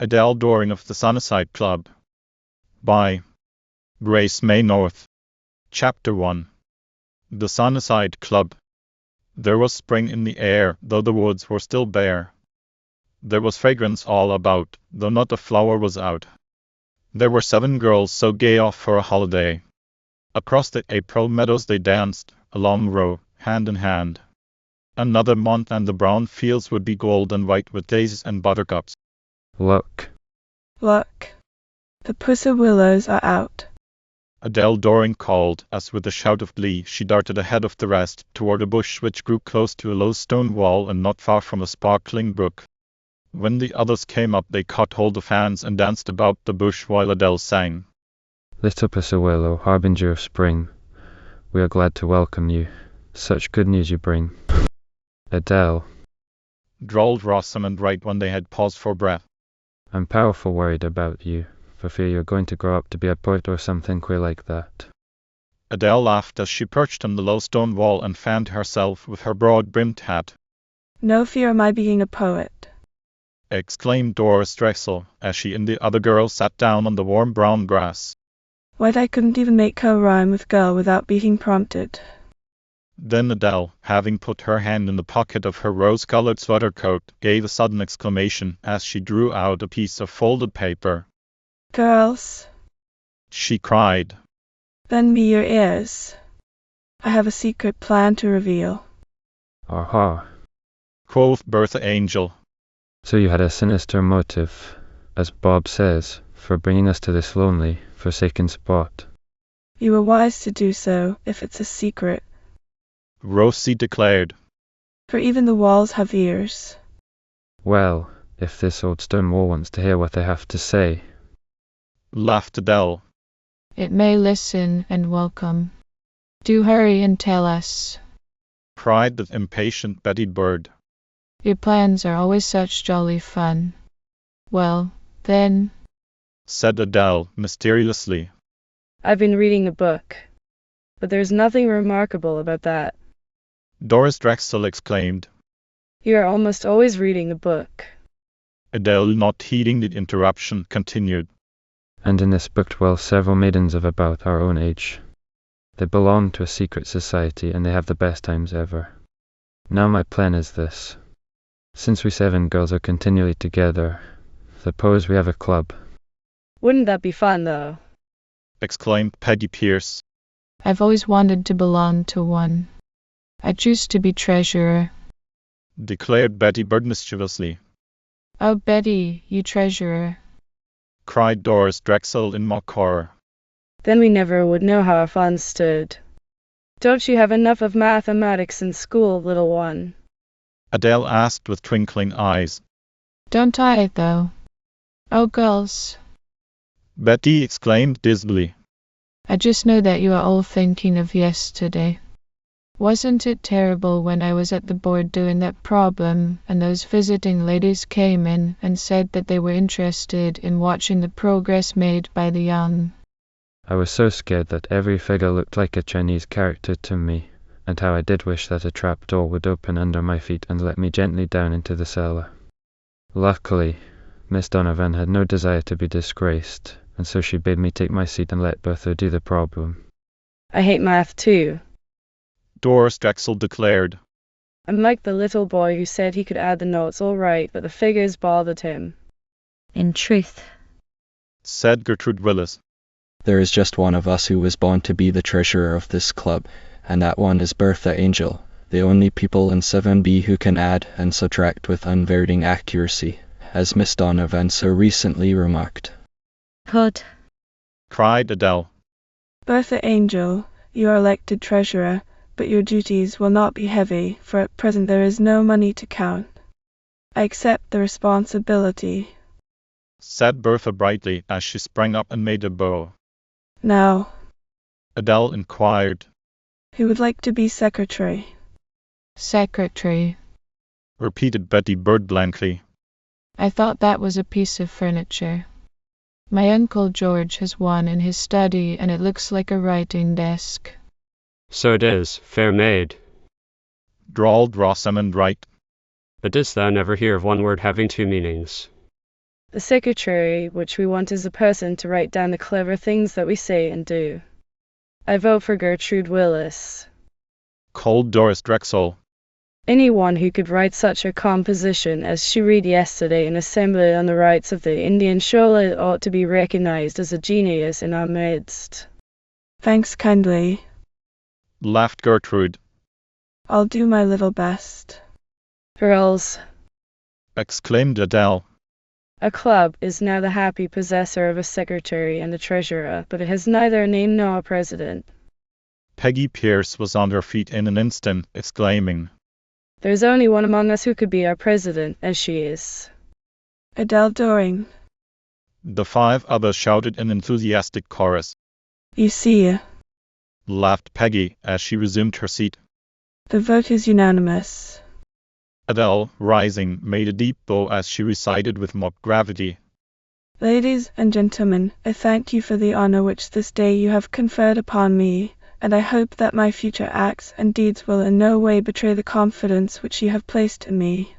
Adele Doring of the Sunnyside Club. By Grace May North. Chapter 1. The Sunnyside Club. There was spring in the air, though the woods were still bare. There was fragrance all about, though not a flower was out. There were 7 girls so gay off for a holiday. Across the April meadows they danced, a long row, hand in hand. Another month and the brown fields would be gold and white with daisies and buttercups. Look. Look. The pussy willows are out. Adele Doring called, as with a shout of glee she darted ahead of the rest, toward a bush which grew close to a low stone wall and not far from a sparkling brook. When the others came up they caught hold of hands and danced about the bush while Adele sang. Little pussy willow, harbinger of spring, we are glad to welcome you. Such good news you bring. Adele, Drawled Rosamond right when they had paused for breath. I'm powerful worried about you, for fear you're going to grow up to be a poet or something queer like that. Adele laughed as she perched on the low stone wall and fanned herself with her broad-brimmed hat. No fear of my being a poet, Exclaimed Doris Drexel, as she and the other girls sat down on the warm brown grass. Why, I couldn't even make her rhyme with girl without being prompted. Then Adele, having put her hand in the pocket of her rose-colored sweater coat, gave a sudden exclamation as she drew out a piece of folded paper. Girls, She cried. lend me your ears. I have a secret plan to reveal. Aha. Quoth Bertha Angel. So you had a sinister motive, as Bob says, for bringing us to this lonely, forsaken spot. You were wise to do so, if it's a secret, Rosie declared. for even the walls have ears. Well, if this old stone wall wants to hear what I have to say. Laughed Adele. It may listen and welcome. Do hurry and tell us. Cried the impatient Betty Bird. Your plans are always such jolly fun. Well, then, Said Adele, mysteriously. I've been reading a book, but there's nothing remarkable about that. Doris Drexel exclaimed. You are almost always reading a book. Adele, not heeding the interruption, continued. And in this book dwell several maidens of about our own age. They belong to a secret society, and they have the best times ever. Now my plan is this. Since we 7 girls are continually together, suppose we have a club. Wouldn't that be fun, though? Exclaimed Peggy Pierce. I've always wanted to belong to one. I choose to be treasurer. Declared Betty Bird mischievously. Oh, Betty, you treasurer. Cried Doris Drexel in mock horror. Then we never would know how our fun stood. Don't you have enough of mathematics in school, little one? Adele asked with twinkling eyes. Don't I, though? Oh, girls, Betty exclaimed dismally. I just know that you are all thinking of yesterday. Wasn't it terrible when I was at the board doing that problem and those visiting ladies came in and said that they were interested in watching the progress made by the young? I was so scared that every figure looked like a Chinese character to me, and how I did wish that a trap door would open under my feet and let me gently down into the cellar. Luckily, Miss Donovan had no desire to be disgraced, and so she bade me take my seat and let Bertha do the problem. I hate math, too. Doris Drexel declared. I'm like the little boy who said he could add the notes all right, but the figures bothered him. In truth, Said Gertrude Willis. There is just one of us who was born to be the treasurer of this club, and that one is Bertha Angel, the only people in 7B who can add and subtract with unvarying accuracy, as Miss Donovan so recently remarked. Hood, Cried Adele. Bertha Angel, you are elected treasurer, but your duties will not be heavy, for at present there is no money to count. I accept the responsibility. Said Bertha brightly as she sprang up and made a bow. Now, Adele inquired. who would like to be secretary? Secretary. Repeated Betty Bird blankly. I thought that was a piece of furniture. My Uncle George has one in his study, and it looks like a writing desk. So it is, fair maid. Drawled Rosamond Wright. But didst thou never hear of one word having 2 meanings? The secretary which we want is a person to write down the clever things that we say and do. I vote for Gertrude Willis. called Doris Drexel. Anyone who could write such a composition as she read yesterday in assembly on the rights of the Indian Shola ought to be recognized as a genius in our midst. Thanks kindly. Laughed Gertrude. I'll do my little best. Girls, Exclaimed Adele. a club is now the happy possessor of a secretary and a treasurer, but it has neither a name nor a president. Peggy Pierce was on her feet in an instant, exclaiming, There's only one among us who could be our president, as she is. Adele Doring. The 5 others shouted in enthusiastic chorus. You see, Laughed Peggy as she resumed her seat. the vote is unanimous. Adele, rising, made a deep bow as she recited with mock gravity. Ladies and gentlemen, I thank you for the honor which this day you have conferred upon me, and I hope that my future acts and deeds will in no way betray the confidence which you have placed in me.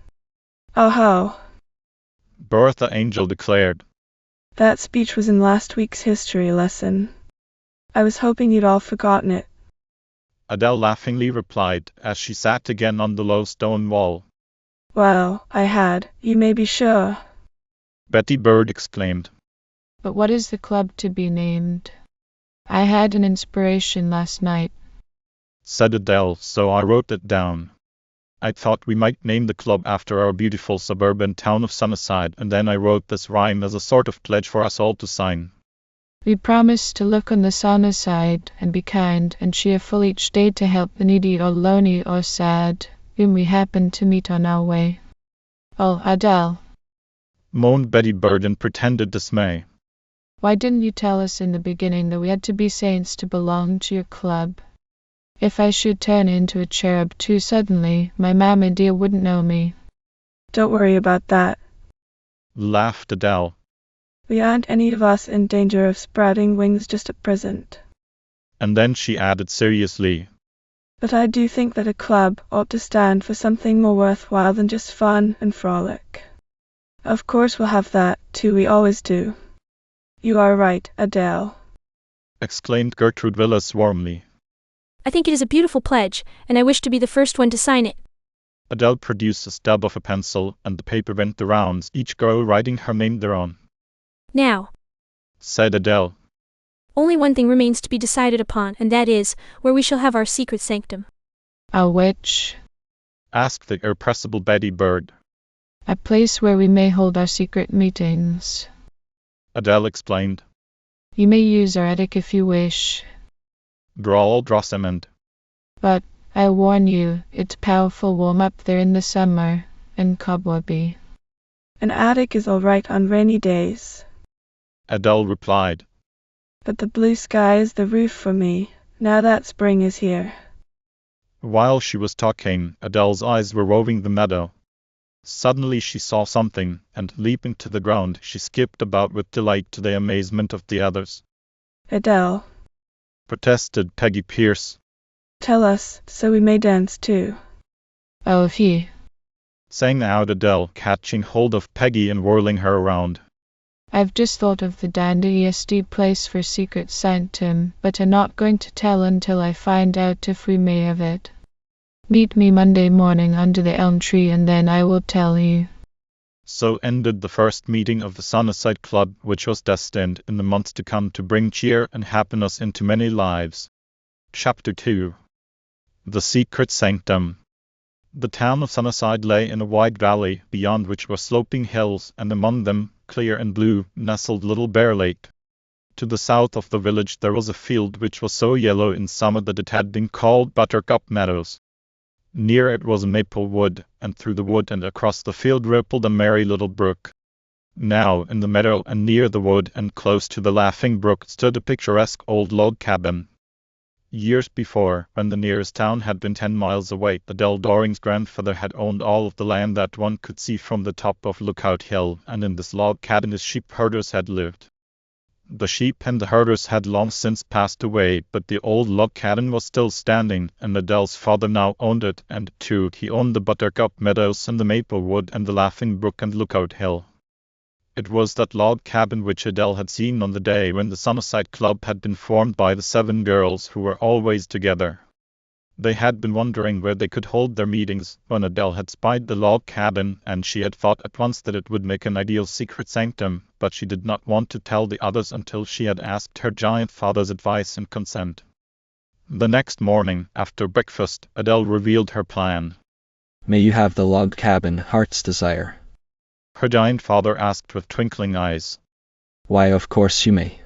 Oh ho! Bertha Angel declared. That speech was in last week's history lesson. I was hoping you'd all forgotten it. Adele laughingly replied as she sat again on the low stone wall. Well, I had, you may be sure. Betty Bird exclaimed. But what is the club to be named? I had an inspiration last night. Said Adele, so I wrote it down. I thought we might name the club after our beautiful suburban town of Sunnyside, and then I wrote this rhyme as a sort of pledge for us all to sign. We promise to look on the sunny side and be kind and cheerful each day to help the needy or lonely or sad, whom we happen to meet on our way. Oh, Adele, Moaned Betty Bird in pretended dismay. why didn't you tell us in the beginning that we had to be saints to belong to your club? If I should turn into a cherub too suddenly, my mamma dear wouldn't know me. Don't worry about that. Laughed Adele. We aren't any of us in danger of sprouting wings just at present. And then she added seriously. But I do think that a club ought to stand for something more worthwhile than just fun and frolic. Of course we'll have that, too, we always do. You are right, Adele. Exclaimed Gertrude Willis warmly. I think it is a beautiful pledge, and I wish to be the first one to sign it. Adele produced a stub of a pencil, and the paper went the rounds, each girl writing her name thereon. Now, Said Adele. only one thing remains to be decided upon, and that is, where we shall have our secret sanctum. A which? Asked the irrepressible Betty Bird. A place where we may hold our secret meetings. Adele explained. You may use our attic if you wish. Drawled Rosamond. But, I warn you, it's powerful warm up there in the summer, and cobwebby. An attic is all right on rainy days. Adele replied. But the blue sky is the roof for me, now that spring is here. While she was talking, Adele's eyes were roving the meadow. Suddenly she saw something, and leaping to the ground, she skipped about with delight to the amazement of the others. Adele, Protested Peggy Pierce. tell us, so we may dance too. Oh, he. Sang out Adele, catching hold of Peggy and whirling her around. I've just thought of the dandiest place for secret sanctum, but I'm not going to tell until I find out if we may have it. Meet me Monday morning under the elm tree and then I will tell you. So ended the first meeting of the Sunnyside Club, which was destined in the months to come to bring cheer and happiness into many lives. Chapter 2. The Secret Sanctum. The town of Sunnyside lay in a wide valley, beyond which were sloping hills, and among them, clear and blue, nestled Little Bear Lake. To the south of the village there was a field which was so yellow in summer that it had been called Buttercup Meadows. Near it was a maple wood, and through the wood and across the field rippled a merry little brook. Now, in the meadow and near the wood and close to the laughing brook stood a picturesque old log cabin. Years before, when the nearest town had been 10 miles away, Adele Doring's grandfather had owned all of the land that one could see from the top of Lookout Hill, and in this log cabin his sheep herders had lived. The sheep and the herders had long since passed away, but the old log cabin was still standing, and Adele's father now owned it, and, too, he owned the Buttercup Meadows and the maple wood and the laughing brook and Lookout Hill. It was that log cabin which Adele had seen on the day when the Sunnyside Club had been formed by the 7 girls who were always together. They had been wondering where they could hold their meetings when Adele had spied the log cabin, and she had thought at once that it would make an ideal secret sanctum, but she did not want to tell the others until she had asked her giant father's advice and consent. The next morning, after breakfast, Adele revealed her plan. May you have the log cabin, heart's desire. Her giant father asked with twinkling eyes. Why, of course you may.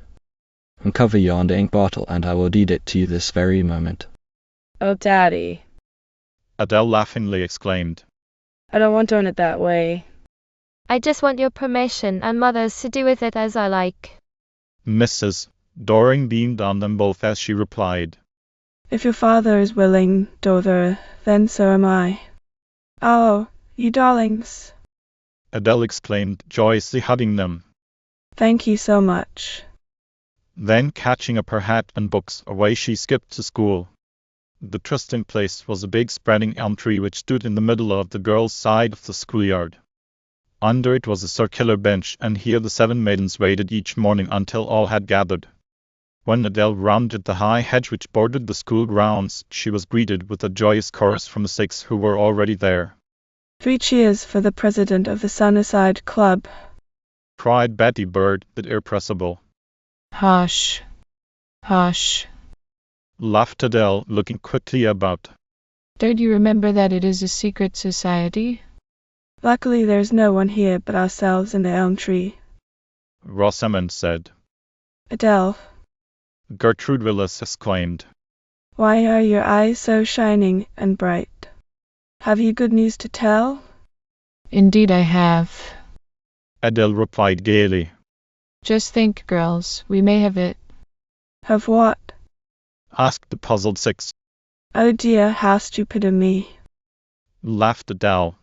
Uncover yonder ink bottle, and I will deed it to you this very moment. Oh, Daddy. Adele laughingly exclaimed. I don't want done it that way. I just want your permission and Mother's to do with it as I like. Mrs. Doring beamed on them both as she replied. If your father is willing, daughter, then so am I. Oh, you darlings. Adele exclaimed, joyously hugging them. Thank you so much. Then, catching up her hat and books, away she skipped to school. The trysting place was a big spreading elm tree which stood in the middle of the girls' side of the schoolyard. Under it was a circular bench, and here the 7 maidens waited each morning until all had gathered. When Adele rounded the high hedge which bordered the school grounds, she was greeted with a joyous chorus from the 6 who were already there. 3 cheers for the president of the Sunnyside Club, cried Betty Bird, the irrepressible. Hush. Hush. Laughed Adele, looking quickly about. Don't you remember that it is a secret society? Luckily there's no one here but ourselves in the elm tree, Rosamond said. Adele, Gertrude Willis exclaimed. why are your eyes so shining and bright? Have you good news to tell? Indeed I have. Adele replied gaily. Just think, girls, we may have it. Have what? Asked the puzzled 6. Oh dear, how stupid of me. Laughed Adele.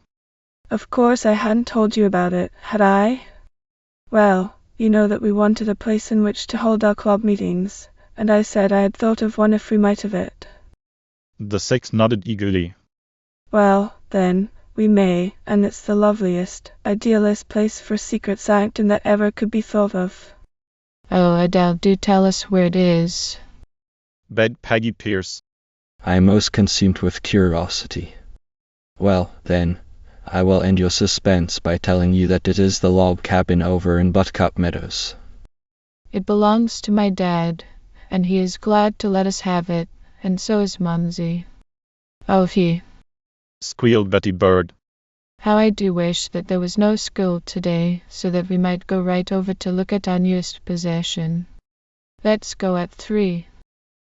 Of course I hadn't told you about it, had I? Well, you know that we wanted a place in which to hold our club meetings, and I said I had thought of one if we might have it. The 6 nodded eagerly. Well, then, we may, and it's the loveliest, idealist place for secret sanctum that ever could be thought of. Oh, Adele, do tell us where it is. Begged Peggy Pierce. I am most consumed with curiosity. Well, then, I will end your suspense by telling you that it is the log cabin over in Buttercup Meadows. It belongs to my dad, and he is glad to let us have it, and so is Mumsy. Oh, squealed Betty Bird. How I do wish that there was no school today, so that we might go right over to look at our newest possession. Let's go at 3.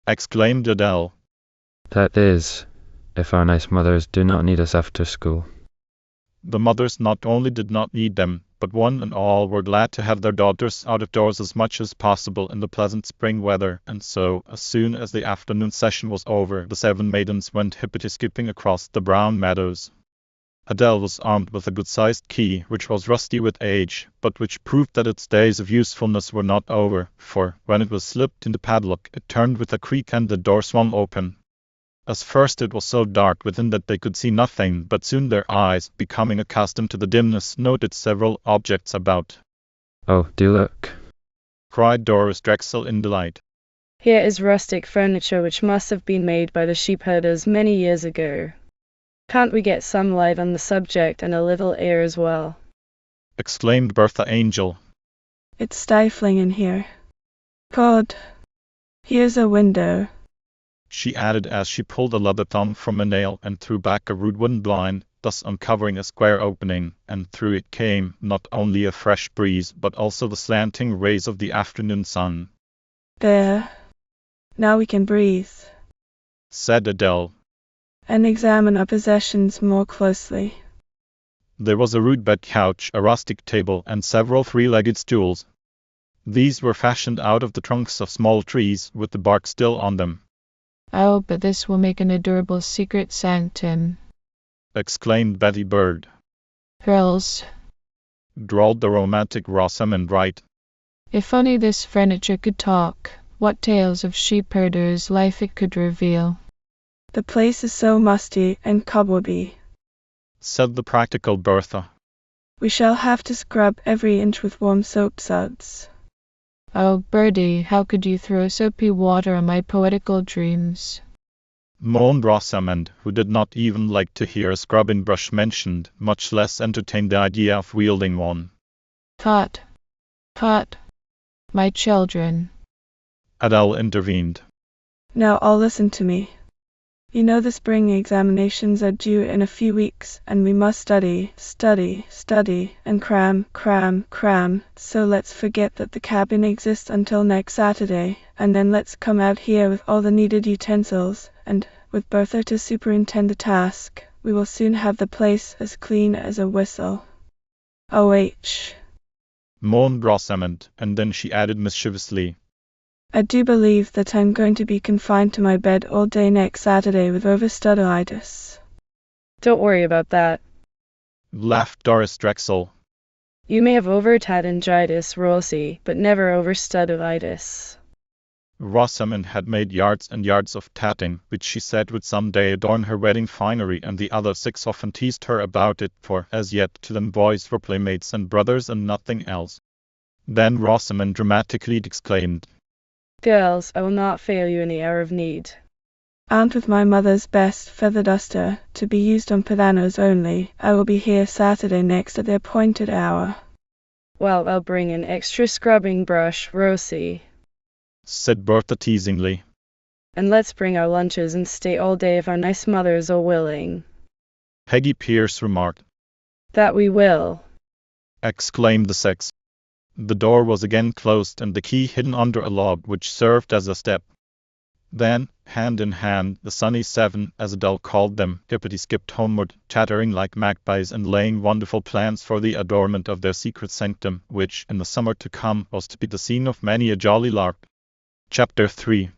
Exclaimed Adele. That is, if our nice mothers do not need us after school. The mothers not only did not need them, but one and all were glad to have their daughters out of doors as much as possible in the pleasant spring weather, and so, as soon as the afternoon session was over, the 7 maidens went hippity-skipping across the brown meadows. Adele was armed with a good-sized key, which was rusty with age, but which proved that its days of usefulness were not over, for, when it was slipped in the padlock, it turned with a creak and the door swung open. At first it was so dark within that they could see nothing, but soon their eyes, becoming accustomed to the dimness, noted several objects about. Oh, do look, cried Doris Drexel in delight. Here is rustic furniture which must have been made by the sheepherders many years ago. Can't we get some light on the subject and a little air as well? Exclaimed Bertha Angel. It's stifling in here. God, here's a window, she added as she pulled a leather thumb from a nail and threw back a rude wooden blind, thus uncovering a square opening, and through it came not only a fresh breeze but also the slanting rays of the afternoon sun. There. Now we can breathe, said Adele, and examine our possessions more closely. There was a rude bed couch, a rustic table, and several 3-legged stools. These were fashioned out of the trunks of small trees, with the bark still on them. Oh, but this will make an adorable secret sanctum, exclaimed Betty Bird. Girls, drawled the romantic Rosamond Wright. If only this furniture could talk, what tales of sheepherders' life it could reveal. The place is so musty and cobwebby, said the practical Bertha. We shall have to scrub every inch with warm soap suds. Oh, Birdie, how could you throw soapy water on my poetical dreams? Moaned Rosamond, who did not even like to hear a scrubbing brush mentioned, much less entertain the idea of wielding one. Tut, tut, my children. Adele intervened. Now all listen to me. You know the spring examinations are due in a few weeks, and we must study, and cram. So let's forget that the cabin exists until next Saturday, and then let's come out here with all the needed utensils, and, with Bertha to superintend the task, we will soon have the place as clean as a whistle. O.H. Moaned Rosamond, and then she added mischievously, I do believe that I'm going to be confined to my bed all day next Saturday with overstudiitis. Don't worry about that. Laughed Doris Drexel. You may have overtadingitis, Rosie, but never overstudiitis. Rosamond had made yards and yards of tatting, which she said would some day adorn her wedding finery, and the other 6 often teased her about it, for as yet to them boys were playmates and brothers and nothing else. Then Rosamond dramatically exclaimed, Girls, I will not fail you in the hour of need. Armed with my mother's best feather duster, to be used on pianos only, I will be here Saturday next at the appointed hour. Well, I'll bring an extra scrubbing brush, Rosie. Said Bertha teasingly. And let's bring our lunches and stay all day if our nice mothers are willing. Peggy Pierce remarked. That we will. Exclaimed the 6. The door was again closed and the key hidden under a log which served as a step. Then, hand in hand, the Sunny 7, as Adele called them, hippity-skipped homeward, chattering like magpies and laying wonderful plans for the adornment of their secret sanctum, which, in the summer to come, was to be the scene of many a jolly lark. Chapter 3.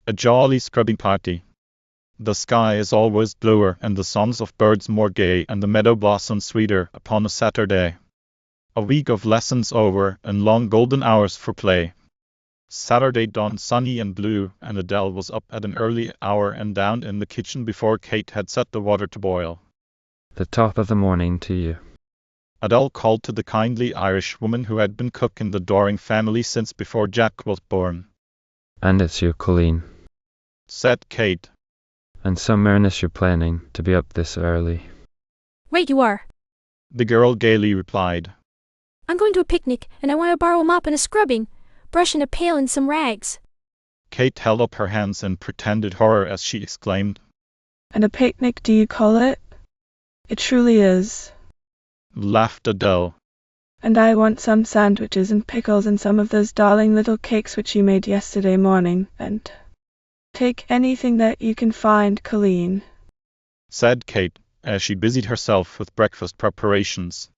A jolly scrubbing party. The sky is always bluer and the songs of birds more gay and the meadow blossoms sweeter upon a Saturday. A week of lessons over, and long golden hours for play. Saturday dawned sunny and blue, and Adele was up at an early hour and down in the kitchen before Kate had set the water to boil. The top of the morning to you. Adele called to the kindly Irish woman who had been cook in the Doring family since before Jack was born. And it's you, Colleen. Said Kate. And some earnest you're planning to be up this early. Right you are. The girl gaily replied. I'm going to a picnic, and I want to borrow a mop and a scrubbing brush and a pail and some rags. Kate held up her hands in pretended horror as she exclaimed. And a picnic, do you call it? It truly is. Laughed Adele. And I want some sandwiches and pickles and some of those darling little cakes which you made yesterday morning, and take anything that you can find, Colleen. Said Kate, as she busied herself with breakfast preparations.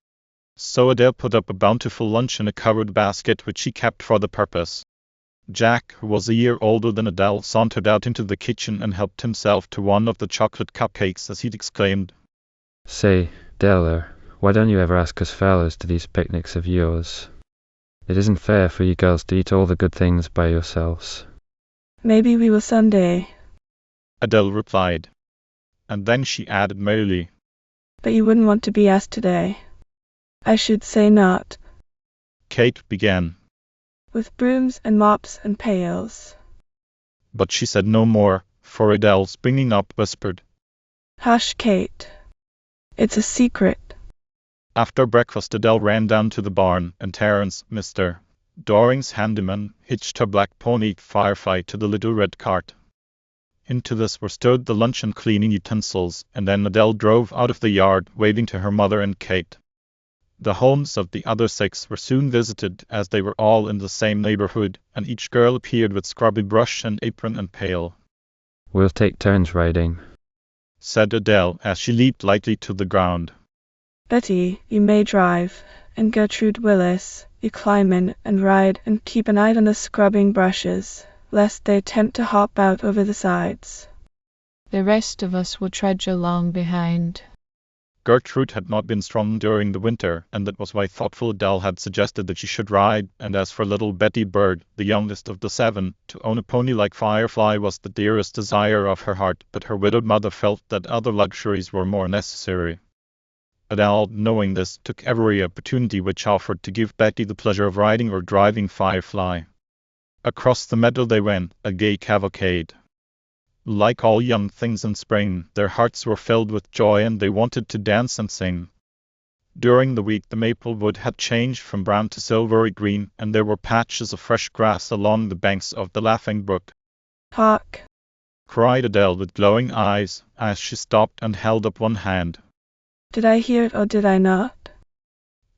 So Adele put up a bountiful lunch in a covered basket which she kept for the purpose. Jack, who was a year older than Adele, sauntered out into the kitchen and helped himself to one of the chocolate cupcakes as he'd exclaimed, Say, Deller, why don't you ever ask us fellas to these picnics of yours? It isn't fair for you girls to eat all the good things by yourselves. Maybe we will someday, Adele replied. And then she added merrily, but you wouldn't want to be asked today. I should say not. Kate began. With brooms and mops and pails. But she said no more, for Adele, springing up, whispered, Hush, Kate. It's a secret. After breakfast Adele ran down to the barn, and Terence, Mr. Doring's handyman, hitched her black pony Firefly to the little red cart. Into this were stowed the lunch and cleaning utensils, and then Adele drove out of the yard, waving to her mother and Kate. The homes of the other 6 were soon visited, as they were all in the same neighborhood, and each girl appeared with scrubby brush and apron and pail. We'll take turns riding, said Adele, as she leaped lightly to the ground. Betty, you may drive, and Gertrude Willis, you climb in and ride, and keep an eye on the scrubbing brushes, lest they attempt to hop out over the sides. The rest of us will trudge along behind. Gertrude had not been strong during the winter, and that was why thoughtful Adele had suggested that she should ride, and as for little Betty Bird, the youngest of the 7, to own a pony like Firefly was the dearest desire of her heart, but her widowed mother felt that other luxuries were more necessary. Adele, knowing this, took every opportunity which offered to give Betty the pleasure of riding or driving Firefly. Across the meadow they went, a gay cavalcade. Like all young things in spring, their hearts were filled with joy and they wanted to dance and sing. During the week the maple wood had changed from brown to silvery green, and there were patches of fresh grass along the banks of the Laughing Brook. "Hark!" cried Adele with glowing eyes, as she stopped and held up one hand. Did I hear it or did I not?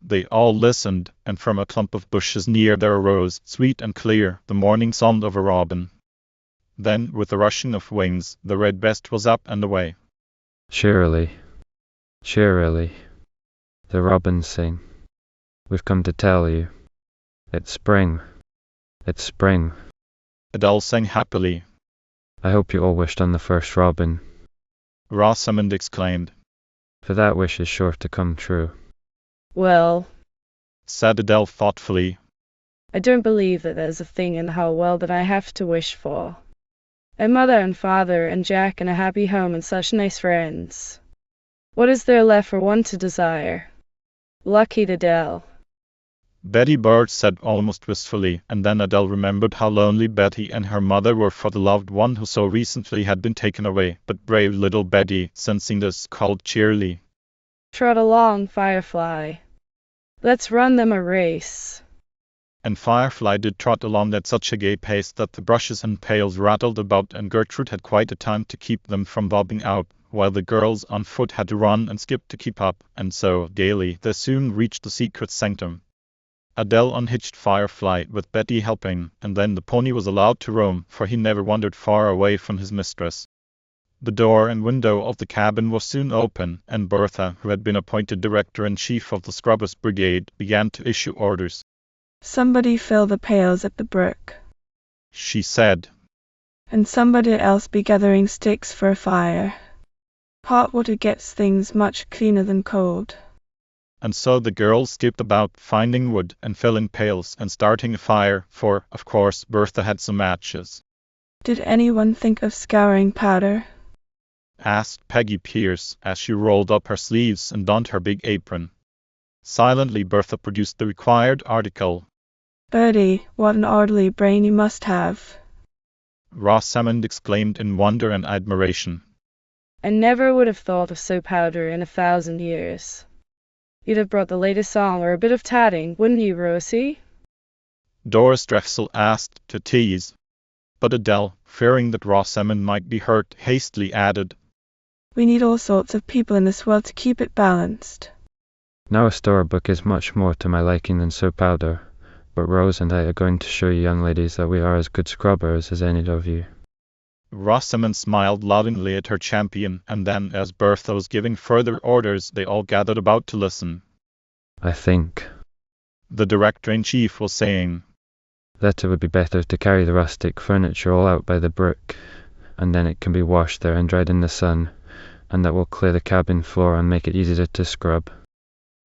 They all listened, and from a clump of bushes near there arose, sweet and clear, the morning song of a robin. Then, with a rushing of wings, the redbreast was up and away. Cheerily, cheerily, the robins sing. We've come to tell you. It's spring. It's spring. Adele sang happily. I hope you all wished on the first robin, Rosamond exclaimed. for that wish is sure to come true. Well, Said Adele thoughtfully. I don't believe that there's a thing in the whole world that I have to wish for. A mother and father and Jack and a happy home and such nice friends. What is there left for one to desire? Lucky Adele. Betty Bird said almost wistfully, and then Adele remembered how lonely Betty and her mother were for the loved one who so recently had been taken away. But brave little Betty, sensing this, called cheerily. Trot along, Firefly. Let's run them a race. And Firefly did trot along at such a gay pace that the brushes and pails rattled about, and Gertrude had quite a time to keep them from bobbing out, while the girls on foot had to run and skip to keep up, and so, gaily, they soon reached the secret sanctum. Adele unhitched Firefly, with Betty helping, and then the pony was allowed to roam, for he never wandered far away from his mistress. The door and window of the cabin was soon open, and Bertha, who had been appointed director-in-chief of the Scrubbers Brigade, began to issue orders. "Somebody fill the pails at the brook, She said. and somebody else be gathering sticks for a fire. Hot water gets things much cleaner than cold." And so the girls skipped about, finding wood and filling pails and starting a fire, for, of course, Bertha had some matches. "Did anyone think of scouring powder?" Asked Peggy Pierce, as she rolled up her sleeves and donned her big apron. Silently Bertha produced the required article. "Bertie, what an orderly brain you must have." Rosamond exclaimed in wonder and admiration. I never would have thought of soap powder in 1,000 years. You'd have brought the latest song or a bit of tatting, wouldn't you, Rosie? Doris Drexel asked to tease. But Adele, fearing that Rosamond might be hurt, hastily added, "We need all sorts of people in this world to keep it balanced." Now a storybook is much more to my liking than soap powder, but Rose and I are going to show you young ladies that we are as good scrubbers as any of you. Rosamond smiled lovingly at her champion, and then, as Bertha was giving further orders, they all gathered about to listen. I think The director-in-chief was saying, that it would be better to carry the rustic furniture all out by the brook, and then it can be washed there and dried in the sun, and that will clear the cabin floor and make it easier to scrub.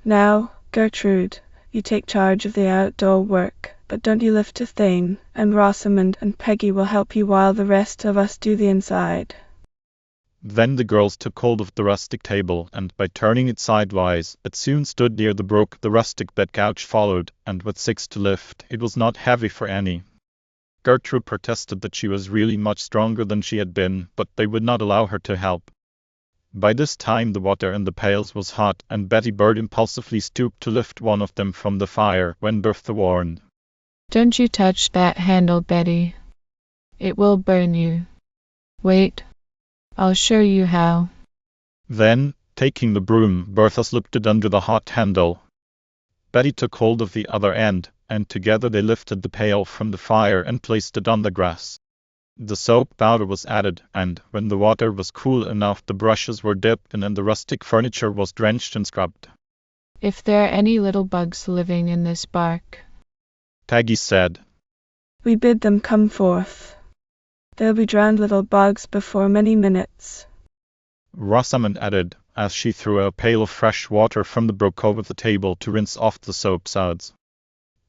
"Now, Gertrude, you take charge of the outdoor work, but don't you lift a thing, and Rosamond and Peggy will help you while the rest of us do the inside." Then the girls took hold of the rustic table, and by turning it sidewise, it soon stood near the brook. The rustic bed couch followed, and with 6 to lift, it was not heavy for any. Gertrude protested that she was really much stronger than she had been, but they would not allow her to help. By this time the water in the pails was hot, and Betty Bird impulsively stooped to lift one of them from the fire, when Bertha warned. Don't you touch that handle, Betty. It will burn you. Wait. I'll show you how. Then, taking the broom, Bertha slipped it under the hot handle. Betty took hold of the other end, and together they lifted the pail from the fire and placed it on the grass. The soap powder was added, and, when the water was cool enough, the brushes were dipped in and the rustic furniture was drenched and scrubbed. If there are any little bugs living in this bark, Peggy said, "We bid them come forth. They'll be drowned little bugs before many minutes." Rosamond added, as she threw a pail of fresh water from the brook over the table to rinse off the soap suds.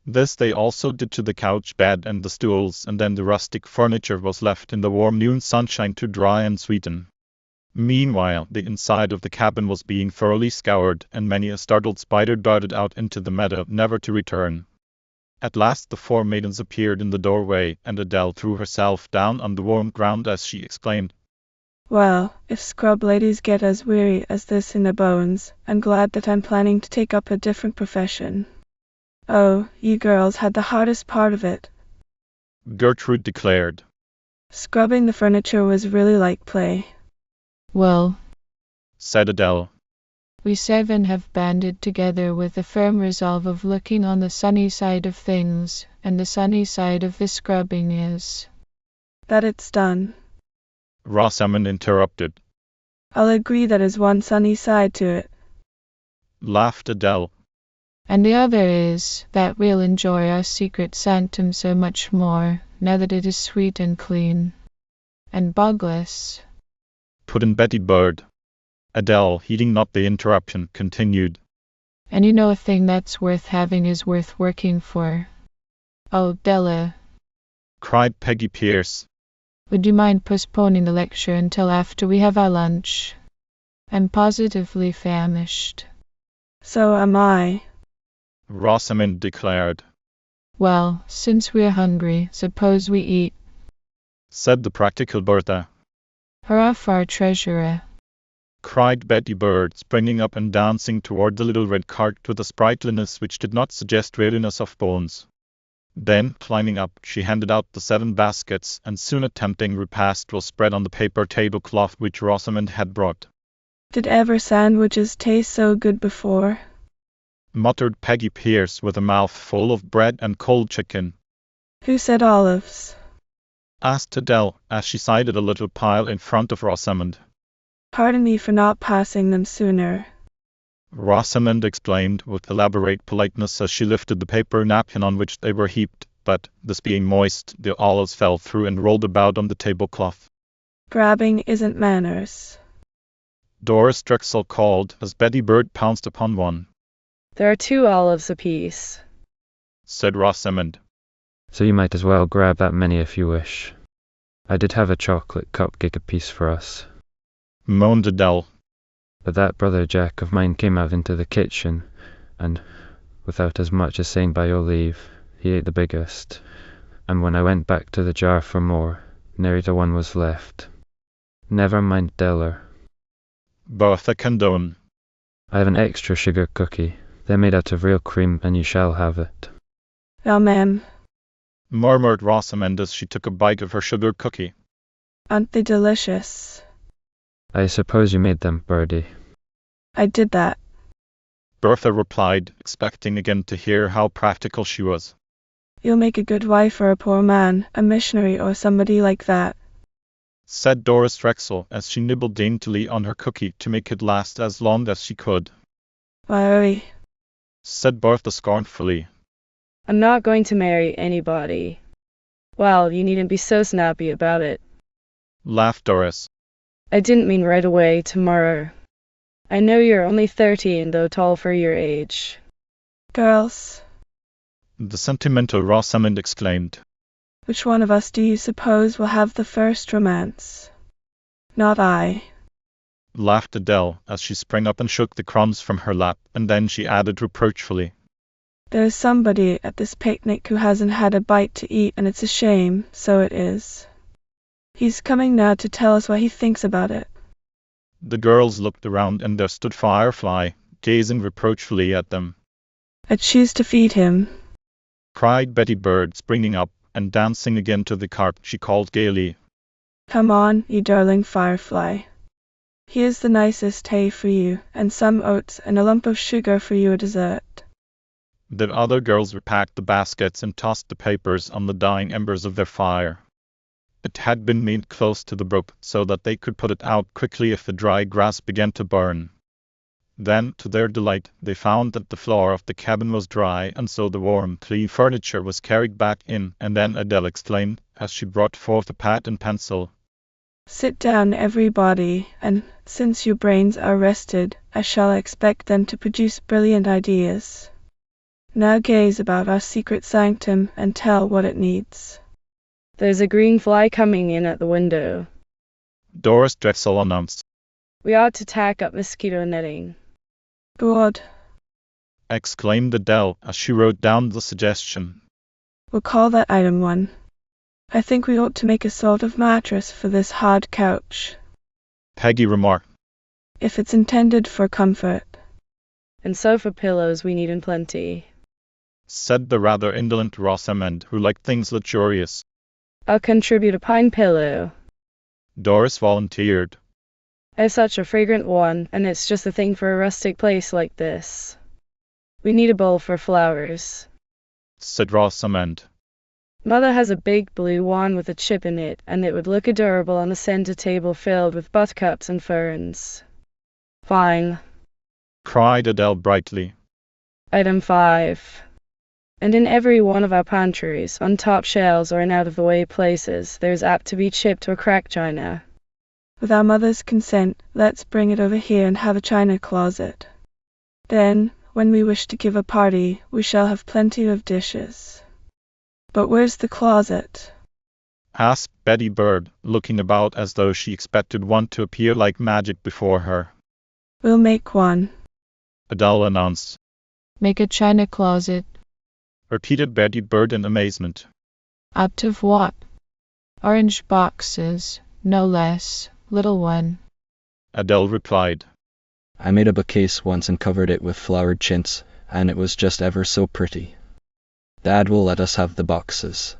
This they also did to the couch bed and the stools, and then the rustic furniture was left in the warm noon sunshine to dry and sweeten. Meanwhile, the inside of the cabin was being thoroughly scoured, and many a startled spider darted out into the meadow, never to return. At last the four maidens appeared in the doorway, and Adele threw herself down on the warm ground as she exclaimed, "Well, if scrub ladies get as weary as this in their bones, I'm glad that I'm planning to take up a different profession. Oh, you girls had the hardest part of it." Gertrude declared. "Scrubbing the furniture was really like play." Well, Said Adele. we seven have banded together with the firm resolve of looking on the sunny side of things, and the sunny side of the scrubbing is "That it's done." Rosamond interrupted. "I'll agree that is one sunny side to it." Laughed Adele. and the other is that we'll enjoy our secret sanctum so much more, now that it is sweet and clean and bugless. Put in Betty Bird. Adele, heeding not the interruption, continued. And you know a thing that's worth having is worth working for. Oh, Della, Cried Peggy Pierce. would you mind postponing the lecture until after we have our lunch? I'm positively famished. "So am I." Rosamond declared. Well, since we're hungry, suppose we eat. Said the practical Bertha. Hurrah for our treasurer. Cried Betty Bird, springing up and dancing toward the little red cart with a sprightliness which did not suggest weariness of bones. Then, climbing up, she handed out the 7 baskets, and soon a tempting repast was spread on the paper tablecloth which Rosamond had brought. "Did ever sandwiches taste so good before?" Muttered Peggy Pierce with a mouth full of bread and cold chicken. "Who said olives?" Asked Adele, as she sighted a little pile in front of Rosamond. "Pardon me for not passing them sooner." Rosamond explained with elaborate politeness as she lifted the paper napkin on which they were heaped, but, this being moist, the olives fell through and rolled about on the tablecloth. "Grabbing isn't manners." Doris Drexel called as Betty Bird pounced upon one. There are 2 olives apiece. Said Rosamond. So you might as well grab that many if you wish. I did have a chocolate cupcake apiece for us. Moaned Adele. But that brother Jack of mine came out into the kitchen, and, without as much as saying by your leave, he ate the biggest, and when I went back to the jar for more, nary the one was left. Never mind Deller. Bertha condoned. I have an extra sugar cookie. They're made out of real cream, and you shall have it. "Ma'am," murmured Rosamond as she took a bite of her sugar cookie. "aren't they delicious?" I suppose you made them, Birdie. "I did that." Bertha replied, expecting again to hear how practical she was. "You'll make a good wife for a poor man, a missionary or somebody like that." Said Doris Drexel as she nibbled daintily on her cookie to make it last as long as she could. "Why," Said Bertha scornfully. I'm not going to marry anybody. Well, you needn't be so snappy about it. Laughed Doris. I didn't mean right away, tomorrow. I know you're only 13, though tall for your age. "Girls, The sentimental Rosamond exclaimed. which one of us do you suppose will have the first romance?" "Not I." Laughed Adele as she sprang up and shook the crumbs from her lap, and then she added reproachfully. "There's somebody at this picnic who hasn't had a bite to eat, and it's a shame, so it is. He's coming now to tell us what he thinks about it." The girls looked around, and there stood Firefly, gazing reproachfully at them. "I choose to feed him." Cried Betty Bird, springing up, and dancing again to the cart, she called gaily. "Come on, you darling Firefly. Here's the nicest hay for you, and some oats, and a lump of sugar for your dessert." The other girls repacked the baskets and tossed the papers on the dying embers of their fire. It had been made close to the brook, so that they could put it out quickly if the dry grass began to burn. Then, to their delight, they found that the floor of the cabin was dry, and so the warm, clean furniture was carried back in, and then Adele exclaimed, as she brought forth a pad and pencil. "Sit down, everybody, and, since your brains are rested, I shall expect them to produce brilliant ideas. Now gaze about our secret sanctum and tell what it needs." There's a green fly coming in at the window. Doris Drexel announced. We ought to tack up mosquito netting. Good. Exclaimed Adele as she wrote down the suggestion. We'll call that item 1. I think we ought to make a sort of mattress for this hard couch, Peggy remarked. if it's intended for comfort. And sofa pillows we need in plenty, Said the rather indolent Rosamond, who liked things luxurious. I'll contribute a pine pillow. Doris volunteered. I have such a fragrant one, and it's just the thing for a rustic place like this. We need a bowl for flowers, Said Rosamond. Mother has a big blue one with a chip in it, and it would look adorable on a center table filled with buttercups and ferns. Fine. Cried Adele brightly. Item 5. And in every one of our pantries, on top shelves or in out-of-the-way places, there's apt to be chipped or cracked china. With our mother's consent, let's bring it over here and have a china closet. Then, when we wish to give a party, we shall have plenty of dishes. But where's the closet? Asked Betty Bird, looking about as though she expected one to appear like magic before her. We'll make one, Adele announced. Make a china closet. Repeated Betty Bird in amazement. Out of what? Orange boxes, no less, little one. Adele replied. I made a bookcase once and covered it with flowered chintz, and it was just ever so pretty. Dad will let us have the boxes,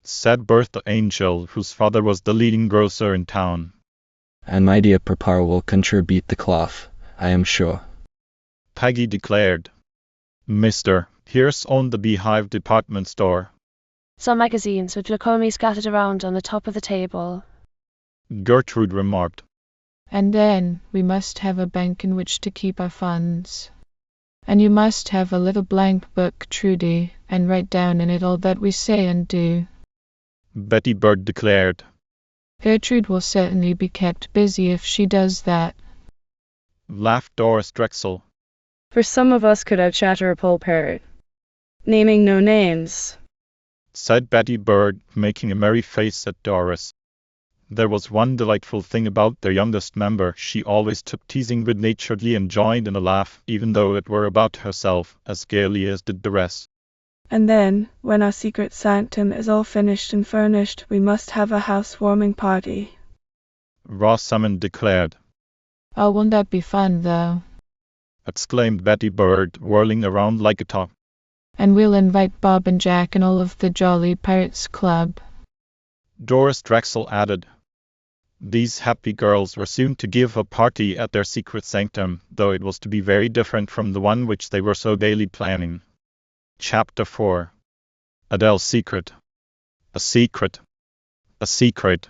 Said Bertha Angel, whose father was the leading grocer in town. and my dear papa will contribute the cloth, I am sure. Peggy declared. Mr. Pierce owned the Beehive department store. Some magazines with glaucoma scattered around on the top of the table. Gertrude remarked. And then we must have a bank in which to keep our funds. And you must have a little blank book, Trudy, and write down in it all that we say and do. Betty Bird declared. Gertrude will certainly be kept busy if she does that. Laughed Doris Drexel. For some of us could outchatter a poll parrot. Naming no names. Said Betty Bird, making a merry face at Doris. There was one delightful thing about their youngest member. She always took teasing good-naturedly and joined in a laugh, even though it were about herself, as gaily as did the rest. And then, when our secret sanctum is all finished and furnished, we must have a housewarming party, Rosamond declared. Oh, won't that be fun, though? Exclaimed Betty Bird, whirling around like a top. And we'll invite Bob and Jack and all of the Jolly Pirates Club. Doris Drexel added. These happy girls were soon to give a party at their secret sanctum, though it was to be very different from the one which they were so gaily planning. Chapter 4. Adele's Secret. A secret. A secret.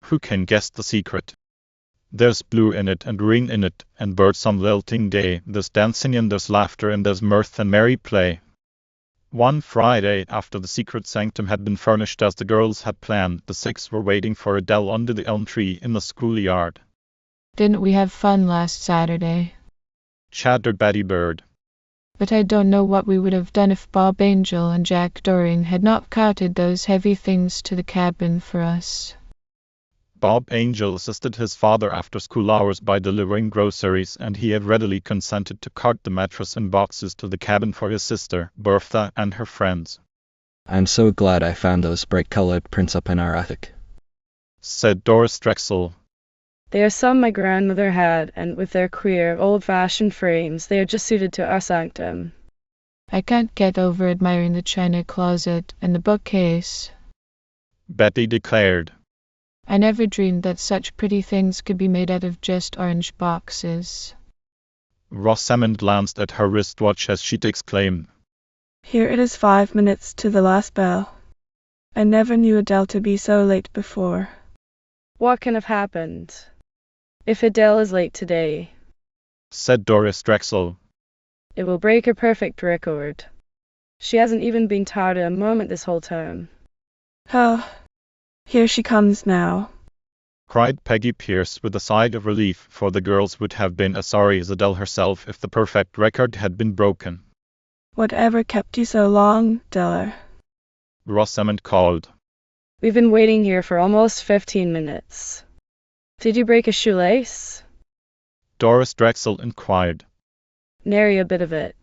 Who can guess the secret? There's blue in it and green in it, and birds on lilting day, there's dancing and there's laughter and there's mirth and merry play. One Friday, after the secret sanctum had been furnished as the girls had planned, the six were waiting for Adele under the elm tree in the schoolyard. Didn't we have fun last Saturday? Chattered Betty Bird. But I don't know what we would have done if Bob Angel and Jack Doring had not carted those heavy things to the cabin for us. Bob Angel assisted his father after school hours by delivering groceries, and he had readily consented to cart the mattress and boxes to the cabin for his sister, Bertha, and her friends. I'm so glad I found those bright-colored prints up in our attic, Said Doris Drexel. They are some my grandmother had, and with their queer, old-fashioned frames, they are just suited to our sanctum. I can't get over admiring the china closet and the bookcase. Betty declared. I never dreamed that such pretty things could be made out of just orange boxes. Rosamond glanced at her wristwatch as she exclaimed. Here it is 5 minutes to the last bell. I never knew Adele to be so late before. What can have happened? If Adele is late today, Said Doris Drexel. it will break her perfect record. She hasn't even been tired a moment this whole term. Oh, here she comes now. Cried Peggy Pierce with a sigh of relief, for the girls would have been as sorry as Adele herself if the perfect record had been broken. Whatever kept you so long, Della? Rosamond called. We've been waiting here for almost 15 minutes. Did you break a shoelace? Doris Drexel inquired. Nary a bit of it,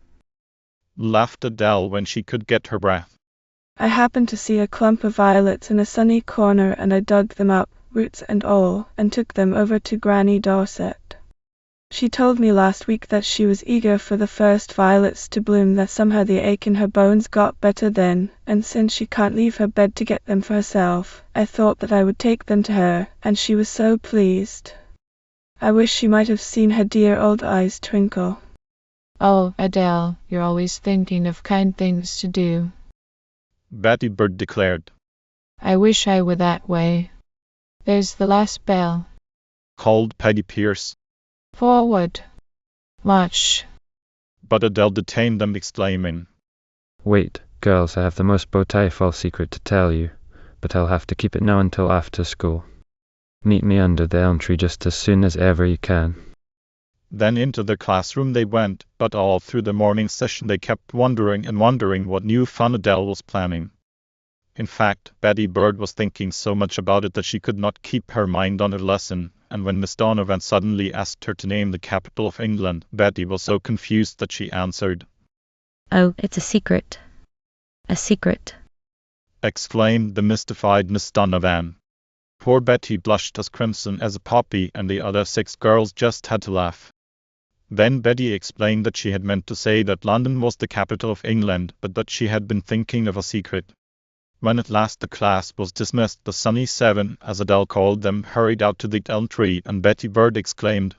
Laughed Adele when she could get her breath. I happened to see a clump of violets in a sunny corner, and I dug them up, roots and all, and took them over to Granny Dorset. She told me last week that she was eager for the first violets to bloom, that somehow the ache in her bones got better then, and since she can't leave her bed to get them for herself, I thought that I would take them to her, and she was so pleased. I wish she might have seen her dear old eyes twinkle. Oh, Adele, you're always thinking of kind things to do. Betty Bird declared. I wish I were that way. There's the last bell. Called Peggy Pierce. Forward. March. But Adele detained them, exclaiming, Wait, girls, I have the most beautiful secret to tell you, but I'll have to keep it now until after school. Meet me under the elm tree just as soon as ever you can. Then into the classroom they went, but all through the morning session they kept wondering what new fun Adele was planning. In fact, Betty Bird was thinking so much about it that she could not keep her mind on her lesson, and when Miss Donovan suddenly asked her to name the capital of England, Betty was so confused that she answered, Oh, it's a secret. A secret. exclaimed the mystified Miss Donovan. Poor Betty blushed as crimson as a poppy, and the other 6 girls just had to laugh. Then Betty explained that she had meant to say that London was the capital of England, but that she had been thinking of a secret. When at last the class was dismissed, the Sunny 7, as Adele called them, hurried out to the elm tree, and Betty Bird exclaimed,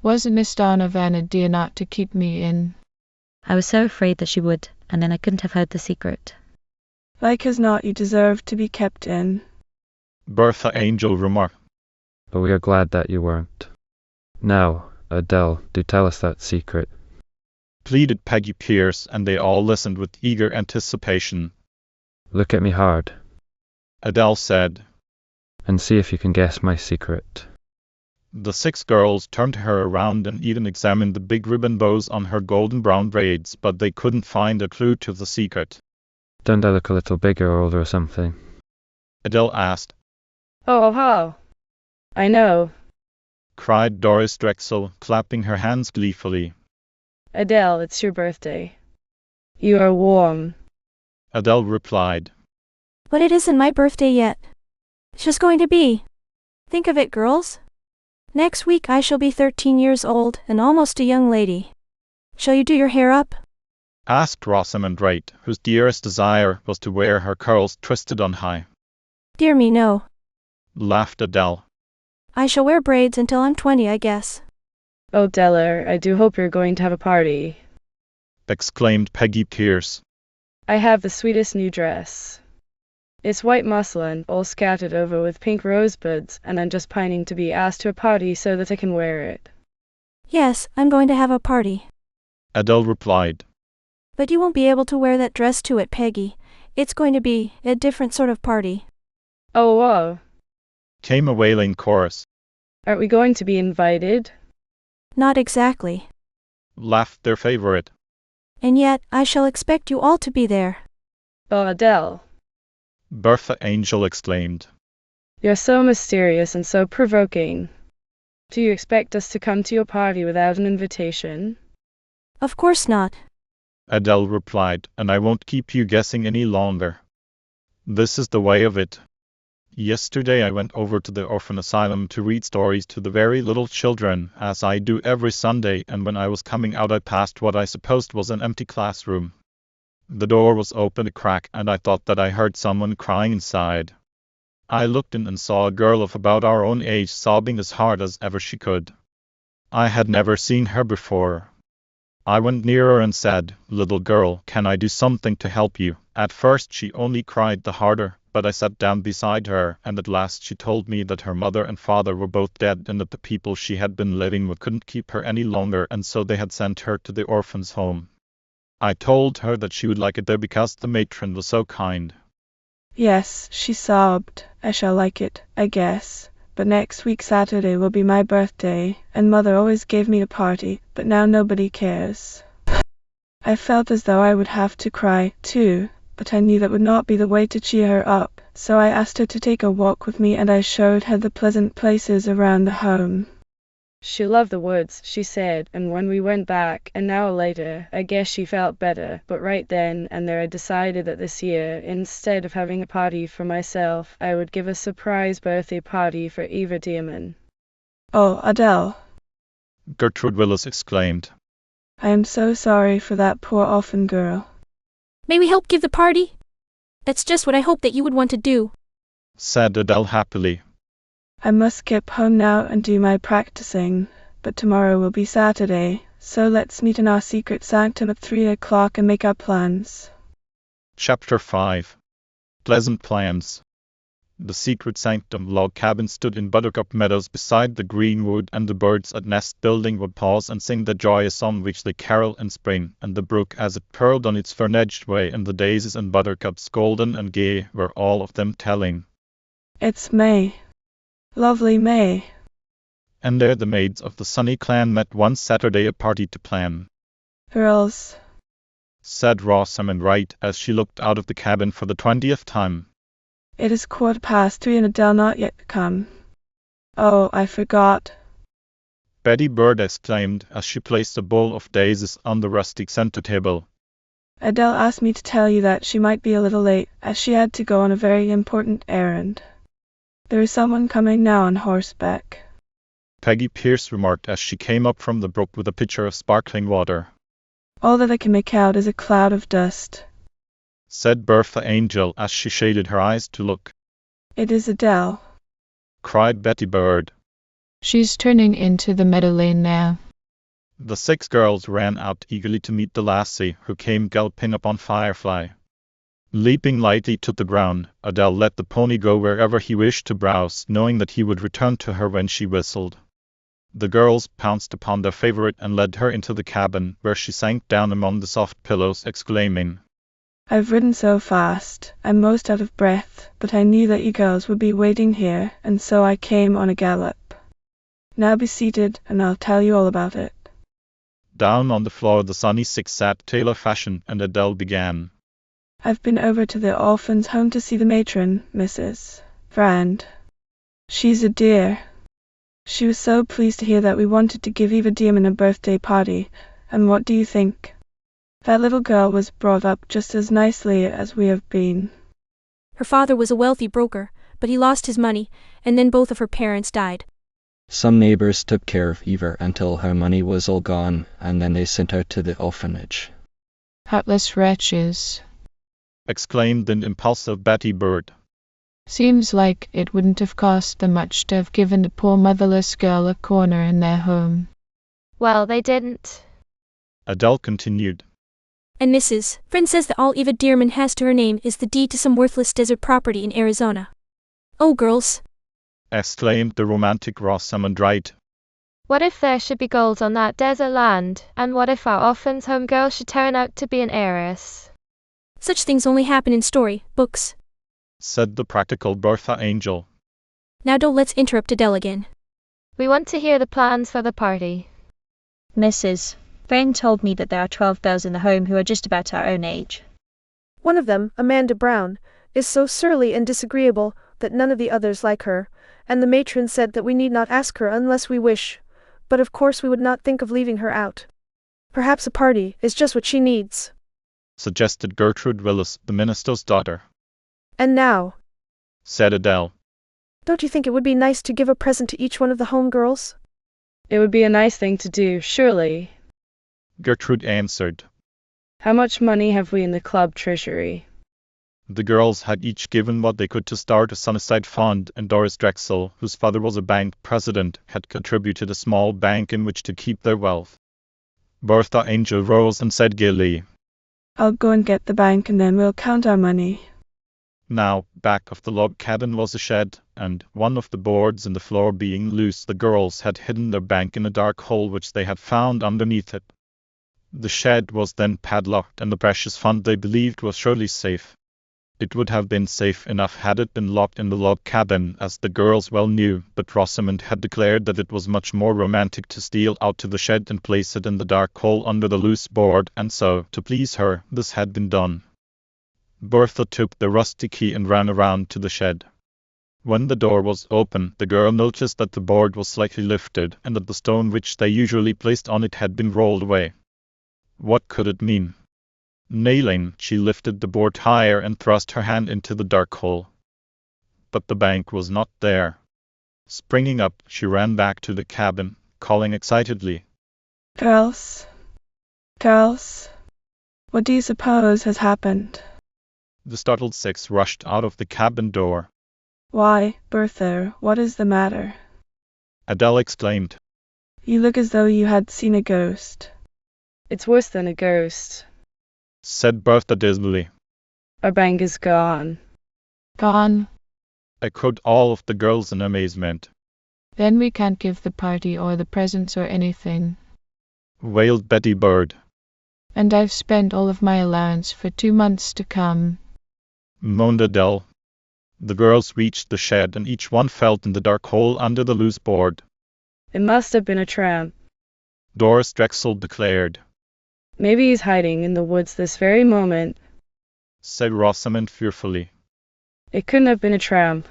Wasn't Miss Donovan a dear not to keep me in? I was so afraid that she would, and then I couldn't have heard the secret. Like as not, you deserve to be kept in. Bertha Angel remarked. But we are glad that you weren't. Now, Adele, do tell us that secret. Pleaded Peggy Pierce, and they all listened with eager anticipation. Look at me hard, Adele said, and see if you can guess my secret. The 6 girls turned her around and even examined the big ribbon bows on her golden brown braids, but they couldn't find a clue to the secret. Don't I look a little bigger or older or something? Adele asked. Oh, how? I know. Cried Doris Drexel, clapping her hands gleefully. Adele, it's your birthday. You are warm. Adele replied. But it isn't my birthday yet. It's just going to be. Think of it, girls. Next week I shall be 13 years old and almost a young lady. Shall you do your hair up? Asked Rosamond Wright, whose dearest desire was to wear her curls twisted on high. Dear me, no. Laughed Adele. I shall wear braids until I'm 20, I guess. Oh, Deller, I do hope you're going to have a party. Exclaimed Peggy Pierce. I have the sweetest new dress. It's white muslin, all scattered over with pink rosebuds, and I'm just pining to be asked to a party so that I can wear it. Yes, I'm going to have a party. Adele replied. But you won't be able to wear that dress to it, Peggy. It's going to be a different sort of party. Oh, whoa. Came a wailing chorus. Aren't we going to be invited? Not exactly. Laughed their favorite. And yet, I shall expect you all to be there. Oh, Adele. Bertha Angel exclaimed. You're so mysterious and so provoking. Do you expect us to come to your party without an invitation? Of course not. Adele replied, and I won't keep you guessing any longer. This is the way of it. Yesterday I went over to the orphan asylum to read stories to the very little children, as I do every Sunday, and when I was coming out I passed what I supposed was an empty classroom. The door was open a crack, and I thought that I heard someone crying inside. I looked in and saw a girl of about our own age sobbing as hard as ever she could. I had never seen her before. I went nearer and said, "Little girl, can I do something to help you?" At first she only cried the harder, but I sat down beside her, and at last she told me that her mother and father were both dead, and that the people she had been living with couldn't keep her any longer, and so they had sent her to the orphans' home. I told her that she would like it there because the matron was so kind. Yes, she sobbed, I shall like it, I guess. But next week Saturday will be my birthday, and Mother always gave me a party, but now nobody cares. I felt as though I would have to cry, too, but I knew that would not be the way to cheer her up, so I asked her to take a walk with me and I showed her the pleasant places around the home. She loved the woods, she said, and when we went back, an hour later, I guess she felt better, but right then and there I decided that this year, instead of having a party for myself, I would give a surprise birthday party for Eva Dearman. Oh, Adele, Gertrude Willis exclaimed. I am so sorry for that poor orphan girl. May we help give the party? That's just what I hoped that you would want to do, said Adele happily. I must skip home now and do my practicing, but tomorrow will be Saturday, so let's meet in our secret sanctum at 3 o'clock and make our plans. Chapter 5. Pleasant Plans. The secret sanctum log cabin stood in Buttercup Meadows beside the greenwood, and the birds at nest building would pause and sing the joyous song which they carol in spring, and the brook as it purled on its fern-edged way, and the daisies and buttercups golden and gay were all of them telling. It's May. Lovely May. And there the maids of the Sunny clan met one Saturday a party to plan. Girls, said Rosamond Wright as she looked out of the cabin for the 20th time. it is 3:15 and Adele not yet come. Oh, I forgot. Betty Bird exclaimed as she placed a bowl of daisies on the rustic centre table. Adele asked me to tell you that she might be a little late, as she had to go on a very important errand. There is someone coming now on horseback. Peggy Pierce remarked as she came up from the brook with a pitcher of sparkling water. All that I can make out is a cloud of dust, said Bertha Angel as she shaded her eyes to look. It is Adele, cried Betty Bird. She's turning into the meadow lane now. The 6 girls ran out eagerly to meet the lassie, who came galloping upon Firefly. Leaping lightly to the ground, Adele let the pony go wherever he wished to browse, knowing that he would return to her when she whistled. The girls pounced upon their favorite and led her into the cabin, where she sank down among the soft pillows, exclaiming, I've ridden so fast, I'm most out of breath, but I knew that you girls would be waiting here, and so I came on a gallop. Now be seated, and I'll tell you all about it. Down on the floor the Sunny 6 sat tailor fashion, and Adele began. I've been over to the orphans' home to see the matron, Mrs. Brand. She's a dear. She was so pleased to hear that we wanted to give Eva Dearman a birthday party, and what do you think? That little girl was brought up just as nicely as we have been. Her father was a wealthy broker, but he lost his money, and then both of her parents died. Some neighbours took care of Eva until her money was all gone, and then they sent her to the orphanage. Heartless wretches. Exclaimed the impulsive Betty Bird. Seems like it wouldn't have cost them much to have given the poor motherless girl a corner in their home. Well, they didn't. Adele continued. And Mrs. Friend says that all Eva Dearman has to her name is the deed to some worthless desert property in Arizona. Oh, girls, exclaimed the romantic Rosamond Wright. What if there should be gold on that desert land, and what if our orphan's home girl should turn out to be an heiress? such things only happen in story books, said the practical Bertha Angel. Now don't let's interrupt Adele again. We want to hear the plans for the party. Mrs. Friend told me that there are 12 girls in the home who are just about our own age. One of them, Amanda Brown, is so surly and disagreeable that none of the others like her, and the matron said that we need not ask her unless we wish, but of course we would not think of leaving her out. Perhaps a party is just what she needs, suggested Gertrude Willis, the minister's daughter. And now, said Adele, don't you think it would be nice to give a present to each one of the home girls? It would be a nice thing to do, surely. Gertrude answered. How much money have we in the club treasury? The girls had each given what they could to start a Sunnyside fund, and Doris Drexel, whose father was a bank president, had contributed a small bank in which to keep their wealth. Bertha Angel rose and said gaily, I'll go and get the bank and then we'll count our money. Now, back of the log cabin was a shed, and, one of the boards in the floor being loose, the girls had hidden their bank in a dark hole which they had found underneath it. The shed was then padlocked, and the precious fund they believed was surely safe. It would have been safe enough had it been locked in the log cabin, as the girls well knew, but Rosamond had declared that it was much more romantic to steal out to the shed and place it in the dark hole under the loose board, and so, to please her, this had been done. Bertha took the rusty key and ran around to the shed. When the door was open, the girl noticed that the board was slightly lifted, and that the stone which they usually placed on it had been rolled away. What could it mean? Nailing, she lifted the board higher and thrust her hand into the dark hole. But the bank was not there. Springing up, she ran back to the cabin, calling excitedly, Girls, girls, what do you suppose has happened? The startled six rushed out of the cabin door. Why, Bertha, what is the matter? Adele exclaimed. You look as though you had seen a ghost. It's worse than a ghost, said Bertha dismally. Our bank is gone. Gone? Echoed all of the girls in amazement. Then we can't give the party or the presents or anything, wailed Betty Bird. And I've spent all of my allowance for 2 months to come, moaned Adele. The girls reached the shed, and each one felt in the dark hole under the loose board. It must have been a tramp. Doris Drexel declared. Maybe he's hiding in the woods this very moment, said Rosamond fearfully. It couldn't have been a tramp,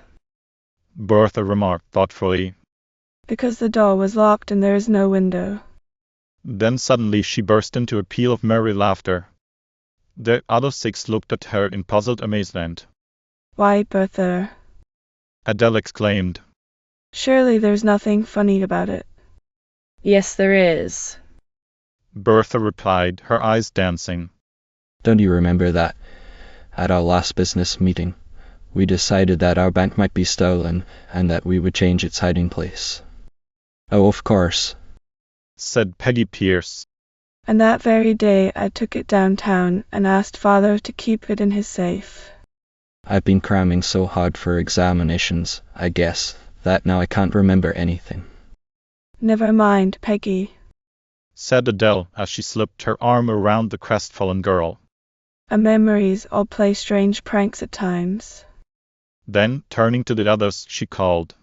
Bertha remarked thoughtfully. Because the door was locked and there is no window. Then suddenly she burst into a peal of merry laughter. The other six looked at her in puzzled amazement. Why, Bertha, Adele exclaimed. Surely there's nothing funny about it. Yes, there is, Bertha replied, her eyes dancing. Don't you remember that, at our last business meeting, we decided that our bank might be stolen and that we would change its hiding place? Oh, of course, said Peggy Pierce. And that very day I took it downtown and asked Father to keep it in his safe. I've been cramming so hard for examinations, I guess, that now I can't remember anything. Never mind, Peggy, said Adele as she slipped her arm around the crestfallen girl. Our memories all play strange pranks at times. Then, turning to the others, she called.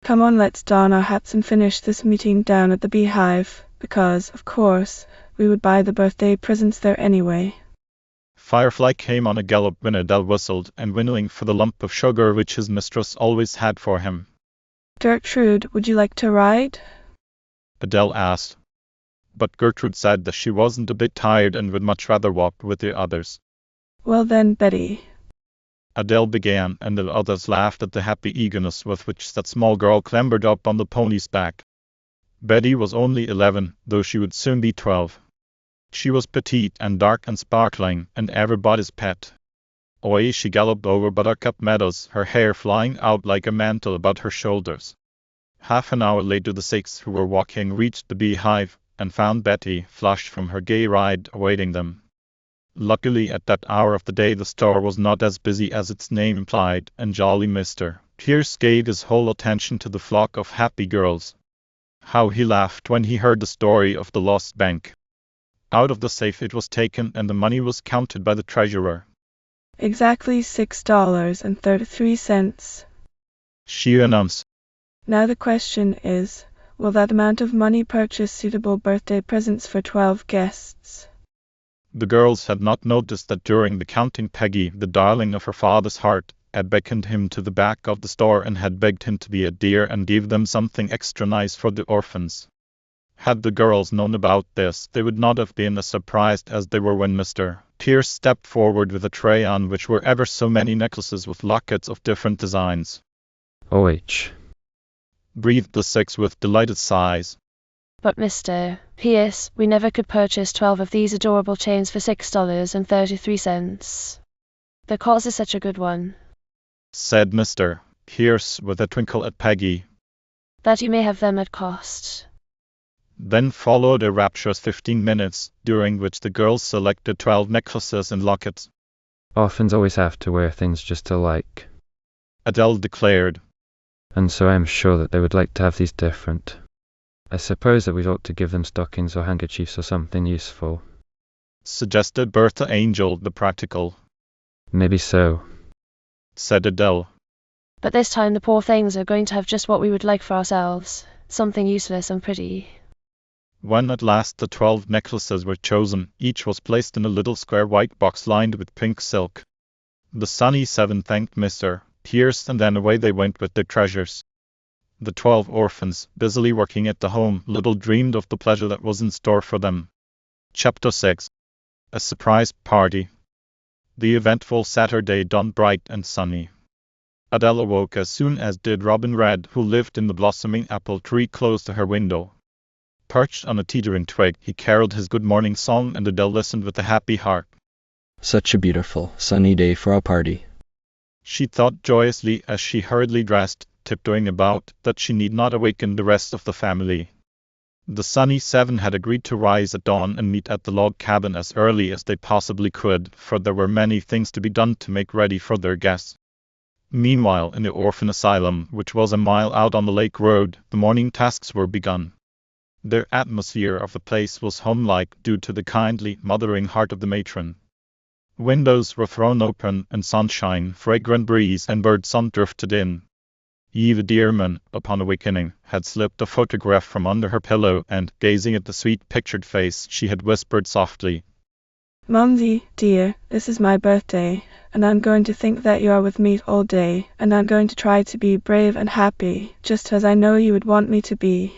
Come on, let's don our hats and finish this meeting down at the Beehive, because, of course, we would buy the birthday presents there anyway. Firefly came on a gallop when Adele whistled, and whittling for the lump of sugar which his mistress always had for him. Gertrude, would you like to ride? Adele asked. But Gertrude said that she wasn't a bit tired and would much rather walk with the others. Well then, Betty, Adele began, and the others laughed at the happy eagerness with which that small girl clambered up on the pony's back. Betty was only 11, though she would soon be 12. She was petite and dark and sparkling, and everybody's pet. Away she galloped over Buttercup Meadows, her hair flying out like a mantle about her shoulders. Half an hour later the six who were walking reached the Beehive, and found Betty, flushed from her gay ride, awaiting them. Luckily at that hour of the day the store was not as busy as its name implied, and jolly Mr. Pierce gave his whole attention to the flock of happy girls. How he laughed when he heard the story of the lost bank. Out of the safe it was taken, and the money was counted by the treasurer. Exactly $6.33, she announced. Now the question is, will that amount of money purchase suitable birthday presents for 12 guests? The girls had not noticed that during the counting Peggy, the darling of her father's heart, had beckoned him to the back of the store and had begged him to be a dear and give them something extra nice for the orphans. Had the girls known about this, they would not have been as surprised as they were when Mr. Pierce stepped forward with a tray on which were ever so many necklaces with lockets of different designs. O.H. breathed the six with delighted sighs. But Mr. Pierce, we never could purchase 12 of these adorable chains for $6.33. The cause is such a good one, said Mr. Pierce with a twinkle at Peggy. that you may have them at cost. Then followed a rapturous 15 minutes, during which the girls selected 12 necklaces and lockets. Orphans always have to wear things just alike, Adele declared. And so I'm sure that they would like to have these different. I suppose that we ought to give them stockings or handkerchiefs or something useful, suggested Bertha Angel the practical. Maybe so, said Adele. But this time the poor things are going to have just what we would like for ourselves, something useless and pretty. When at last the 12 necklaces were chosen, each was placed in a little square white box lined with pink silk. The Sunny Seven thanked Mr. tears, and then away they went with their treasures. The 12 orphans, busily working at the home, little dreamed of the pleasure that was in store for them. Chapter 6. A surprise party. The eventful Saturday dawned bright and sunny. Adele awoke as soon as did Robin Red, who lived in the blossoming apple tree close to her window. Perched on a teetering twig, he caroled his good morning song, and Adele listened with a happy heart. Such a beautiful, sunny day for a party. She thought joyously as she hurriedly dressed, tiptoeing about, that she need not awaken the rest of the family. The Sunny Seven had agreed to rise at dawn and meet at the log cabin as early as they possibly could, for there were many things to be done to make ready for their guests. Meanwhile, in the orphan asylum, which was a mile out on the lake road, the morning tasks were begun. The atmosphere of the place was homelike due to the kindly, mothering heart of the matron. Windows were thrown open, and sunshine, fragrant breeze, and birdsong drifted in. Eva Dearman, upon awakening, had slipped a photograph from under her pillow, and, gazing at the sweet pictured face, she had whispered softly, "Mumsy, dear, this is my birthday, and I'm going to think that you are with me all day, and I'm going to try to be brave and happy, just as I know you would want me to be."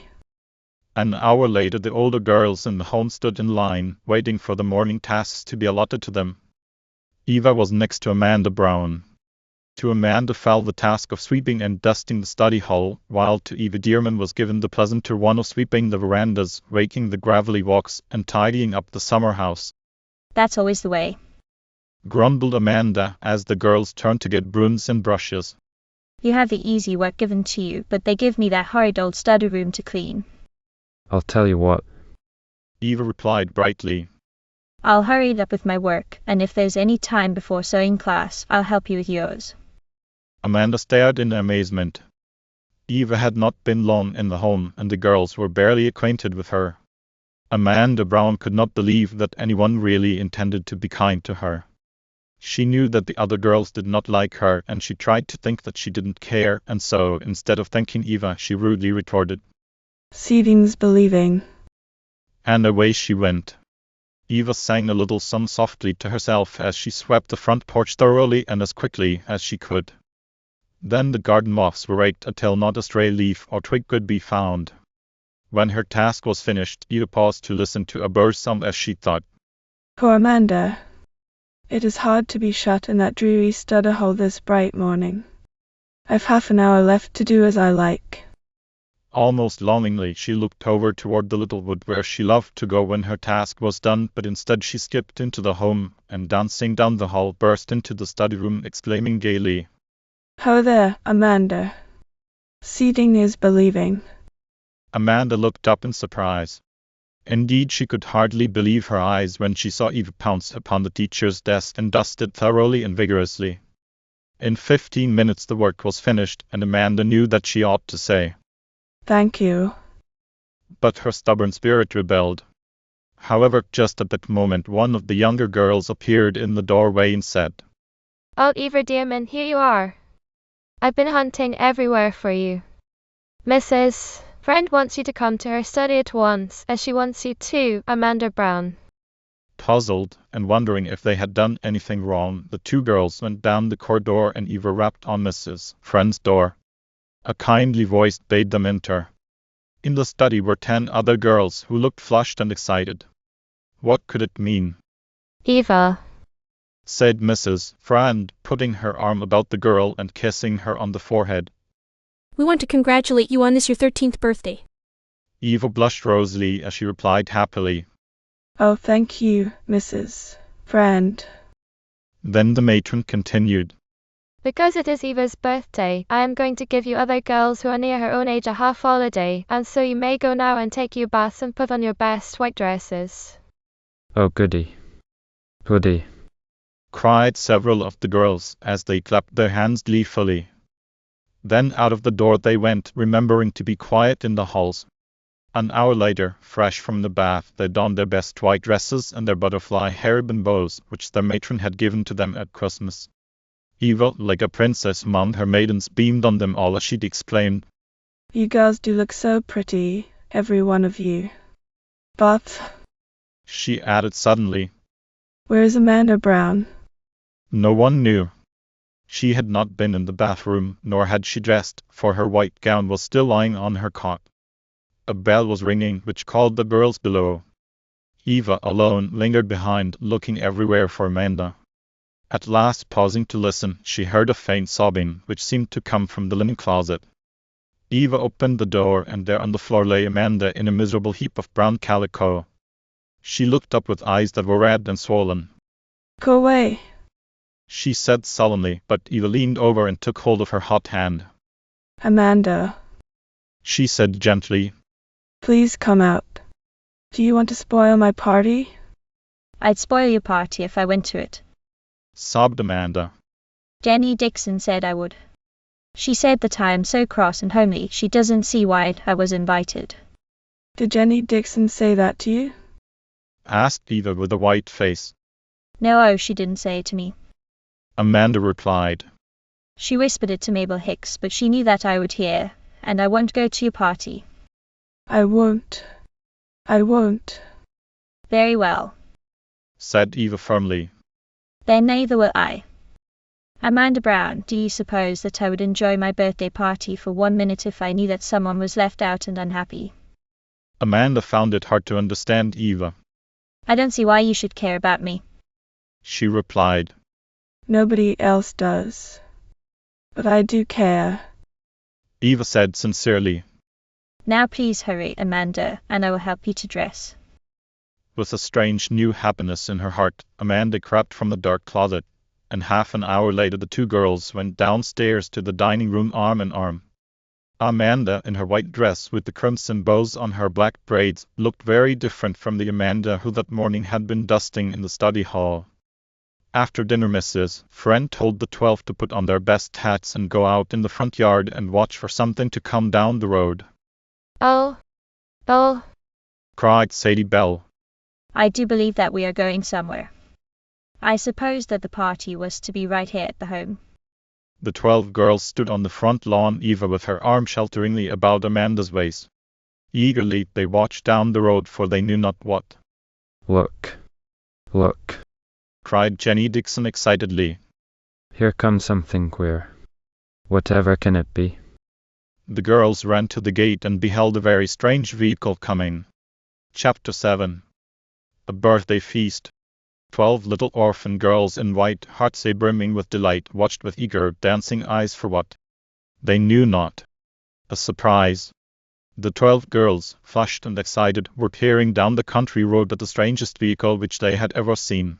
An hour later, the older girls in the home stood in line, waiting for the morning tasks to be allotted to them. Eva was next to Amanda Brown. To Amanda fell the task of sweeping and dusting the study hall, while to Eva Dearman was given the pleasanter one of sweeping the verandas, raking the gravelly walks, and tidying up the summer house. That's always the way, grumbled Amanda as the girls turned to get brooms and brushes. You have the easy work given to you, but they give me that horrid old study room to clean. I'll tell you what. Eva replied brightly. I'll hurry it up with my work, and if there's any time before sewing class, I'll help you with yours. Amanda stared in amazement. Eva had not been long in the home, and the girls were barely acquainted with her. Amanda Brown could not believe that anyone really intended to be kind to her. She knew that the other girls did not like her, and she tried to think that she didn't care, and so, instead of thanking Eva, she rudely retorted, "Seeing's believing." And away she went. Eva sang a little song softly to herself as she swept the front porch thoroughly and as quickly as she could. Then the garden moths were raked until not a stray leaf or twig could be found. When her task was finished, Eva paused to listen to a bird song as she thought, "Poor Amanda. It is hard to be shut in that dreary study hole this bright morning. I've half an hour left to do as I like." Almost longingly, she looked over toward the little wood where she loved to go when her task was done, but instead she skipped into the home, and dancing down the hall, burst into the study room, exclaiming gaily, "Ho there, Amanda. Seeing is believing." Amanda looked up in surprise. Indeed, she could hardly believe her eyes when she saw Eva pounce upon the teacher's desk and dust it thoroughly and vigorously. In 15 minutes the work was finished, and Amanda knew that she ought to say, "Thank you." But her stubborn spirit rebelled. However, just at that moment, one of the younger girls appeared in the doorway and said, "Oh, Eva Dearman, here you are. I've been hunting everywhere for you. Mrs. Friend wants you to come to her study at once, as she wants you too, Amanda Brown." Puzzled, and wondering if they had done anything wrong, the two girls went down the corridor and Eva rapped on Mrs. Friend's door. A kindly voice bade them enter. In the study were 10 other girls who looked flushed and excited. What could it mean? "Eva," said Mrs. Friend, putting her arm about the girl and kissing her on the forehead. "We want to congratulate you on this your 13th birthday." Eva blushed rosily as she replied happily. "Oh, thank you, Mrs. Friend." Then the matron continued, "Because it is Eva's birthday, I am going to give you other girls who are near her own age a half holiday, and so you may go now and take your baths and put on your best white dresses." Oh, goody. Goody. cried several of the girls as they clapped their hands gleefully. Then out of the door they went, remembering to be quiet in the halls. An hour later, fresh from the bath, they donned their best white dresses and their butterfly hair-ribbon bows, which their matron had given to them at Christmas. Eva, like a princess among her maidens, beamed on them all as she exclaimed, "You girls do look so pretty, every one of you. But," she added suddenly, "where is Amanda Brown?" no one knew. She had not been in the bathroom, nor had she dressed, for her white gown was still lying on her cot. A bell was ringing, which called the girls below. Eva alone lingered behind, looking everywhere for Amanda. At last, pausing to listen, she heard a faint sobbing, which seemed to come from the linen closet. Eva opened the door, and there on the floor lay Amanda in a miserable heap of brown calico. She looked up with eyes that were red and swollen. Go away, she said sullenly, but Eva leaned over and took hold of her hot hand. Amanda, she said gently. Please come out. Do you want to spoil my party? I'd spoil your party if I went to it, sobbed Amanda. Jenny Dixon said I would. She said that I am so cross and homely she doesn't see why I was invited. Did Jenny Dixon say that to you? asked Eva with a white face. No, she didn't say it to me, Amanda replied. She whispered it to Mabel Hicks, but she knew that I would hear, and I won't go to your party. I won't. Very well, said Eva firmly. Then neither will I. Amanda Brown, do you suppose that I would enjoy my birthday party for 1 minute if I knew that someone was left out and unhappy? Amanda found it hard to understand Eva. I don't see why you should care about me, she replied. Nobody else does. But I do care, Eva said sincerely. Now please hurry, Amanda, and I will help you to dress. With a strange new happiness in her heart, Amanda crept from the dark closet, and half an hour later the two girls went downstairs to the dining room arm in arm. Amanda, in her white dress with the crimson bows on her black braids, looked very different from the Amanda who that morning had been dusting in the study hall. After dinner Mrs. Friend told the 12 to put on their best hats and go out in the front yard and watch for something to come down the road. Oh, cried Sadie Bell. I do believe that we are going somewhere. I suppose that the party was to be right here at the home. The 12 girls stood on the front lawn, Eva with her arm shelteringly about Amanda's waist. Eagerly they watched down the road, for they knew not what. Look, cried Jenny Dixon excitedly. Here comes something queer. Whatever can it be? The girls ran to the gate and beheld a very strange vehicle coming. Chapter 7. A birthday feast. 12 little orphan girls in white, hearts brimming with delight, watched with eager, dancing eyes for what? They knew not. A surprise. The 12 girls, flushed and excited, were peering down the country road at the strangest vehicle which they had ever seen.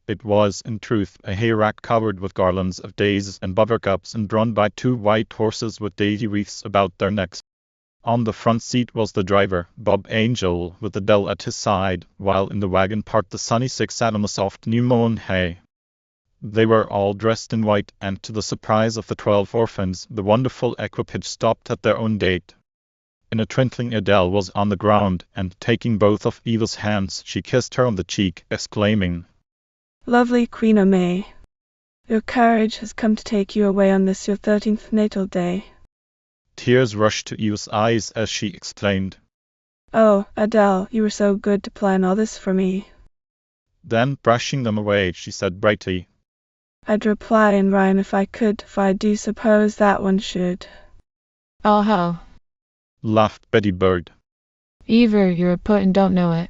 It was, in truth, a hayrack covered with garlands of daisies and buttercups and drawn by 2 white horses with daisy wreaths about their necks. On the front seat was the driver, Bob Angel, with Adele at his side, while in the wagon part the Sunny Six sat on the soft new-mown hay. They were all dressed in white, and to the surprise of the 12 orphans, the wonderful equipage stopped at their own gate. In a twinkling Adele was on the ground, and taking both of Eva's hands, she kissed her on the cheek, exclaiming, Lovely Queen o' May, your carriage has come to take you away on this your 13th natal day. Tears rushed to Eva's eyes as she exclaimed, Oh, Adele, you were so good to plan all this for me. Then, brushing them away, she said brightly, I'd reply in rhyme if I could, for I do suppose that one should. Oh, how? Laughed Betty Bird. Eva, you're a poet and don't know it.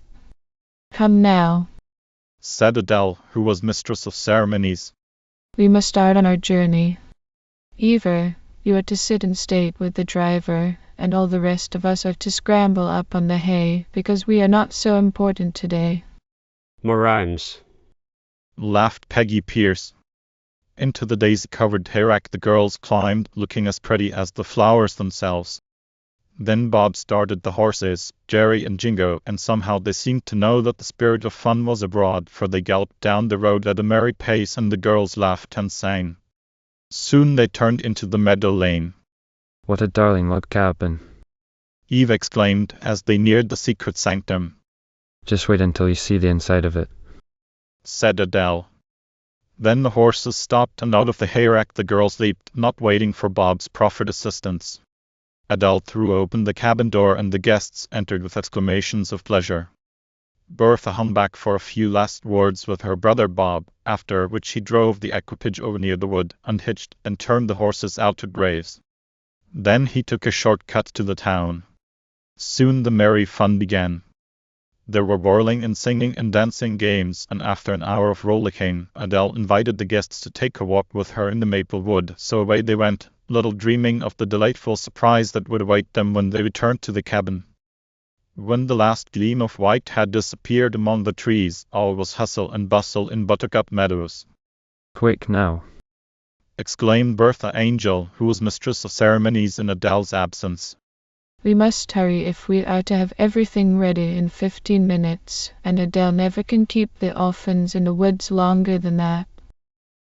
Come now, said Adele, who was mistress of ceremonies. we must start on our journey. Eva, you are to sit in state with the driver, and all the rest of us are to scramble up on the hay, because we are not so important today. More rhymes, laughed Peggy Pierce. Into the daisy-covered hayrack the girls climbed, looking as pretty as the flowers themselves. Then Bob started the horses, Jerry and Jingo, and somehow they seemed to know that the spirit of fun was abroad, for they galloped down the road at a merry pace and the girls laughed and sang. Soon they turned into the meadow lane. What a darling log cabin, Eve exclaimed as they neared the secret sanctum. Just wait until you see the inside of it, said Adele. Then the horses stopped, and out of the hayrack the girls leaped, not waiting for Bob's proffered assistance. Adele threw open the cabin door and the guests entered with exclamations of pleasure. Bertha hung back for a few last words with her brother Bob, after which he drove the equipage over near the wood, unhitched, and turned the horses out to graze. Then he took a short cut to the town. Soon the merry fun began. There were whirling and singing and dancing games, and after an hour of rollicking, Adele invited the guests to take a walk with her in the maple wood, so away they went, little dreaming of the delightful surprise that would await them when they returned to the cabin. When the last gleam of white had disappeared among the trees, all was hustle and bustle in Buttercup Meadows. Quick now, Exclaimed Bertha Angel, who was mistress of ceremonies in Adele's absence. We must hurry if we are to have everything ready in 15 minutes, and Adele never can keep the orphans in the woods longer than that.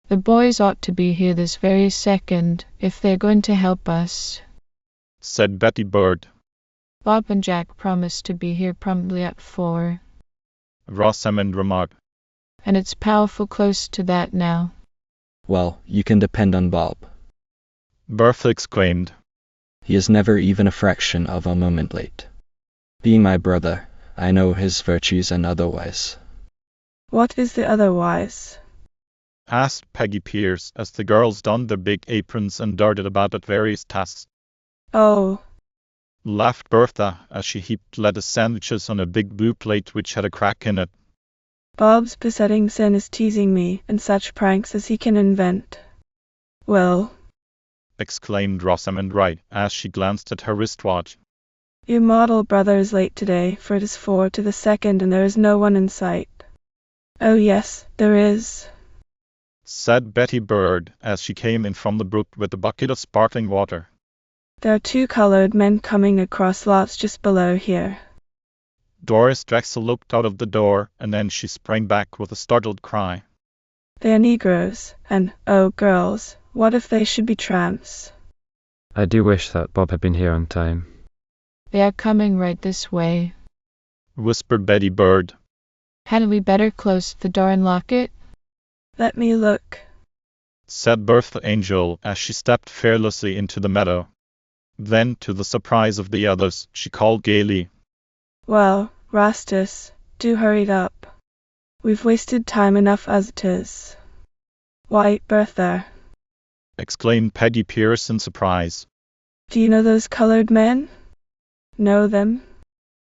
The boys ought to be here this very second, if they're going to help us, said Betty Bird. Bob and Jack promised to be here promptly at 4. Rosamond remarked. And it's powerful close to that now. Well, you can depend on Bob. Bertha exclaimed. He is never even a fraction of a moment late. Being my brother, I know his virtues and otherwise. What is the otherwise? Asked Peggy Pierce, as the girls donned their big aprons and darted about at various tasks. Oh, Laughed Bertha, as she heaped lettuce sandwiches on a big blue plate which had a crack in it. Bob's besetting sin is teasing me, and such pranks as he can invent. Well, Exclaimed Rosamond Wright, as she glanced at her wristwatch. your model brother is late today, for it is 4 to the second and there is no one in sight. Oh yes, there is, said Betty Bird, as she came in from the brook with a bucket of sparkling water. there are 2 colored men coming across lots just below here. Doris Drexel looked out of the door, and then she sprang back with a startled cry. They are Negroes, and, oh girls, what if they should be tramps? I do wish that Bob had been here on time. They are coming right this way. Whispered Betty Bird. Hadn't we better close the door and lock it? Let me look, said Bertha Angel, as she stepped fearlessly into the meadow. Then, to the surprise of the others, she called gaily. Well, Rastus, do hurry up. We've wasted time enough as it is. Why, Bertha, Exclaimed Peggy Pierce in surprise. do you know those colored men? Know them?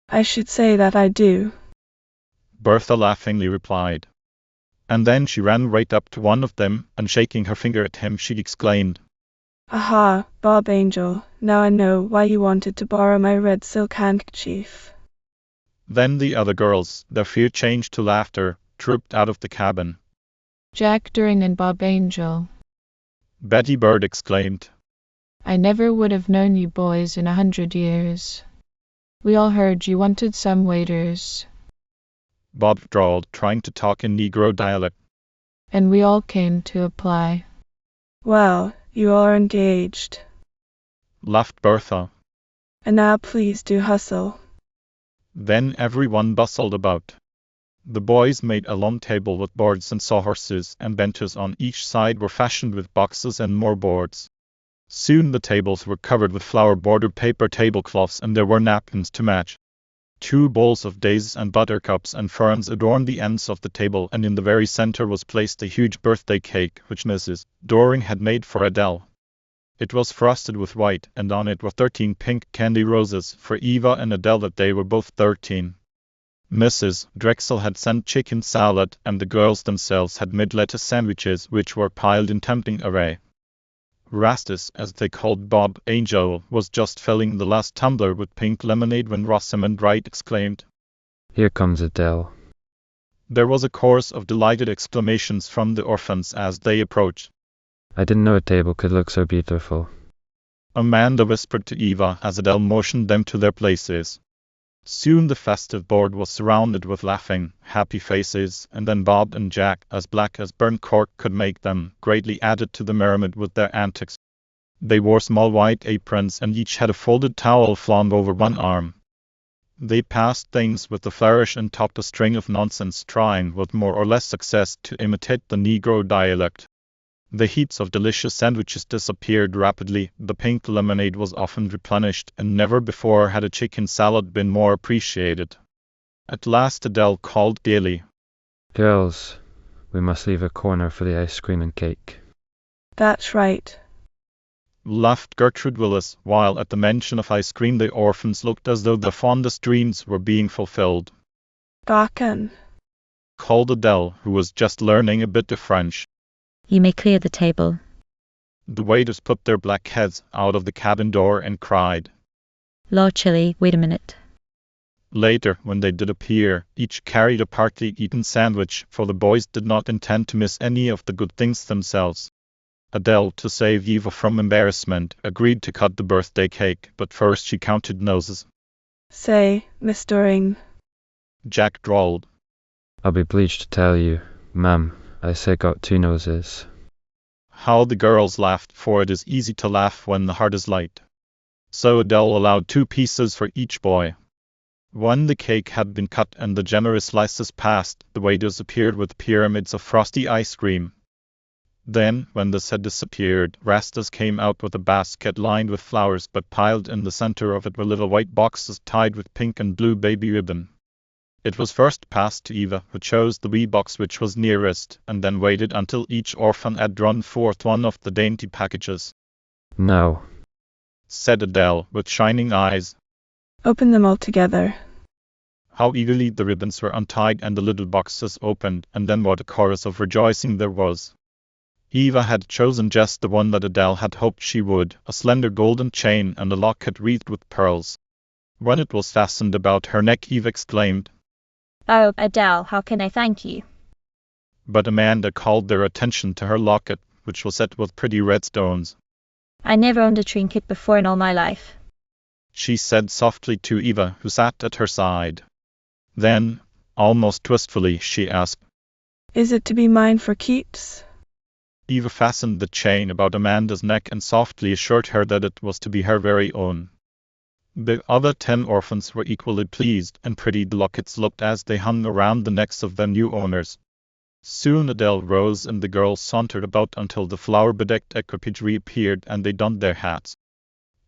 I should say that I do. Bertha laughingly replied. And then she ran right up to one of them, and shaking her finger at him, she exclaimed, Aha, Bob Angel, now I know why you wanted to borrow my red silk handkerchief. Then the other girls, their fear changed to laughter, trooped out of the cabin. Jack Doring and Bob Angel. Betty Bird exclaimed. I never would have known you boys in 100 years. We all heard you wanted some waiters. Bob drawled, trying to talk in Negro dialect. And we all came to apply. Well, you are engaged. Laughed Bertha. And now please do hustle. Then everyone bustled about. The boys made a long table with boards and sawhorses, and benches on each side were fashioned with boxes and more boards. Soon the tables were covered with flower-bordered paper tablecloths, and there were napkins to match. 2 bowls of daisies and buttercups and ferns adorned the ends of the table, and in the very center was placed a huge birthday cake, which Mrs. Doring had made for Adele. It was frosted with white, and on it were 13 pink candy roses for Eva and Adele that they were both 13. Mrs. Drexel had sent chicken salad, and the girls themselves had made lettuce sandwiches, which were piled in tempting array. Rastus, as they called Bob Angel, was just filling the last tumbler with pink lemonade when Rosamond Wright exclaimed, Here comes Adele. There was a chorus of delighted exclamations from the orphans as they approached. I didn't know a table could look so beautiful. Amanda whispered to Eva as Adele motioned them to their places. Soon the festive board was surrounded with laughing, happy faces, and then Bob and Jack, as black as burnt cork could make them, greatly added to the merriment with their antics. They wore small white aprons, and each had a folded towel flung over one arm. They passed things with a flourish and topped a string of nonsense, trying with more or less success to imitate the Negro dialect. The heaps of delicious sandwiches disappeared rapidly, the pink lemonade was often replenished, and never before had a chicken salad been more appreciated. At last Adele called gaily. Girls, we must leave a corner for the ice cream and cake. That's right, Laughed Gertrude Willis, while at the mention of ice cream the orphans looked as though their fondest dreams were being fulfilled. Garcan. Called Adele, who was just learning a bit of French. You may clear the table. The waiters put their black heads out of the cabin door and cried. Lord Chilly, wait a minute. Later, when they did appear, each carried a partly eaten sandwich, for the boys did not intend to miss any of the good things themselves. Adele, to save Eva from embarrassment, agreed to cut the birthday cake, but first she counted noses. Say, Miss Doring. Jack drawled. I'll be pleased to tell you, ma'am, I say got 2 noses. How the girls laughed, for it is easy to laugh when the heart is light. So Adele allowed 2 pieces for each boy. When the cake had been cut and the generous slices passed, the waiters appeared with pyramids of frosty ice cream. Then, when this had disappeared, Rastas came out with a basket lined with flowers, but piled in the center of it were little white boxes tied with pink and blue baby ribbon. It was first passed to Eva, who chose the wee box which was nearest, and then waited until each orphan had drawn forth one of the dainty packages. Now, said Adele, with shining eyes. Open them all together. How eagerly the ribbons were untied and the little boxes opened, and then what a chorus of rejoicing there was. Eva had chosen just the one that Adele had hoped she would, a slender golden chain and a locket wreathed with pearls. When it was fastened about her neck, Eva exclaimed, Oh, Adele, how can I thank you? But Amanda called their attention to her locket, which was set with pretty red stones. I never owned a trinket before in all my life, she said softly to Eva, who sat at her side. Then, almost wistfully, she asked, Is it to be mine for keeps? Eva fastened the chain about Amanda's neck and softly assured her that it was to be her very own. The other 10 orphans were equally pleased, and pretty the lockets looked as they hung around the necks of their new owners. Soon Adele rose and the girls sauntered about until the flower-bedecked equipage reappeared and they donned their hats.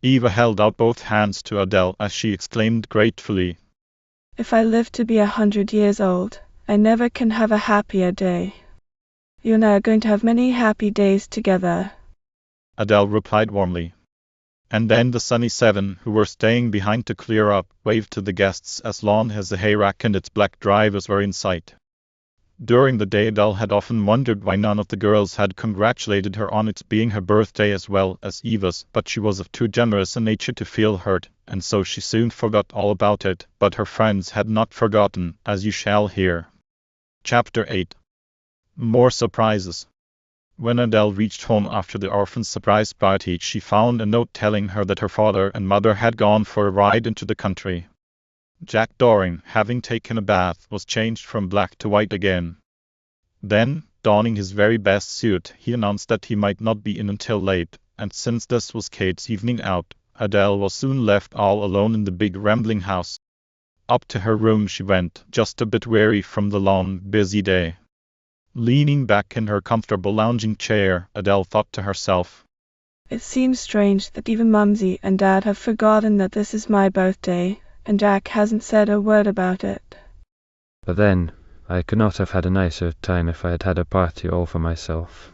Eva held out both hands to Adele as she exclaimed gratefully, If I live to be 100 years old, I never can have a happier day. You and I are going to have many happy days together. Adele replied warmly. And then the Sunny 7, who were staying behind to clear up, waved to the guests as long as the hayrack and its black drivers were in sight. During the day Adele had often wondered why none of the girls had congratulated her on its being her birthday as well as Eva's, but she was of too generous a nature to feel hurt, and so she soon forgot all about it, but her friends had not forgotten, as you shall hear. Chapter 8. More surprises. When Adele reached home after the orphan's surprise party, she found a note telling her that her father and mother had gone for a ride into the country. Jack Doring, having taken a bath, was changed from black to white again. Then, donning his very best suit, he announced that he might not be in until late, and since this was Kate's evening out, Adele was soon left all alone in the big rambling house. Up to her room she went, just a bit weary from the long, busy day. Leaning back in her comfortable lounging chair, Adele thought to herself, It seems strange that even Mumsy and Dad have forgotten that this is my birthday, and Jack hasn't said a word about it. But then, I could not have had a nicer time if I had had a party all for myself.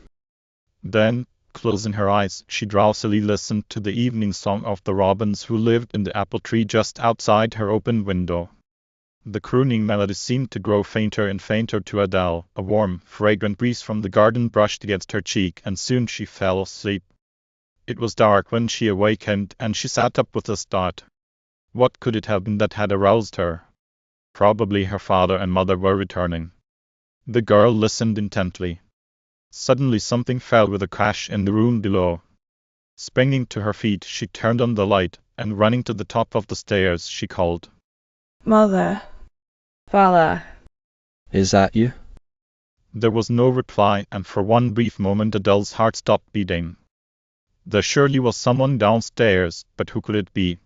Then, closing her eyes, she drowsily listened to the evening song of the robins who lived in the apple tree just outside her open window. The crooning melody seemed to grow fainter and fainter to Adele. A warm, fragrant breeze from the garden brushed against her cheek, and soon she fell asleep. It was dark when she awakened, and she sat up with a start. What could it have been that had aroused her? Probably her father and mother were returning. The girl listened intently. Suddenly something fell with a crash in the room below. Springing to her feet, she turned on the light, and running to the top of the stairs, she called, Mother. Father. Is that you? There was no reply, and for one brief moment Adele's heart stopped beating. There surely was someone downstairs, but who could it be?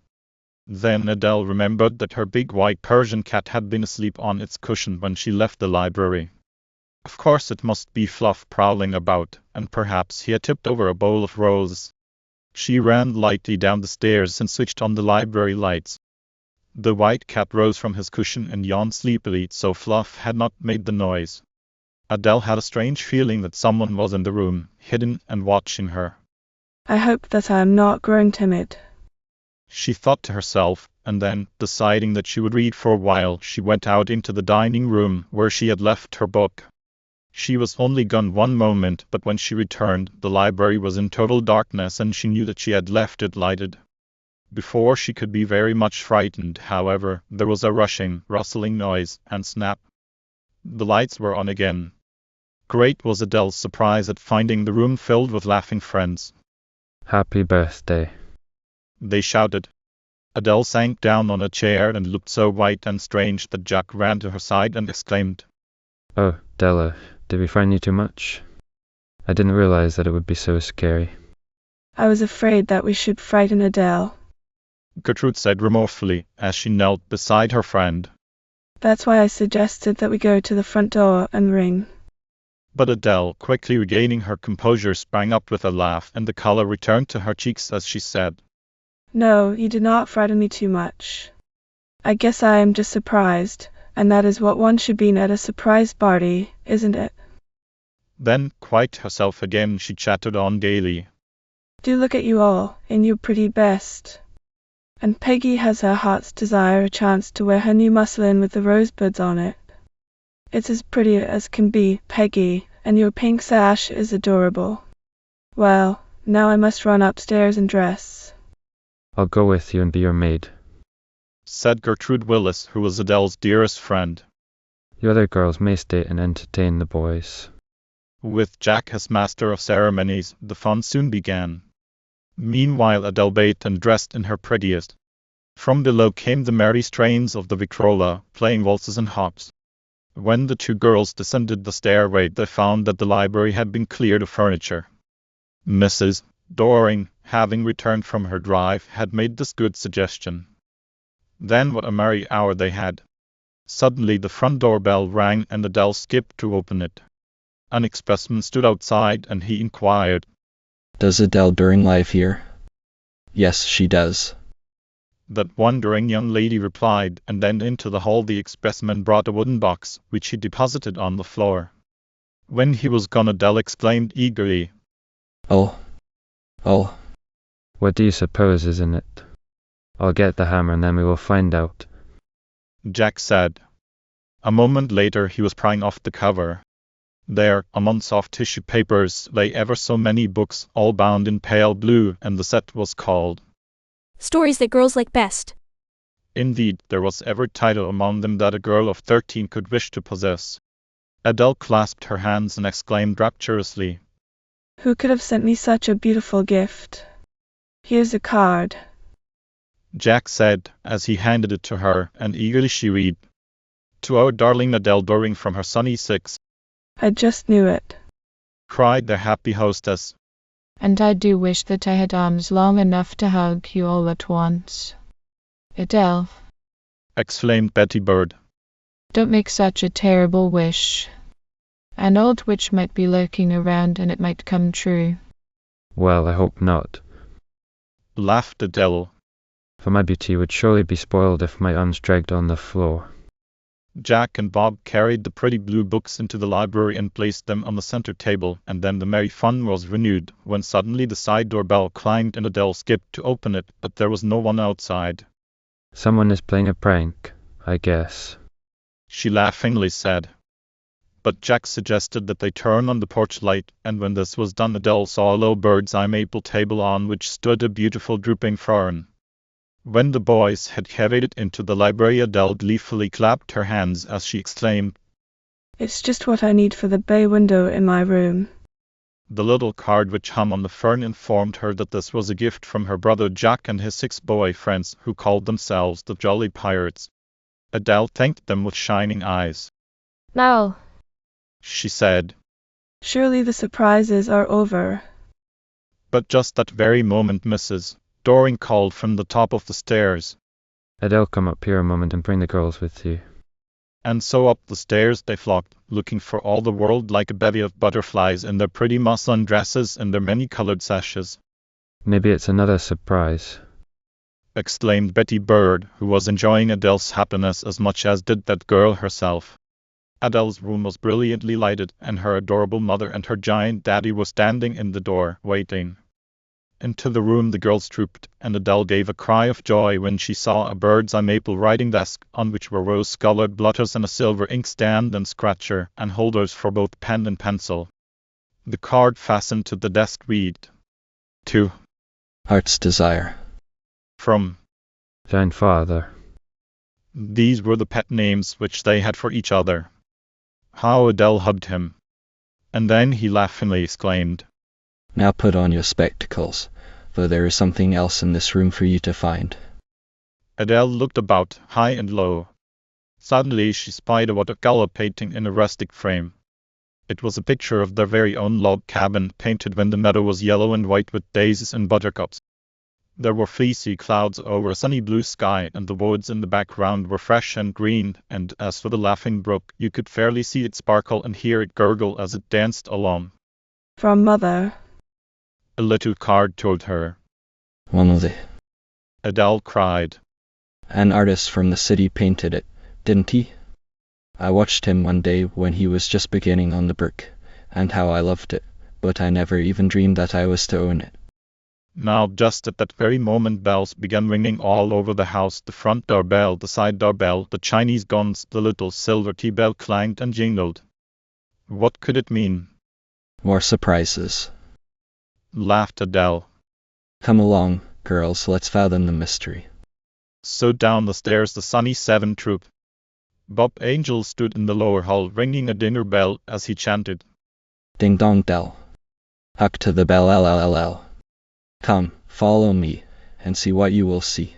Then Adele remembered that her big white Persian cat had been asleep on its cushion when she left the library. Of course it must be Fluff prowling about, and perhaps he had tipped over a bowl of roses. She ran lightly down the stairs and switched on the library lights. The white cat rose from his cushion and yawned sleepily, so Fluff had not made the noise. Adele had a strange feeling that someone was in the room, hidden and watching her. I hope that I am not growing timid, she thought to herself, and then, deciding that she would read for a while, she went out into the dining room where she had left her book. She was only gone 1 moment, but when she returned, the library was in total darkness and she knew that she had left it lighted. Before she could be very much frightened, however, there was a rushing, rustling noise, and snap. The lights were on again. Great was Adele's surprise at finding the room filled with laughing friends. Happy birthday, they shouted. Adele sank down on a chair and looked so white and strange that Jack ran to her side and exclaimed, "Oh, Della, did we frighten you too much? I didn't realize that it would be so scary." I was afraid that we should frighten Adele, Gertrude said remorsefully as she knelt beside her friend. That's why I suggested that we go to the front door and ring. But Adele, quickly regaining her composure, sprang up with a laugh, and the color returned to her cheeks as she said, No, you did not frighten me too much. I guess I am just surprised, and that is what one should be at a surprise party, isn't it? Then, quite herself again, she chattered on gaily. Do look at you all, in your pretty best. And Peggy has her heart's desire a chance to wear her new muslin with the rosebuds on it. It's as pretty as can be, Peggy, and your pink sash is adorable. Well, now I must run upstairs and dress. "I'll go with you and be your maid," said Gertrude Willis, who was Adele's dearest friend. "The other girls may stay and entertain the boys." With Jack as master of ceremonies, the fun soon began. Meanwhile, Adele bathed and dressed in her prettiest. From below came the merry strains of the Victrola, playing waltzes and hops. When the two girls descended the stairway, they found that the library had been cleared of furniture. Mrs. Doring, having returned from her drive, had made this good suggestion. Then what a merry hour they had. Suddenly the front door bell rang and Adele skipped to open it. An expressman stood outside and he inquired, "Does Adele Doring live here?" "Yes, she does." That wondering young lady replied, and then into the hall the expressman brought a wooden box, which he deposited on the floor. When he was gone, Adele exclaimed eagerly, Oh. "What do you suppose is in it?" "I'll get the hammer and then we will find out," Jack said. A moment later he was prying off the cover. There, among soft tissue papers, lay ever so many books, all bound in pale blue, and the set was called Stories That Girls Like Best. Indeed, there was every title among them that a girl of 13 could wish to possess. Adele clasped her hands and exclaimed rapturously, Who could have sent me such a beautiful gift? Here's a card. Jack said, as he handed it to her, and eagerly she read, To our darling Adele Doring from her sunny six. I just knew it, cried their happy hostess. And I do wish that I had arms long enough to hug you all at once. Adele, exclaimed Betty Bird. Don't make such a terrible wish. An old witch might be lurking around and it might come true. "Well, I hope not," laughed Adele. "For my beauty would surely be spoiled if my arms dragged on the floor." Jack and Bob carried the pretty blue books into the library and placed them on the center table, and then the merry fun was renewed, when suddenly the side door bell clanged and Adele skipped to open it, but there was no one outside. "Someone is playing a prank, I guess," she laughingly said. But Jack suggested that they turn on the porch light, and when this was done Adele saw a low bird's eye maple table on which stood a beautiful drooping fern. When the boys had carried it into the library, Adele gleefully clapped her hands as she exclaimed, It's just what I need for the bay window in my room. The little card which hung on the fern informed her that this was a gift from her brother Jack and his 6 boy friends, who called themselves the Jolly Pirates. Adele thanked them with shining eyes. Now, she said. Surely the surprises are over. But just that very moment Mrs. Doring called from the top of the stairs. "Adele, come up here a moment and bring the girls with you." And so up the stairs they flocked, looking for all the world like a bevy of butterflies in their pretty muslin dresses and their many-colored sashes. "Maybe it's another surprise," exclaimed Betty Bird, who was enjoying Adele's happiness as much as did that girl herself. Adele's room was brilliantly lighted, and her adorable mother and her giant daddy were standing in the door, waiting. Into the room the girls trooped, and Adele gave a cry of joy when she saw a bird's-eye maple writing desk, on which were rose-colored blotters and a silver inkstand and scratcher, and holders for both pen and pencil. The card fastened to the desk read, "To Heart's Desire." From Giant Father. These were the pet names which they had for each other. How Adele hugged him. And then he laughingly exclaimed, "Now put on your spectacles, for there is something else in this room for you to find." Adele looked about, high and low. Suddenly she spied a watercolor painting in a rustic frame. It was a picture of their very own log cabin, painted when the meadow was yellow and white with daisies and buttercups. There were fleecy clouds over a sunny blue sky, and the woods in the background were fresh and green, and as for the laughing brook, you could fairly see it sparkle and hear it gurgle as it danced along. From Mother. A little card told her. "Only," Adele cried. "an artist from the city painted it, didn't he? I watched him one day when he was just beginning on the brook, and how I loved it, but I never even dreamed that I was to own it." Now, just at that very moment, bells began ringing all over the house. The front door bell, the side door bell, the Chinese guns, the little silver tea bell clanged and jingled. What could it mean? "More surprises," laughed Adele. "Come along, girls, let's fathom the mystery." So down the stairs the Sunny Seven trooped. Bob Angel stood in the lower hall, ringing a dinner bell as he chanted, "Ding dong dell. Huck to the bell LLLL. Come, follow me, and see what you will see.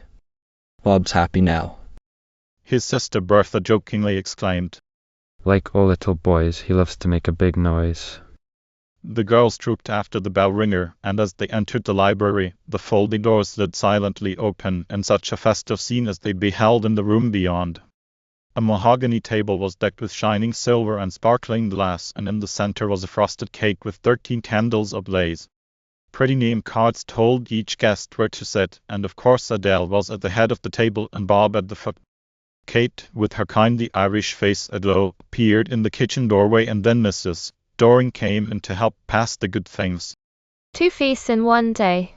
Bob's happy now." His sister Bertha jokingly exclaimed. Like all little boys, he loves to make a big noise. The girls trooped after the bell ringer, and as they entered the library, the folding doors slid silently open, and such a festive scene as they beheld in the room beyond. A mahogany table was decked with shining silver and sparkling glass, and in the center was a frosted cake with 13 candles ablaze. Pretty name cards told each guest where to sit, and of course Adele was at the head of the table and Bob at the foot. Kate, with her kindly Irish face aglow, appeared in the kitchen doorway, and then Mrs. Doring came in to help pass the good things. 2 feasts in one day,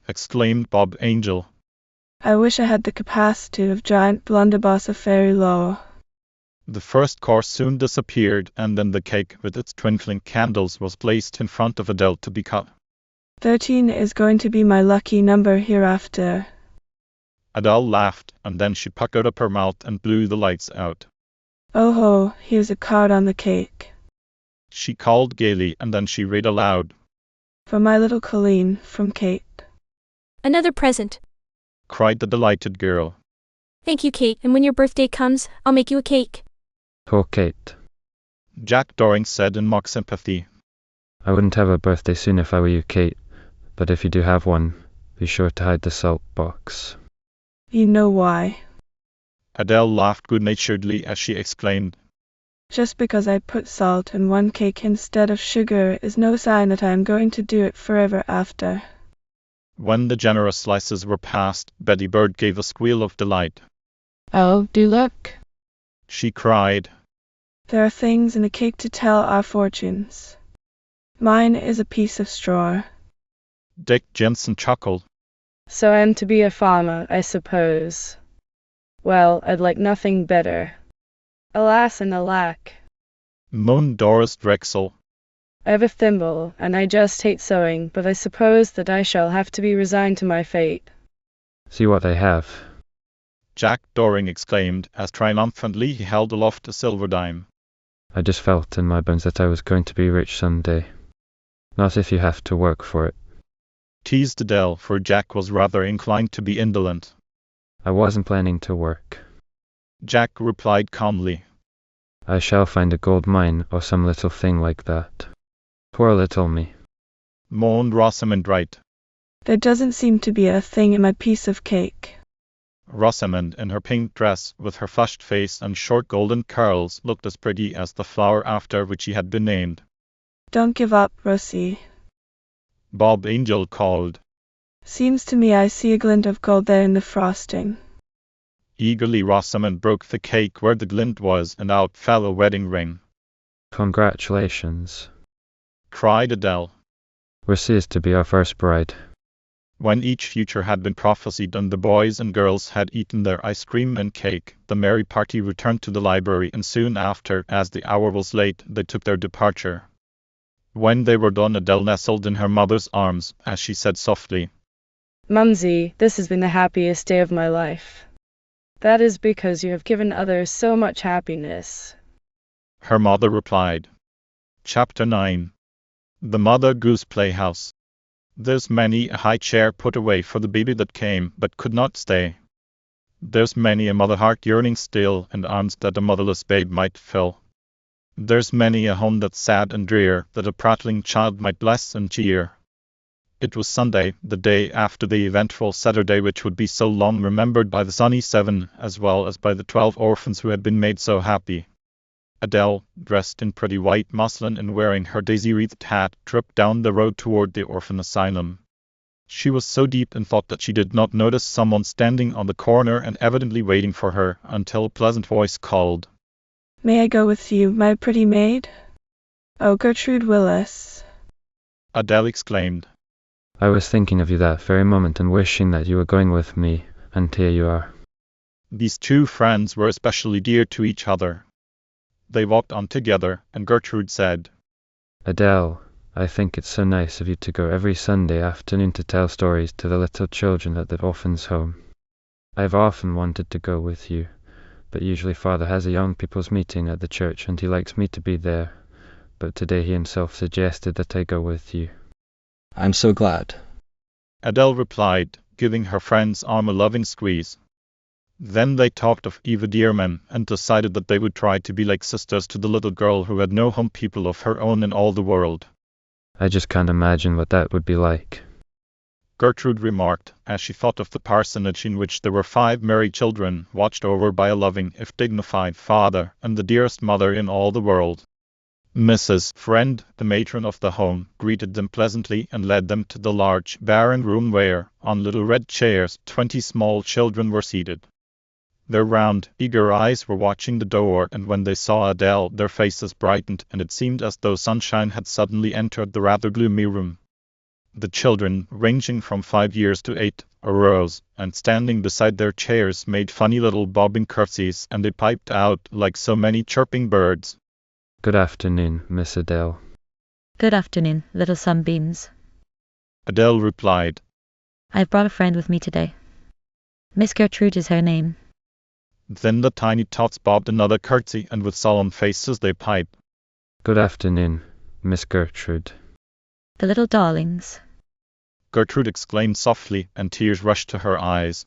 exclaimed Bob Angel. I wish I had the capacity of giant blunderbuss of fairy lore. The first course soon disappeared, and then the cake with its twinkling candles was placed in front of Adele to be cut. 13 is going to be my lucky number hereafter. Adele laughed, and then she puckered up her mouth and blew the lights out. Oh ho, here's a card on the cake. She called gaily, and then she read aloud. For my little Colleen, from Kate. Another present. Cried the delighted girl. Thank you, Kate, and when your birthday comes, I'll make you a cake. Poor Kate. Jack Doring said in mock sympathy. I wouldn't have a birthday soon if I were you, Kate, but if you do have one, be sure to hide the salt box. You know why. Adele laughed good-naturedly as she exclaimed. Just because I put salt in one cake instead of sugar is no sign that I am going to do it forever after. When the generous slices were passed, Betty Bird gave a squeal of delight. Oh, do look. She cried. There are things in the cake to tell our fortunes. Mine is a piece of straw. Dick Jensen chuckled. So I am to be a farmer, I suppose. Well, I'd like nothing better. Alas and alack, moaned Doris Drexel. I have a thimble, and I just hate sewing, but I suppose that I shall have to be resigned to my fate. See what I have. Jack Doring exclaimed, as triumphantly he held aloft a silver dime. I just felt in my bones that I was going to be rich someday. Not if you have to work for it. Teased Adele, for Jack was rather inclined to be indolent. I wasn't planning to work. Jack replied calmly. I shall find a gold mine or some little thing like that. Poor little me. Moaned Rosamond Wright. There doesn't seem to be a thing in my piece of cake. Rosamond, in her pink dress, with her flushed face and short golden curls, looked as pretty as the flower after which she had been named. Don't give up, Rosie. Bob Angel called. Seems to me I see a glint of gold there in the frosting. Eagerly Rosamond broke the cake where the glint was, and out fell a wedding ring. Congratulations, Cried Adele. Lucy is to be our first bride. When each future had been prophesied and the boys and girls had eaten their ice cream and cake, the merry party returned to the library, and soon after, as the hour was late, they took their departure. When they were done, Adele nestled in her mother's arms, as she said softly, Mumsy, this has been the happiest day of my life. That is because you have given others so much happiness. Her mother replied. Chapter 9. The Mother Goose Playhouse. There's many a high chair put away for the baby that came, but could not stay. There's many a mother heart yearning still, and arms that a motherless babe might fill. There's many a home that's sad and drear, that a prattling child might bless and cheer. It was Sunday, the day after the eventful Saturday which would be so long remembered by the Sunny Seven, as well as by the 12 orphans who had been made so happy. Adele, dressed in pretty white muslin and wearing her daisy-wreathed hat, tripped down the road toward the orphan asylum. She was so deep in thought that she did not notice someone standing on the corner and evidently waiting for her, until a pleasant voice called, May I go with you, my pretty maid? Oh, Gertrude Willis. Adele exclaimed. I was thinking of you that very moment and wishing that you were going with me, and here you are. These two friends were especially dear to each other. They walked on together, and Gertrude said, Adele, I think it's so nice of you to go every Sunday afternoon to tell stories to the little children at the orphans' home. I've often wanted to go with you, but usually Father has a young people's meeting at the church and he likes me to be there, but today he himself suggested that I go with you. I'm so glad. Adele replied, giving her friend's arm a loving squeeze. Then they talked of Eva Dearman, and decided that they would try to be like sisters to the little girl who had no home people of her own in all the world. I just can't imagine what that would be like, Gertrude remarked, as she thought of the parsonage in which there were 5 merry children, watched over by a loving, if dignified, father, and the dearest mother in all the world. Mrs. Friend, the matron of the home, greeted them pleasantly and led them to the large, barren room where, on little red chairs, 20 small children were seated. Their round, eager eyes were watching the door, and when they saw Adele, their faces brightened, and it seemed as though sunshine had suddenly entered the rather gloomy room. The children, ranging from 5 years to 8, arose, and standing beside their chairs made funny little bobbing curtsies, and they piped out like so many chirping birds. Good afternoon, Miss Adele. Good afternoon, little sunbeams. Adele replied. I've brought a friend with me today. Miss Gertrude is her name. Then the tiny tots bobbed another curtsy, and with solemn faces they piped. Good afternoon, Miss Gertrude. The little darlings. Gertrude exclaimed softly, and tears rushed to her eyes.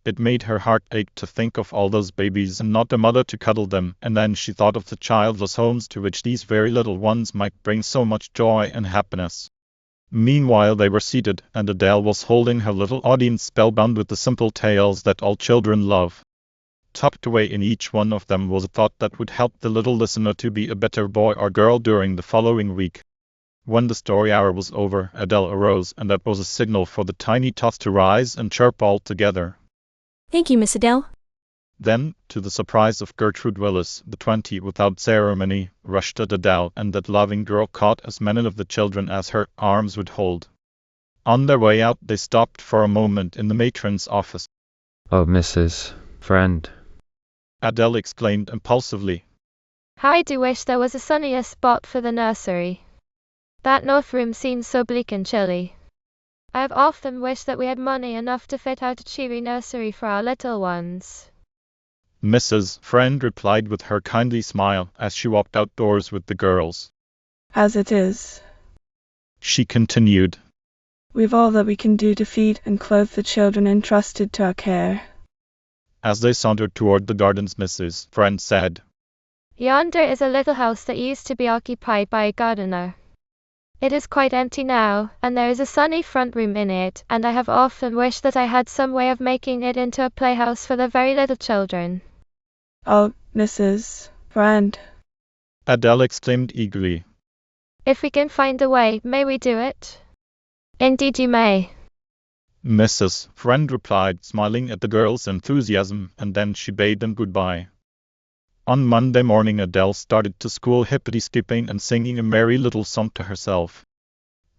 It made her heart ache to think of all those babies and not a mother to cuddle them, and then she thought of the childless homes to which these very little ones might bring so much joy and happiness. Meanwhile they were seated, and Adele was holding her little audience spellbound with the simple tales that all children love. Tucked away in each one of them was a thought that would help the little listener to be a better boy or girl during the following week. When the story hour was over, Adele arose, and that was a signal for the tiny tots to rise and chirp all together. Thank you, Miss Adele. Then, to the surprise of Gertrude Willis, the 20, without ceremony, rushed at Adele, and that loving girl caught as many of the children as her arms would hold. On their way out, they stopped for a moment in the matron's office. Oh, Mrs. Friend. Adele exclaimed impulsively. How I do wish there was a sunnier spot for the nursery. That north room seems so bleak and chilly. I have often wished that we had money enough to fit out a cheery nursery for our little ones. Mrs. Friend replied with her kindly smile as she walked outdoors with the girls. As it is, She continued. we've all that we can do to feed and clothe the children entrusted to our care. As they sauntered toward the gardens, Mrs. Friend said, Yonder is a little house that used to be occupied by a gardener. It is quite empty now, and there is a sunny front room in it, and I have often wished that I had some way of making it into a playhouse for the very little children. Oh, Mrs. Friend. Adele exclaimed eagerly. If we can find a way, may we do it? Indeed you may. Mrs. Friend replied, smiling at the girls' enthusiasm, and then she bade them goodbye. On Monday morning Adele started to school hippity-skipping and singing a merry little song to herself.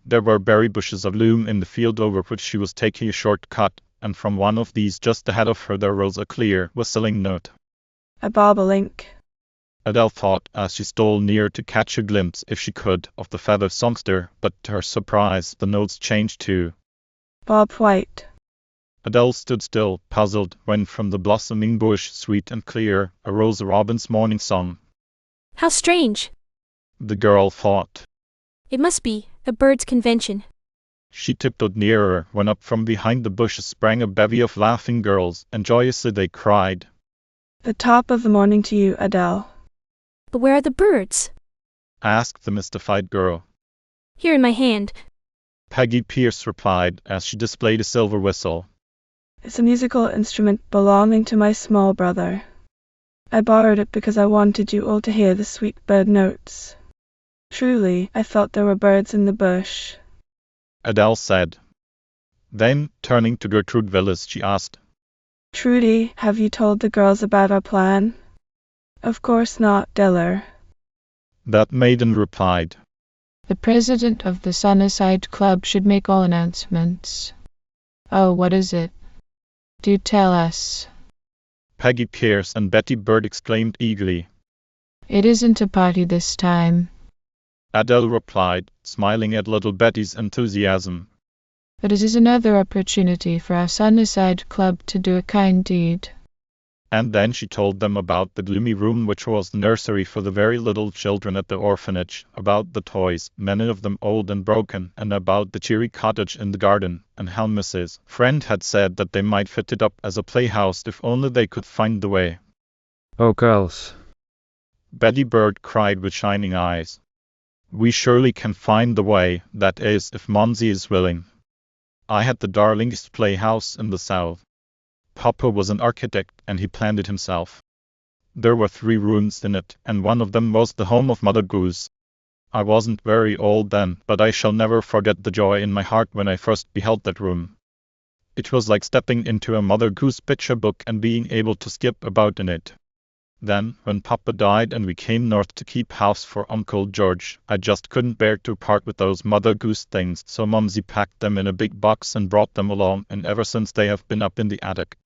There were berry bushes of loom in the field over which she was taking a short cut, and from one of these just ahead of her there rose a clear, whistling note. A bobolink, Adele thought as she stole near to catch a glimpse, if she could, of the feathered songster, but to her surprise the notes changed to Bob White. Adele stood still, puzzled, when from the blossoming bush, sweet and clear, arose a robin's morning song. How strange! The girl thought. It must be a bird's convention. She tiptoed nearer, when up from behind the bushes sprang a bevy of laughing girls, and joyously they cried, The top of the morning to you, Adele. But where are the birds? asked the mystified girl. Here in my hand. Peggy Pierce replied, as she displayed a silver whistle. It's a musical instrument belonging to my small brother. I borrowed it because I wanted you all to hear the sweet bird notes. Truly, I thought there were birds in the bush, Adele said. Then, turning to Gertrude Willis, she asked, Trudy, have you told the girls about our plan? Of course not, Diller. That maiden replied. The president of the Sunnyside Club should make all announcements. Oh, what is it? Do tell us. Peggy Pierce and Betty Bird exclaimed eagerly. It isn't a party this time. Adele replied, smiling at little Betty's enthusiasm. But it is another opportunity for our Sunnyside Club to do a kind deed. And then she told them about the gloomy room which was the nursery for the very little children at the orphanage, about the toys, many of them old and broken, and about the cheery cottage in the garden, and how Mrs. Friend had said that they might fit it up as a playhouse if only they could find the way. Oh, girls, Betty Bird cried with shining eyes. We surely can find the way, that is, if Mumsy is willing. I had the darlingest playhouse in the South. Papa was an architect, and he planned it himself. There were 3 rooms in it, and one of them was the home of Mother Goose. I wasn't very old then, but I shall never forget the joy in my heart when I first beheld that room. It was like stepping into a Mother Goose picture book and being able to skip about in it. Then, when Papa died and we came north to keep house for Uncle George, I just couldn't bear to part with those Mother Goose things, so Mumsy packed them in a big box and brought them along, and ever since they have been up in the attic.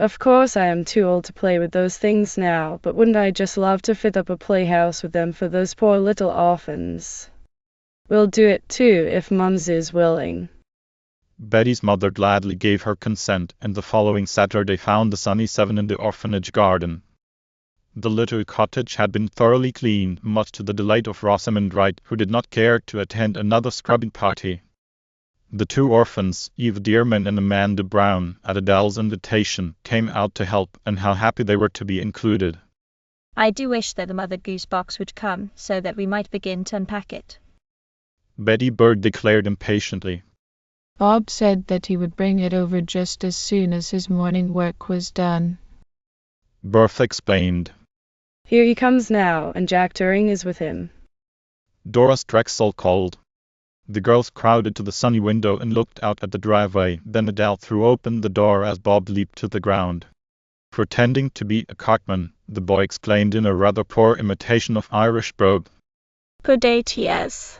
Of course I am too old to play with those things now, but wouldn't I just love to fit up a playhouse with them for those poor little orphans? We'll do it too, if Mumsy is willing. Betty's mother gladly gave her consent, and the following Saturday found the Sunny 7 in the orphanage garden. The little cottage had been thoroughly cleaned, much to the delight of Rosamond Wright, who did not care to attend another scrubbing party. The 2 orphans, Eva Dearman and Amanda Brown, at Adele's invitation, came out to help, and how happy they were to be included. I do wish that the Mother Goose box would come, so that we might begin to unpack it. Betty Bird declared impatiently. Bob said that he would bring it over just as soon as his morning work was done. Bertha explained. Here he comes now, and Jack Doring is with him. Doris Drexel called. The girls crowded to the sunny window and looked out at the driveway. Then Adele threw open the door as Bob leaped to the ground. Pretending to be a cartman, the boy exclaimed in a rather poor imitation of Irish brogue. Good day to yez.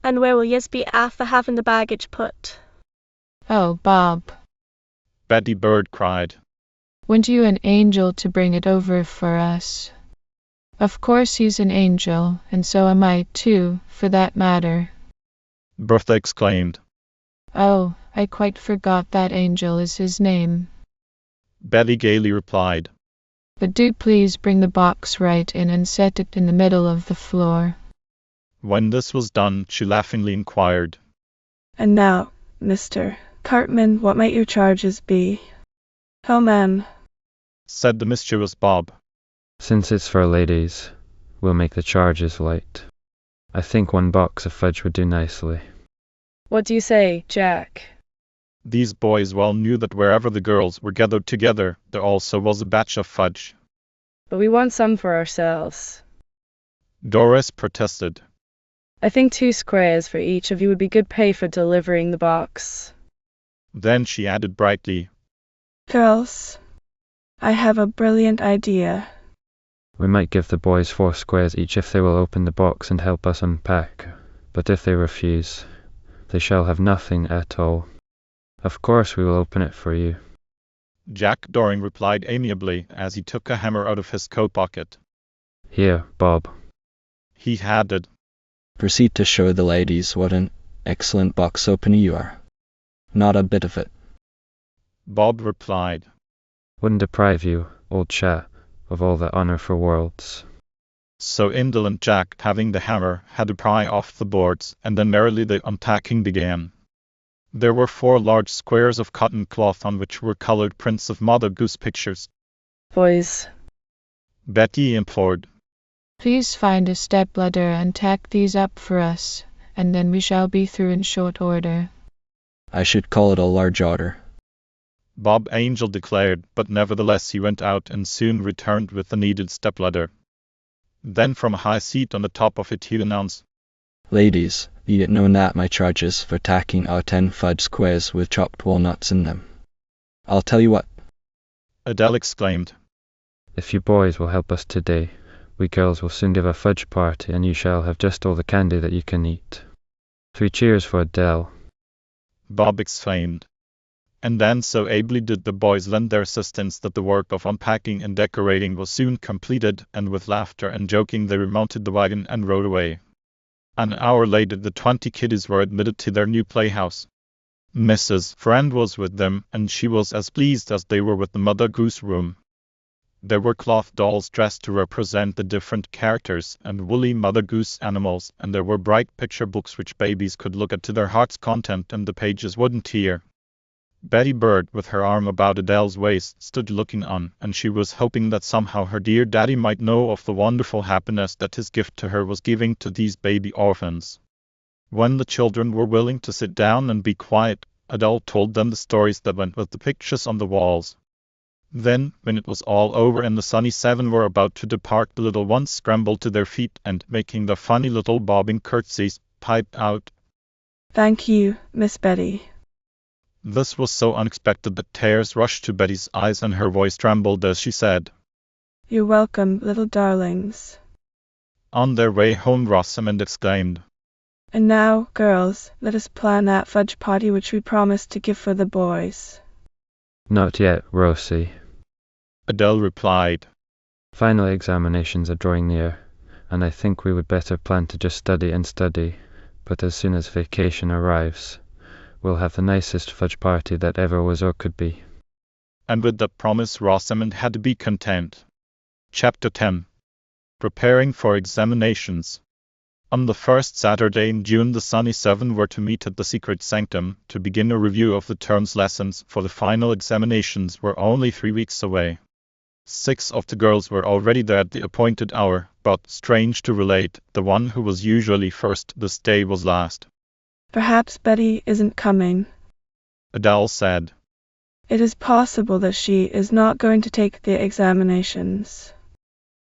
And where will yez be after having the baggage put? Oh, Bob. Betty Bird cried. Weren't you an angel to bring it over for us? Of course he's an angel, and so am I too, for that matter. Bertha exclaimed. Oh, I quite forgot that Angel is his name. Betty gaily replied. But do please bring the box right in and set it in the middle of the floor. When this was done, she laughingly inquired. And now, Mr. Cartman, what might your charges be? Oh, ma'am, said the mischievous Bob. Since it's for ladies, we'll make the charges light. I think 1 box of fudge would do nicely. What do you say, Jack? These boys well knew that wherever the girls were gathered together, there also was a batch of fudge. But we want some for ourselves. Doris protested. I think 2 squares for each of you would be good pay for delivering the box. Then she added brightly, Girls, I have a brilliant idea. We might give the boys 4 squares each if they will open the box and help us unpack, but if they refuse, they shall have nothing at all. Of course we will open it for you. Jack Doring replied amiably as he took a hammer out of his coat pocket. Here, Bob. He added, Proceed to show the ladies what an excellent box opener you are. Not a bit of it. Bob replied, Wouldn't deprive you, old chap, of all that honor for worlds. So indolent Jack, having the hammer, had to pry off the boards, and then merrily the unpacking began. There were 4 large squares of cotton cloth on which were colored prints of Mother Goose pictures. Boys, Betty implored, Please find a stepladder and tack these up for us, and then we shall be through in short order. I should call it a large order. Bob Angel declared, but nevertheless he went out and soon returned with the needed stepladder. Then from a high seat on the top of it he announced, Ladies, be it known that my charges for tacking are 10 fudge squares with chopped walnuts in them. I'll tell you what. Adele exclaimed, If you boys will help us today, we girls will soon give a fudge party, and you shall have just all the candy that you can eat. 3 cheers for Adele. Bob exclaimed. And then so ably did the boys lend their assistance that the work of unpacking and decorating was soon completed, and with laughter and joking they remounted the wagon and rode away. An hour later the 20 kiddies were admitted to their new playhouse. Mrs. Friend was with them, and she was as pleased as they were with the Mother Goose room. There were cloth dolls dressed to represent the different characters, and woolly Mother Goose animals, and there were bright picture books which babies could look at to their heart's content and the pages wouldn't tear. Betty Bird, with her arm about Adele's waist, stood looking on, and she was hoping that somehow her dear daddy might know of the wonderful happiness that his gift to her was giving to these baby orphans. When the children were willing to sit down and be quiet, Adele told them the stories that went with the pictures on the walls. Then, when it was all over and the Sunny 7 were about to depart, the little ones scrambled to their feet and, making their funny little bobbing curtsies, piped out, Thank you, Miss Betty. This was so unexpected that tears rushed to Betty's eyes and her voice trembled as she said, You're welcome, little darlings. On their way home Rosamond exclaimed, And now, girls, let us plan that fudge party which we promised to give for the boys. Not yet, Rosie. Adele replied. Final examinations are drawing near, and I think we would better plan to just study and study, but as soon as vacation arrives, we'll have the nicest fudge party that ever was or could be. And with that promise Rosamond had to be content. Chapter 10. Preparing for Examinations. On the first Saturday in June the Sunny 7 were to meet at the secret sanctum to begin a review of the term's lessons, for the final examinations were only 3 weeks away. 6 of the girls were already there at the appointed hour, but, strange to relate, the one who was usually first this day was last. Perhaps Betty isn't coming, Adele said. It is possible that she is not going to take the examinations.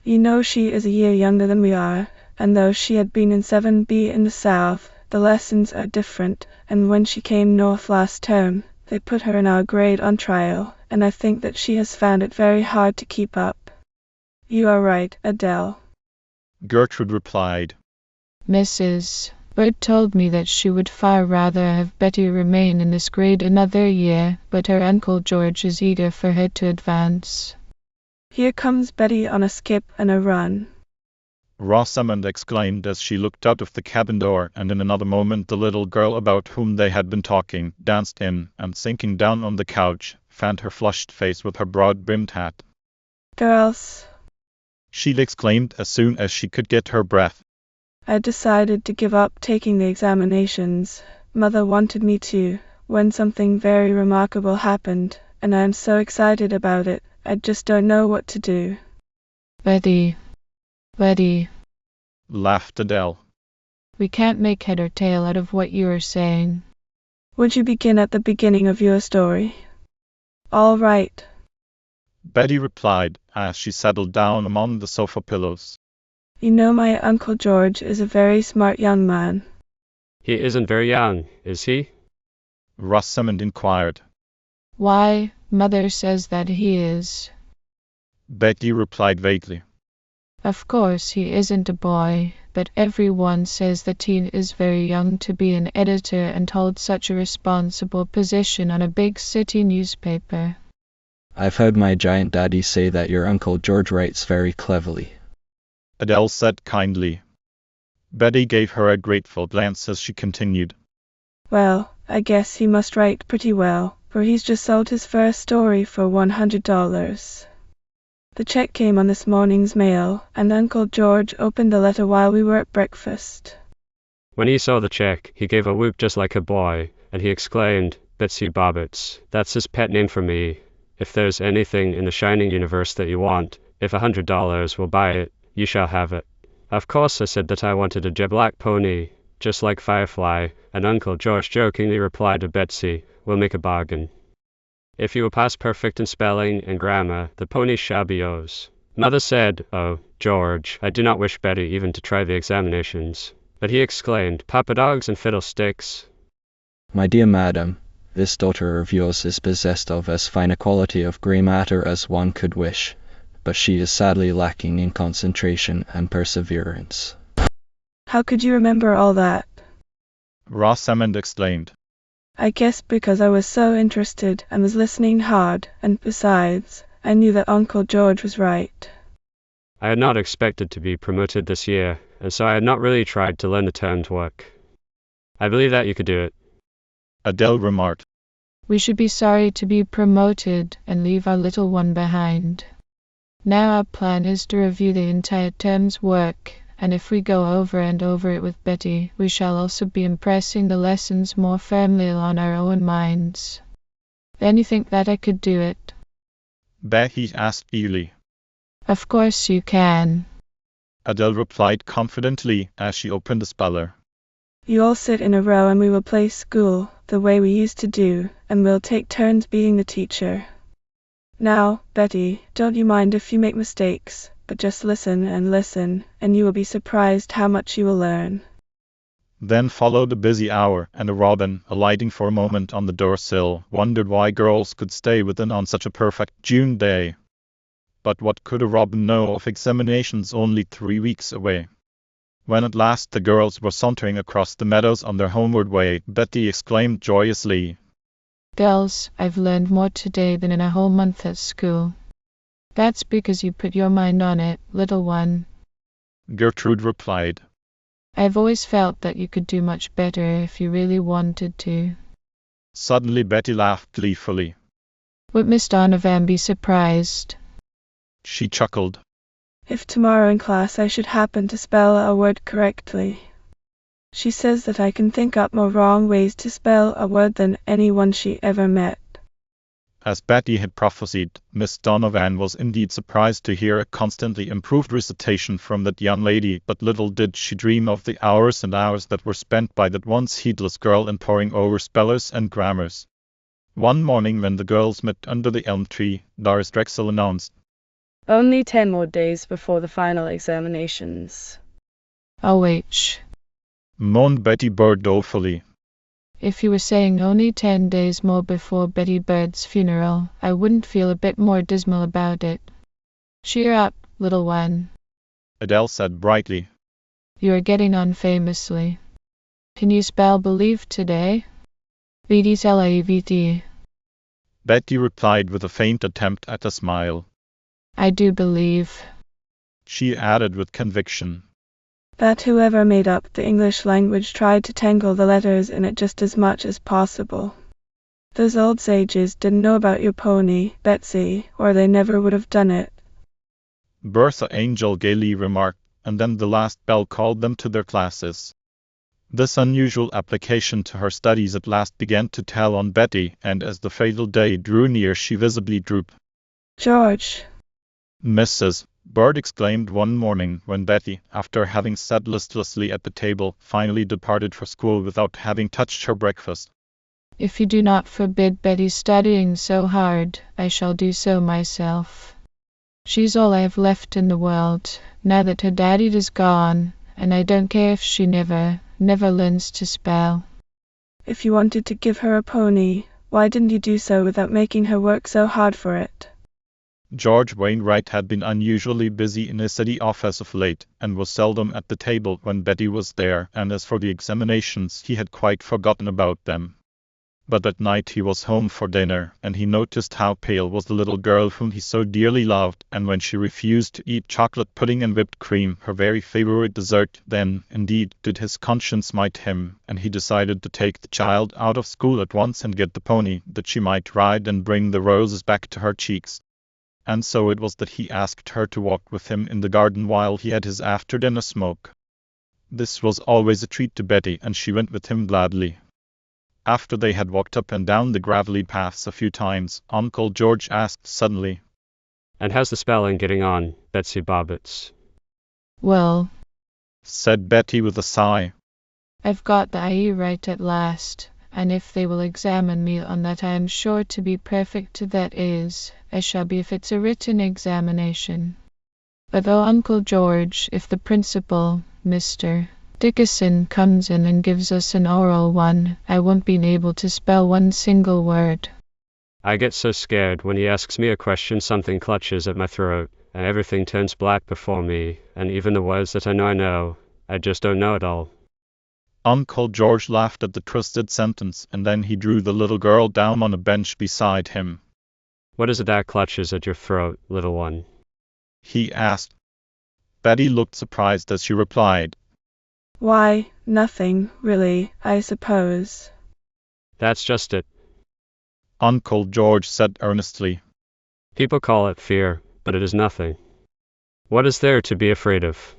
You know she is a year younger than we are, and though she had been in 7B in the South, the lessons are different, and when she came North last term, they put her in our grade on trial, and I think that she has found it very hard to keep up. You are right, Adele, Gertrude replied. Mrs. Bird told me that she would far rather have Betty remain in this grade another year, but her Uncle George is eager for her to advance. Here comes Betty on a skip and a run, Rosamond exclaimed as she looked out of the cabin door, and in another moment the little girl about whom they had been talking danced in, and sinking down on the couch, fanned her flushed face with her broad-brimmed hat. Girls, she exclaimed as soon as she could get her breath. I decided to give up taking the examinations. Mother wanted me to, when something very remarkable happened, and I am so excited about it, I just don't know what to do. Betty, laughed Adele. We can't make head or tail out of what you are saying. Would you begin at the beginning of your story? All right, Betty replied as she settled down among the sofa pillows. You know my Uncle George is a very smart young man. He isn't very young, is he? Rosamond inquired. Why, Mother says that he is. Betty replied vaguely. Of course he isn't a boy, but everyone says that he is very young to be an editor and hold such a responsible position on a big city newspaper. I've heard my giant daddy say that your Uncle George writes very cleverly, Adele said kindly. Betty gave her a grateful glance as she continued. Well, I guess he must write pretty well, for he's just sold his first story for $100. The check came on this morning's mail, and Uncle George opened the letter while we were at breakfast. When he saw the check, he gave a whoop just like a boy, and he exclaimed, Betsy Bobbits, that's his pet name for me. If there's anything in the shining universe that you want, if $100 will buy it, you shall have it. Of course I said that I wanted a jet black pony, just like Firefly, and Uncle George jokingly replied to Betsy, we'll make a bargain. If you will pass perfect in spelling and grammar, the pony shall be yours. Mother said, oh, George, I do not wish Betty even to try the examinations. But he exclaimed, Papa dogs and fiddlesticks. My dear madam, this daughter of yours is possessed of as fine a quality of grey matter as one could wish, but she is sadly lacking in concentration and perseverance. How could you remember all that? Rosamond exclaimed. I guess because I was so interested and was listening hard, and besides, I knew that Uncle George was right. I had not expected to be promoted this year, and so I had not really tried to learn the term to work. I believe that you could do it. Adele remarked. We should be sorry to be promoted and leave our little one behind. Now our plan is to review the entire term's work, and if we go over and over it with Betty, we shall also be impressing the lessons more firmly on our own minds. Then you think that I could do it? Betty asked eagerly. Of course you can. Adele replied confidently as she opened the speller. You all sit in a row and we will play school, the way we used to do, and we'll take turns being the teacher. Now, Betty, don't you mind if you make mistakes, but just listen, and you will be surprised how much you will learn. Then followed a busy hour, and a robin, alighting for a moment on the door-sill, wondered why girls could stay within on such a perfect June day. But what could a robin know of examinations only 3 weeks away? When at last the girls were sauntering across the meadows on their homeward way, Betty exclaimed joyously, Girls, I've learned more today than in a whole month at school. That's because you put your mind on it, little one. Gertrude replied. I've always felt that you could do much better if you really wanted to. Suddenly Betty laughed gleefully. Would Miss Donovan be surprised? She chuckled. If tomorrow in class I should happen to spell a word correctly. She says that I can think up more wrong ways to spell a word than anyone she ever met. As Betty had prophesied, Miss Donovan was indeed surprised to hear a constantly improved recitation from that young lady, but little did she dream of the hours and hours that were spent by that once heedless girl in poring over spellers and grammars. One morning when the girls met under the elm tree, Doris Drexel announced, Only 10 more days before the final examinations. Ouch, moaned Betty Bird dolefully. If you were saying only 10 days more before Betty Bird's funeral, I wouldn't feel a bit more dismal about it. Cheer up, little one, Adele said brightly. You are getting on famously. Can you spell believe today? VDSLAVT. Betty replied with a faint attempt at a smile. I do believe, She added with conviction, that whoever made up the English language tried to tangle the letters in it just as much as possible. Those old sages didn't know about your pony, Betsy, or they never would have done it. Bertha Angel gaily remarked, and then the last bell called them to their classes. This unusual application to her studies at last began to tell on Betty, and as the fatal day drew near she visibly drooped. George! Mrs. Bird exclaimed one morning when Betty, after having sat listlessly at the table, finally departed for school without having touched her breakfast. If you do not forbid Betty studying so hard, I shall do so myself. She's all I have left in the world, now that her daddy is gone, and I don't care if she never learns to spell. If you wanted to give her a pony, why didn't you do so without making her work so hard for it? George Wainwright had been unusually busy in his city office of late, and was seldom at the table when Betty was there, and as for the examinations, he had quite forgotten about them. But at night he was home for dinner, and he noticed how pale was the little girl whom he so dearly loved, and when she refused to eat chocolate pudding and whipped cream, her very favorite dessert, then, indeed, did his conscience smite him, and he decided to take the child out of school at once and get the pony, that she might ride and bring the roses back to her cheeks. And so it was that he asked her to walk with him in the garden while he had his after-dinner smoke. This was always a treat to Betty, and she went with him gladly. After they had walked up and down the gravelly paths a few times, Uncle George asked suddenly, "And how's the spelling getting on, Betsy Bobbits?" Well, said Betty with a sigh. I've got the IE right at last, and if they will examine me on that I am sure to be perfect to that is, I shall be if it's a written examination. But oh, Uncle George, if the principal, Mr. Dickerson, comes in and gives us an oral one, I won't be able to spell one single word. I get so scared when he asks me a question, something clutches at my throat, and everything turns black before me, and even the words that I know, I just don't know it all. Uncle George laughed at the twisted sentence, and then he drew the little girl down on a bench beside him. What is it that clutches at your throat, little one? He asked. Betty looked surprised as she replied, Why, nothing, really, I suppose. That's just it. Uncle George said earnestly. People call it fear, but it is nothing. What is there to be afraid of?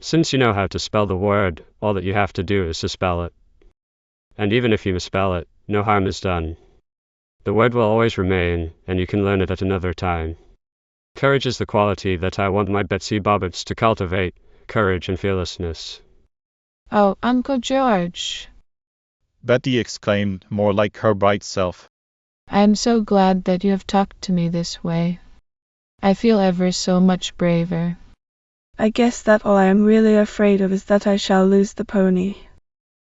Since you know how to spell the word, all that you have to do is to spell it. And even if you misspell it, no harm is done. The word will always remain, and you can learn it at another time. Courage is the quality that I want my Betsy Bobbits to cultivate, courage and fearlessness. Oh, Uncle George! Betty exclaimed, more like her bright self. I am so glad that you have talked to me this way. I feel ever so much braver. I guess that all I am really afraid of is that I shall lose the pony.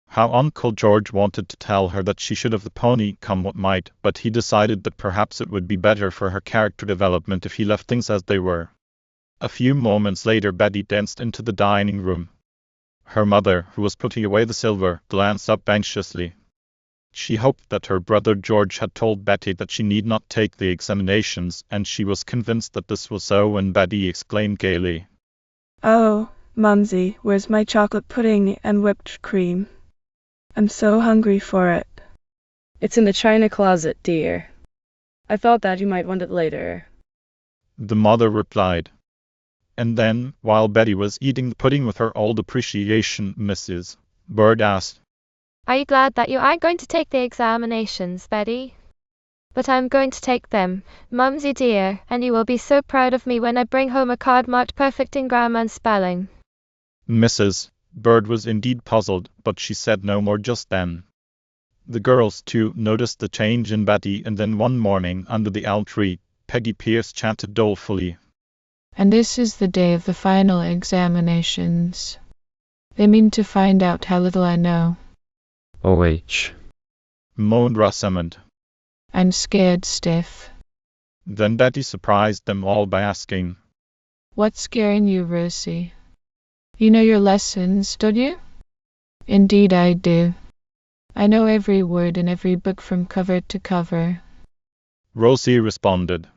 How Uncle George wanted to tell her that she should have the pony come what might, but he decided that perhaps it would be better for her character development if he left things as they were. A few moments later Betty danced into the dining room. Her mother, who was putting away the silver, glanced up anxiously. She hoped that her brother George had told Betty that she need not take the examinations, and she was convinced that this was so when Betty exclaimed gaily, Oh, Mumsy, where's my chocolate pudding and whipped cream? I'm so hungry for it. It's in the china closet, dear. I thought that you might want it later. The mother replied. And then, while Betty was eating the pudding with her old appreciation, Mrs. Bird asked, Are you glad that you aren't going to take the examinations, Betty? But I'm going to take them, Mumsy dear, and you will be so proud of me when I bring home a card marked perfect in grammar and spelling. Mrs. Bird was indeed puzzled, but she said no more just then. The girls, too, noticed the change in Betty, and then one morning, under the elm tree, Peggy Pierce chanted dolefully, And this is the day of the final examinations. They mean to find out how little I know. OH. moaned Rosamond. I'm scared stiff. Then Betty surprised them all by asking, What's scaring you, Rosie? You know your lessons, don't you? Indeed I do. I know every word in every book from cover to cover. Rosie responded.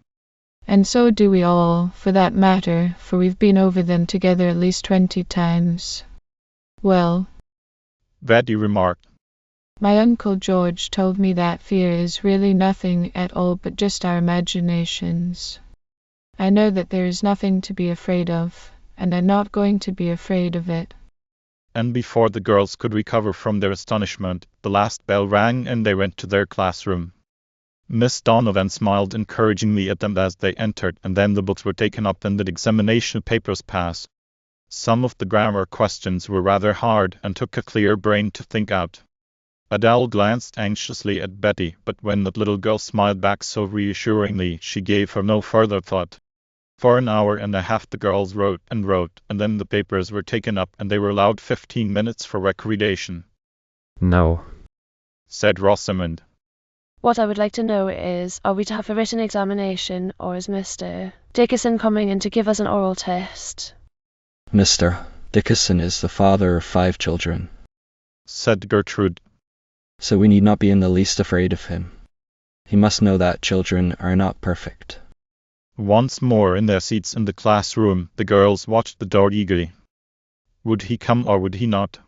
And so do we all, for that matter, for we've been over them together at least 20 times. Well, Betty remarked. My Uncle George told me that fear is really nothing at all but just our imaginations. I know that there is nothing to be afraid of, and I'm not going to be afraid of it. And before the girls could recover from their astonishment, the last bell rang and they went to their classroom. Miss Donovan smiled encouragingly at them as they entered, and then the books were taken up and the examination papers passed. Some of the grammar questions were rather hard and took a clear brain to think out. Adele glanced anxiously at Betty, but when the little girl smiled back so reassuringly, she gave her no further thought. For an hour and a half the girls wrote, and then the papers were taken up and they were allowed 15 minutes for recreation. No. said Rosamond. What I would like to know is, are we to have a written examination, or is Mr. Dickerson coming in to give us an oral test? Mr. Dickerson is the father of 5 children, said Gertrude. So we need not be in the least afraid of him. He must know that children are not perfect. Once more in their seats in the classroom, the girls watched the door eagerly. Would he come or would he not?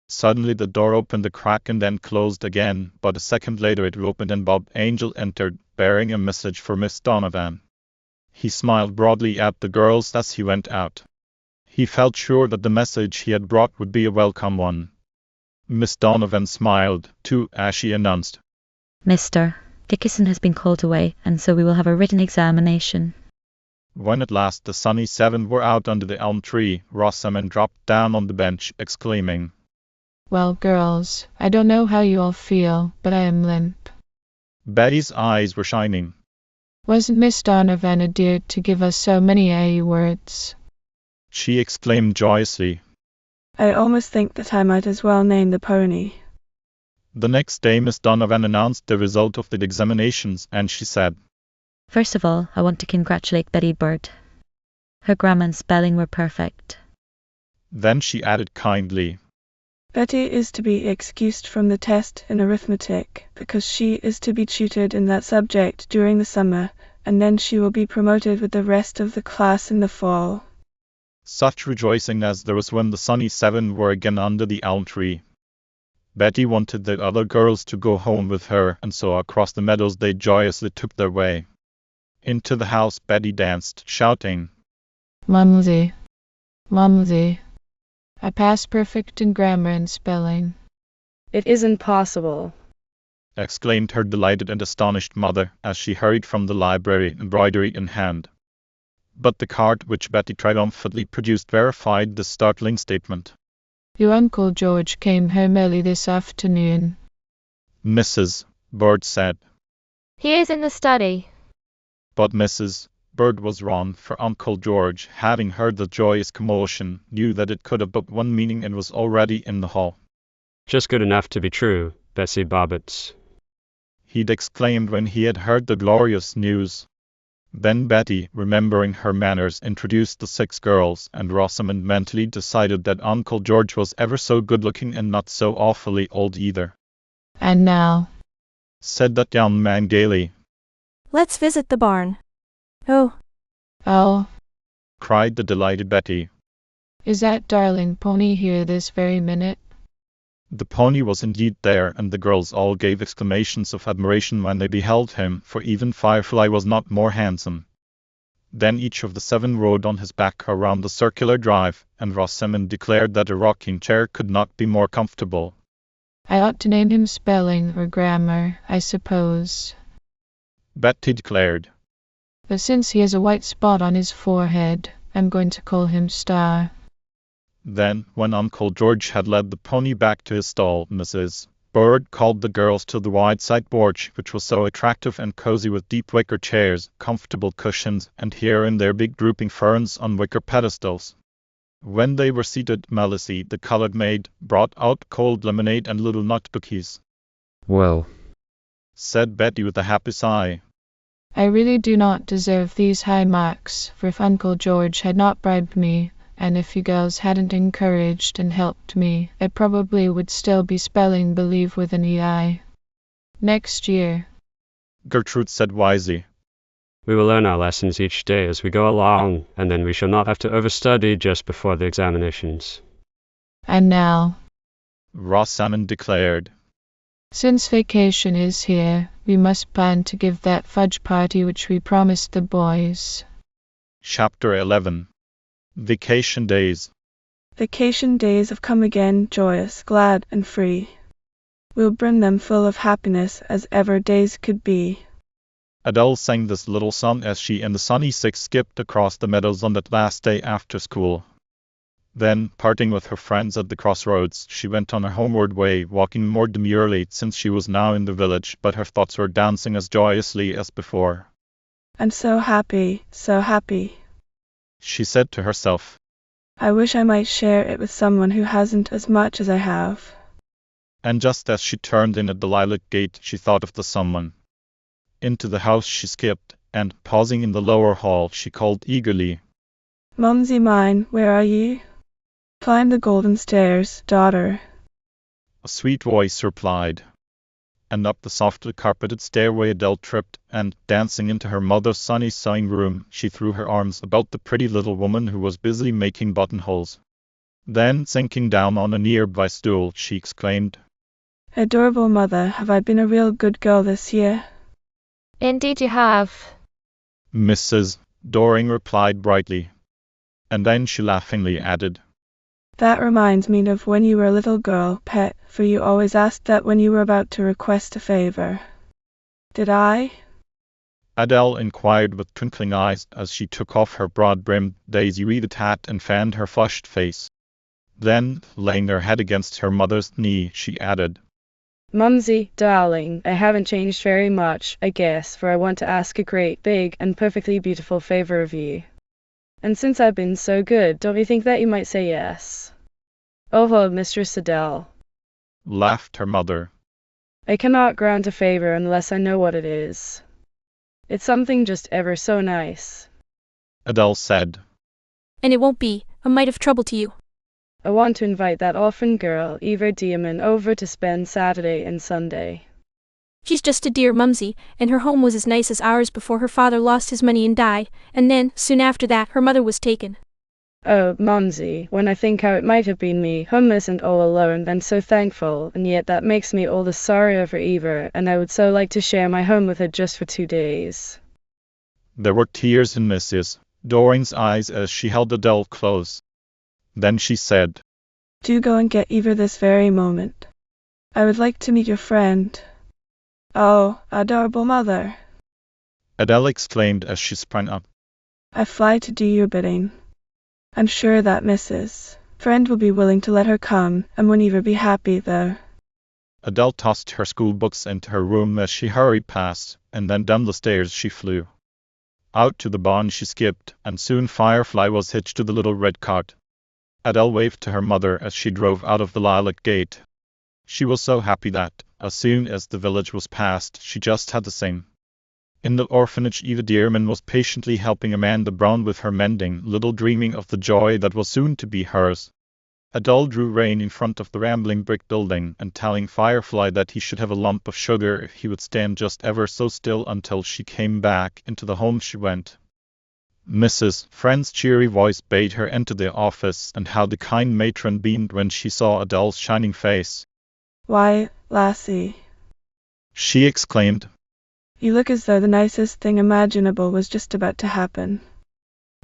Suddenly the door opened a crack and then closed again, but a second later it opened and Bob Angel entered, bearing a message for Miss Donovan. He smiled broadly at the girls as he went out. He felt sure that the message he had brought would be a welcome one. Miss Donovan smiled, too, as she announced, Mr. Dickerson has been called away, and so we will have a written examination. When at last the sunny 7 were out under the elm tree, Rosamond dropped down on the bench, exclaiming, Well, girls, I don't know how you all feel, but I am limp. Betty's eyes were shining. Wasn't Miss Donovan a dear to give us so many A words? She exclaimed joyously. I almost think that I might as well name the pony. The next day Miss Donovan announced the result of the examinations, and she said, First of all, I want to congratulate Betty Bird. Her grammar and spelling were perfect. Then she added kindly, Betty is to be excused from the test in arithmetic, because she is to be tutored in that subject during the summer, and then she will be promoted with the rest of the class in the fall. Such rejoicing as there was when the sunny 7 were again under the elm tree. Betty wanted the other girls to go home with her, and so across the meadows they joyously took their way. Into the house Betty danced, shouting, Mumsy, Mumsy, I passed perfect in grammar and spelling. It isn't possible, exclaimed her delighted and astonished mother as she hurried from the library, embroidery in hand. But the card which Betty triumphantly produced verified this startling statement. Your Uncle George came home early this afternoon, Mrs. Bird said. He is in the study. But Mrs. Bird was wrong, for Uncle George, having heard the joyous commotion, knew that it could have but one meaning and was already in the hall. Just good enough to be true, Bessie Bobbitts, he'd exclaimed when he had heard the glorious news. Then Betty, remembering her manners, introduced the 6 girls, and Rosamond mentally decided that Uncle George was ever so good-looking and not so awfully old either. And now, said that young man gaily. Let's visit the barn. Oh, cried the delighted Betty. Is that darling pony here this very minute? The pony was indeed there, and the girls all gave exclamations of admiration when they beheld him, for even Firefly was not more handsome. Then each of the 7 rode on his back around the circular drive, and Rosamond declared that a rocking chair could not be more comfortable. I ought to name him spelling or grammar, I suppose. Betty declared. But since he has a white spot on his forehead, I'm going to call him Star. Then, when Uncle George had led the pony back to his stall, Mrs. Bird called the girls to the wide side porch, which was so attractive and cozy with deep wicker chairs, comfortable cushions, and here and there big drooping ferns on wicker pedestals. When they were seated, Melissy, the colored maid, brought out cold lemonade and little nut cookies. Well, said Betty with a happy sigh. I really do not deserve these high marks, for if Uncle George had not bribed me, and if you girls hadn't encouraged and helped me, I probably would still be spelling believe with an EI. Next year, Gertrude said wisely. We will learn our lessons each day as we go along, and then we shall not have to overstudy just before the examinations. And now, Rosamond declared, since vacation is here, we must plan to give that fudge party which we promised the boys. Chapter 11. Vacation Days. Vacation days have come again, joyous, glad, and free. We'll bring them full of happiness as ever days could be. Adele sang this little song as she and the Sunny 6 skipped across the meadows on that last day after school. Then, parting with her friends at the crossroads, she went on her homeward way, walking more demurely since she was now in the village, but her thoughts were dancing as joyously as before. And so happy, she said to herself. I wish I might share it with someone who hasn't as much as I have. And just as she turned in at the lilac gate, she thought of the someone. Into the house she skipped, and, pausing in the lower hall, she called eagerly, "Mumsy mine, where are ye? Climb the golden stairs, daughter." A sweet voice replied. And up the softly carpeted stairway Adele tripped, and, dancing into her mother's sunny sewing room, she threw her arms about the pretty little woman who was busily making buttonholes. Then, sinking down on a nearby stool, she exclaimed, "Adorable mother, have I been a real good girl this year?" Indeed you have. Mrs. Doring replied brightly. And then she laughingly added, "That reminds me of when you were a little girl, pet, for you always asked that when you were about to request a favor. Did I?" Adele inquired with twinkling eyes as she took off her broad-brimmed, daisy-wreathed hat and fanned her flushed face. Then, laying her head against her mother's knee, she added, Mumsy, darling, I haven't changed very much, I guess, for I want to ask a great, big, and perfectly beautiful favor of you. And since I've been so good, don't you think that you might say yes?" "Oh, well, Mistress Adele," laughed her mother. "I cannot grant a favor unless I know what it is. It's something just ever so nice." Adele said, "And it won't be a mite of trouble to you." "I want to invite that orphan girl, Eva Dearman, over to spend Saturday and Sunday." "She's just a dear, Mumsy, and her home was as nice as ours before her father lost his money and died, and then, soon after that, her mother was taken." "Oh, Mumsy, when I think how it might have been me, homeless and all alone, and so thankful, and yet that makes me all the sorrier for Eva, and I would so like to share my home with her just for 2 days." There were tears in Mrs. Doring's eyes as she held Adele close. Then she said, "Do go and get Eva this very moment. I would like to meet your friend." "Oh, adorable mother!" Adele exclaimed as she sprang up. "I fly to do your bidding. I'm sure that Mrs. Friend will be willing to let her come, and won't Eva be happy there?" Adele tossed her school books into her room as she hurried past, and then down the stairs she flew. Out to the barn she skipped, and soon Firefly was hitched to the little red cart. Adele waved to her mother as she drove out of the lilac gate. She was so happy that, as soon as the village was passed, she just had to sing. In the orphanage, Eva Dearman was patiently helping Amanda Brown with her mending, little dreaming of the joy that was soon to be hers. Adele drew rein in front of the rambling brick building, and telling Firefly that he should have a lump of sugar if he would stand just ever so still until she came back into the home she went. Mrs. Friend's cheery voice bade her enter the office, and how the kind matron beamed when she saw Adele's shining face. "Why, lassie," she exclaimed, "you look as though the nicest thing imaginable was just about to happen."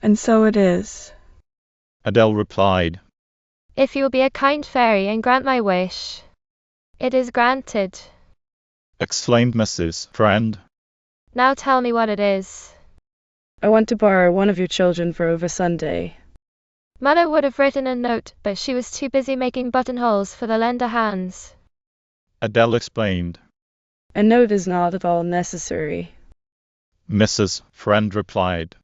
"And so it is," Adele replied. If you will be a kind fairy and grant my wish. It is granted. Exclaimed Mrs. Friend. Now tell me what it is. "I want to borrow one of your children for over Sunday." Mother would have written a note, but she was too busy making buttonholes for the lender hands. Adele explained. "A note is not at all necessary." Mrs. Friend replied.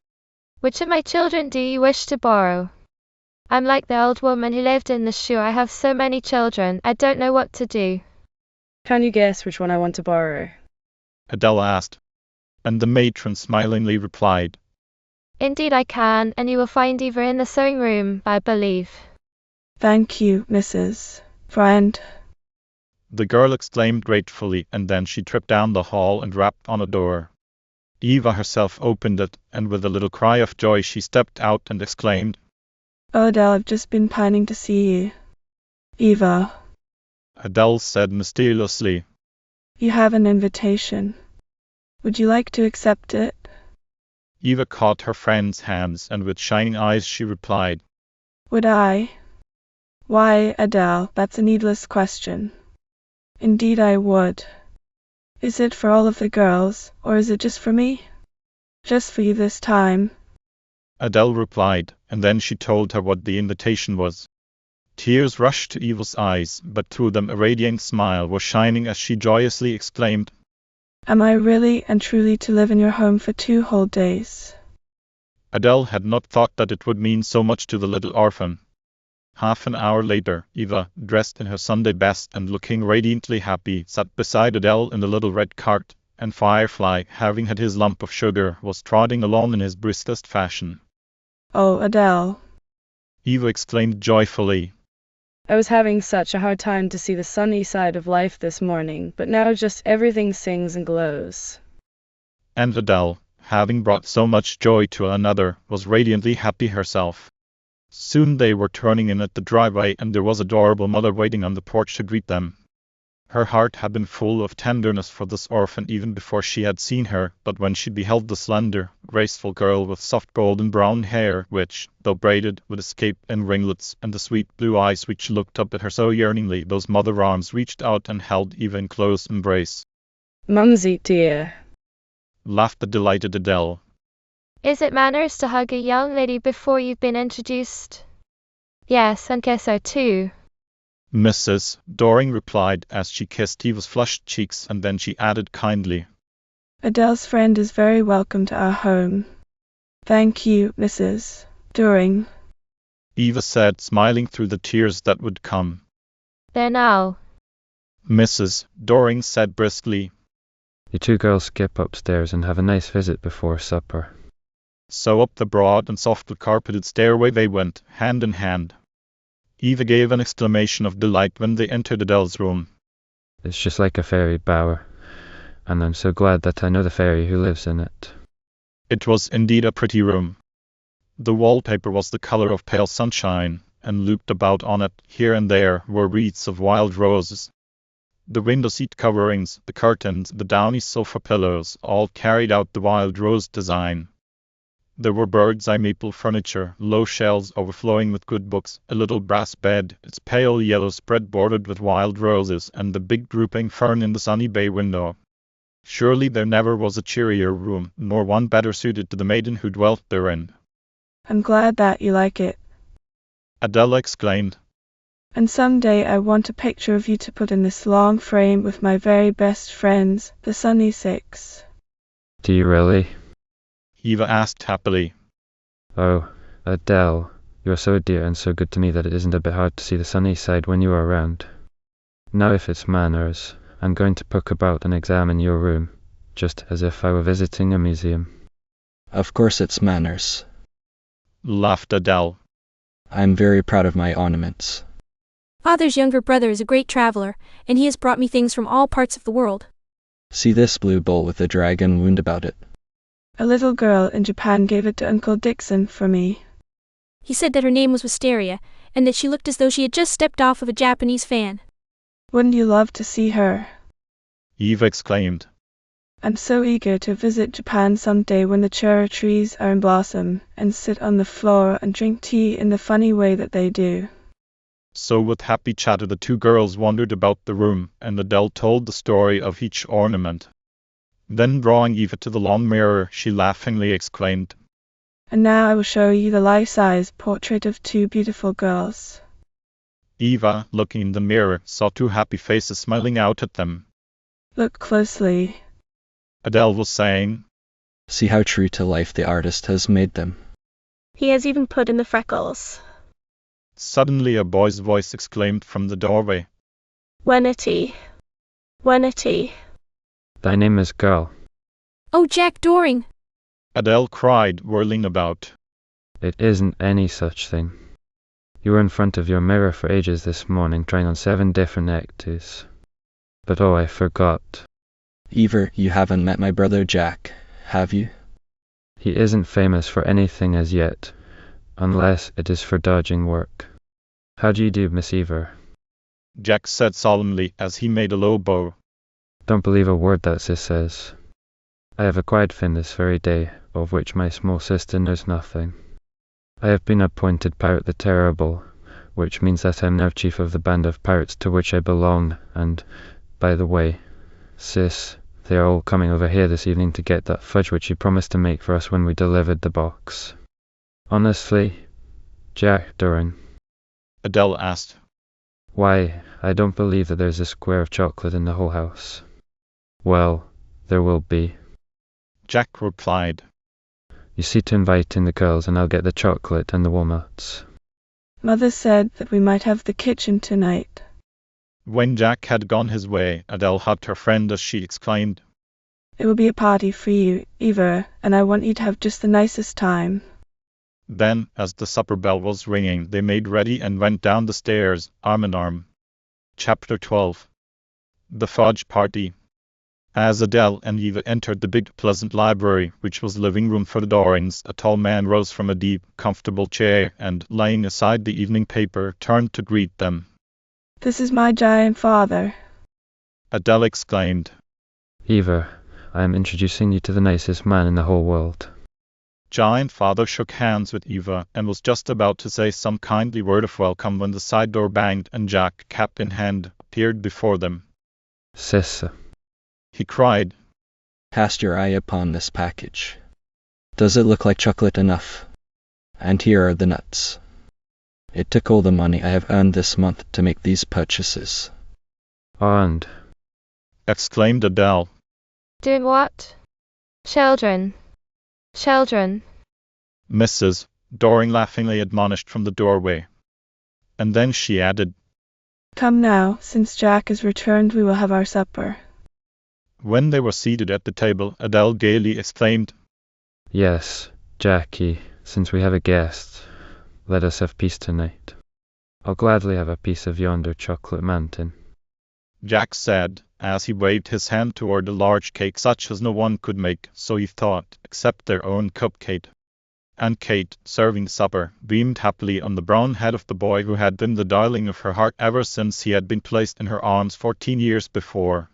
Which of my children do you wish to borrow? I'm like the old woman who lived in the shoe. I have so many children, I don't know what to do. "Can you guess which one I want to borrow?" Adele asked. And the matron smilingly replied. Indeed I can, and you will find Eva in the sewing room, I believe. "Thank you, Mrs. Friend," the girl exclaimed gratefully, and then she tripped down the hall and rapped on a door. Eva herself opened it, and with a little cry of joy she stepped out and exclaimed, "Oh, Adele, I've just been pining to see you." "Eva," Adele said mysteriously, "you have an invitation. Would you like to accept it?" Eva caught her friend's hands, and with shining eyes she replied, "Would I? Why, Adele, that's a needless question. Indeed I would. Is it for all of the girls, or is it just for me? Just for you this time." Adele replied, and then she told her what the invitation was. Tears rushed to Eva's eyes, but through them a radiant smile was shining as she joyously exclaimed, "Am I really and truly to live in your home for 2 whole days?" Adele had not thought that it would mean so much to the little orphan. Half an hour later, Eva, dressed in her Sunday best and looking radiantly happy, sat beside Adele in the little red cart, and Firefly, having had his lump of sugar, was trotting along in his briskest fashion. Oh, Adele! Eva exclaimed joyfully. I was having such a hard time to see the sunny side of life this morning, but now just everything sings and glows. And Adele, having brought so much joy to another, was radiantly happy herself. Soon they were turning in at the driveway, and there was adorable mother waiting on the porch to greet them. Her heart had been full of tenderness for this orphan even before she had seen her, but when she beheld the slender, graceful girl with soft golden brown hair, which, though braided, would escape in ringlets, and the sweet blue eyes which looked up at her so yearningly, those mother arms reached out and held Eva in close embrace. Mumsy dear, Laughed the delighted Adele. Is it manners to hug a young lady before you've been introduced? Yes, and kiss her too. Mrs. Doring replied as she kissed Eva's flushed cheeks, and then she added kindly, Adele's friend is very welcome to our home. Thank you, Mrs. Doring. Eva said, smiling through the tears that would come. There now. Mrs. Doring said briskly. You two girls skip upstairs and have a nice visit before supper. So up the broad and softly carpeted stairway they went, hand in hand. Eva gave an exclamation of delight when they entered Adele's room. It's just like a fairy bower, and I'm so glad that I know the fairy who lives in it. It was indeed a pretty room. The wallpaper was the color of pale sunshine, and looped about on it, here and there, were wreaths of wild roses. The window seat coverings, the curtains, the downy sofa pillows, all carried out the wild rose design. There were bird's eye maple furniture, low shelves overflowing with good books, a little brass bed, its pale yellow spread bordered with wild roses, and the big drooping fern in the sunny bay window. Surely there never was a cheerier room, nor one better suited to the maiden who dwelt therein. I'm glad that you like it. Adele exclaimed. And some day I want a picture of you to put in this long frame with my very best friends, the Sunny Six. Do you really? Eva asked happily. Oh, Adele, you are so dear and so good to me that it isn't a bit hard to see the sunny side when you are around. Now if it's manners, I'm going to poke about and examine your room, just as if I were visiting a museum. Of course it's manners. Laughed Adele. I'm very proud of my ornaments. Father's younger brother is a great traveler, and he has brought me things from all parts of the world. See this blue bowl with a dragon wound about it. A little girl in Japan gave it to Uncle Dixon for me. He said that her name was Wisteria, and that she looked as though she had just stepped off of a Japanese fan. Wouldn't you love to see her? Eva exclaimed. I'm so eager to visit Japan someday when the cherry trees are in blossom, and sit on the floor and drink tea in the funny way that they do. So with happy chatter the two girls wandered about the room, and Adele told the story of each ornament. Then drawing Eva to the long mirror, she laughingly exclaimed, And now I will show you the life-size portrait of two beautiful girls. Eva, looking in the mirror, saw two happy faces smiling out at them. Look closely. Adele was saying. See how true to life the artist has made them. He has even put in the freckles. Suddenly a boy's voice exclaimed from the doorway. Wenity. Wenity. Thy name is girl. Oh, Jack Doring! Adele cried, whirling about. It isn't any such thing. You were in front of your mirror for ages this morning, trying on 7 different neckties. But oh, I forgot. Eva, you haven't met my brother Jack, have you? He isn't famous for anything as yet, unless it is for dodging work. How do you do, Miss Eva? Jack said solemnly as he made a low bow. Don't believe a word that Sis says. I have acquired Finn this very day, of which my small sister knows nothing. I have been appointed Pirate the Terrible, which means that I am now chief of the band of pirates to which I belong, and, by the way, Sis, they are all coming over here this evening to get that fudge which you promised to make for us when we delivered the box. Honestly, Jack Doring. Adele asked. Why, I don't believe that there's a square of chocolate in the whole house. Well, there will be. Jack replied. You see to inviting the girls and I'll get the chocolate and the walnuts. Mother said that we might have the kitchen tonight. When Jack had gone his way, Adele hugged her friend as she exclaimed, It will be a party for you, Eva, and I want you to have just the nicest time. Then, as the supper bell was ringing, they made ready and went down the stairs, arm in arm. Chapter 12. The Fudge Party. As Adele and Eva entered the big, pleasant library, which was the living room for the Dorings, a tall man rose from a deep, comfortable chair and, laying aside the evening paper, turned to greet them. This is my giant father. Adele exclaimed. Eva, I am introducing you to the nicest man in the whole world. Giant Father shook hands with Eva and was just about to say some kindly word of welcome when the side door banged and Jack, cap in hand, appeared before them. Sissa, he cried. Cast your eye upon this package. Does it look like chocolate enough? And here are the nuts. It took all the money I have earned this month to make these purchases. And? Exclaimed Adele. Doing what? Children. Children. Mrs. Doring laughingly admonished from the doorway. And then she added, Come now, since Jack has returned, we will have our supper. When they were seated at the table, Adele gaily exclaimed, Yes, Jackie, since we have a guest, let us have peace tonight. I'll gladly have a piece of yonder chocolate mountain. Jack said, as he waved his hand toward a large cake such as no one could make, so he thought, except their own cupcake. And Kate, serving supper, beamed happily on the brown head of the boy who had been the darling of her heart ever since he had been placed in her arms 14 years before.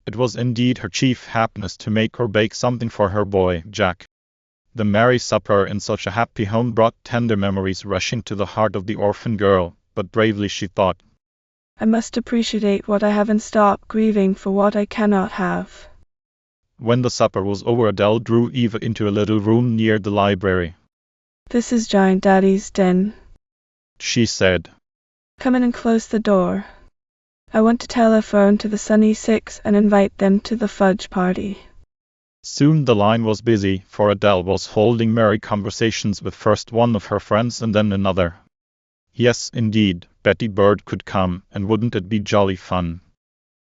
It was indeed her chief happiness to make or bake something for her boy, Jack. The merry supper in such a happy home brought tender memories rushing to the heart of the orphan girl, but bravely she thought, I must appreciate what I have and stop grieving for what I cannot have. When the supper was over, Adele drew Eva into a little room near the library. This is Giant Daddy's den, she said. Come in and close the door. I want to telephone to the Sunny Six and invite them to the fudge party. Soon the line was busy, for Adele was holding merry conversations with first one of her friends and then another. Yes, indeed, Betty Bird could come, and wouldn't it be jolly fun?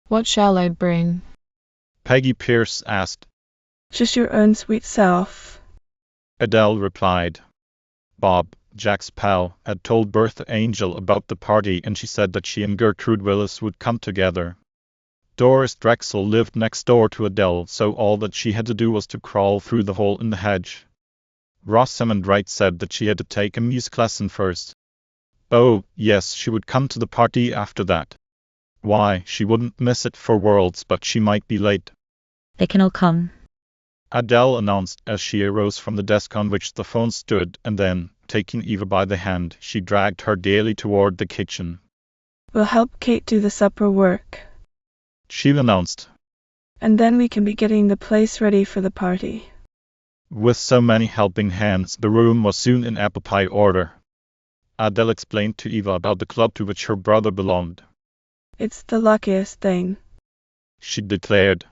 What shall I bring? Peggy Pierce asked. Just your own sweet self, Adele replied. Bob, Jack's pal, had told Bertha Angel about the party, and she said that she and Gertrude Willis would come together. Doris Drexel lived next door to Adele, so all that she had to do was to crawl through the hole in the hedge. Rosamond Wright said that she had to take a music lesson first. Oh, yes, she would come to the party after that. Why, she wouldn't miss it for worlds, but she might be late. They can all come. Adele announced as she arose from the desk on which the phone stood, and then, taking Eva by the hand, she dragged her gaily toward the kitchen. We'll help Kate do the supper work, she announced. And then we can be getting the place ready for the party. With so many helping hands, the room was soon in apple pie order. Adele explained to Eva about the club to which her brother belonged. It's the luckiest thing, she declared.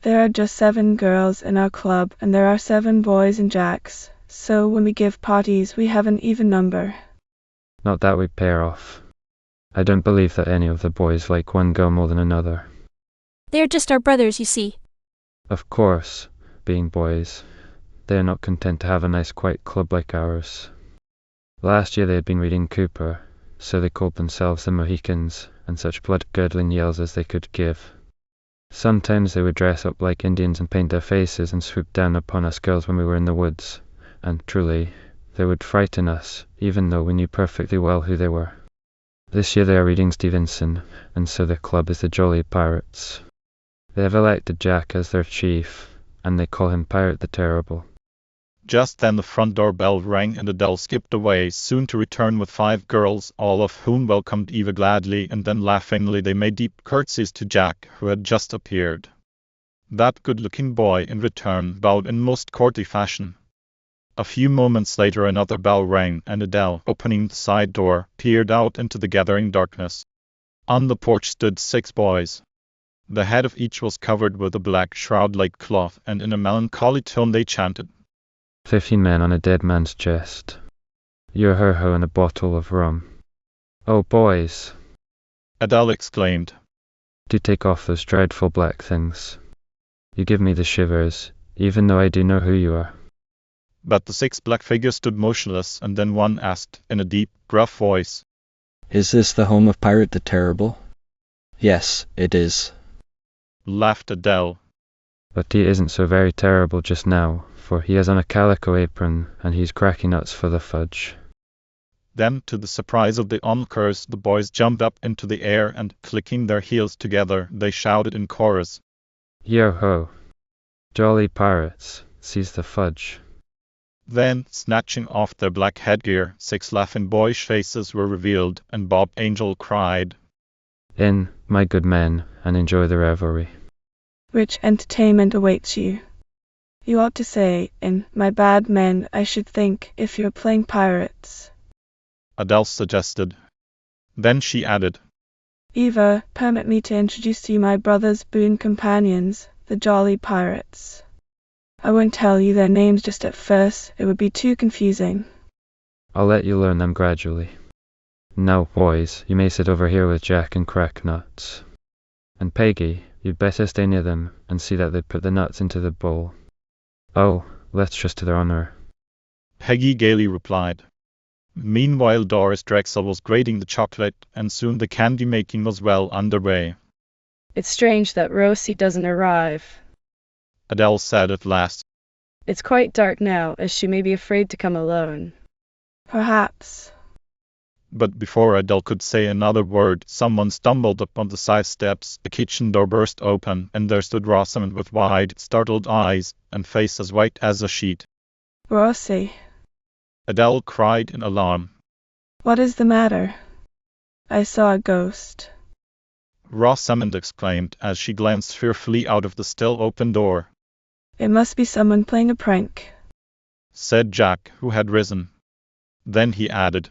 There are just 7 girls in our club, and there are 7 boys in Jack's, so when we give parties we have an even number. Not that we pair off. I don't believe that any of the boys like one girl more than another. They are just our brothers, you see. Of course, being boys, they are not content to have a nice quiet club like ours. Last year they had been reading Cooper, so they called themselves the Mohicans, and such blood-curdling yells as they could give. Sometimes they would dress up like Indians and paint their faces and swoop down upon us girls when we were in the woods, and truly, they would frighten us, even though we knew perfectly well who they were. This year they are reading Stevenson, and so their club is the Jolly Pirates. They have elected Jack as their chief, and they call him Pirate the Terrible. Just then the front door bell rang and Adele skipped away, soon to return with 5 girls, all of whom welcomed Eva gladly, and then laughingly they made deep curtsies to Jack, who had just appeared. That good-looking boy, in return, bowed in most courtly fashion. A few moments later another bell rang, and Adele, opening the side door, peered out into the gathering darkness. On the porch stood 6 boys. The head of each was covered with a black shroud-like cloth, and in a melancholy tone they chanted, 15 men on a dead man's chest. Your ho-ho and a bottle of rum. Oh, boys, Adele exclaimed. do take off those dreadful black things. You give me the shivers, even though I do know who you are. But the 6 black figures stood motionless, and then one asked, in a deep, gruff voice, Is this the home of Pirate the Terrible? Yes, it is. Laughed Adele. But he isn't so very terrible just now, for he has on a calico apron, and he's cracking nuts for the fudge. Then, to the surprise of the onlookers, the boys jumped up into the air and, clicking their heels together, they shouted in chorus, Yo-ho! Jolly pirates, seize the fudge. Then, snatching off their black headgear, 6 laughing boyish faces were revealed, and Bob Angel cried, In, my good men, and enjoy the revelry. Rich entertainment awaits you. You ought to say, in my bad men, I should think, if you're playing pirates. Adele suggested. Then she added, Eva, permit me to introduce to you my brother's boon companions, the Jolly Pirates. I won't tell you their names just at first, it would be too confusing. I'll let you learn them gradually. Now, boys, you may sit over here with Jack and crack nuts. And Peggy, you'd better stay near them and see that they put the nuts into the bowl. Oh, let's trust to their honor. Peggy gaily replied. Meanwhile, Doris Drexel was grating the chocolate, and soon the candy making was well underway. It's strange that Rosie doesn't arrive. Adele said at last. It's quite dark now, as she may be afraid to come alone. Perhaps. But before Adele could say another word, someone stumbled up on the side steps, the kitchen door burst open, and there stood Rosamond with wide, startled eyes, and face as white as a sheet. Rosie. Adele cried in alarm. What is the matter? I saw a ghost. Rosamond exclaimed as she glanced fearfully out of the still open door. It must be someone playing a prank, said Jack, who had risen. Then he added,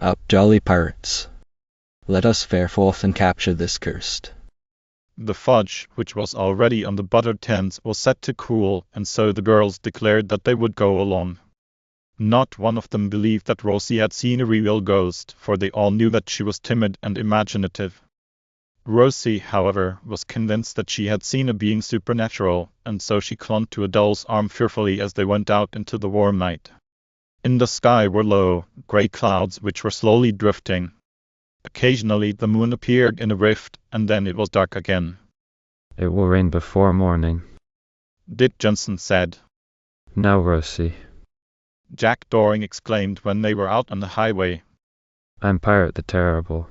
Up, jolly pirates. Let us fare forth and capture this cursed. The fudge, which was already on the buttered tins, was set to cool, and so the girls declared that they would go along. Not one of them believed that Rosie had seen a real ghost, for they all knew that she was timid and imaginative. Rosie, however, was convinced that she had seen a being supernatural, and so she clung to Adele's arm fearfully as they went out into the warm night. In the sky were low, grey clouds which were slowly drifting. Occasionally the moon appeared in a rift, and then it was dark again. It will rain before morning, Dick Johnson said. Now, Rosie. Jack Doring exclaimed when they were out on the highway. I'm Pirate the Terrible.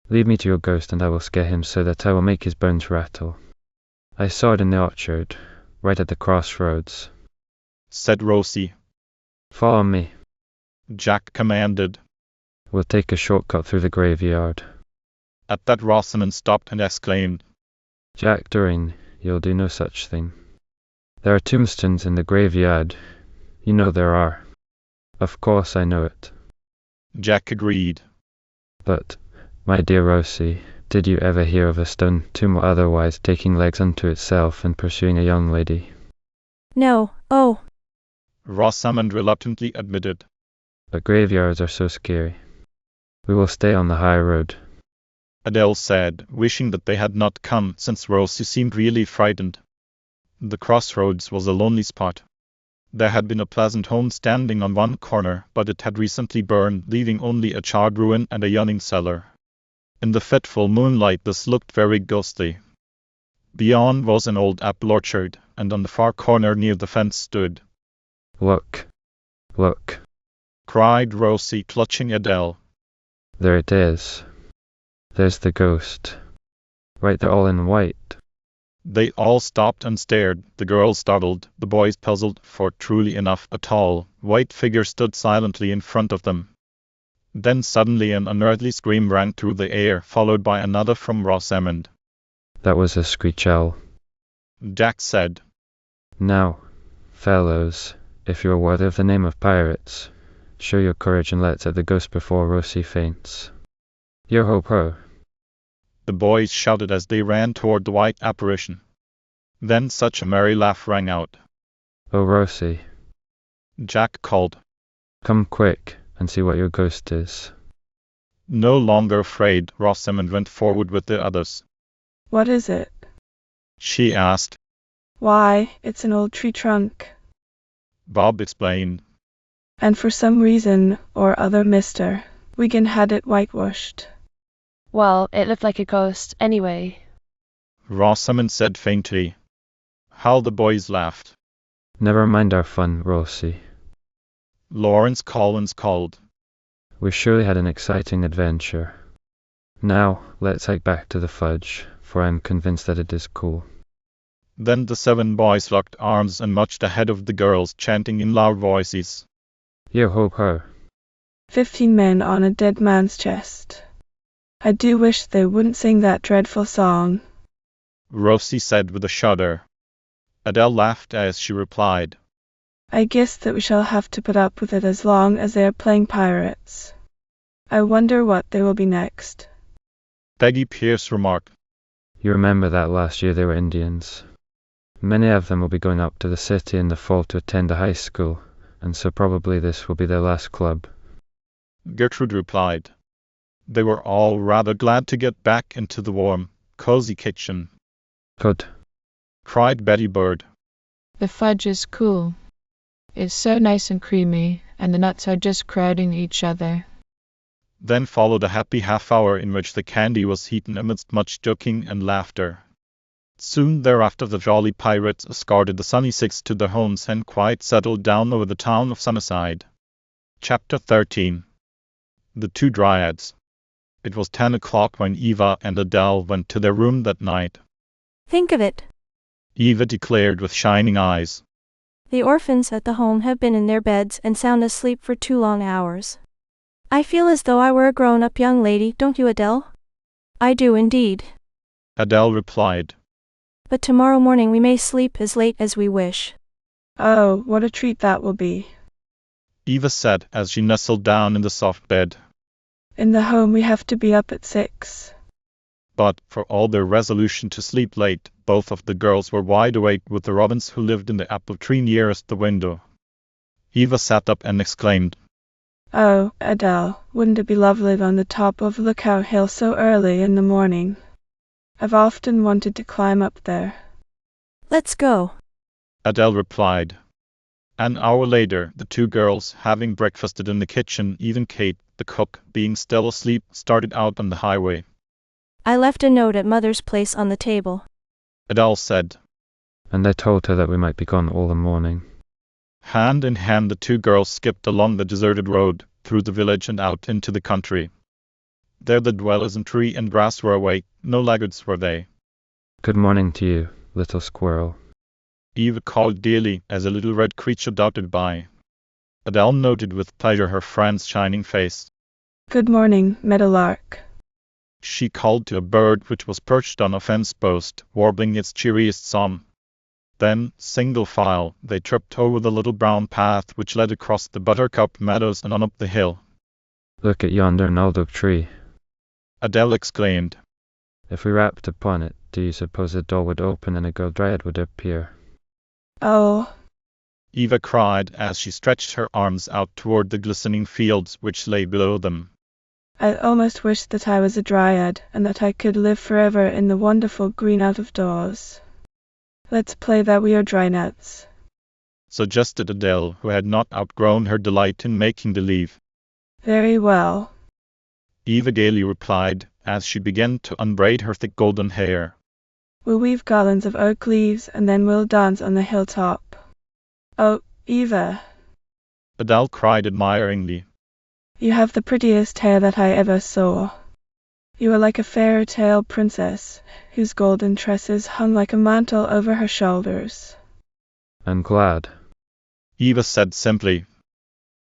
Lead me to your ghost and I will scare him so that I will make his bones rattle. I saw it in the orchard, right at the crossroads, said Rosie. Follow me, Jack commanded. We'll take a shortcut through the graveyard. At that Rosamond stopped and exclaimed, Jack Doring, you'll do no such thing. There are tombstones in the graveyard. You know there are. Of course I know it. Jack agreed. But, my dear Rosie, did you ever hear of a stone tomb or otherwise taking legs unto itself and pursuing a young lady? No, oh. Rosamond reluctantly admitted. But graveyards are so scary. We will stay on the high road, Adele said, wishing that they had not come, since Rosie seemed really frightened. The crossroads was a lonely spot. There had been a pleasant home standing on one corner, but it had recently burned, leaving only a charred ruin and a yawning cellar. In the fitful moonlight this looked very ghostly. Beyond was an old apple orchard, and on the far corner near the fence stood. Look, look, cried Rosie, clutching Adele. There it is. There's the ghost. Right there, all in white. They all stopped and stared, the girls startled, the boys puzzled, for truly enough a tall, white figure stood silently in front of them. Then suddenly an unearthly scream rang through the air, followed by another from Rosamond. That was a screech owl, Jack said. Now, fellows, if you are worthy of the name of pirates, show your courage and let's at the ghost before Rosie faints. Yo-ho-ho! The boys shouted as they ran toward the white apparition. Then such a merry laugh rang out. Oh, Rosie, Jack called. Come quick, and see what your ghost is. No longer afraid, Rosamond went forward with the others. What is it? She asked. Why, it's an old tree trunk. Bob explained. And for some reason or other, Mr. Wigan had it whitewashed. Well, it looked like a ghost, anyway. Rosamond said faintly. How the boys laughed. Never mind our fun, Rosie. Lawrence Collins called. We surely had an exciting adventure. Now, let's hike back to the fudge, for I am convinced that it is cool. Then the 7 boys locked arms and marched ahead of the girls, chanting in loud voices. Yo ho ho. 15 men on a dead man's chest. I do wish they wouldn't sing that dreadful song, Rosie said with a shudder. Adele laughed as she replied. I guess that we shall have to put up with it as long as they are playing pirates. I wonder what they will be next. Peggy Pierce remarked. You remember that last year they were Indians. Many of them will be going up to the city in the fall to attend a high school, and so probably this will be their last club. Gertrude replied. They were all rather glad to get back into the warm, cozy kitchen. Good, cried Betty Bird. The fudge is cool. It's so nice and creamy, and the nuts are just crowding each other. Then followed a happy half-hour in which the candy was eaten amidst much joking and laughter. Soon thereafter the jolly pirates escorted the Sunny Six to their homes and quite settled down over the town of Sunnyside. Chapter 13. The Two Dryads. It was 10 o'clock when Eva and Adele went to their room that night. Think of it. Eva declared with shining eyes. The orphans at the home have been in their beds and sound asleep for 2 long hours. I feel as though I were a grown-up young lady, don't you, Adele? I do indeed. Adele replied. But tomorrow morning we may sleep as late as we wish. Oh, what a treat that will be, Eva said as she nestled down in the soft bed. In the home we have to be up at 6. But, for all their resolution to sleep late, both of the girls were wide awake with the robins who lived in the apple tree nearest the window. Eva sat up and exclaimed, Oh, Adele, wouldn't it be lovely on the top of Lookout Hill so early in the morning? I've often wanted to climb up there. Let's go, Adele replied. An hour later, the two girls, having breakfasted in the kitchen, even Kate, the cook, being still asleep, started out on the highway. I left a note at Mother's place on the table, Adele said. And I told her that we might be gone all the morning. Hand in hand the two girls skipped along the deserted road, through the village and out into the country. There the dwellers in tree and grass were awake, no laggards were they. Good morning to you, little squirrel, Eva called dearly as a little red creature darted by. Adele noted with pleasure her friend's shining face. Good morning, meadowlark, She called to a bird which was perched on a fence post, warbling its cheeriest song. Then, single file, they tripped over the little brown path which led across the buttercup meadows and on up the hill. Look at yonder gnarled oak tree, Adele exclaimed. If we rapped upon it, do you suppose the door would open and a girl dryad would appear? Oh, Eva cried as she stretched her arms out toward the glistening fields which lay below them. I almost wish that I was a dryad, and that I could live forever in the wonderful green out of doors. Let's play that we are dryads, suggested Adele, who had not outgrown her delight in making believe. Very well, Eva gaily replied, as she began to unbraid her thick golden hair. We'll weave garlands of oak leaves, and then we'll dance on the hilltop. Oh, Eva, Adele cried admiringly. you have the prettiest hair that I ever saw. You are like a fairy tale princess, whose golden tresses hung like a mantle over her shoulders. I'm glad, Eva said simply.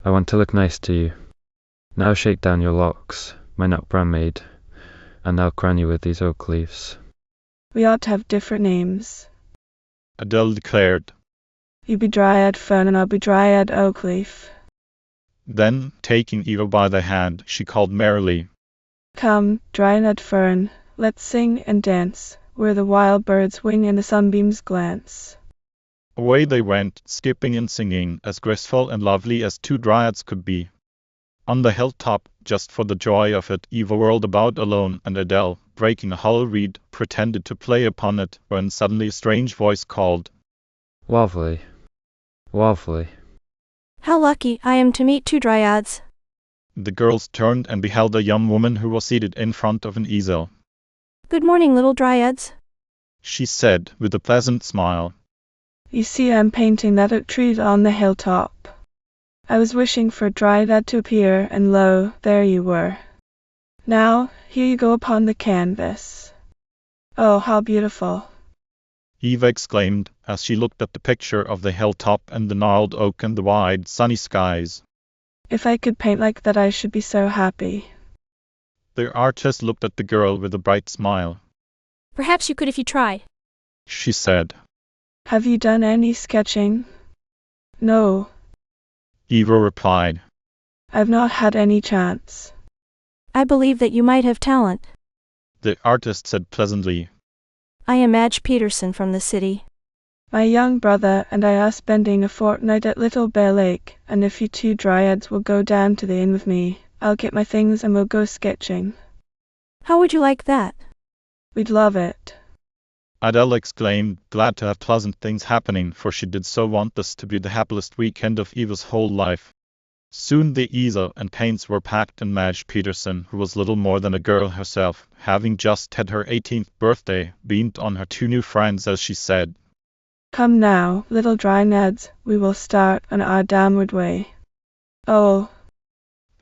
I want to look nice to you. Now shake down your locks, my nut brown maid, and I'll crown you with these oak leaves. We ought to have different names, Adele declared. You be Dryad Fern and I'll be Dryad Oakleaf. Then, taking Eva by the hand, she called merrily. Come, Dryad Fern, let's sing and dance, where the wild birds wing and the sunbeams glance. Away they went, skipping and singing, as graceful and lovely as two dryads could be. On the hilltop, just for the joy of it, Eva whirled about alone, and Adele, breaking a hollow reed, pretended to play upon it, when suddenly a strange voice called, Lovely. Lovely. How lucky I am to meet two dryads. The girls turned and beheld a young woman who was seated in front of an easel. Good morning, little dryads. She said, with a pleasant smile. You see, I'm painting that oak tree on the hilltop. I was wishing for a dryad to appear, and lo, there you were. Now, here you go upon the canvas. Oh, how beautiful! Eva exclaimed, as she looked at the picture of the hilltop and the gnarled oak and the wide, sunny skies. If I could paint like that, I should be so happy. The artist looked at the girl with a bright smile. Perhaps you could if you tried, she said. Have you done any sketching? No. Eva replied. I've not had any chance. I believe that you might have talent. The artist said pleasantly. I am Madge Peterson from the city. My young brother and I are spending a fortnight at Little Bear Lake, and if you two dryads will go down to the inn with me, I'll get my things and we'll go sketching. How would you like that? We'd love it. Adele exclaimed, glad to have pleasant things happening, for she did so want this to be the happiest weekend of Eva's whole life. Soon the easel and paints were packed, and Madge Peterson, who was little more than a girl herself, having just had her 18th birthday, beamed on her two new friends as she said, Come now, little dryads, we will start on our downward way. Oh,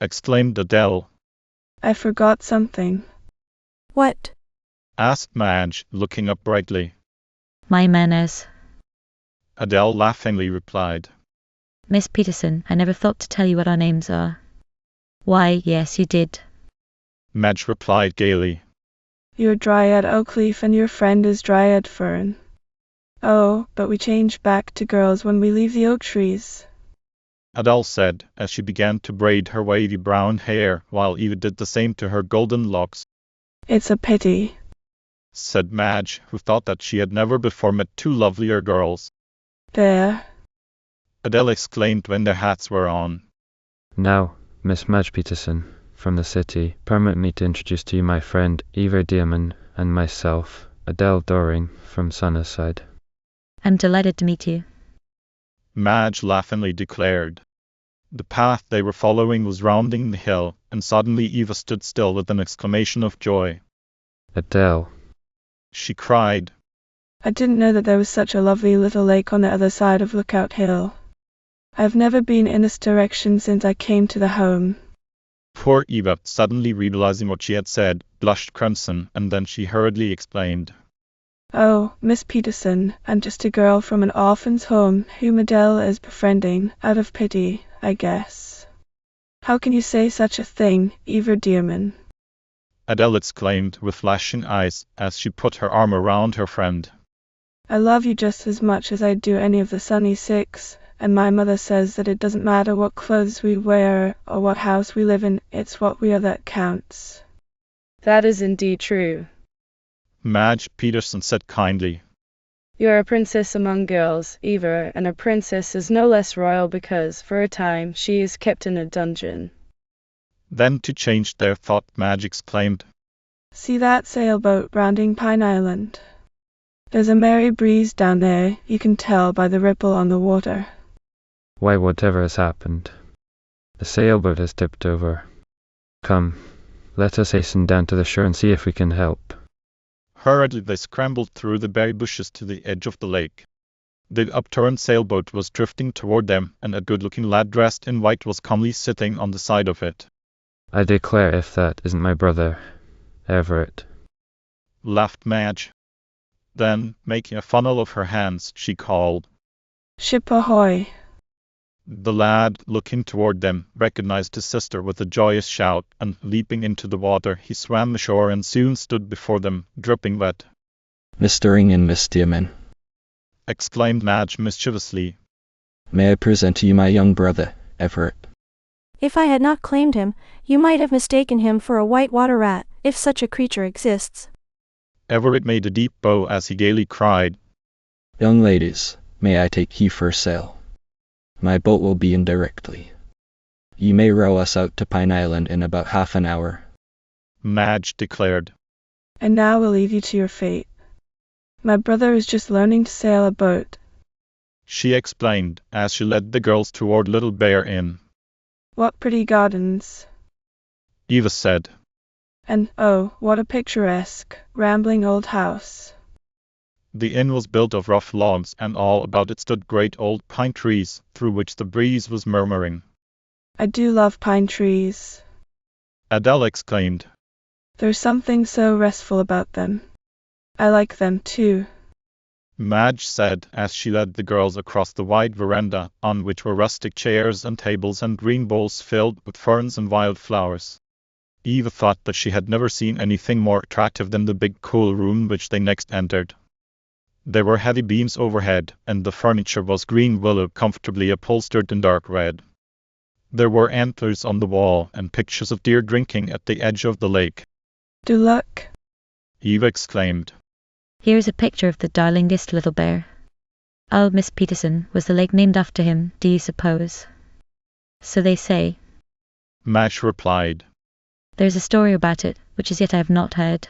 exclaimed Adele. I forgot something. What? Asked Madge, looking up brightly. My manners. Adele laughingly replied. Miss Peterson, I never thought to tell you what our names are. Why, yes, you did. Madge replied gaily. You're Dryad Oakleaf and your friend is Dryad Fern. Oh, but we change back to girls when we leave the oak trees, Adele said, as she began to braid her wavy brown hair, while Eva did the same to her golden locks. It's a pity, said Madge, who thought that she had never before met two lovelier girls. There, Adele exclaimed when their hats were on. Now, Miss Madge Peterson, from the city, permit me to introduce to you my friend Eva Dearman and myself, Adele Doring, from Sunnyside. I'm delighted to meet you. Madge laughingly declared. The path they were following was rounding the hill, and suddenly Eva stood still with an exclamation of joy. Adele, she cried. I didn't know that there was such a lovely little lake on the other side of Lookout Hill. I've never been in this direction since I came to the home. Poor Eva, suddenly realizing what she had said, blushed crimson, and then she hurriedly explained. Oh, Miss Peterson, I'm just a girl from an orphan's home whom Adele is befriending, out of pity, I guess. How can you say such a thing, Eva Dearman? Adele exclaimed with flashing eyes as she put her arm around her friend. I love you just as much as I do any of the Sunny Six, and my mother says that it doesn't matter what clothes we wear or what house we live in, it's what we are that counts. That is indeed true. Madge Peterson said kindly. You're a princess among girls, Eva, and a princess is no less royal because, for a time, she is kept in a dungeon. Then, to change their thought, Madge exclaimed. See that sailboat rounding Pine Island? There's a merry breeze down there, you can tell by the ripple on the water. why, whatever has happened? The sailboat has tipped over. Come, let us hasten down to the shore and see if we can help. Hurriedly they scrambled through the berry bushes to the edge of the lake. The upturned sailboat was drifting toward them, and a good-looking lad dressed in white was calmly sitting on the side of it. I declare if that isn't my brother, Everett, laughed Madge. Then, making a funnel of her hands, she called. Ship ahoy! The lad, looking toward them, recognized his sister with a joyous shout, and leaping into the water, he swam ashore and soon stood before them, dripping wet. Miss Doring and Miss Dearman, exclaimed Madge mischievously. May I present to you my young brother, Everett? If I had not claimed him, you might have mistaken him for a white water rat, if such a creature exists. Everett made a deep bow as he gaily cried. Young ladies, may I take ye for sail? My boat will be in directly. You may row us out to Pine Island in about half an hour, Madge declared. And now we'll leave you to your fate. My brother is just learning to sail a boat. She explained as she led the girls toward Little Bear Inn. What pretty gardens. Eva said. And, oh, what a picturesque, rambling old house. The inn was built of rough logs, and all about it stood great old pine trees, through which the breeze was murmuring. I do love pine trees. Adele exclaimed. There's something so restful about them. I like them too. Madge said as she led the girls across the wide veranda, on which were rustic chairs and tables and green bowls filled with ferns and wildflowers. Eva thought that she had never seen anything more attractive than the big cool room which they next entered. There were heavy beams overhead, and the furniture was green willow comfortably upholstered in dark red. There were antlers on the wall and pictures of deer drinking at the edge of the lake. Do look, Eva exclaimed. Here's a picture of the darlingest little bear. Old Miss Peterson was the lake named after him, do you suppose? So they say. Madge replied. There's a story about it, which as yet I have not heard.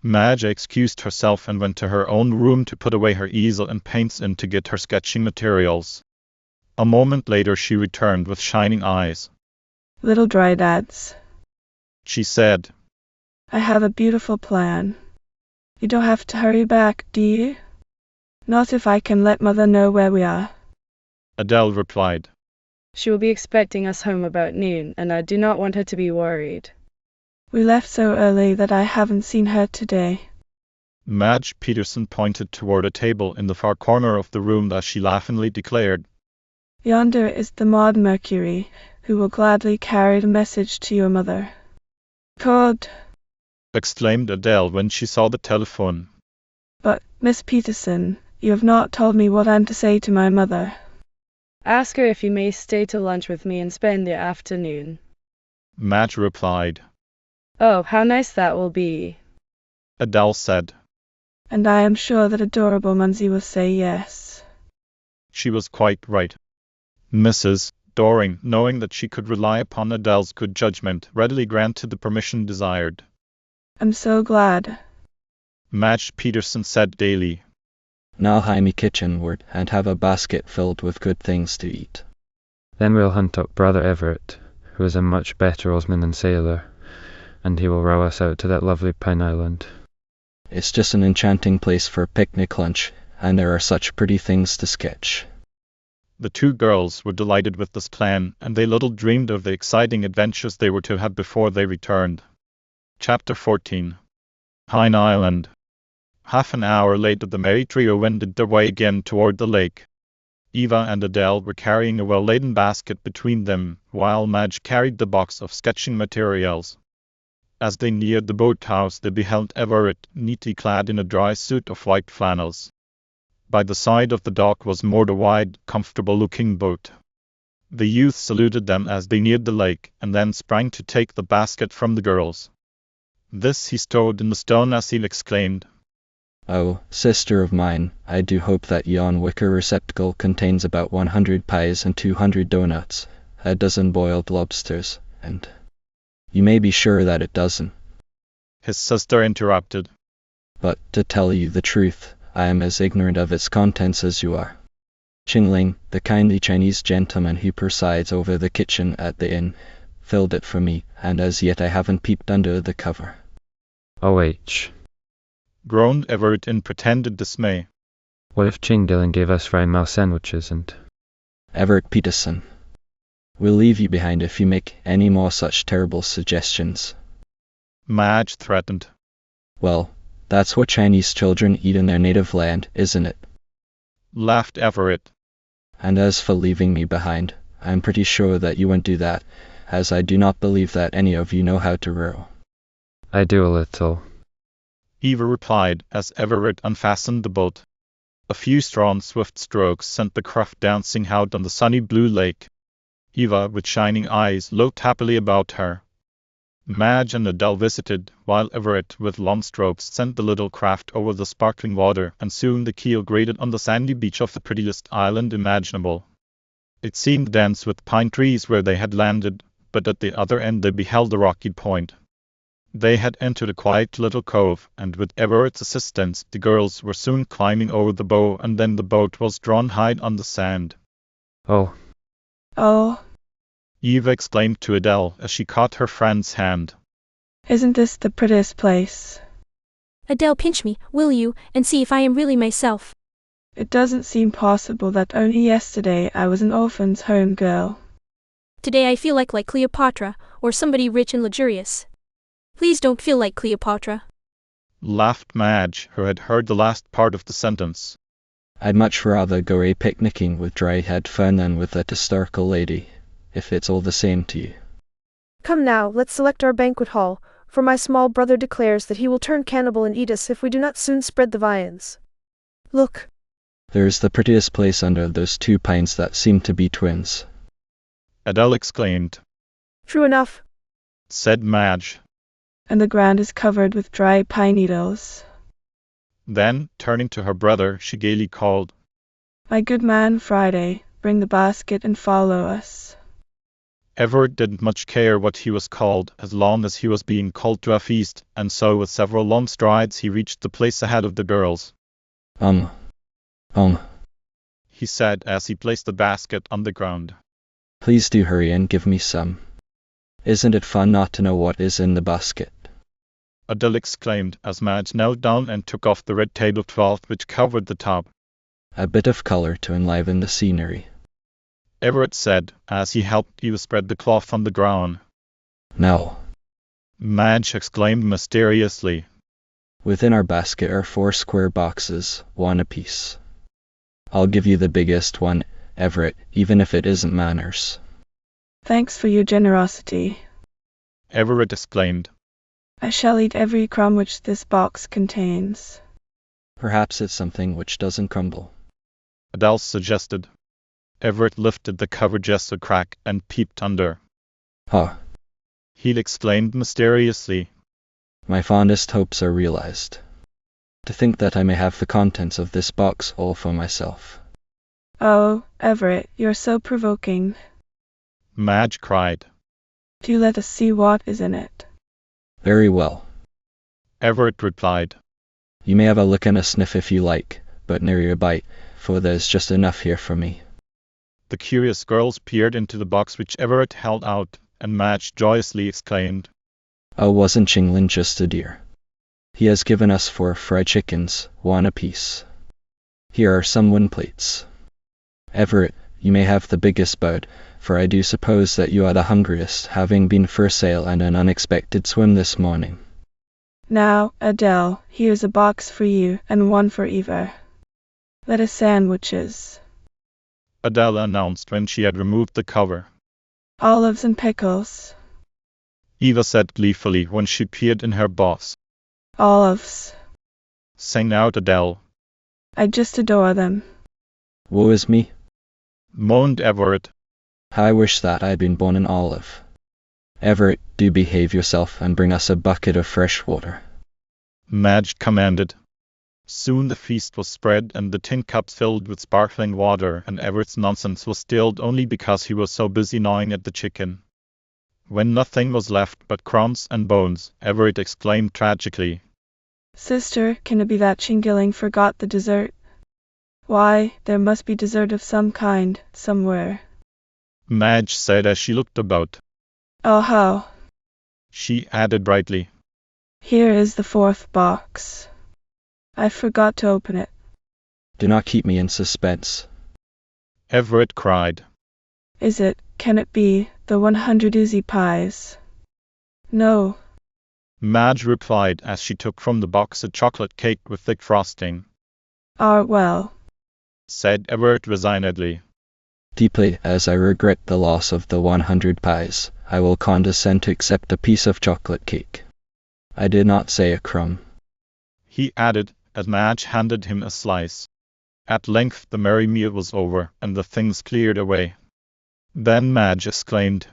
Madge excused herself and went to her own room to put away her easel and paints and to get her sketching materials. A moment later she returned with shining eyes. Little Drydads, She said. I have a beautiful plan. You don't have to hurry back, do you? Not if I can let Mother know where we are. Adele replied. She will be expecting us home about noon, and I do not want her to be worried. We left so early that I haven't seen her today. Madge Peterson pointed toward a table in the far corner of the room as she laughingly declared. Yonder is the Maud Mercury, who will gladly carry the message to your mother. God! Exclaimed Adele when she saw the telephone. But, Miss Peterson, you have not told me what I'm to say to my mother. Ask her if you may stay to lunch with me and spend the afternoon. Madge replied. Oh, how nice that will be. Adele said. And I am sure that adorable Munsey will say yes. She was quite right. Mrs. Doring, knowing that she could rely upon Adele's good judgment, readily granted the permission desired. I'm so glad. Madge Peterson said daily. Now hie me kitchenward, and have a basket filled with good things to eat. Then we'll hunt up Brother Everett, who is a much better oarsman and sailor, and he will row us out to that lovely Pine Island. It's just an enchanting place for a picnic lunch, and there are such pretty things to sketch. The two girls were delighted with this plan, and they little dreamed of the exciting adventures they were to have before they returned. Chapter 14. Pine Island. Half an hour later the merry trio wended their way again toward the lake. Eva and Adele were carrying a well-laden basket between them, while Madge carried the box of sketching materials. As they neared the boathouse they beheld Everett, neatly clad in a dry suit of white flannels. By the side of the dock was moored a wide, comfortable-looking boat. The youth saluted them as they neared the lake, and then sprang to take the basket from the girls. This he stowed in the stone as he exclaimed, Oh, sister of mine, I do hope that yon wicker receptacle contains about 100 pies and 200 doughnuts, a dozen boiled lobsters, and... You may be sure that it doesn't. His sister interrupted. But, to tell you the truth, I am as ignorant of its contents as you are. Chingling, the kindly Chinese gentleman who presides over the kitchen at the inn, filled it for me, and as yet I haven't peeped under the cover. O.H. Groaned Everett in pretended dismay. What if Ching Dillon gave us fried mouse sandwiches and... Everett Peterson. We'll leave you behind if you make any more such terrible suggestions. Madge threatened. Well, that's what Chinese children eat in their native land, isn't it? Laughed Everett. And as for leaving me behind, I'm pretty sure that you won't do that, as I do not believe that any of you know how to row. I do a little. Eva replied as Everett unfastened the boat. A few strong, swift strokes sent the craft dancing out on the sunny blue lake. Eva, with shining eyes, looked happily about her. Madge and Adele visited, while Everett, with long strokes, sent the little craft over the sparkling water, and soon the keel grated on the sandy beach of the prettiest island imaginable. It seemed dense with pine trees where they had landed, but at the other end they beheld a rocky point. They had entered a quiet little cove, and with Everett's assistance the girls were soon climbing over the bow, and then the boat was drawn high on the sand. Oh, Oh, Eva exclaimed to Adele as she caught her friend's hand. isn't this the prettiest place? Adele, pinch me, will you, and see if I am really myself. It doesn't seem possible that only yesterday I was an orphan's home girl. Today I feel like Cleopatra, or somebody rich and luxurious. Please don't feel like Cleopatra. Laughed Madge, who had heard the last part of the sentence. I'd much rather go picnicking with dry-head fun than with that hysterical lady, if it's all the same to you. Come now, let's select our banquet hall, for my small brother declares that he will turn cannibal and eat us if we do not soon spread the viands. Look. There's the prettiest place under those 2 pines that seem to be twins. Adele exclaimed. True enough, Said Madge. And the ground is covered with dry pine needles. Then, turning to her brother, she gaily called, My good man Friday, bring the basket and follow us. Everett didn't much care what he was called, as long as he was being called to a feast, and so with several long strides he reached the place ahead of the girls. He said as he placed the basket on the ground. Please do hurry and give me some. Isn't it fun not to know what is in the basket? Adele exclaimed as Madge knelt down and took off the red tablecloth which covered the top. A bit of color to enliven the scenery. Everett said as he helped Eva spread the cloth on the ground. Now, Madge exclaimed mysteriously. Within our basket are 4 square boxes, 1 apiece. I'll give you the biggest one, Everett, even if it isn't manners. Thanks for your generosity. Everett exclaimed. I shall eat every crumb which this box contains. Perhaps it's something which doesn't crumble. Adele suggested. Everett lifted the cover just a crack and peeped under. Huh. He exclaimed mysteriously. My fondest hopes are realized. To think that I may have the contents of this box all for myself. Oh, Everett, you're so provoking. Madge cried. Do let us see what is in it. Very well. Everett replied. You may have a look and a sniff if you like, but near your bite, for there's just enough here for me. The curious girls peered into the box which Everett held out, and Madge joyously exclaimed. Oh, wasn't Chinglin just a dear? He has given us 4 fried chickens, 1 apiece. Here are some 1 plates. Everett, you may have the biggest boat, for I do suppose that you are the hungriest, having been for a sail and an unexpected swim this morning. Now, Adele, here's a box for you and 1 for Eva. Let us sandwiches. Adele announced when she had removed the cover. Olives and pickles. Eva said gleefully when she peered in her box. Olives. Sang out Adele. I just adore them. Woe is me, Moaned Everett. how I wish that I had been born an olive. Everett, do behave yourself and bring us a bucket of fresh water. Madge commanded. Soon the feast was spread and the tin cups filled with sparkling water, and Everett's nonsense was stilled only because he was so busy gnawing at the chicken. When nothing was left but crumbs and bones, Everett exclaimed tragically. Sister, can it be that Chingiling forgot the dessert? Why, there must be dessert of some kind, somewhere. Madge said as she looked about. Oh how! She added brightly. Here is the 4th box. I forgot to open it. Do not keep me in suspense. Everett cried. Is it, can it be, the 100 oozy pies? No. Madge replied as she took from the box a chocolate cake with thick frosting. Ah well, Said Everett resignedly. Deeply as I regret the loss of the 100 pies, I will condescend to accept a piece of chocolate cake. I did not say a crumb. He added, as Madge handed him a slice. At length the merry meal was over, and the things cleared away. Then Madge exclaimed.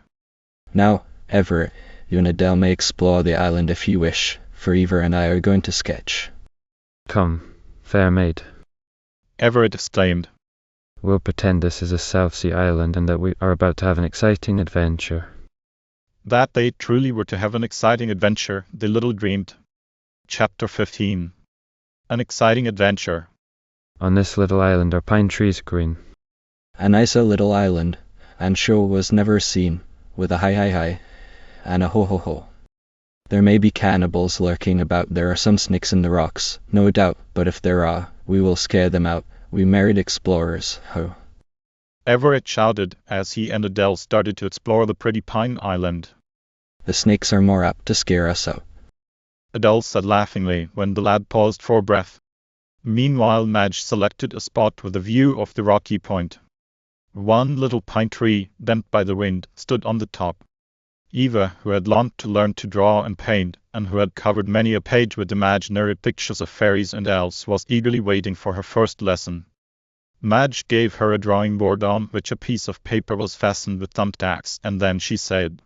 Now, Everett, you and Adele may explore the island if you wish, for Eva and I are going to sketch. Come, fair maid. Everett exclaimed. We'll pretend this is a South Sea island and that we are about to have an exciting adventure. That they truly were to have an exciting adventure, they little dreamed. Chapter 15. An exciting adventure. On this little island are pine trees green. A nice little island, and sure was never seen, with a hi, and a ho. There may be cannibals lurking about, there are some snakes in the rocks, no doubt, but if there are, we will scare them out, we married explorers, ho. Everett shouted as he and Adele started to explore the pretty pine island. The snakes are more apt to scare us out, Adele said laughingly when the lad paused for breath. Meanwhile, Madge selected a spot with a view of the rocky point. One little pine tree, bent by the wind, stood on the top. Eva, who had longed to learn to draw and paint, and who had covered many a page with imaginary pictures of fairies and elves, was eagerly waiting for her first lesson. Madge gave her a drawing board on which a piece of paper was fastened with thumbtacks, and then she said,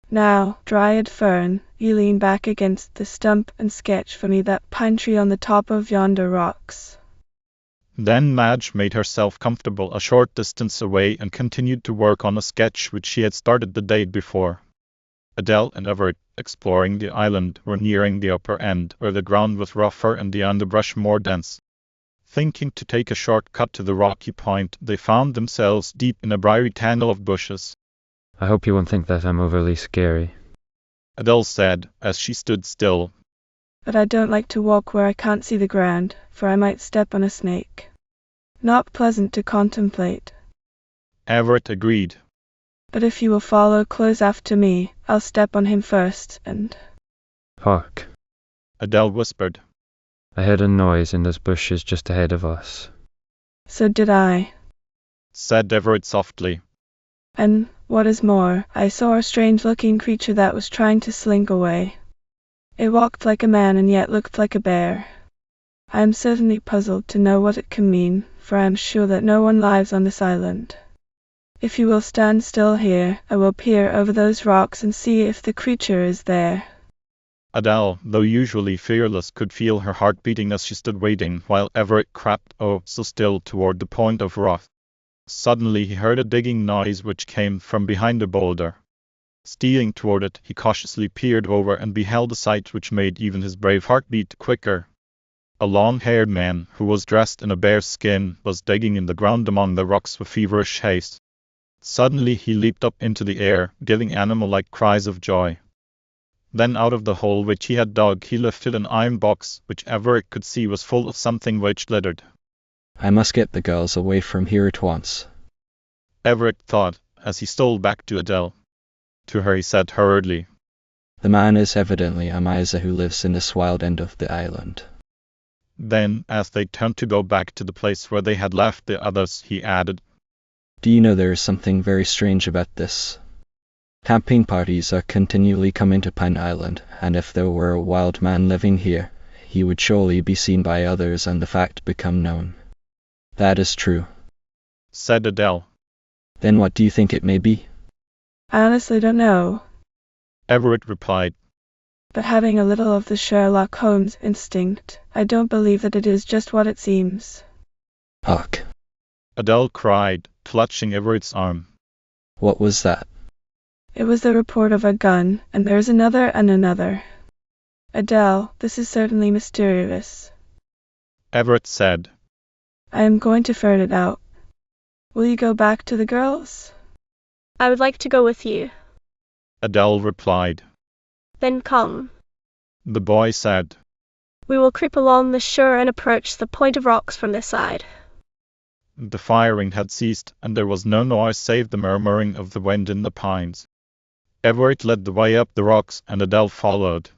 "Now, Dryad Fern, you lean back against the stump and sketch for me that pine tree on the top of yonder rocks." Then Madge made herself comfortable a short distance away and continued to work on a sketch which she had started the day before. Adele and Everett, exploring the island, were nearing the upper end, where the ground was rougher and the underbrush more dense. Thinking to take a short cut to the rocky point, they found themselves deep in a briary tangle of bushes. I hope you won't think that I'm overly scary, Adele said, as she stood still. "But I don't like to walk where I can't see the ground, for I might step on a snake. Not pleasant to contemplate." Everett agreed. "But if you will follow close after me, I'll step on him first, and—" Hark! Adele whispered. I heard a noise in those bushes just ahead of us. "So did I," said Everett softly. "and, what is more, I saw a strange-looking creature that was trying to slink away. It walked like a man and yet looked like a bear. I am certainly puzzled to know what it can mean, for I am sure that no one lives on this island. If you will stand still here, I will peer over those rocks and see if the creature is there." Adele, though usually fearless, could feel her heart beating as she stood waiting, while Everett crept so still toward the point of rock. Suddenly he heard a digging noise which came from behind a boulder. Stealing toward it, he cautiously peered over and beheld a sight which made even his brave heart beat quicker. A long-haired man, who was dressed in a bear's skin, was digging in the ground among the rocks with feverish haste. Suddenly he leaped up into the air, giving animal-like cries of joy. Then out of the hole which he had dug he lifted an iron box, which Everett could see was full of something which glittered. I must get the girls away from here at once, Everett thought, as he stole back to Adele. To her he said hurriedly, The man is evidently a miser who lives in this wild end of the island. Then, as they turned to go back to the place where they had left the others, he added, Do you know there is something very strange about this? Camping parties are continually coming to Pine Island, and if there were a wild man living here, he would surely be seen by others and the fact become known. That is true, said Adele. Then what do you think it may be? "I honestly don't know," Everett replied. "but having a little of the Sherlock Holmes instinct, I don't believe that it is just what it seems." Hark! Adele cried, clutching Everett's arm. What was that? "It was the report of a gun, and there's another and another. Adele, this is certainly mysterious," Everett said. "I am going to ferret it out. Will you go back to the girls?" "I would like to go with you." Adele replied. "Then come." The boy said. "We will creep along the shore and approach the point of rocks from this side." The firing had ceased, and there was no noise save the murmuring of the wind in the pines. Everett led the way up the rocks, and Adele followed.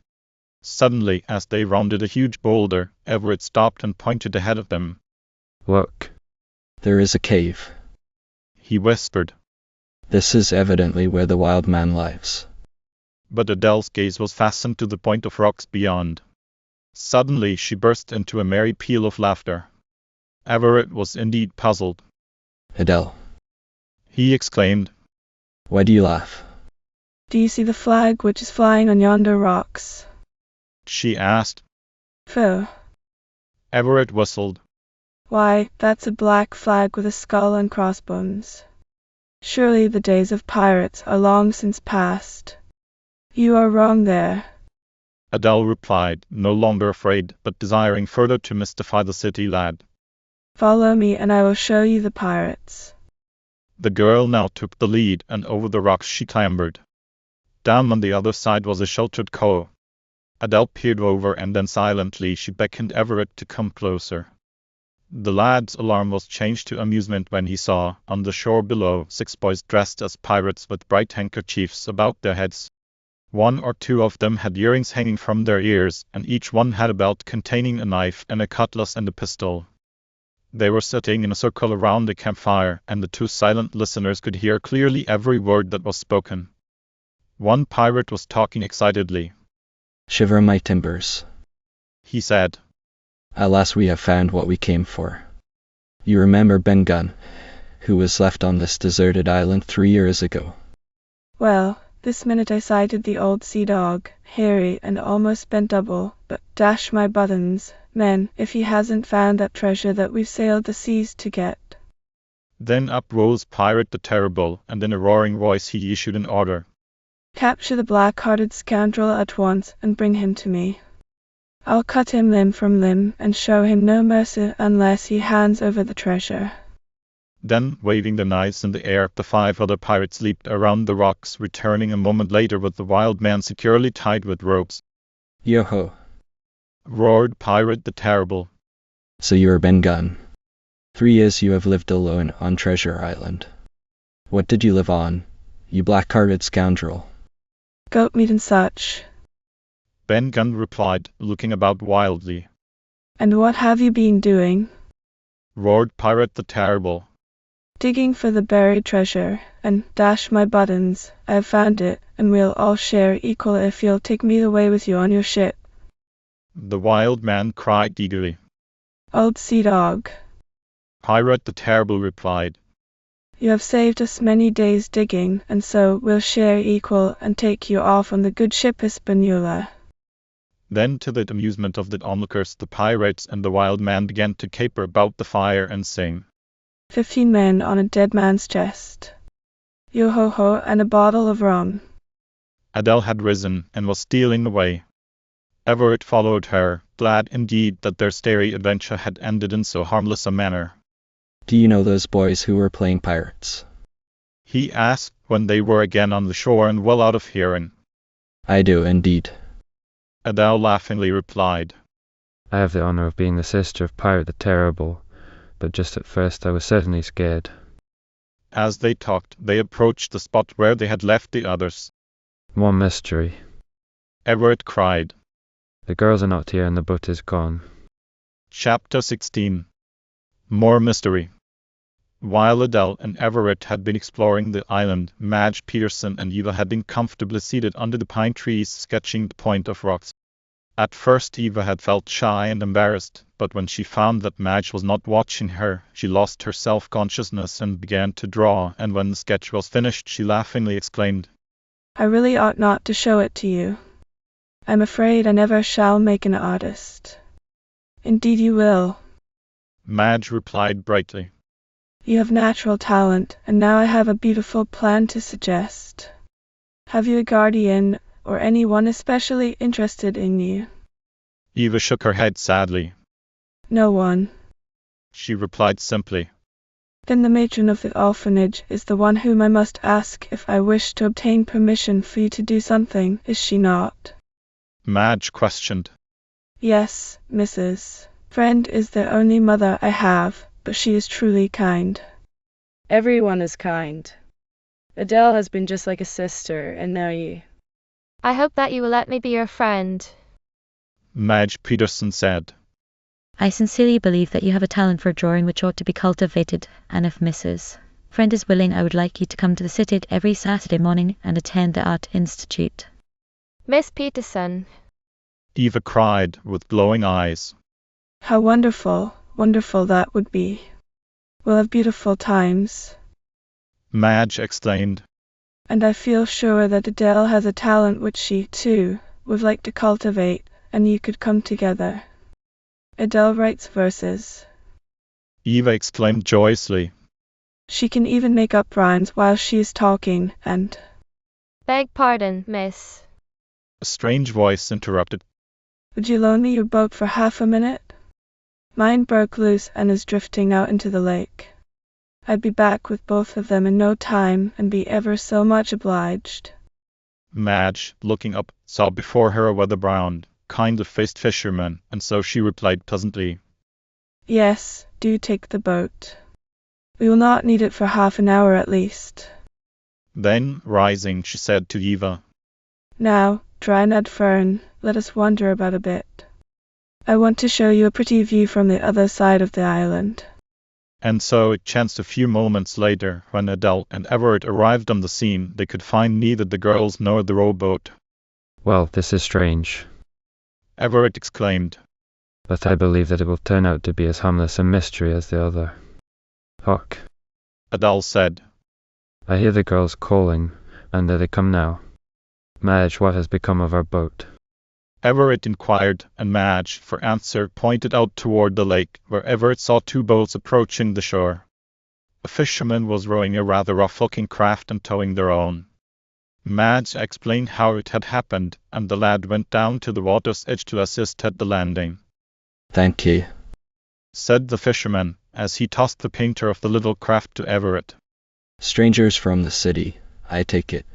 Suddenly, as they rounded a huge boulder, Everett stopped and pointed ahead of them. Look. There is a cave, he whispered. This is evidently where the wild man lives. But Adele's gaze was fastened to the point of rocks beyond. Suddenly she burst into a merry peal of laughter. Everett was indeed puzzled. Adele, he exclaimed. Why do you laugh? "Do you see the flag which is flying on yonder rocks?" she asked. "Phil," Everett whistled. Why, that's a black flag with a skull and crossbones. Surely the days of pirates are long since past. You are wrong there. Adele replied, no longer afraid, but desiring further to mystify the city lad. Follow me and I will show you the pirates. The girl now took the lead, and over the rocks she clambered. Down on the other side was a sheltered cove. Adele peered over, and then silently she beckoned Everett to come closer. The lad's alarm was changed to amusement when he saw, on the shore below, 6 boys dressed as pirates with bright handkerchiefs about their heads. 1 or 2 of them had earrings hanging from their ears, and each one had a belt containing a knife and a cutlass and a pistol. They were sitting in a circle around a campfire, and the 2 silent listeners could hear clearly every word that was spoken. One pirate was talking excitedly. "Shiver my timbers," he said. "At last we have found what we came for. You remember Ben Gunn, who was left on this deserted island 3 years ago?" Well, this minute I sighted the old sea dog, hairy and almost bent double, but dash my buttons, men, if he hasn't found that treasure that we've sailed the seas to get. Then up rose Pirate the Terrible, and in a roaring voice he issued an order. Capture the black-hearted scoundrel at once and bring him to me. I'll cut him limb from limb and show him no mercy unless he hands over the treasure. Then, waving their knives in the air, the 5 other pirates leaped around the rocks, returning a moment later with the wild man securely tied with ropes. "Yo-ho!" roared Pirate the Terrible. "So you are Ben Gunn. 3 years you have lived alone on Treasure Island. What did you live on, you black-hearted scoundrel?" Goat meat and such. Ben Gunn replied, looking about wildly. And what have you been doing? roared Pirate the Terrible. Digging for the buried treasure, and dash my buttons, I have found it, and we'll all share equal if you'll take me away with you on your ship. The wild man cried eagerly. Old sea dog. Pirate the Terrible replied. You have saved us many days digging, and so we'll share equal and take you off on the good ship Hispaniola. Then, to the amusement of the onlookers, the pirates and the wild man began to caper about the fire and sing. 15 men on a dead man's chest. Yo-ho-ho and a bottle of rum. Adele had risen and was stealing away. Everett followed her, glad indeed that their starry adventure had ended in so harmless a manner. "Do you know those boys who were playing pirates?" he asked when they were again on the shore and well out of hearing. "I do, indeed," Adele laughingly replied. I have the honor of being the sister of Pirate the Terrible, but just at first I was certainly scared. As they talked, they approached the spot where they had left the others. One mystery. Everett cried. The girls are not here and the boat is gone. Chapter 16. More mystery. While Adele and Everett had been exploring the island, Madge, Peterson, and Eva had been comfortably seated under the pine trees sketching the point of rocks. At first Eva had felt shy and embarrassed, but when she found that Madge was not watching her, she lost her self-consciousness and began to draw, and when the sketch was finished she laughingly exclaimed, I really ought not to show it to you. I'm afraid I never shall make an artist. Indeed you will. Madge replied brightly. You have natural talent, and now I have a beautiful plan to suggest. Have you a guardian, or anyone especially interested in you? Eva shook her head sadly. No one. She replied simply. Then the matron of the orphanage is the one whom I must ask if I wish to obtain permission for you to do something, is she not? Madge questioned. Yes, Mrs. Friend is the only mother I have, but she is truly kind. Everyone is kind. Adele has been just like a sister, and now you. I hope that you will let me be your friend. Madge Peterson said. I sincerely believe that you have a talent for drawing which ought to be cultivated, and if Mrs. Friend is willing, I would like you to come to the city every Saturday morning and attend the Art Institute. Miss Peterson. Eva cried with glowing eyes. How wonderful, wonderful that would be. We'll have beautiful times. Madge exclaimed. And I feel sure that Adele has a talent which she, too, would like to cultivate, and you could come together. Adele writes verses. Eva exclaimed joyously. She can even make up rhymes while she is talking, and... Beg pardon, miss. A strange voice interrupted. Would you loan me your boat for half a minute? Mine broke loose and is drifting out into the lake. I'd be back with both of them in no time and be ever so much obliged. Madge, looking up, saw before her a weather-browned, kind-of-faced fisherman, and so she replied pleasantly. Yes, do take the boat. We will not need it for half an hour at least. Then, rising, she said to Eva, Now, dry Ned Fern, let us wander about a bit. I want to show you a pretty view from the other side of the island. And so it chanced a few moments later, when Adele and Everett arrived on the scene, they could find neither the girls nor the rowboat. Well, this is strange, Everett exclaimed. but I believe that it will turn out to be as harmless a mystery as the other. Hark, Adele said. I hear the girls calling, and there they come now. Madge, what has become of our boat? Everett inquired, and Madge, for answer, pointed out toward the lake, where Everett saw two boats approaching the shore. A fisherman was rowing a rather rough-looking craft and towing their own. Madge explained how it had happened, and the lad went down to the water's edge to assist at the landing. Thank ye, said the fisherman, as he tossed the painter of the little craft to Everett. Strangers from the city, I take it.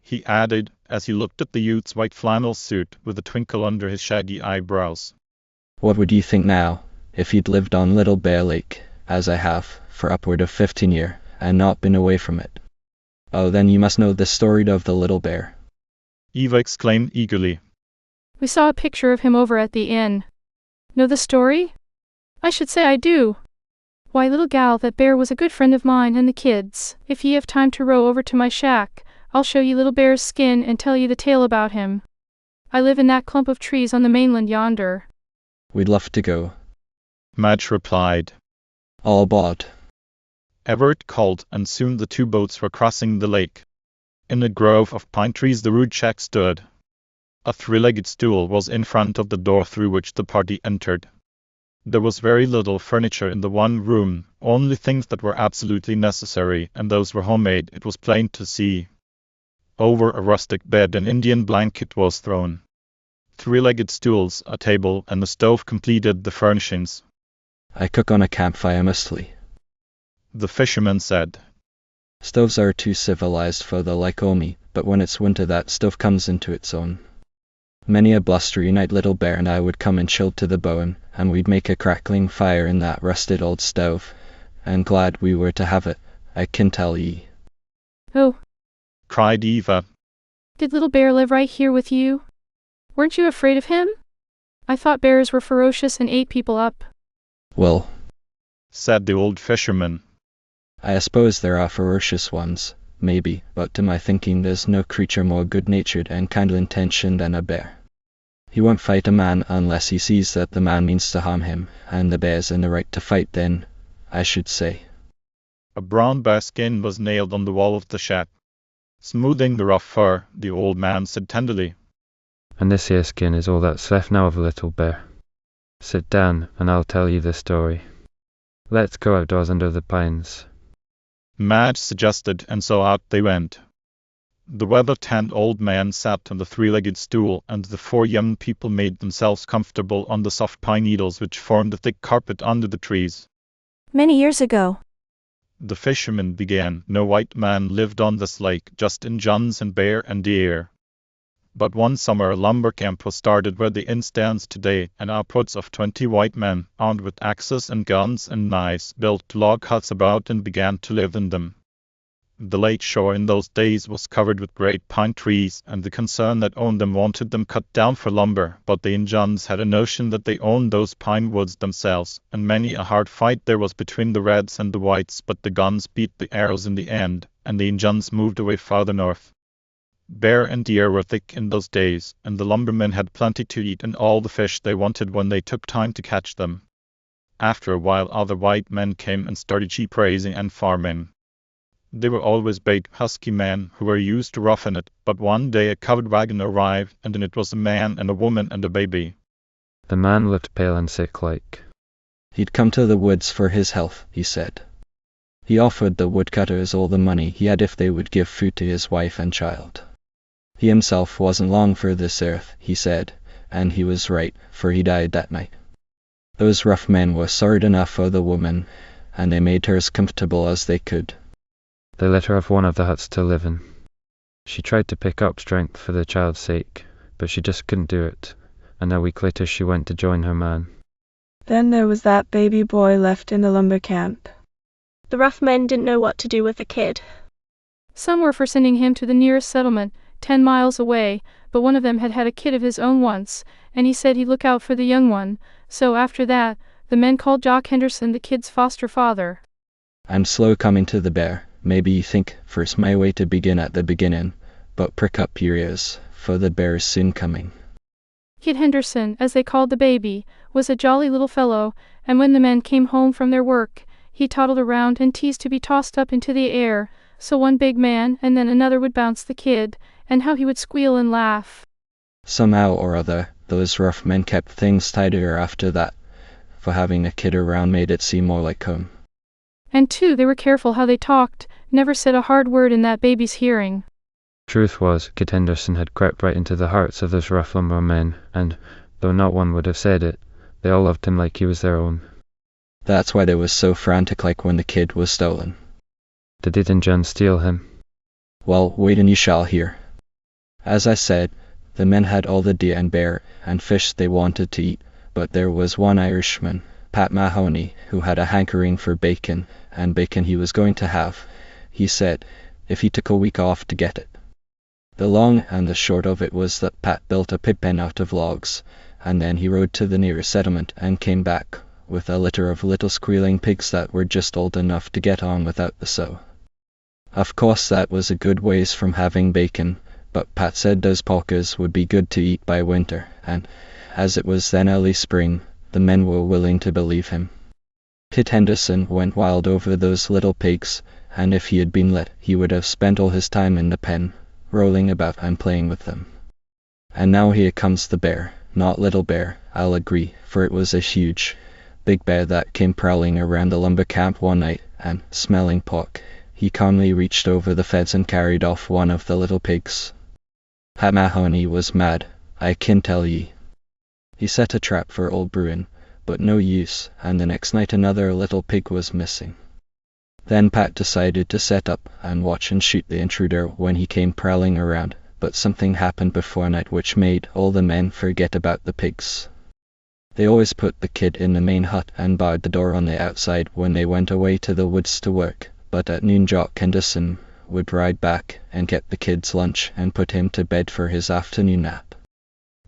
He added, as he looked at the youth's white flannel suit with a twinkle under his shaggy eyebrows. What would you think now, if you'd lived on Little Bear Lake, as I have, for upward of 15 years, and not been away from it? Oh, then you must know the story of the little bear. Eva exclaimed eagerly. We saw a picture of him over at the inn. Know the story? I should say I do. Why, little gal, that bear was a good friend of mine and the kids. If ye have time to row over to my shack, I'll show ye little bear's skin and tell ye the tale about him. I live in that clump of trees on the mainland yonder. We'd love to go, Madge replied. All bought. Everett called, and soon the two boats were crossing the lake. In a grove of pine trees the rude shack stood. A three-legged stool was in front of the door through which the party entered. There was very little furniture in the one room, only things that were absolutely necessary, and those were homemade, it was plain to see. Over a rustic bed an Indian blanket was thrown. Three-legged stools, a table, and a stove completed the furnishings. I cook on a campfire mostly, the fisherman said. Stoves are too civilized for the like o' me, but when it's winter that stove comes into its own. Many a blustery night little bear and I would come and chilled to the bone, and we'd make a crackling fire in that rusted old stove, and glad we were to have it, I can tell ye. Oh, cried Eva. Did little bear live right here with you? Weren't you afraid of him? I thought bears were ferocious and ate people up. Well, said the old fisherman, I suppose there are ferocious ones, maybe, but to my thinking there's no creature more good-natured and kindly-intentioned than a bear. He won't fight a man unless he sees that the man means to harm him, and the bear's in the right to fight then, I should say. A brown bear skin was nailed on the wall of the shack. Smoothing the rough fur, the old man said tenderly, And this here skin is all that's left now of a little bear. Sit down, and I'll tell you the story. Let's go outdoors under the pines. Madge suggested, and so out they went. The weather-tanned old man sat on the three-legged stool, and the four young people made themselves comfortable on the soft pine needles which formed a thick carpet under the trees. Many years ago, The fisherman began. No white man lived on this lake, just Injuns and bear and deer. But one summer a lumber camp was started where the inn stands today, and upwards of 20 white men, armed with axes and guns and knives, built log huts about and began to live in them. The lake shore in those days was covered with great pine trees, and the concern that owned them wanted them cut down for lumber, but the Injuns had a notion that they owned those pine woods themselves, and many a hard fight there was between the Reds and the Whites, but the guns beat the arrows in the end, and the Injuns moved away farther north. Bear and deer were thick in those days, and the lumbermen had plenty to eat and all the fish they wanted when they took time to catch them. After a while other white men came and started sheep raising and farming. They were always big, husky men who were used to roughing it, but one day a covered wagon arrived, and in it was a man and a woman and a baby. The man looked pale and sick-like. He'd come to the woods for his health, he said. He offered the woodcutters all the money he had if they would give food to his wife and child. He himself wasn't long for this earth, he said, and he was right, for he died that night. Those rough men were sorry enough for the woman, and they made her as comfortable as they could. They let her have one of the huts to live in. She tried to pick up strength for the child's sake, but she just couldn't do it, and a week later she went to join her man. Then there was that baby boy left in the lumber camp. The rough men didn't know what to do with the kid. Some were for sending him to the nearest settlement, 10 miles away, but one of them had had a kid of his own once, and he said he'd look out for the young one. So after that, the men called Jock Henderson the kid's foster father. I'm slow coming to the bear. Maybe you think first my way to begin at the beginning, but prick up your ears, for the bear is soon coming. Kid Henderson, as they called the baby, was a jolly little fellow, and when the men came home from their work, he toddled around and teased to be tossed up into the air, so one big man and then another would bounce the kid, and how he would squeal and laugh. Somehow or other, those rough men kept things tidier after that, for having a kid around made it seem more like home. And too, they were careful how they talked, never said a hard word in that baby's hearing. Truth was, Kid Henderson had crept right into the hearts of those rough lumber men, and, though not one would have said it, they all loved him like he was their own. That's why they was so frantic like when the kid was stolen. Did they then John steal him? Well, wait and you shall hear. As I said, the men had all the deer and bear and fish they wanted to eat, but there was one Irishman, Pat Mahoney, who had a hankering for bacon, and bacon he was going to have, he said, if he took a week off to get it. The long and the short of it was that Pat built a pig pen out of logs, and then he rode to the nearest settlement and came back with a litter of little squealing pigs that were just old enough to get on without the sow. Of course that was a good ways from having bacon, but Pat said those polkas would be good to eat by winter, and, as it was then early spring, the men were willing to believe him. Kid Henderson went wild over those little pigs, and if he had been let, he would have spent all his time in the pen, rolling about and playing with them. And now here comes the bear, not little bear, I'll agree, for it was a huge, big bear that came prowling around the lumber camp one night, and, smelling pork, he calmly reached over the fence and carried off one of the little pigs. Pat Mahoney was mad, I can tell ye. He set a trap for old Bruin, but no use, and the next night another little pig was missing. Then Pat decided to set up and watch and shoot the intruder when he came prowling around, but something happened before night which made all the men forget about the pigs. They always put the kid in the main hut and barred the door on the outside when they went away to the woods to work, but at noon Jock Henderson would ride back and get the kid's lunch and put him to bed for his afternoon nap.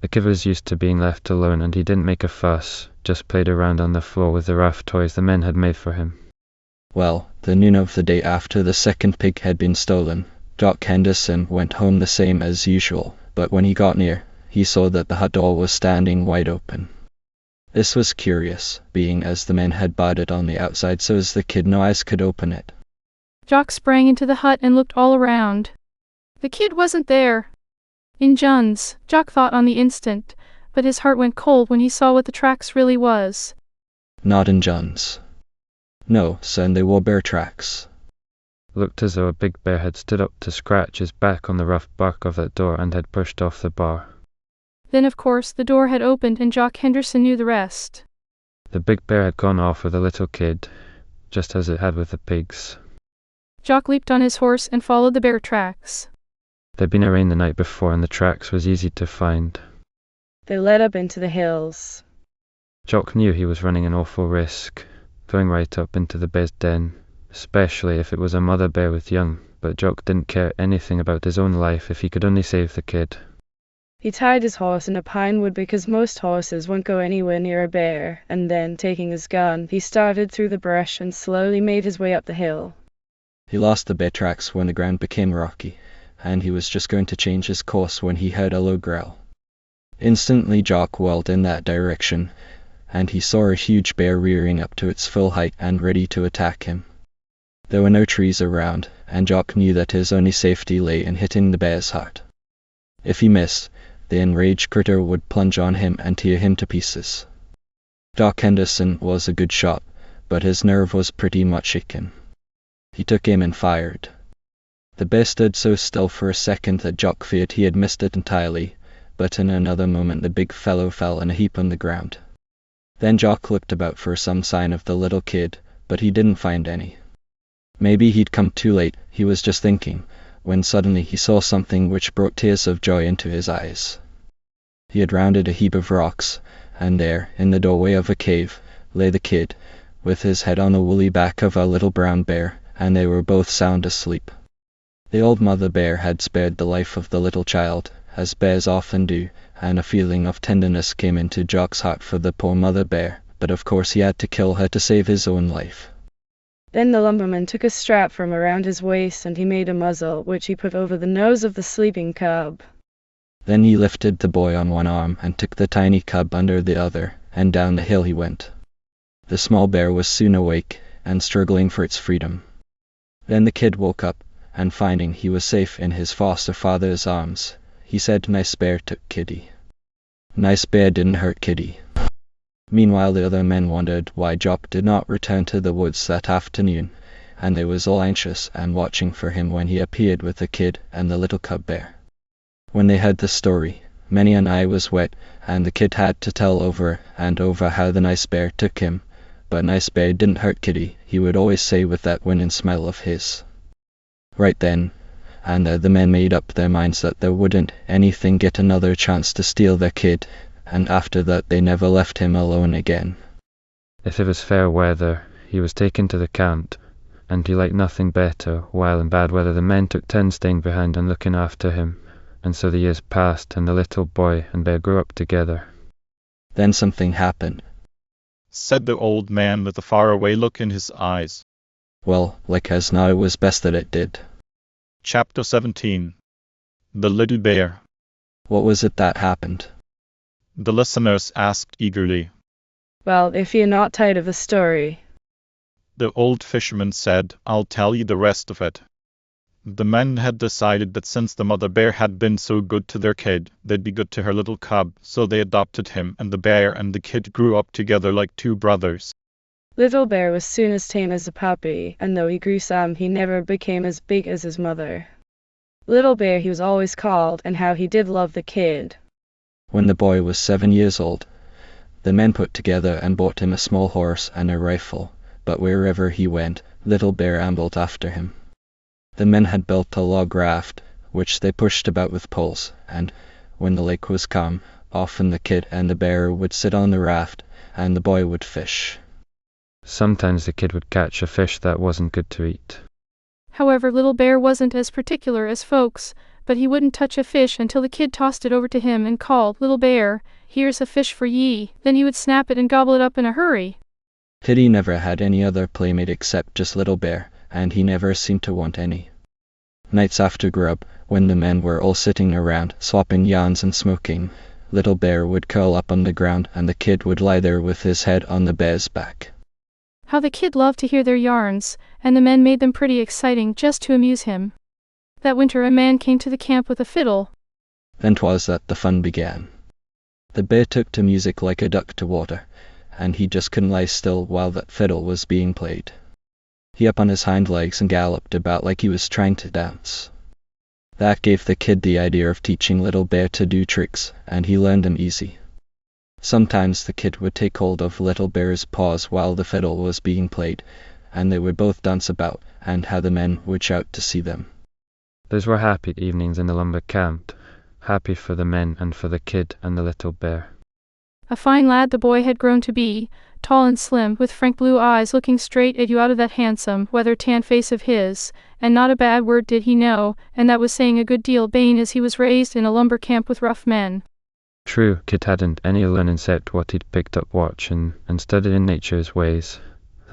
The kid was used to being left alone, and he didn't make a fuss, just played around on the floor with the rough toys the men had made for him. Well, the noon of the day after the second pig had been stolen, Jock Henderson went home the same as usual, but when he got near, he saw that the hut door was standing wide open. This was curious, being as the men had barred it on the outside so as the kid no eyes could open it. Jock sprang into the hut and looked all around. The kid wasn't there. In John's, Jock thought on the instant, but his heart went cold when he saw what the tracks really was. Not in John's. No, son, they were bear tracks. Looked as though a big bear had stood up to scratch his back on the rough bark of that door and had pushed off the bar. Then of course the door had opened and Jock Henderson knew the rest. The big bear had gone off with the little kid, just as it had with the pigs. Jock leaped on his horse and followed the bear tracks. There'd been a rain the night before and the tracks was easy to find. They led up into the hills. Jock knew he was running an awful risk, going right up into the bear's den, especially if it was a mother bear with young, but Jock didn't care anything about his own life if he could only save the kid. He tied his horse in a pine wood because most horses won't go anywhere near a bear, and then, taking his gun, he started through the brush and slowly made his way up the hill. He lost the bear tracks when the ground became rocky, and he was just going to change his course when he heard a low growl. Instantly Jock whirled in that direction, and he saw a huge bear rearing up to its full height and ready to attack him. There were no trees around, and Jock knew that his only safety lay in hitting the bear's heart. If he missed, the enraged critter would plunge on him and tear him to pieces. Jock Henderson was a good shot, but his nerve was pretty much shaken. He took aim and fired. The bear stood so still for a second that Jock feared he had missed it entirely, but in another moment the big fellow fell in a heap on the ground. Then Jock looked about for some sign of the little kid, but he didn't find any. Maybe he'd come too late, he was just thinking, when suddenly he saw something which brought tears of joy into his eyes. He had rounded a heap of rocks, and there, in the doorway of a cave, lay the kid, with his head on the woolly back of a little brown bear, and they were both sound asleep. The old mother bear had spared the life of the little child, as bears often do, and a feeling of tenderness came into Jock's heart for the poor mother bear, but of course he had to kill her to save his own life. Then the lumberman took a strap from around his waist and he made a muzzle, which he put over the nose of the sleeping cub. Then he lifted the boy on one arm and took the tiny cub under the other, and down the hill he went. The small bear was soon awake, and struggling for its freedom. Then the kid woke up, and finding he was safe in his foster father's arms, he said Nice Bear took Kitty. Nice Bear didn't hurt Kitty. Meanwhile the other men wondered why Jock did not return to the woods that afternoon, and they was all anxious and watching for him when he appeared with the kid and the little cub bear. When they heard the story, many an eye was wet, and the kid had to tell over and over how the Nice Bear took him, but Nice Bear didn't hurt Kitty, he would always say with that winning smile of his. Right then and there the men made up their minds that there wouldn't anything get another chance to steal their kid, and after that they never left him alone again. If it was fair weather, he was taken to the camp, and he liked nothing better, while in bad weather the men took turns staying behind and looking after him, and so the years passed, and the little boy and bear grew up together. Then something happened, said the old man with a faraway look in his eyes. Well, like as now it was best that it did. Chapter 17. The Little Bear. What was it that happened? The listeners asked eagerly. Well, if you're not tired of the story. The old fisherman said, I'll tell you the rest of it. The men had decided that since the mother bear had been so good to their kid, they'd be good to her little cub, so they adopted him, and the bear and the kid grew up together like two brothers. Little Bear was soon as tame as a puppy, and though he grew some, he never became as big as his mother. Little Bear he was always called, and how he did love the kid. When the boy was 7 years old, the men put together and bought him a small horse and a rifle, but wherever he went, Little Bear ambled after him. The men had built a log raft, which they pushed about with poles, and, when the lake was calm, often the kid and the bear would sit on the raft, and the boy would fish. Sometimes the kid would catch a fish that wasn't good to eat. However, Little Bear wasn't as particular as folks, but he wouldn't touch a fish until the kid tossed it over to him and called, Little Bear, here's a fish for ye. Then he would snap it and gobble it up in a hurry. Kitty never had any other playmate except just Little Bear, and he never seemed to want any. Nights after grub, when the men were all sitting around, swapping yarns and smoking, Little Bear would curl up on the ground and the kid would lie there with his head on the bear's back. How the kid loved to hear their yarns, and the men made them pretty exciting just to amuse him. That winter a man came to the camp with a fiddle. Then 'twas that the fun began. The bear took to music like a duck to water, and he just couldn't lie still while that fiddle was being played. He up on his hind legs and galloped about like he was trying to dance. That gave the kid the idea of teaching Little Bear to do tricks, and he learned them easy. Sometimes the kid would take hold of Little Bear's paws while the fiddle was being played, and they would both dance about, and how the men would shout to see them. Those were happy evenings in the lumber camp, happy for the men and for the kid and the little bear. A fine lad the boy had grown to be, tall and slim, with frank blue eyes looking straight at you out of that handsome, weather-tanned face of his, and not a bad word did he know, and that was saying a good deal, being as he was raised in a lumber camp with rough men. True, kid hadn't any learning except what he'd picked up watching and studied in nature's ways.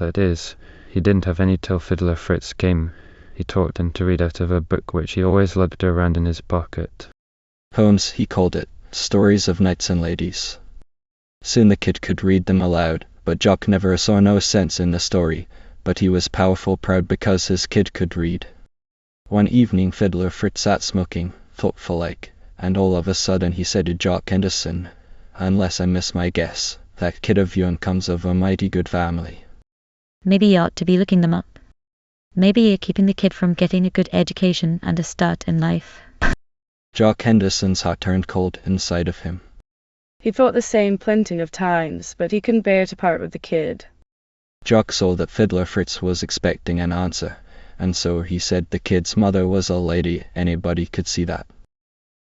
That is, he didn't have any till Fiddler Fritz came. He taught him to read out of a book which he always lugged around in his pocket. Poems, he called it, stories of knights and ladies. Soon the kid could read them aloud, but Jock never saw no sense in the story, but he was powerful proud because his kid could read. One evening Fiddler Fritz sat smoking, thoughtful like, and all of a sudden he said to Jock Henderson, unless I miss my guess, That kid of yourn comes of a mighty good family. Maybe you ought to be looking them up. Maybe you're keeping the kid from getting a good education and a start in life. Jock Henderson's heart turned cold inside of him. He thought the same plenty of times, but he couldn't bear to part with the kid. Jock saw that Fiddler Fritz was expecting an answer, and so he said the kid's mother was a lady. Anybody could see that.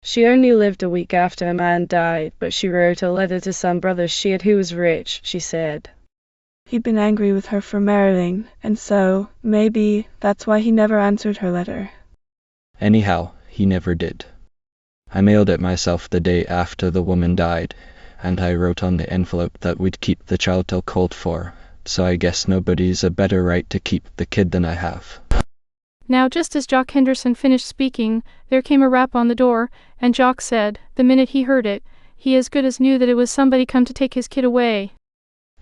She only lived a week after a man died, but she wrote a letter to some brother she had who was rich, she said. He'd been angry with her for marrying, and so, maybe, that's why he never answered her letter. Anyhow, he never did. I mailed it myself the day after the woman died, and I wrote on the envelope that we'd keep the child till called for, so I guess nobody's a better right to keep the kid than I have. Now just as Jock Henderson finished speaking, there came a rap on the door, and Jock said, the minute he heard it, he as good as knew that it was somebody come to take his kid away.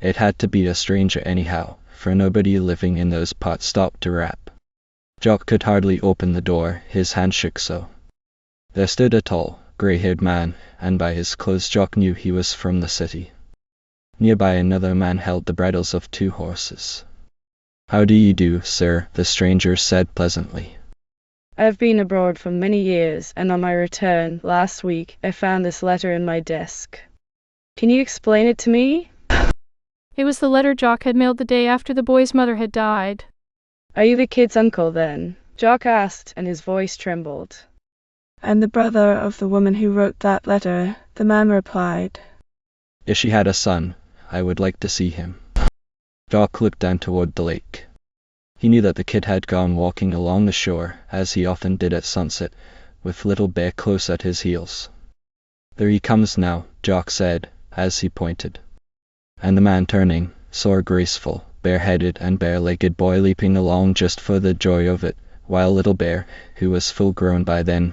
It had to be a stranger anyhow, for nobody living in those parts stopped to rap. Jock could hardly open the door, his hand shook so. There stood a tall, grey-haired man, and by his clothes Jock knew he was from the city. Nearby another man held the bridles of 2 horses. "How do you do, sir?" the stranger said pleasantly. I have been abroad for many years, and on my return, last week, I found this letter in my desk. Can you explain it to me? It was the letter Jock had mailed the day after the boy's mother had died. Are you the kid's uncle, then? Jock asked, and his voice trembled. "I'm the brother of the woman who wrote that letter," the man replied. "If she had a son, I would like to see him." Jock looked down toward the lake. He knew that the kid had gone walking along the shore, as he often did at sunset, with Little Bear close at his heels. "There he comes now," Jock said, as he pointed. And the man turning, saw a graceful, bare-headed and bare-legged boy leaping along just for the joy of it, while Little Bear, who was full-grown by then,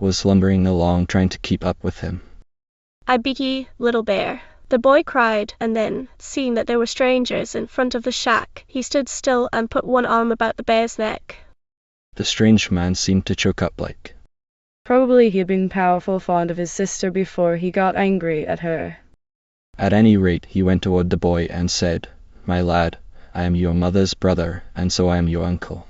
was lumbering along trying to keep up with him. "I beat ye, Little Bear," the boy cried, and then, seeing that there were strangers in front of the shack, he stood still and put one arm about the bear's neck. The strange man seemed to choke up like. Probably he had been powerful fond of his sister before he got angry at her. At any rate, he went toward the boy and said, "My lad, I am your mother's brother, and so I am your uncle."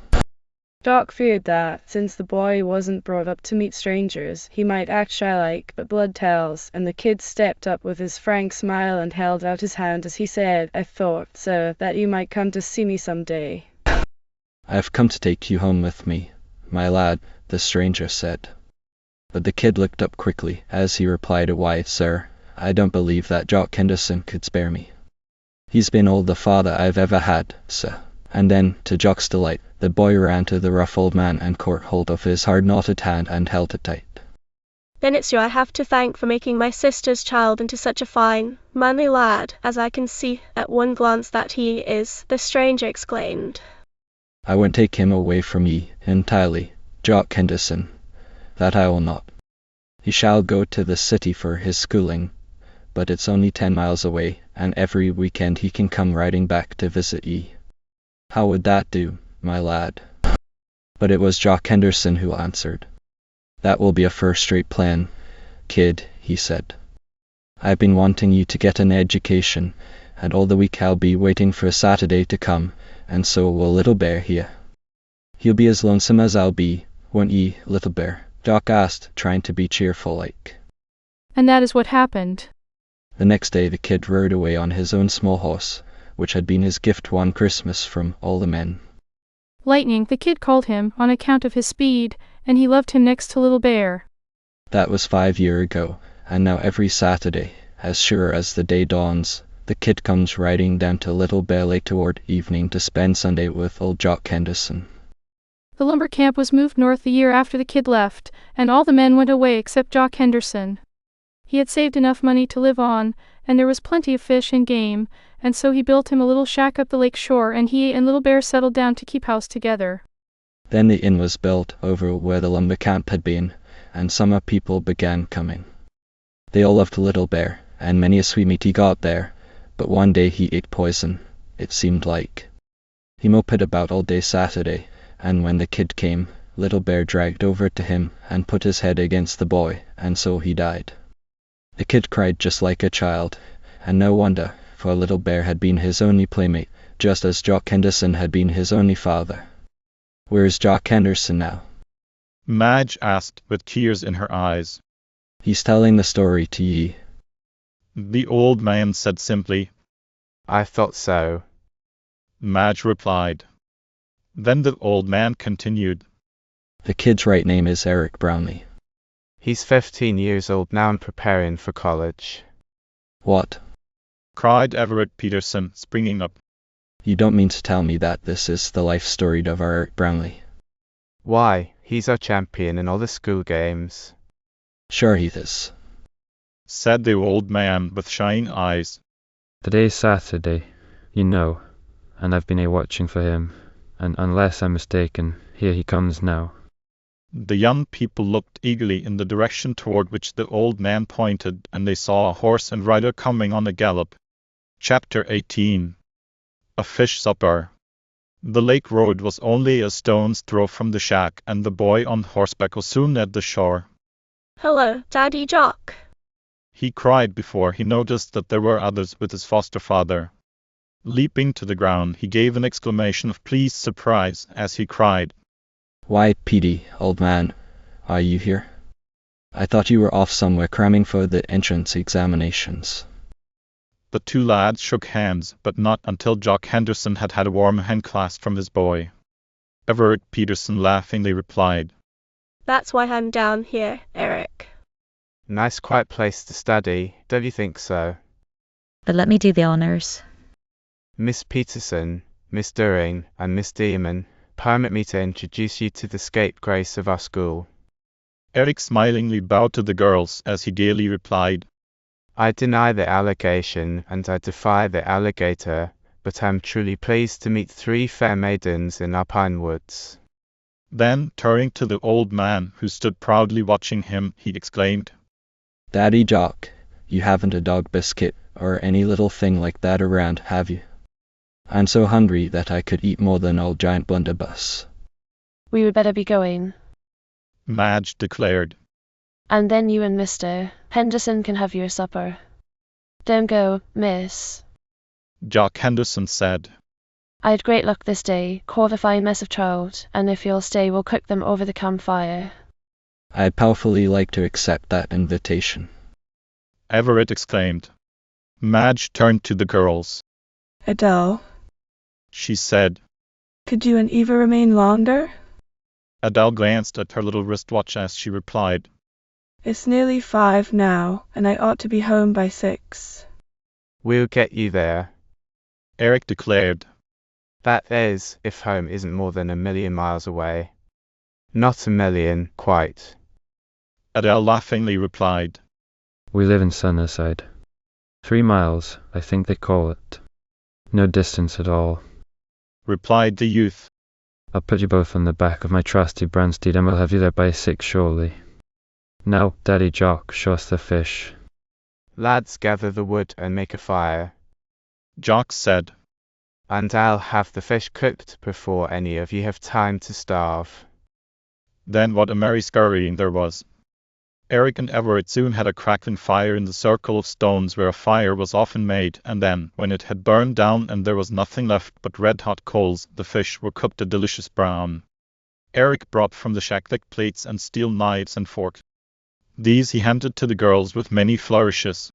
Jock feared that, since the boy wasn't brought up to meet strangers, he might act shy-like, but blood tells, and the kid stepped up with his frank smile and held out his hand as he said, "I thought, sir, that you might come to see me some day." "I have come to take you home with me, my lad," the stranger said. But the kid looked up quickly, as he replied, "Why, sir, I don't believe that Jock Henderson could spare me. He's been all the father I've ever had, sir." And then, to Jock's delight, the boy ran to the rough old man and caught hold of his hard-knotted hand and held it tight. "Then it's you I have to thank for making my sister's child into such a fine, manly lad, as I can see at one glance that he is," the stranger exclaimed. "I won't take him away from ye entirely, Jock Henderson, that I will not. He shall go to the city for his schooling, but it's only 10 miles away, and every weekend he can come riding back to visit ye. How would that do, my lad?" But it was Jock Henderson who answered. "That will be a first-rate plan, kid," he said. "I've been wanting you to get an education, and all the week I'll be waiting for Saturday to come, and so will Little Bear here." "He'll be as lonesome as I'll be, won't ye, Little Bear?" Jock asked, trying to be cheerful like. And that is what happened. The next day the kid rode away on his own small horse, which had been his gift one Christmas from all the men. Lightning, the kid called him, on account of his speed, and he loved him next to Little Bear. That was 5 years ago, and now every Saturday, as sure as the day dawns, the kid comes riding down to Little Bear Lake toward evening to spend Sunday with old Jock Henderson. The lumber camp was moved north the year after the kid left, and all the men went away except Jock Henderson. He had saved enough money to live on, and there was plenty of fish and game, and so he built him a little shack up the lake shore, and he and Little Bear settled down to keep house together. Then the inn was built over where the lumber camp had been, and summer people began coming. They all loved Little Bear, and many a sweetmeat he got there, but one day he ate poison, it seemed like. He moped about all day Saturday, and when the kid came, Little Bear dragged over to him and put his head against the boy, and so he died. The kid cried just like a child, and no wonder, for little Bear had been his only playmate, just as Jock Henderson had been his only father. Where's Jock Henderson now? Madge asked with tears in her eyes. He's telling the story to ye. The old man said simply. I thought so. Madge replied. Then the old man continued. The kid's right name is Eric Brownlee. He's 15 years old now and preparing for college. What? Cried Everett Peterson, springing up. You don't mean to tell me that this is the life story of our Eric Brownlee? Why, he's our champion in all the school games. Sure he is, said the old man with shining eyes. Today's Saturday, you know, and I've been watching for him, and unless I'm mistaken, here he comes now. The young people looked eagerly in the direction toward which the old man pointed, and they saw a horse and rider coming on a gallop. Chapter 18. A Fish Supper. The lake road was only a stone's throw from the shack, and the boy on horseback was soon at the shore. Hello, Daddy Jock, he cried before he noticed that there were others with his foster father. Leaping to the ground, he gave an exclamation of pleased surprise as he cried, Why, Petey, old man, are you here? I thought you were off somewhere cramming for the entrance examinations. The two lads shook hands, but not until Jock Henderson had had a warm handclasp from his boy. Everett Peterson laughingly replied, That's why I'm down here, Eric. Nice quiet place to study, don't you think so? But let me do the honours. Miss Peterson, Miss Doring, and Miss Dearman, permit me to introduce you to the scapegrace of our school. Eric smilingly bowed to the girls as he gaily replied, I deny the allegation, and I defy the alligator, but I'm truly pleased to meet 3 fair maidens in our pine woods. Then, turning to the old man, who stood proudly watching him, he exclaimed, Daddy Jock, you haven't a dog biscuit or any little thing like that around, have you? I'm so hungry that I could eat more than old giant blunderbuss. We would better be going. Madge declared. And then you and Mr. Henderson can have your supper. Don't go, miss, Jock Henderson said. I had great luck this day, caught a fine mess of trout, and if you'll stay we'll cook them over the campfire. I'd powerfully like to accept that invitation. Everett exclaimed. Madge turned to the girls. Adele, she said. Could you and Eva remain longer? Adele glanced at her little wristwatch as she replied, It's nearly 5 now, and I ought to be home by 6. We'll get you there, Eric declared. That is, if home isn't more than 1,000,000 miles away. Not 1,000,000, quite. Adele laughingly replied. We live in Sunnyside. 3 miles, I think they call it. No distance at all, replied the youth. I'll put you both on the back of my trusty brown steed and we'll have you there by 6 surely. Now, Daddy Jock, show us the fish. Lads, gather the wood and make a fire, Jock said. And I'll have the fish cooked before any of you have time to starve. Then what a merry scurrying there was. Eric and Everett soon had a crackling fire in the circle of stones where a fire was often made, and then, when it had burned down and there was nothing left but red-hot coals, the fish were cooked a delicious brown. Eric brought from the shack thick plates and steel knives and forks. These he handed to the girls with many flourishes.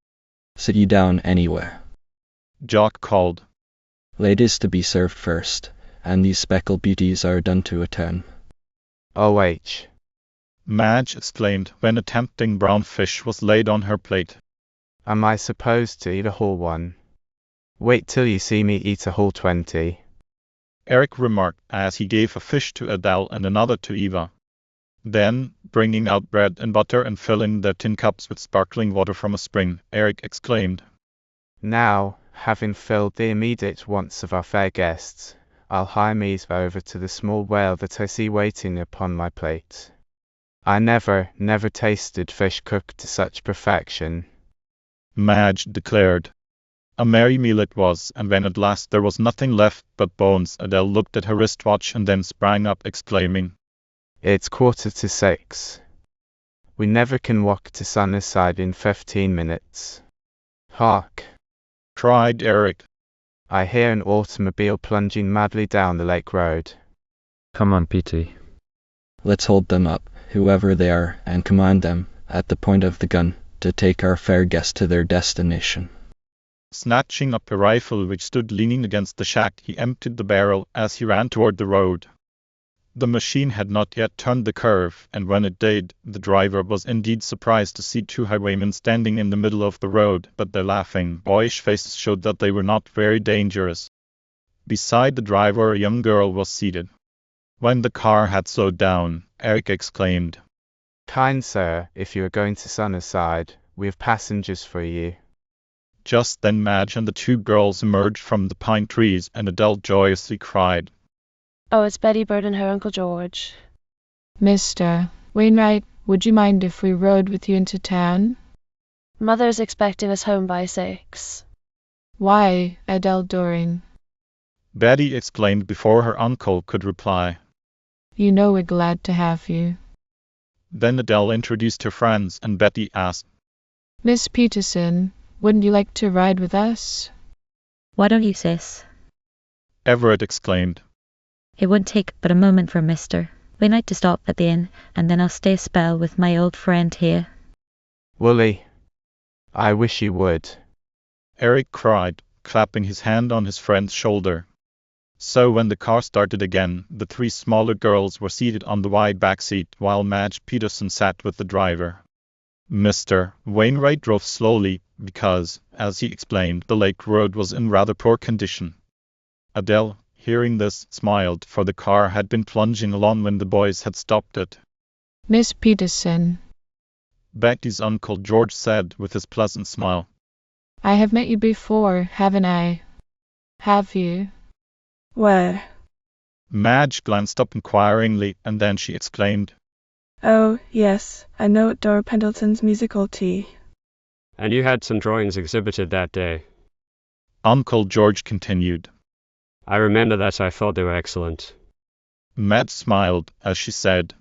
Sit you down anywhere, Jock called. Ladies to be served first, and these speckled beauties are done to a turn. O.H. Madge exclaimed when a tempting brown fish was laid on her plate. Am I supposed to eat a whole one? Wait till you see me eat a whole 20. Eric remarked as he gave a fish to Adele and another to Eva. Then, bringing out bread and butter and filling their tin cups with sparkling water from a spring, Eric exclaimed, Now, having filled the immediate wants of our fair guests, I'll hie me over to the small whale that I see waiting upon my plate. I never tasted fish cooked to such perfection, Madge declared. A merry meal it was, and when at last there was nothing left but bones, Adele looked at her wristwatch and then sprang up, exclaiming, It's 6:15. We never can walk to Sunnyside in 15 minutes. Hark! cried Eric. I hear an automobile plunging madly down the lake road. Come on, Petey. Let's hold them up, whoever they are, and command them, at the point of the gun, to take our fair guest to their destination. Snatching up a rifle which stood leaning against the shack, he emptied the barrel as he ran toward the road. The machine had not yet turned the curve, and when it did, the driver was indeed surprised to see two highwaymen standing in the middle of the road, but their laughing, boyish faces showed that they were not very dangerous. Beside the driver, a young girl was seated. When the car had slowed down, Eric exclaimed, Kind sir, if you are going to Sunnyside, we have passengers for you. Just then Madge and the two girls emerged from the pine trees, and Adele joyously cried, Oh, it's Betty Bird and her Uncle George. Mr. Wainwright, would you mind if we rode with you into town? Mother's expecting us home by 6. Why, Adele Doring? Betty exclaimed before her uncle could reply. You know we're glad to have you. Then Adele introduced her friends, and Betty asked, Miss Peterson, wouldn't you like to ride with us? Why don't you, sis? Everett exclaimed. It won't take but a moment for Mr. Wainwright to stop at the inn, and then I'll stay a spell with my old friend here. Wooly, I wish you would. Eric cried, clapping his hand on his friend's shoulder. So when the car started again, the three smaller girls were seated on the wide back seat, while Madge Peterson sat with the driver. Mr. Wainwright drove slowly, because, as he explained, the lake road was in rather poor condition. Adele, hearing this, smiled, for the car had been plunging along when the boys had stopped it. Miss Peterson, Betty's Uncle George said with his pleasant smile. I have met you before, haven't I? Have you? Where? Madge glanced up inquiringly, and then she exclaimed, Oh, yes, I know at Dora Pendleton's musical tea. And you had some drawings exhibited that day. Uncle George continued. I remember that. I thought they were excellent. Madge smiled as she said,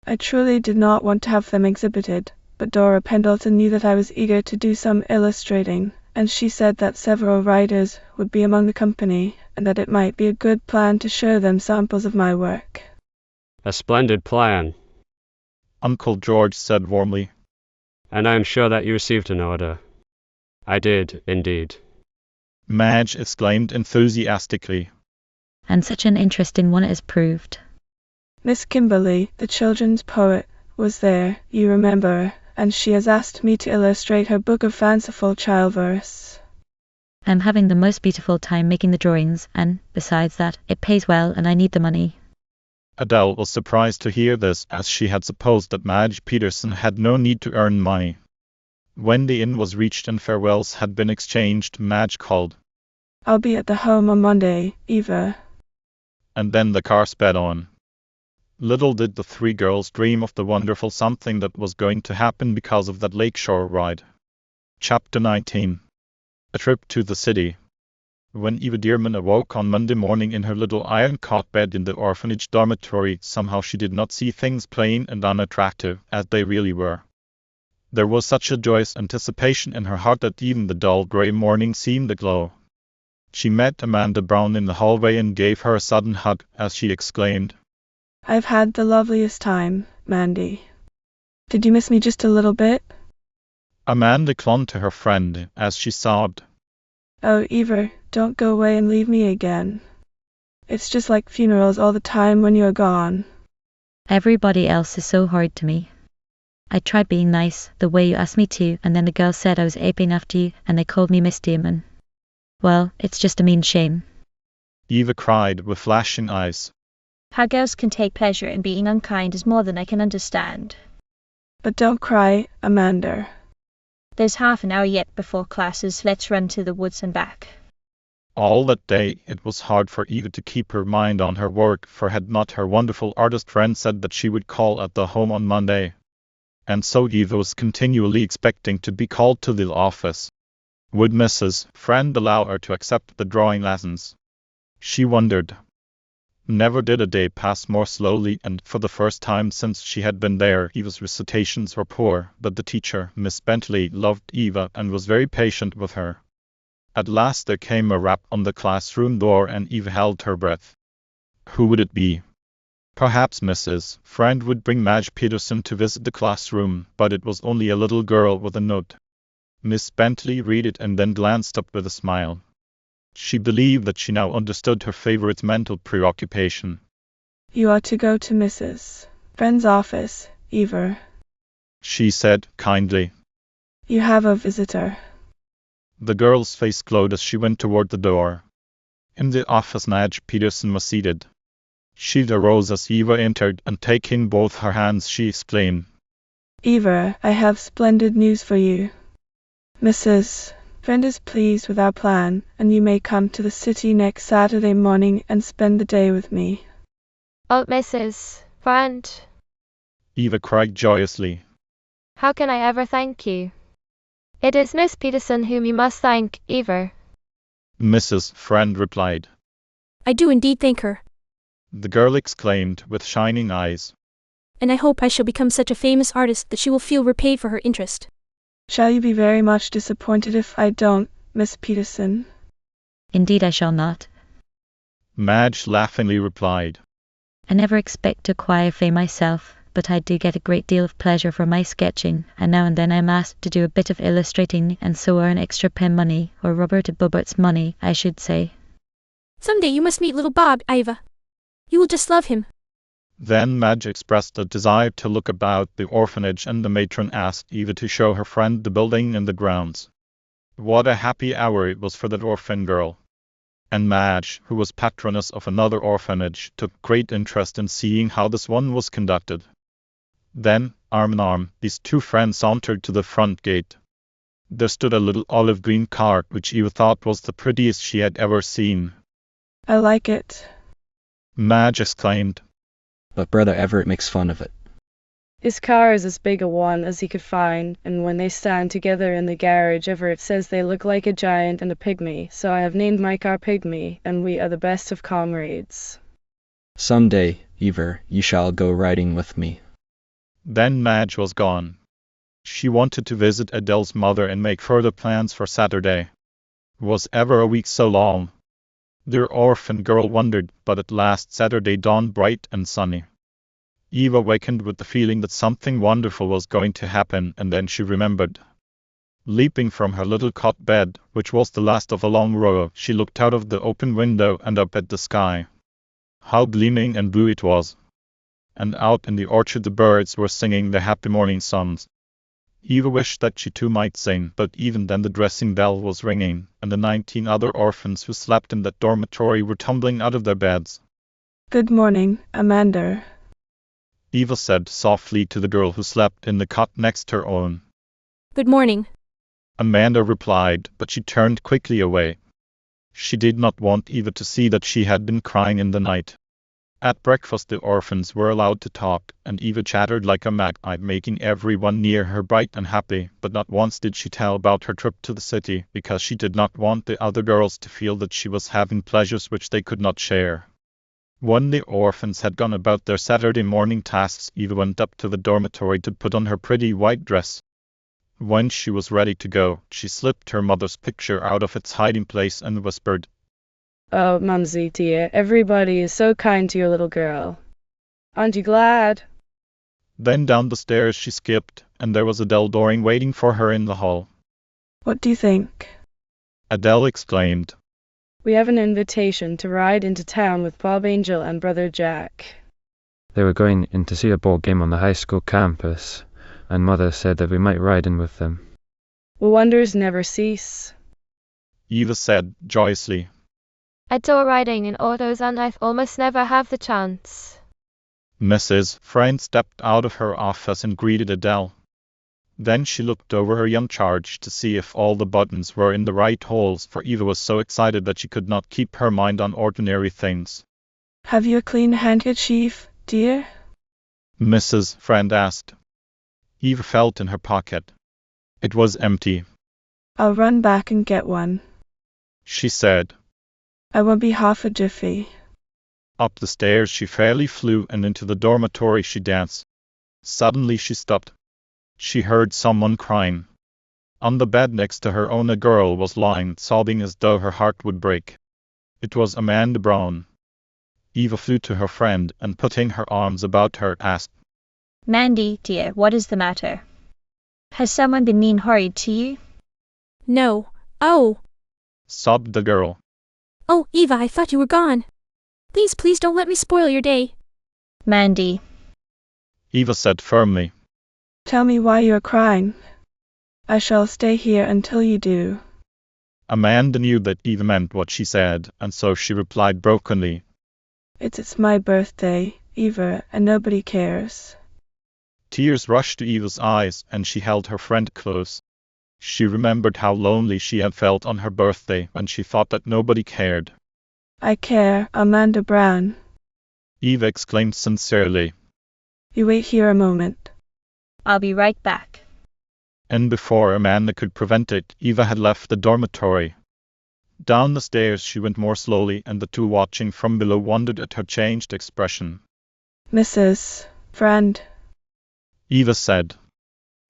I truly did not want to have them exhibited, but Dora Pendleton knew that I was eager to do some illustrating, and she said that several writers would be among the company, and that it might be a good plan to show them samples of my work. A splendid plan. Uncle George said warmly. And I am sure that you received an order. I did, indeed. Madge exclaimed enthusiastically. And such an interesting one it has proved. Miss Kimberly, the children's poet, was there, you remember, and she has asked me to illustrate her book of fanciful child verse. I'm having the most beautiful time making the drawings, and, besides that, it pays well and I need the money. Adele was surprised to hear this, as she had supposed that Madge Peterson had no need to earn money. When the inn was reached and farewells had been exchanged, Madge called, I'll be at the home on Monday, Eva. And then the car sped on. Little did the three girls dream of the wonderful something that was going to happen because of that lakeshore ride. Chapter 19. A Trip to the City. When Eva Dearman awoke on Monday morning in her little iron-cot bed in the orphanage dormitory, somehow she did not see things plain and unattractive, as they really were. There was such a joyous anticipation in her heart that even the dull grey morning seemed aglow. She met Amanda Brown in the hallway and gave her a sudden hug, as she exclaimed, I've had the loveliest time, Mandy. Did you miss me just a little bit? Amanda clung to her friend as she sobbed. Oh, Eva, don't go away and leave me again. It's just like funerals all the time when you're gone. Everybody else is so horrid to me. I tried being nice, the way you asked me to, and then the girls said I was aping after you, and they called me Miss Dearman. Well, it's just a mean shame. Eva cried with flashing eyes. How girls can take pleasure in being unkind is more than I can understand. But don't cry, Amanda. There's half an hour yet before classes. Let's run to the woods and back. All that day it was hard for Eva to keep her mind on her work, for had not her wonderful artist friend said that she would call at the home on Monday? And so Eva was continually expecting to be called to the office. Would Mrs. Friend allow her to accept the drawing lessons? She wondered. Never did a day pass more slowly, and for the first time since she had been there, Eva's recitations were poor, but the teacher, Miss Bentley, loved Eva and was very patient with her. At last there came a rap on the classroom door and Eva held her breath. Who would it be? Perhaps Mrs. Friend would bring Madge Peterson to visit the classroom, but it was only a little girl with a note. Miss Bentley read it and then glanced up with a smile. She believed that she now understood her favorite mental preoccupation. You are to go to Mrs. Friend's office, Eva, she said kindly. You have a visitor. The girl's face glowed as she went toward the door. In the office Madge Peterson was seated. She arose as Eva entered, and taking both her hands she exclaimed, Eva, I have splendid news for you. Mrs. Friend is pleased with our plan, and you may come to the city next Saturday morning and spend the day with me. Oh, Mrs. Friend, Eva cried joyously. how can I ever thank you? It is Miss Peterson whom you must thank, Eva. Mrs. Friend replied. I do indeed thank her. The girl exclaimed with shining eyes. And I hope I shall become such a famous artist that she will feel repaid for her interest. Shall you be very much disappointed if I don't, Miss Peterson? Indeed I shall not. Madge laughingly replied. I never expect to acquire fame myself, but I do get a great deal of pleasure from my sketching, and now and then I am asked to do a bit of illustrating, and so earn extra pen money, or Robert Bobbert's money, I should say. Someday you must meet little Bob, Eva. You will just love him. Then Madge expressed a desire to look about the orphanage, and the matron asked Eva to show her friend the building and the grounds. What a happy hour it was for that orphan girl. And Madge, who was patroness of another orphanage, took great interest in seeing how this one was conducted. Then, arm in arm, these two friends sauntered to the front gate. There stood a little olive green cart which Eva thought was the prettiest she had ever seen. I like it, Madge exclaimed. But Brother Everett makes fun of it. His car is as big a one as he could find, and when they stand together in the garage, Everett says they look like a giant and a pygmy, so I have named my car Pygmy, and we are the best of comrades. Some day, Eva, you shall go riding with me. Then Madge was gone. She wanted to visit Adele's mother and make further plans for Saturday. Was ever a week so long? The orphan girl wondered, but at last Saturday dawned bright and sunny. Eva wakened with the feeling that something wonderful was going to happen, and then she remembered. Leaping from her little cot bed, which was the last of a long row, she looked out of the open window and up at the sky. How gleaming and blue it was! And out in the orchard the birds were singing their happy morning songs. Eva wished that she too might sing, but even then the dressing bell was ringing, and the 19 other orphans who slept in that dormitory were tumbling out of their beds. Good morning, Amanda, Eva said softly to the girl who slept in the cot next her own. Good morning. Amanda replied, but she turned quickly away. She did not want Eva to see that she had been crying in the night. At breakfast the orphans were allowed to talk, and Eva chattered like a magpie, making everyone near her bright and happy, but not once did she tell about her trip to the city, because she did not want the other girls to feel that she was having pleasures which they could not share. When the orphans had gone about their Saturday morning tasks, Eva went up to the dormitory to put on her pretty white dress. When she was ready to go, she slipped her mother's picture out of its hiding place and whispered, Oh, Mumsy dear, everybody is so kind to your little girl. Aren't you glad? Then down the stairs she skipped, and there was Adele Doring waiting for her in the hall. What do you think? Adele exclaimed. We have an invitation to ride into town with Bob Angel and Brother Jack. They were going in to see a ball game on the high school campus, and Mother said that we might ride in with them. Will wonders never cease? Eva said joyously. I adore riding in autos and I almost never have the chance. Mrs. Friend stepped out of her office and greeted Adele. Then she looked over her young charge to see if all the buttons were in the right holes, for Eva was so excited that she could not keep her mind on ordinary things. Have you a clean handkerchief, dear? Mrs. Friend asked. Eva felt in her pocket. It was empty. I'll run back and get one, she said. I won't be half a jiffy. Up the stairs she fairly flew, and into the dormitory she danced. Suddenly she stopped. She heard someone crying. On the bed next to her own a girl was lying, sobbing as though her heart would break. It was Amanda Brown. Eva flew to her friend and putting her arms about her asked, Mandy, dear, what is the matter? Has someone been mean horrid to you? No. Oh. sobbed the girl. Oh, Eva, I thought you were gone. Please don't let me spoil your day. Mandy. Eva said firmly. Tell me why you are crying. I shall stay here until you do. Amanda knew that Eva meant what she said, and so she replied brokenly. It's my birthday, Eva, and nobody cares. Tears rushed to Eva's eyes, and she held her friend close. She remembered how lonely she had felt on her birthday, and she thought that nobody cared. I care, Amanda Brown. Eva exclaimed sincerely. You wait here a moment. I'll be right back. And before Amanda could prevent it, Eva had left the dormitory. Down the stairs she went more slowly, and the two watching from below wondered at her changed expression. Mrs. Friend, Eva said.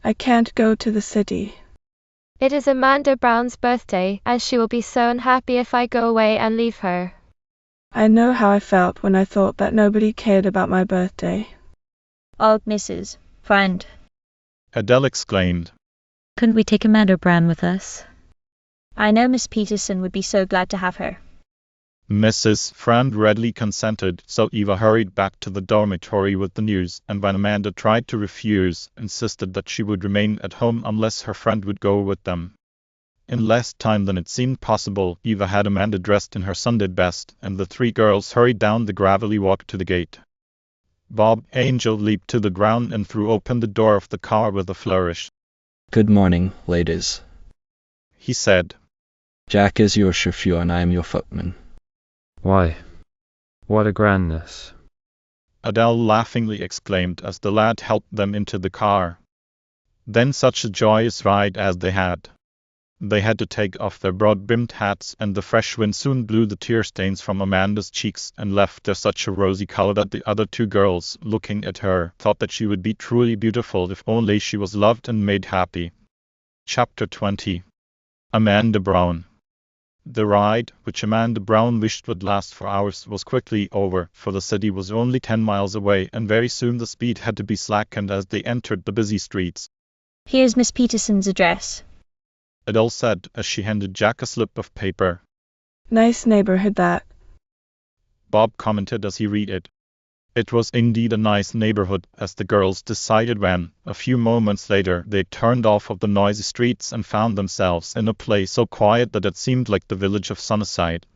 I can't go to the city. It is Amanda Brown's birthday, and she will be so unhappy if I go away and leave her. I know how I felt when I thought that nobody cared about my birthday. Oh, Mrs. Friend. Adele exclaimed. Couldn't we take Amanda Brown with us? I know Miss Peterson would be so glad to have her. Mrs. Friend readily consented, so Eva hurried back to the dormitory with the news, and when Amanda tried to refuse, insisted that she would remain at home unless her friend would go with them. In less time than it seemed possible, Eva had Amanda dressed in her Sunday best, and the three girls hurried down the gravelly walk to the gate. Bob Angel leaped to the ground and threw open the door of the car with a flourish. Good morning, ladies. He said. Jack is your chauffeur and I am your footman. Why, what a grandness. Adele laughingly exclaimed as the lad helped them into the car. Then such a joyous ride as they had. They had to take off their broad-brimmed hats, and the fresh wind soon blew the tear stains from Amanda's cheeks and left her such a rosy color that the other two girls, looking at her, thought that she would be truly beautiful if only she was loved and made happy. Chapter 20. Amanda Brown. The ride, which Amanda Brown wished would last for hours, was quickly over, for the city was only 10 miles away, and very soon the speed had to be slackened as they entered the busy streets. Here's Miss Peterson's address, Adele said as she handed Jack a slip of paper. Nice neighborhood that. Bob commented as he read it. It was indeed a nice neighborhood, as the girls decided when, a few moments later, they turned off of the noisy streets and found themselves in a place so quiet that it seemed like the village of Sunnyside.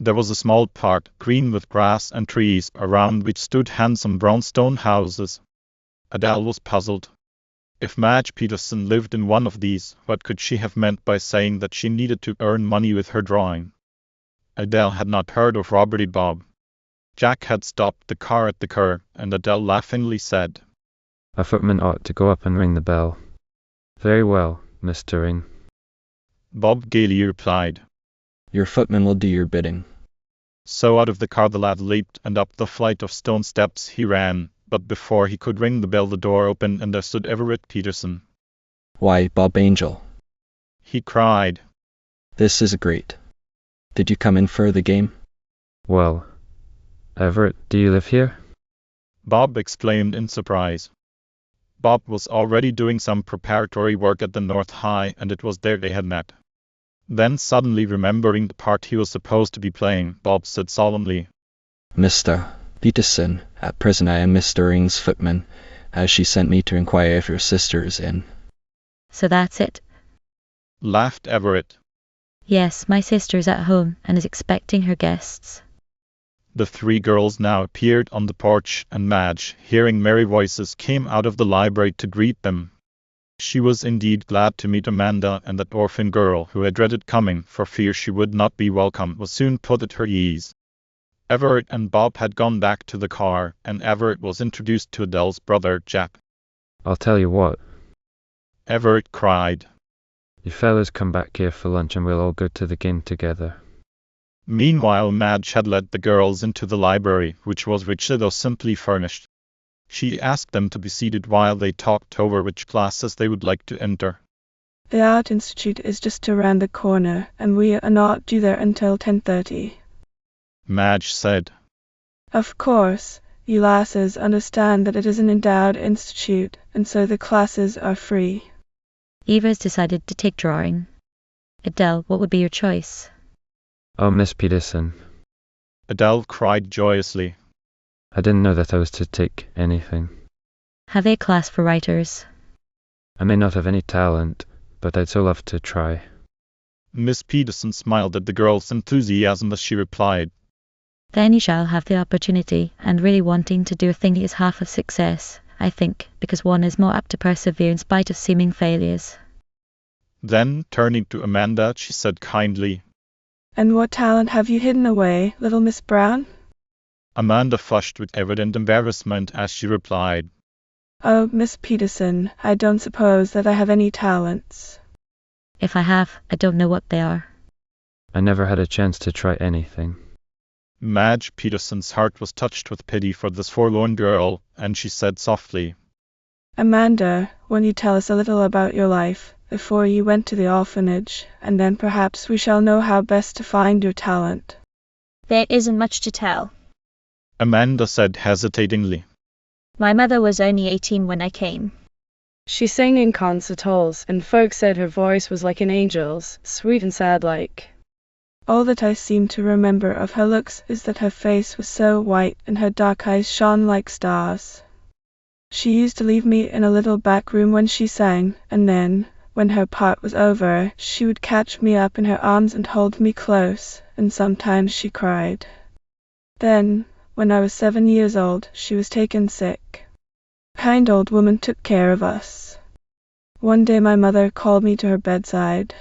There was a small park, green with grass and trees, around which stood handsome brownstone houses. Adele was puzzled. If Madge Peterson lived in one of these, what could she have meant by saying that she needed to earn money with her drawing? Adele had not heard of Robert Bob. Jack had stopped the car at the curb, and Adele laughingly said, A footman ought to go up and ring the bell. Very well, Miss Doring. Bob gaily replied. Your footman will do your bidding. So out of the car the lad leaped, and up the flight of stone steps he ran, but before he could ring the bell the door opened and there stood Everett Peterson. Why, Bob Angel, he cried. This is great. Did you come in for the game? Well, Everett, do you live here? Bob exclaimed in surprise. Bob was already doing some preparatory work at the North High, and it was there they had met. Then suddenly remembering the part he was supposed to be playing, Bob said solemnly, Mr. Peterson, at present I am Miss Doring's footman, as she sent me to inquire if your sister is in. So that's it? Laughed Everett. Yes, my sister's at home and is expecting her guests. The three girls now appeared on the porch, and Madge, hearing merry voices, came out of the library to greet them. She was indeed glad to meet Amanda, and that orphan girl, who had dreaded coming for fear she would not be welcome, was soon put at her ease. Everett and Bob had gone back to the car, and Everett was introduced to Adele's brother, Jack. I'll tell you what. Everett cried. You fellas come back here for lunch and we'll all go to the game together. Meanwhile, Madge had led the girls into the library, which was richly though simply furnished. She asked them to be seated while they talked over which classes they would like to enter. The Art Institute is just around the corner, and we are not due there until 10:30. Madge said. Of course, you lasses understand that it is an endowed institute, and so the classes are free. Eva has decided to take drawing. Adele, what would be your choice? Oh, Miss Peterson, Adele cried joyously. I didn't know that I was to take anything. Have they a class for writers? I may not have any talent, but I'd so love to try. Miss Peterson smiled at the girl's enthusiasm as she replied. Then you shall have the opportunity, and really wanting to do a thing is half of success, I think, because one is more apt to persevere in spite of seeming failures. Then, turning to Amanda, she said kindly, And what talent have you hidden away, little Miss Brown? Amanda flushed with evident embarrassment as she replied. Oh, Miss Peterson, I don't suppose that I have any talents. If I have, I don't know what they are. I never had a chance to try anything. Madge Peterson's heart was touched with pity for this forlorn girl, and she said softly, Amanda, won't you tell us a little about your life, before you went to the orphanage, and then perhaps we shall know how best to find your talent. There isn't much to tell. Amanda said hesitatingly. My mother was only 18 when I came. She sang in concert halls, and folks said her voice was like an angel's, sweet and sad-like. All that I seem to remember of her looks is that her face was so white and her dark eyes shone like stars. She used to leave me in a little back room when she sang, and then, when her part was over, she would catch me up in her arms and hold me close, and sometimes she cried. Then, when I was 7 years old, she was taken sick. A kind old woman took care of us. One day my mother called me to her bedside.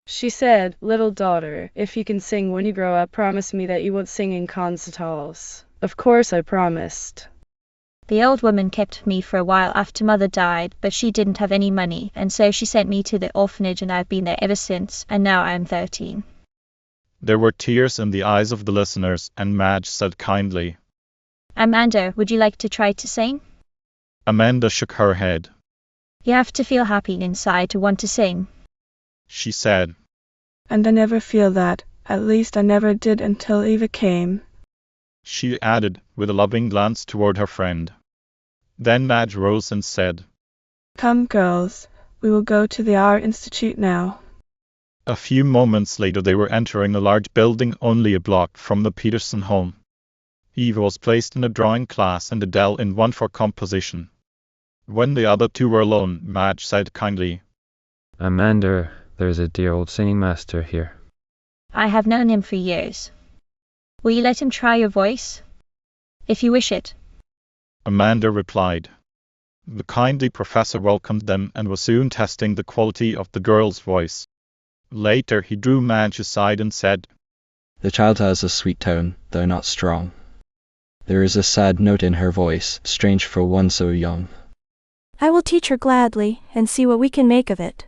She said, Little daughter, if you can sing when you grow up, promise me that you won't sing in concert halls. Of course I promised. The old woman kept me for a while after mother died, but she didn't have any money, and so she sent me to the orphanage, and I've been there ever since, and now I'm 13. There were tears in the eyes of the listeners, and Madge said kindly, Amanda, would you like to try to sing? Amanda shook her head. You have to feel happy inside to want to sing. She said. And I never feel that, at least I never did until Eva came. She added, with a loving glance toward her friend. Then Madge rose and said, Come, girls, we will go to the Art Institute now. A few moments later they were entering a large building only a block from the Peterson home. Eva was placed in a drawing class and Adele in one for composition. When the other two were alone, Madge said kindly, Amanda, there's a dear old singing master here. I have known him for years. Will you let him try your voice? If you wish it. Amanda replied. The kindly professor welcomed them and was soon testing the quality of the girl's voice. Later he drew Madge aside and said, The child has a sweet tone, though not strong. There is a sad note in her voice, strange for one so young. I will teach her gladly, and see what we can make of it.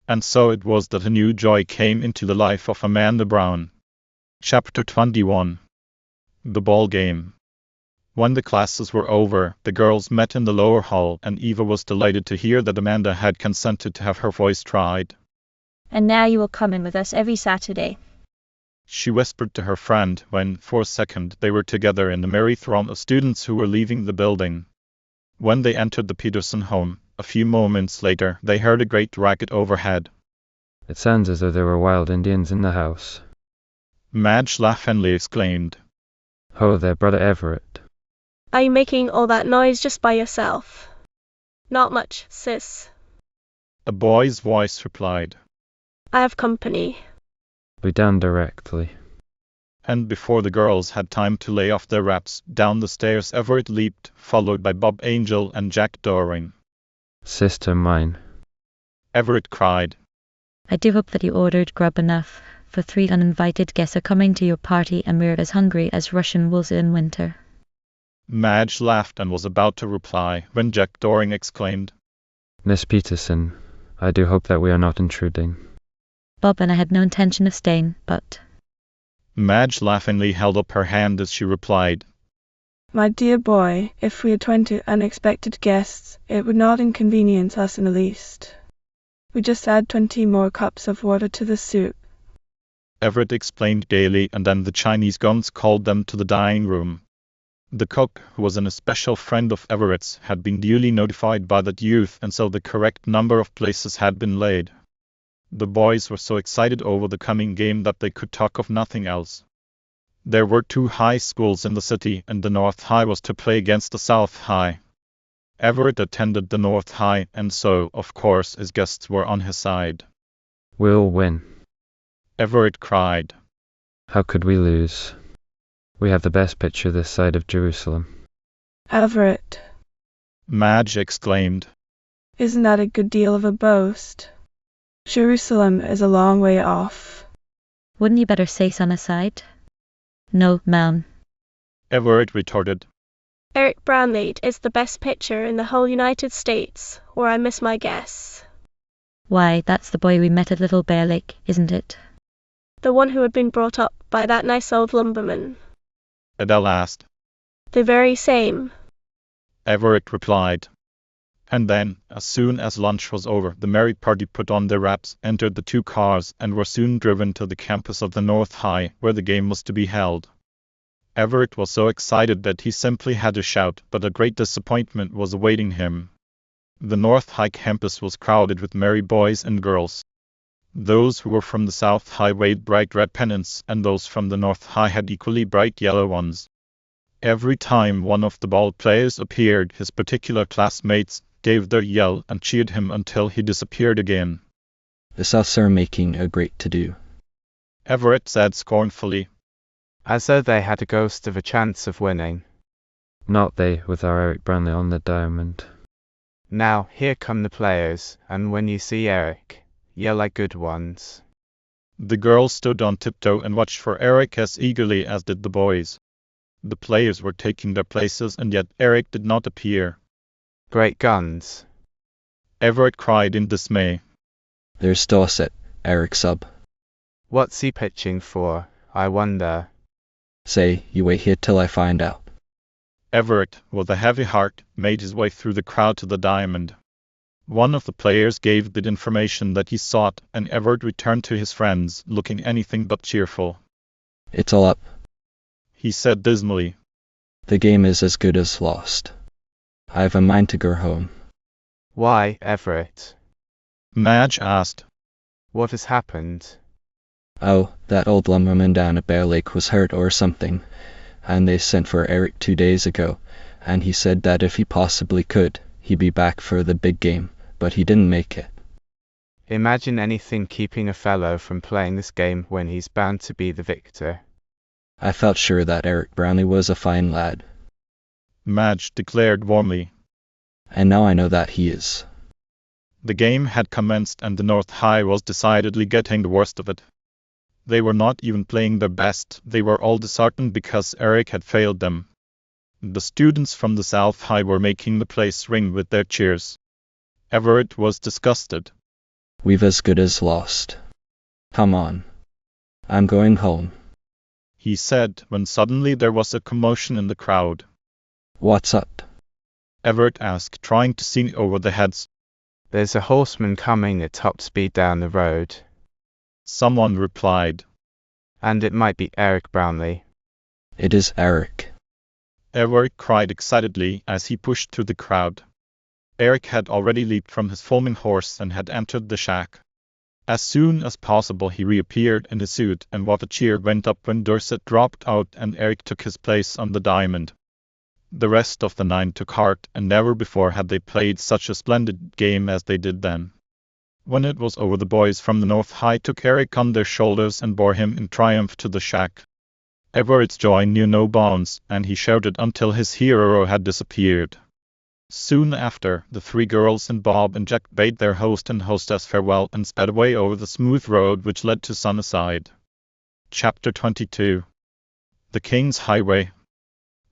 And so it was that a new joy came into the life of Amanda Brown. Chapter 21. The Ball Game. When the classes were over, the girls met in the lower hall, and Eva was delighted to hear that Amanda had consented to have her voice tried. And now you will come in with us every Saturday. She whispered to her friend when, for a second, they were together in the merry throng of students who were leaving the building. When they entered the Peterson home, a few moments later, they heard a great racket overhead. It sounds as though there were wild Indians in the house. Madge laughingly exclaimed, Oh, there, Brother Everett. Are you making all that noise just by yourself? Not much, sis. A boy's voice replied. I have company. Be down directly. And before the girls had time to lay off their wraps, down the stairs Everett leaped, followed by Bob Angel and Jack Doring. Sister mine. Everett cried. I do hope that you ordered grub enough, for 3 uninvited guests are coming to your party and we're as hungry as Russian wolves in winter. Madge laughed and was about to reply when Jack Doring exclaimed, Miss Peterson, I do hope that we are not intruding. Bob and I had no intention of staying, but... Madge laughingly held up her hand as she replied, My dear boy, if we had 20 unexpected guests, it would not inconvenience us in the least. We just add 20 more cups of water to the soup. Everett explained gaily, and then the Chinese guns called them to the dining room. The cook, who was an especial friend of Everett's, had been duly notified by that youth, and so the correct number of places had been laid. The boys were so excited over the coming game that they could talk of nothing else. There were 2 high schools in the city, and the North High was to play against the South High. Everett attended the North High, and so, of course, his guests were on his side. We'll win. Everett cried. How could we lose? We have the best pitcher this side of Jerusalem. Everett, Madge exclaimed. isn't that a good deal of a boast? Jerusalem is a long way off. Wouldn't you better say Sunnyside? No, ma'am. Everett retorted. Eric Brownlee is the best pitcher in the whole United States, or I miss my guess. Why, that's the boy we met at Little Bear Lake, isn't it? The one who had been brought up by that nice old lumberman. Adele asked. The very same. Everett replied. And then, as soon as lunch was over, the merry party put on their wraps, entered the 2 cars, and were soon driven to the campus of the North High, where the game was to be held. Everett was so excited that he simply had to shout, but a great disappointment was awaiting him. The North High campus was crowded with merry boys and girls. Those who were from the South High waved bright red pennants, and those from the North High had equally bright yellow ones. Every time one of the ball players appeared, his particular classmates gave their yell and cheered him until he disappeared again. The Souths are making a great to-do, Everett said scornfully. As though they had a ghost of a chance of winning. Not they, with our Eric Brownlee on the diamond. Now, here come the players, and when you see Eric, yell like good ones. The girls stood on tiptoe and watched for Eric as eagerly as did the boys. The players were taking their places, and yet Eric did not appear. Great guns! Everett cried in dismay. There's Dorset, Eric's sub. What's he pitching for, I wonder? Say, you wait here till I find out. Everett, with a heavy heart, made his way through the crowd to the diamond. One of the players gave the information that he sought, and Everett returned to his friends, looking anything but cheerful. It's all up, he said dismally. The game is as good as lost. I've a mind to go home. Why, Everett? Madge asked. What has happened? Oh, that old lumberman down at Bear Lake was hurt or something, and they sent for Eric 2 days ago, and he said that if he possibly could, he'd be back for the big game, but he didn't make it. Imagine anything keeping a fellow from playing this game when he's bound to be the victor. I felt sure that Eric Brownlee was a fine lad. Madge declared warmly. And now I know that he is. The game had commenced, and the North High was decidedly getting the worst of it. They were not even playing their best, they were all disheartened because Eric had failed them. The students from the South High were making the place ring with their cheers. Everett was disgusted. We've as good as lost. Come on. I'm going home, he said, when suddenly there was a commotion in the crowd. What's up? Everett asked, trying to see over their heads. There's a horseman coming at top speed down the road. Someone replied. And it might be Eric Brownlee. It is Eric. Everett cried excitedly as he pushed through the crowd. Eric had already leaped from his foaming horse and had entered the shack. As soon as possible he reappeared in his suit, and what a cheer went up when Dorset dropped out and Eric took his place on the diamond. The rest of the 9 took heart, and never before had they played such a splendid game as they did then. When it was over, the boys from the North High took Eric on their shoulders and bore him in triumph to the shack. Everett's joy knew no bounds, and he shouted until his hero had disappeared. Soon after, the 3 girls and Bob and Jack bade their host and hostess farewell and sped away over the smooth road which led to Sunnyside. Chapter 22. The King's Highway.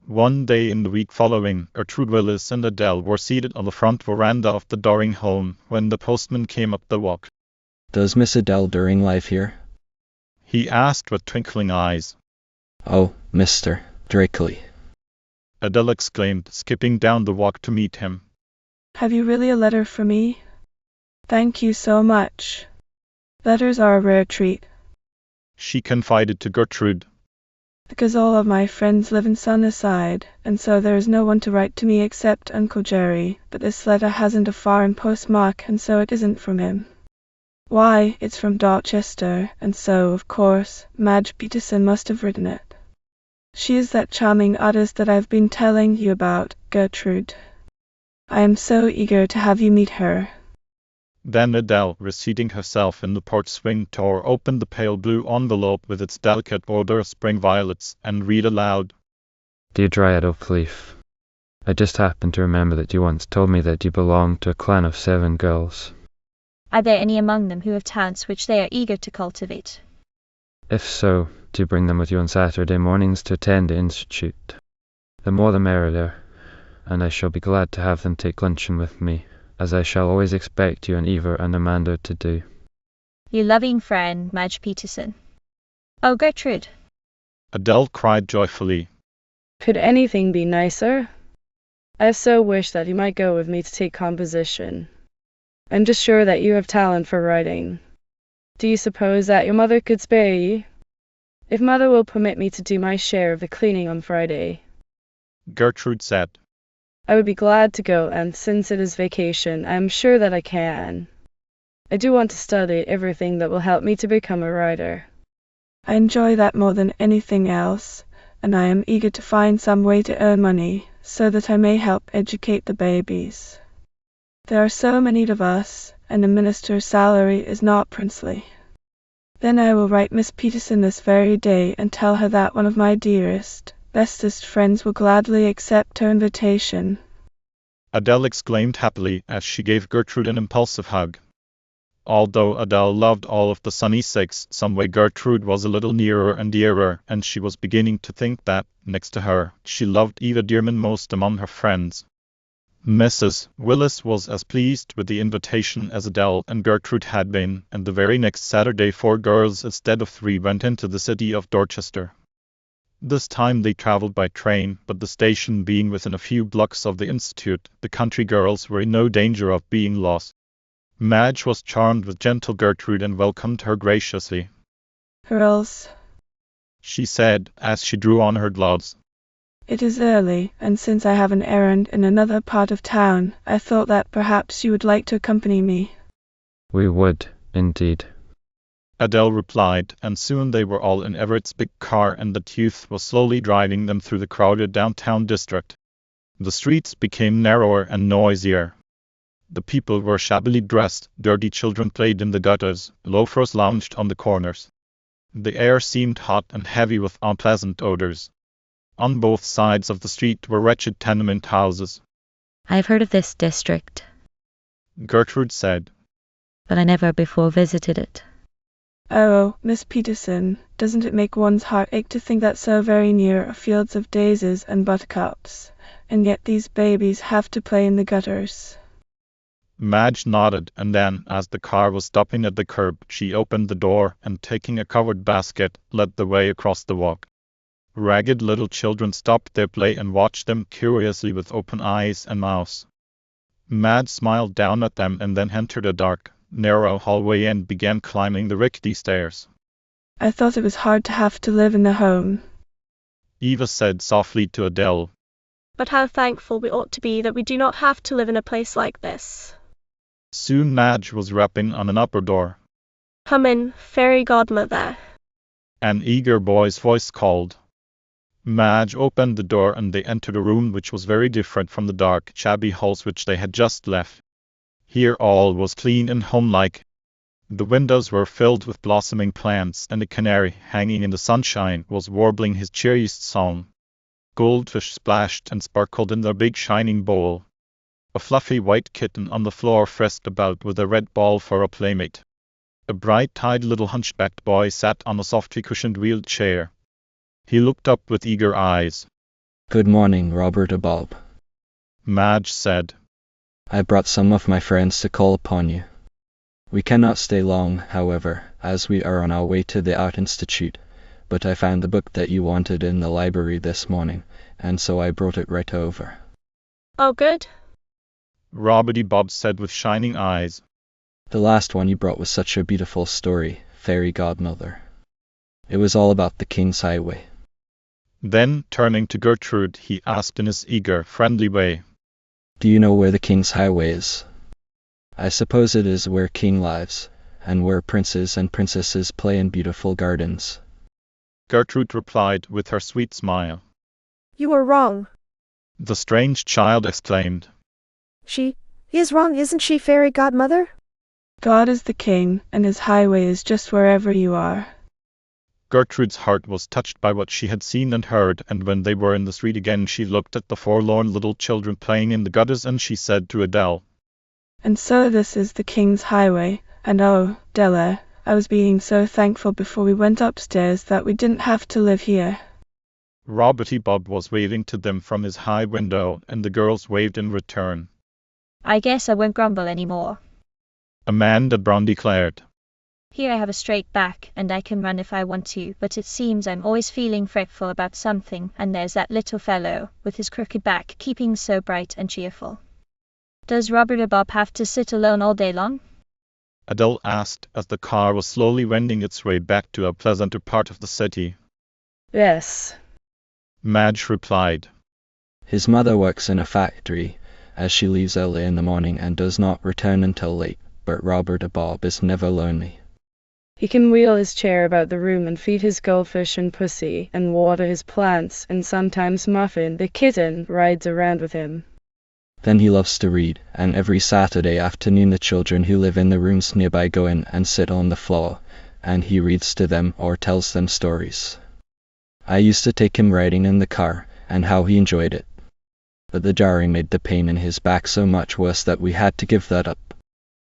One day in the week following, Gertrude Willis and Adele were seated on the front veranda of the Doring home when the postman came up the walk. Does Miss Adele Doring live here? He asked with twinkling eyes. Oh, Mr. Drakeley. Adele exclaimed, skipping down the walk to meet him. Have you really a letter for me? Thank you so much. Letters are a rare treat, she confided to Gertrude. because all of my friends live in Sunnyside, and so there is no one to write to me except Uncle Jerry, but this letter hasn't a foreign postmark, and so it isn't from him. Why, it's from Dorchester, and so, of course, Madge Peterson must have written it. She is that charming artist that I've been telling you about, Gertrude. I am so eager to have you meet her. Then Adele, reseating herself in the porch swing door, opened the pale blue envelope with its delicate odor of spring violets and read aloud. Dear Dryad Oakleaf, I just happened to remember that you once told me that you belonged to a clan of 7 girls. Are there any among them who have talents which they are eager to cultivate? If so, do bring them with you on Saturday mornings to attend the Institute. The more the merrier, and I shall be glad to have them take luncheon with me, as I shall always expect you and Eva and Amanda to do. Your loving friend, Madge Peterson. Oh, Gertrude. Adele cried joyfully. Could anything be nicer? I so wish that you might go with me to take composition. I'm just sure that you have talent for writing. Do you suppose that your mother could spare you? If mother will permit me to do my share of the cleaning on Friday, Gertrude said. I would be glad to go, and since it is vacation, I am sure that I can. I do want to study everything that will help me to become a writer. I enjoy that more than anything else, and I am eager to find some way to earn money, so that I may help educate the babies. There are so many of us, and a minister's salary is not princely. Then I will write Miss Peterson this very day and tell her that one of my dearest, bestest friends will gladly accept her invitation. Adele exclaimed happily as she gave Gertrude an impulsive hug. Although Adele loved all of the Sunnyside, some way Gertrude was a little nearer and dearer, and she was beginning to think that, next to her, she loved Eva Dearman most among her friends. Mrs. Willis was as pleased with the invitation as Adele and Gertrude had been, and the very next Saturday 4 girls instead of 3 went into the city of Dorchester. This time they traveled by train, but the station being within a few blocks of the Institute, the country girls were in no danger of being lost. Madge was charmed with gentle Gertrude and welcomed her graciously. Girls, she said, as she drew on her gloves. It is early, and since I have an errand in another part of town, I thought that perhaps you would like to accompany me. We would, indeed. Adele replied, and soon they were all in Everett's big car, and the youth was slowly driving them through the crowded downtown district. The streets became narrower and noisier. The people were shabbily dressed, dirty children played in the gutters, loafers lounged on the corners. The air seemed hot and heavy with unpleasant odors. On both sides of the street were wretched tenement houses. I have heard of this district, Gertrude said, but I never before visited it. Oh, Miss Peterson, doesn't it make one's heart ache to think that so very near are fields of daisies and buttercups, and yet these babies have to play in the gutters? Madge nodded, and then, as the car was stopping at the curb, she opened the door and, taking a covered basket, led the way across the walk. Ragged little children stopped their play and watched them curiously with open eyes and mouths. Madge smiled down at them and then entered a dark, narrow hallway and began climbing the rickety stairs. I thought it was hard to have to live in the home, Eva said softly to Adele. But how thankful we ought to be that we do not have to live in a place like this. Soon Madge was rapping on an upper door. Come in, fairy godmother. An eager boy's voice called. Madge opened the door and they entered a room which was very different from the dark, shabby halls which they had just left. Here all was clean and homelike. The windows were filled with blossoming plants, and a canary, hanging in the sunshine, was warbling his cheeriest song. Goldfish splashed and sparkled in their big shining bowl. A fluffy white kitten on the floor frisked about with a red ball for a playmate. A bright-eyed little hunchbacked boy sat on a softly cushioned wheeled chair. He looked up with eager eyes. Good morning, Robert Abulb, Madge said. I brought some of my friends to call upon you. We cannot stay long, however, as we are on our way to the Art Institute, but I found the book that you wanted in the library this morning, and so I brought it right over. Oh, good. Robbity Bob said with shining eyes. The last one you brought was such a beautiful story, fairy godmother. It was all about the King's Highway. Then, turning to Gertrude, he asked in his eager, friendly way, Do you know where the King's Highway is? I suppose it is where king lives, and where princes and princesses play in beautiful gardens. Gertrude replied with her sweet smile. You are wrong. The strange child exclaimed. She is wrong, isn't she, fairy godmother? God is the king, and his highway is just wherever you are. Gertrude's heart was touched by what she had seen and heard, and when they were in the street again she looked at the forlorn little children playing in the gutters, and she said to Adele, And so this is the king's highway, and oh, Della, I was being so thankful before we went upstairs that we didn't have to live here. Roberty Bob was waving to them from his high window, and the girls waved in return. I guess I won't grumble anymore. Amanda Brown declared. Here I have a straight back, and I can run if I want to, but it seems I'm always feeling fretful about something, and there's that little fellow, with his crooked back, keeping so bright and cheerful. Does Robert Bob have to sit alone all day long? Adele asked as the car was slowly wending its way back to a pleasanter part of the city. Yes. Madge replied. His mother works in a factory, as she leaves early in the morning and does not return until late, but Robert Bob is never lonely. He can wheel his chair about the room and feed his goldfish and pussy and water his plants, and sometimes Muffin, the kitten, rides around with him. Then he loves to read, and every Saturday afternoon the children who live in the rooms nearby go in and sit on the floor, and he reads to them or tells them stories. I used to take him riding in the car, and how he enjoyed it. But the jarring made the pain in his back so much worse that we had to give that up.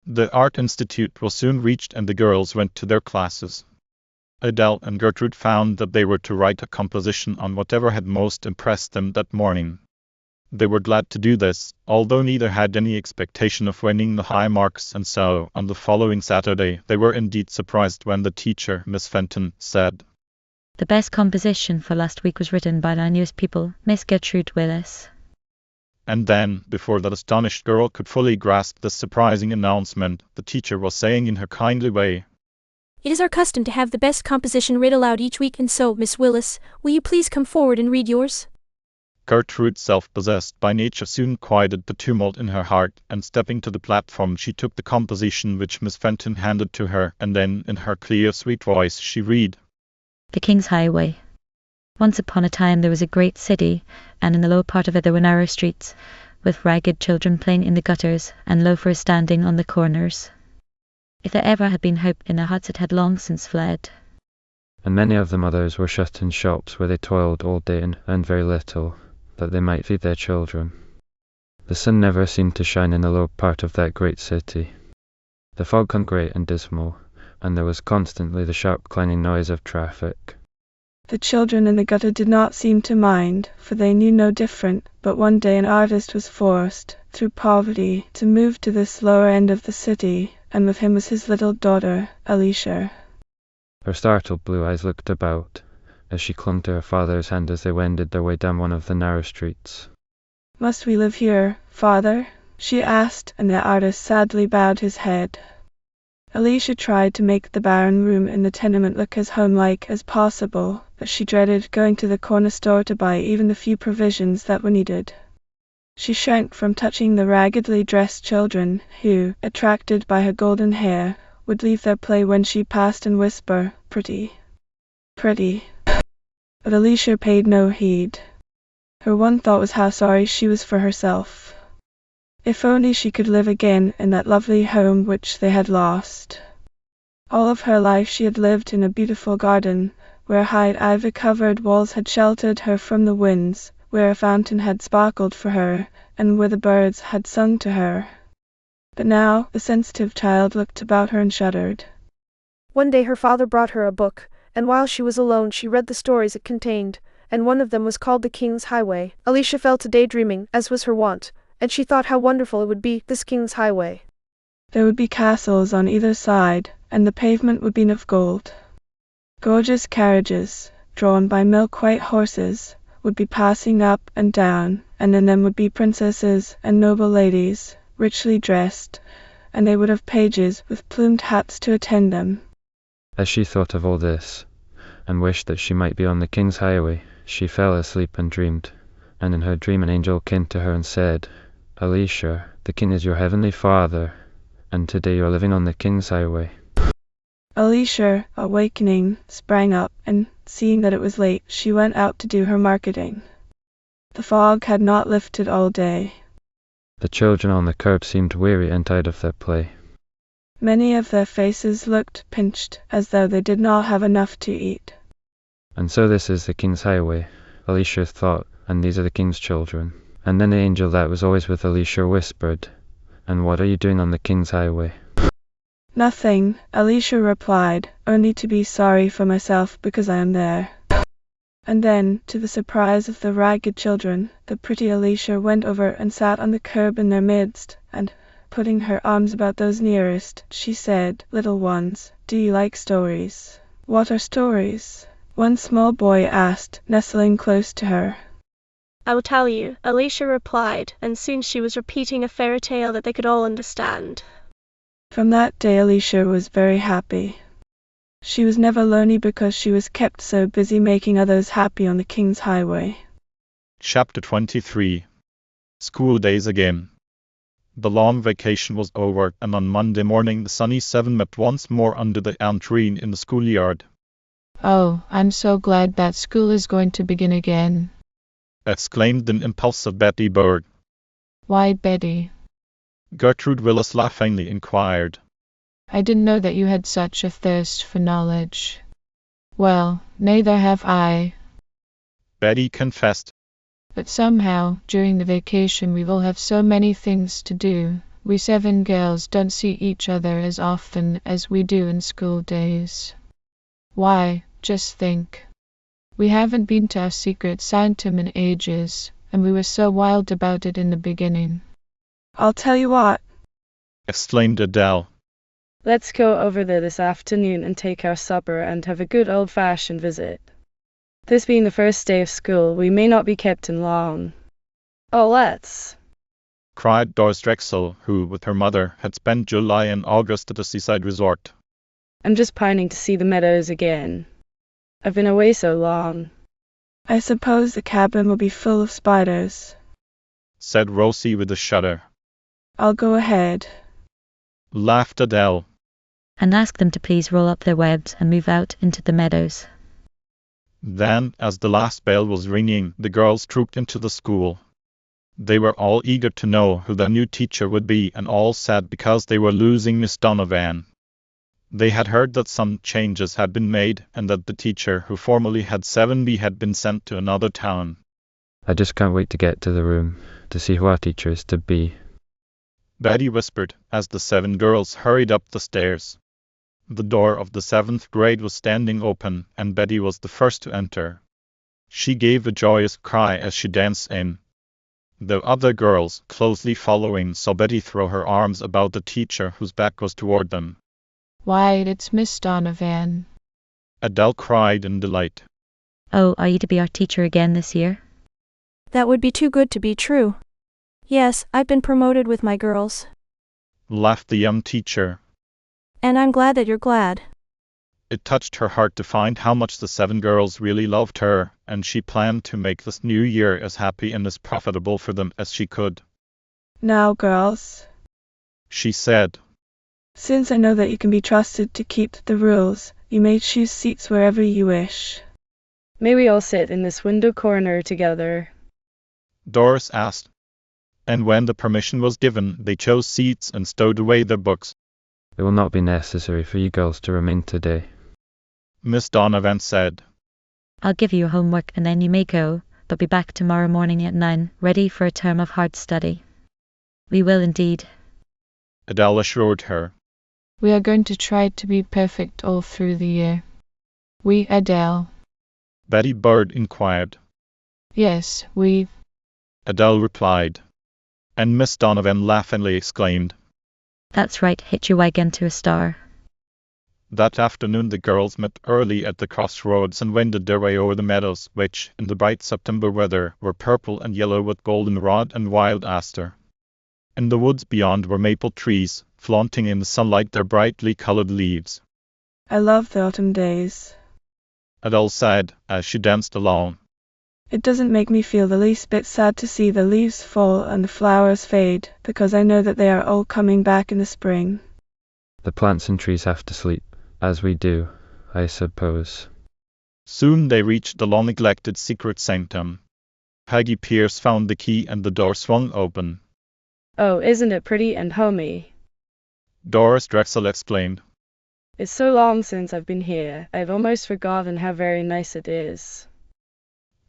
The Art Institute was soon reached and the girls went to their classes. Adele and Gertrude found that they were to write a composition on whatever had most impressed them that morning. They were glad to do this, although neither had any expectation of winning the high marks, and so, on the following Saturday, they were indeed surprised when the teacher, Miss Fenton, said, The best composition for last week was written by our newest pupil, Miss Gertrude Willis. And then, before that astonished girl could fully grasp this surprising announcement, the teacher was saying in her kindly way, It is our custom to have the best composition read aloud each week, and so, Miss Willis, will you please come forward and read yours? Gertrude, self-possessed by nature, soon quieted the tumult in her heart, and stepping to the platform she took the composition which Miss Fenton handed to her, and then, in her clear, sweet voice, she read, The King's Highway. Once upon a time there was a great city, and in the lower part of it there were narrow streets, with ragged children playing in the gutters, and loafers standing on the corners. If there ever had been hope in their huts it had long since fled. And many of the mothers were shut in shops where they toiled all day and earned very little, that they might feed their children. The sun never seemed to shine in the lower part of that great city. The fog hung great and dismal, and there was constantly the sharp clanging noise of traffic. The children in the gutter did not seem to mind, for they knew no different, but one day an artist was forced, through poverty, to move to this lower end of the city, and with him was his little daughter, Alicia. Her startled blue eyes looked about, as she clung to her father's hand as they wended their way down one of the narrow streets. Must we live here, father? She asked, and the artist sadly bowed his head. Alicia tried to make the barren room in the tenement look as homelike as possible, but she dreaded going to the corner store to buy even the few provisions that were needed. She shrank from touching the raggedly dressed children who, attracted by her golden hair, would leave their play when she passed and whisper, "Pretty, pretty." But Alicia paid no heed. Her one thought was how sorry she was for herself. If only she could live again in that lovely home which they had lost. All of her life she had lived in a beautiful garden, where high ivy-covered walls had sheltered her from the winds, where a fountain had sparkled for her, and where the birds had sung to her. But now the sensitive child looked about her and shuddered. One day her father brought her a book, and while she was alone she read the stories it contained, and one of them was called The King's Highway. Alicia fell to daydreaming, as was her wont, and she thought how wonderful it would be, this King's Highway. There would be castles on either side, and the pavement would be of gold. Gorgeous carriages, drawn by milk-white horses, would be passing up and down, and in them would be princesses and noble ladies, richly dressed, and they would have pages with plumed hats to attend them. As she thought of all this, and wished that she might be on the king's highway, she fell asleep and dreamed. And in her dream an angel came to her and said, Alicia, the king is your heavenly father, and today you are living on the king's highway. Alicia, awakening, sprang up, and seeing that it was late, she went out to do her marketing. The fog had not lifted all day. The children on the curb seemed weary and tired of their play. Many of their faces looked pinched, as though they did not have enough to eat. And so this is the king's highway, Alicia thought, and these are the king's children. And then the angel that was always with Alicia whispered, And what are you doing on the king's highway? Nothing, Alicia replied, only to be sorry for myself because I am there. And then, to the surprise of the ragged children, the pretty Alicia went over and sat on the curb in their midst, and, putting her arms about those nearest, she said, Little ones, do you like stories? What are stories? One small boy asked, nestling close to her. I will tell you, Alicia replied, and soon she was repeating a fairy tale that they could all understand. From that day Alicia was very happy. She was never lonely because she was kept so busy making others happy on the king's highway. Chapter 23. School days again. The long vacation was over, and on Monday morning the Sunny Seven met once more under the elm tree in the schoolyard. Oh, I'm so glad that school is going to begin again. Exclaimed an impulsive Betty Bird. Why, Betty? Gertrude Willis laughingly inquired. I didn't know that you had such a thirst for knowledge. Well, neither have I. Betty confessed. But somehow, during the vacation we will have so many things to do. We 7 girls don't see each other as often as we do in school days. Why, just think. We haven't been to our secret sanctum in ages, and we were so wild about it in the beginning. I'll tell you what, exclaimed Adele. Let's go over there this afternoon and take our supper and have a good old-fashioned visit. This being the first day of school, we may not be kept in long. Oh, let's! Cried Doris Drexel, who, with her mother, had spent July and August at the seaside resort. I'm just pining to see the meadows again. I've been away so long. I suppose the cabin will be full of spiders, said Rosie with a shudder. I'll go ahead, laughed Adele. And ask them to please roll up their webs and move out into the meadows. Then, as the last bell was ringing, the girls trooped into the school. They were all eager to know who their new teacher would be, and all sad because they were losing Miss Donovan. They had heard that some changes had been made, and that the teacher who formerly had 7B had been sent to another town. I just can't wait to get to the room, to see who our teacher is to be. Betty whispered, as the 7 girls hurried up the stairs. The door of the 7th grade was standing open, and Betty was the first to enter. She gave a joyous cry as she danced in. The other girls, closely following, saw Betty throw her arms about the teacher whose back was toward them. Why, it's Miss Donovan. Adele cried in delight. Oh, are you to be our teacher again this year? That would be too good to be true. Yes, I've been promoted with my girls. Laughed the young teacher. And I'm glad that you're glad. It touched her heart to find how much the 7 girls really loved her, and she planned to make this new year as happy and as profitable for them as she could. Now, girls, she said, since I know that you can be trusted to keep the rules, you may choose seats wherever you wish. May we all sit in this window corner together? Doris asked. And when the permission was given, they chose seats and stowed away their books. It will not be necessary for you girls to remain today, Miss Donovan said. I'll give you your homework and then you may go, but be back tomorrow morning at 9, ready for a term of hard study. We will indeed, Adele assured her. We are going to try to be perfect all through the year. We, Adele. Betty Bird inquired. Yes, we, Adele replied. And Miss Donovan laughingly exclaimed, That's right, hitch your wagon to a star. That afternoon the girls met early at the crossroads and wended their way over the meadows, which, in the bright September weather, were purple and yellow with goldenrod and wild aster. In the woods beyond were maple trees, flaunting in the sunlight their brightly colored leaves. I love the autumn days. Adele said as she danced along. It doesn't make me feel the least bit sad to see the leaves fall and the flowers fade, because I know that they are all coming back in the spring. The plants and trees have to sleep, as we do, I suppose. Soon they reached the long-neglected secret sanctum. Peggy Pierce found the key and the door swung open. Oh, isn't it pretty and homey? Doris Drexel exclaimed. It's so long since I've been here, I've almost forgotten how very nice it is.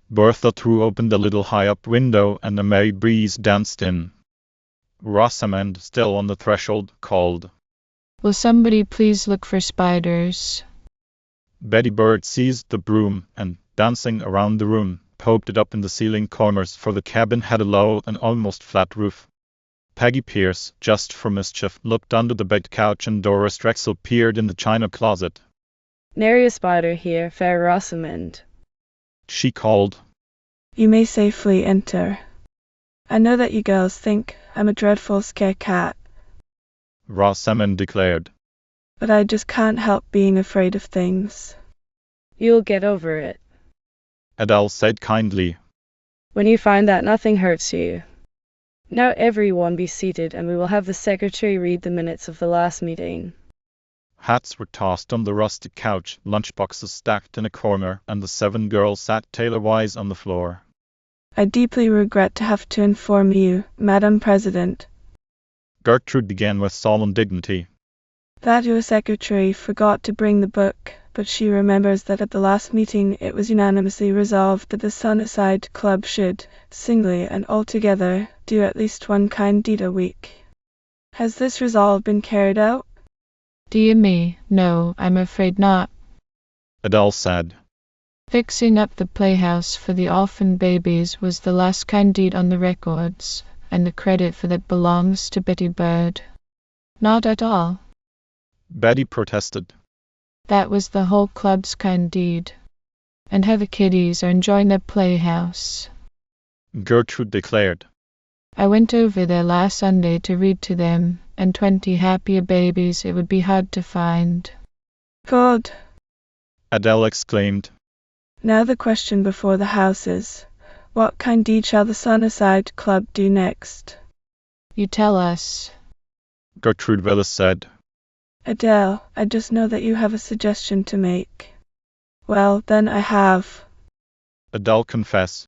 Bertha threw open the little high-up window and a merry breeze danced in. Rosamond, still on the threshold, called. Will somebody please look for spiders? Betty Bird seized the broom and, dancing around the room, poked it up in the ceiling corners, for the cabin had a low and almost flat roof. Peggy Pierce, just for mischief, looked under the bed couch, and Doris Drexel peered in the china closet. Nary a spider here, fair Rosamond, she called. You may safely enter. I know that you girls think I'm a dreadful scare cat, Rosamond declared. but I just can't help being afraid of things. You'll get over it. Adele said kindly. When you find that nothing hurts you. Now everyone be seated, and we will have the secretary read the minutes of the last meeting. Hats were tossed on the rustic couch, lunchboxes stacked in a corner, and the 7 girls sat tailor-wise on the floor. I deeply regret to have to inform you, Madam President, Gertrude began with solemn dignity, that your secretary forgot to bring the book, but she remembers that at the last meeting it was unanimously resolved that the Sunnyside Club should, singly and altogether, do at least one kind deed a week. Has this resolve been carried out? Dear me, no, I'm afraid not. Adele said. Fixing up the playhouse for the orphan babies was the last kind deed on the records, and the credit for that belongs to Betty Bird. Not at all. Betty protested. That was the whole club's kind deed. And how the kiddies are enjoying their playhouse. Gertrude declared. I went over there last Sunday to read to them, and 20 happier babies it would be hard to find. Good. Adele exclaimed. Now the question before the House is, what kind deed shall the Sunnyside Club do next? You tell us. Gertrude Willis said. Adele, I just know that you have a suggestion to make. Well, then I have. Adele confessed.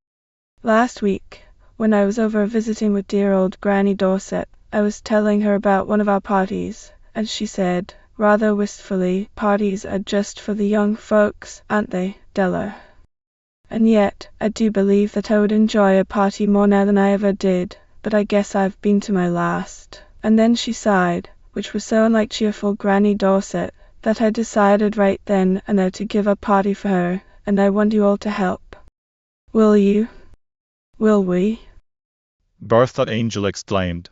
Last week, when I was over visiting with dear old Granny Dorset, I was telling her about one of our parties, and she said, rather wistfully, parties are just for the young folks, aren't they, Della? And yet, I do believe that I would enjoy a party more now than I ever did, but I guess I've been to my last. And then she sighed, which was so unlike cheerful Granny Dorset, that I decided right then and there to give a party for her, and I want you all to help. Will you? Will we? Bertha Angel exclaimed.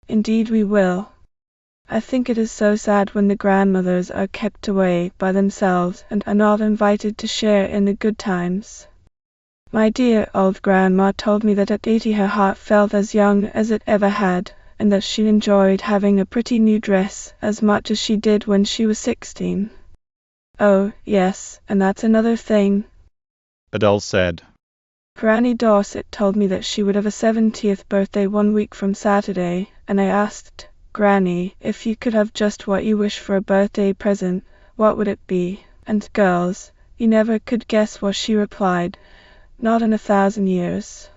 Indeed we will. I think it is so sad when the grandmothers are kept away by themselves and are not invited to share in the good times. My dear old grandma told me that at 80 her heart felt as young as it ever had, and that she enjoyed having a pretty new dress as much as she did when she was 16. Oh, yes, and that's another thing, Adele said. Granny Dorset told me that she would have a 70th birthday 1 week from Saturday, and I asked, Granny, if you could have just what you wish for a birthday present, what would it be? And girls, you never could guess what she replied. Not in 1,000 years.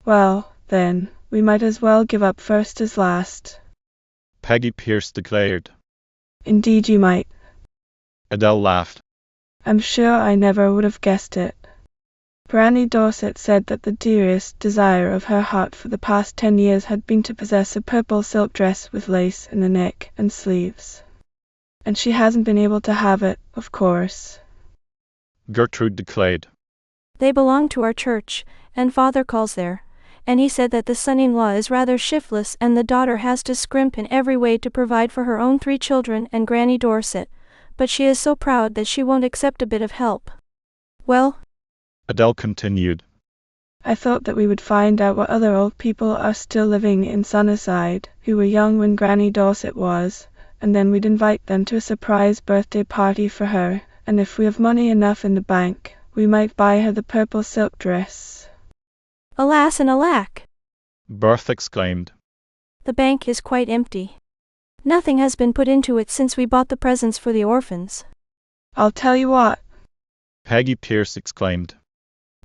Well, then, we might as well give up first as last. Peggy Pierce declared. Indeed you might. Adele laughed. I'm sure I never would have guessed it. Granny Dorset said that the dearest desire of her heart for the past 10 years had been to possess a purple silk dress with lace in the neck and sleeves. And she hasn't been able to have it, of course. Gertrude declared. They belong to our church, and Father calls there, and he said that the son-in-law is rather shiftless and the daughter has to scrimp in every way to provide for her own 3 children and Granny Dorset, but she is so proud that she won't accept a bit of help. Well, Adele continued. I thought that we would find out what other old people are still living in Sunnyside, who were young when Granny Dorset was, and then we'd invite them to a surprise birthday party for her, and if we have money enough in the bank, we might buy her the purple silk dress. Alas and alack! Bertha exclaimed. The bank is quite empty. Nothing has been put into it since we bought the presents for the orphans. I'll tell you what, Peggy Pierce exclaimed.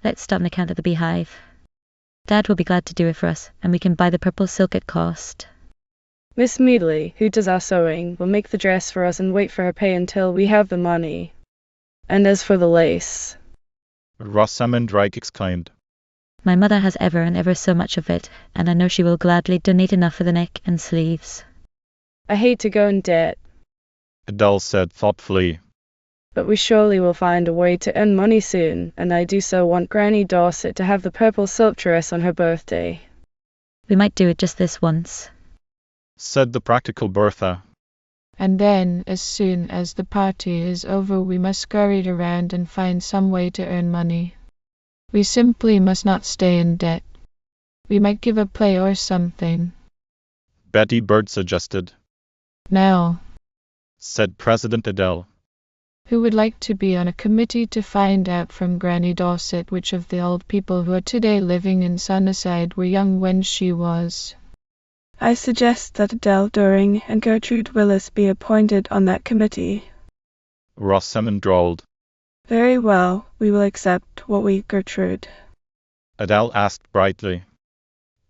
Let's stop an account at the Beehive. Dad will be glad to do it for us, and we can buy the purple silk at cost. Miss Meadley, who does our sewing, will make the dress for us and wait for her pay until we have the money. And as for the lace, Rosamund Reich exclaimed. My mother has ever and ever so much of it, and I know she will gladly donate enough for the neck and sleeves. I hate to go in debt, Adele said thoughtfully. but we surely will find a way to earn money soon, and I do so want Granny Dorset to have the purple silk dress on her birthday. We might do it just this once, said the practical Bertha. And then, as soon as the party is over, we must scurry around and find some way to earn money. We simply must not stay in debt. We might give a play or something. Betty Bird suggested. Now, said President Adele. who would like to be on a committee to find out from Granny Dorset which of the old people who are today living in Sunnyside were young when she was? I suggest that Adele Doring and Gertrude Willis be appointed on that committee. Rosamund drawled. Very well, we will accept what we Gertrude. Adele asked brightly.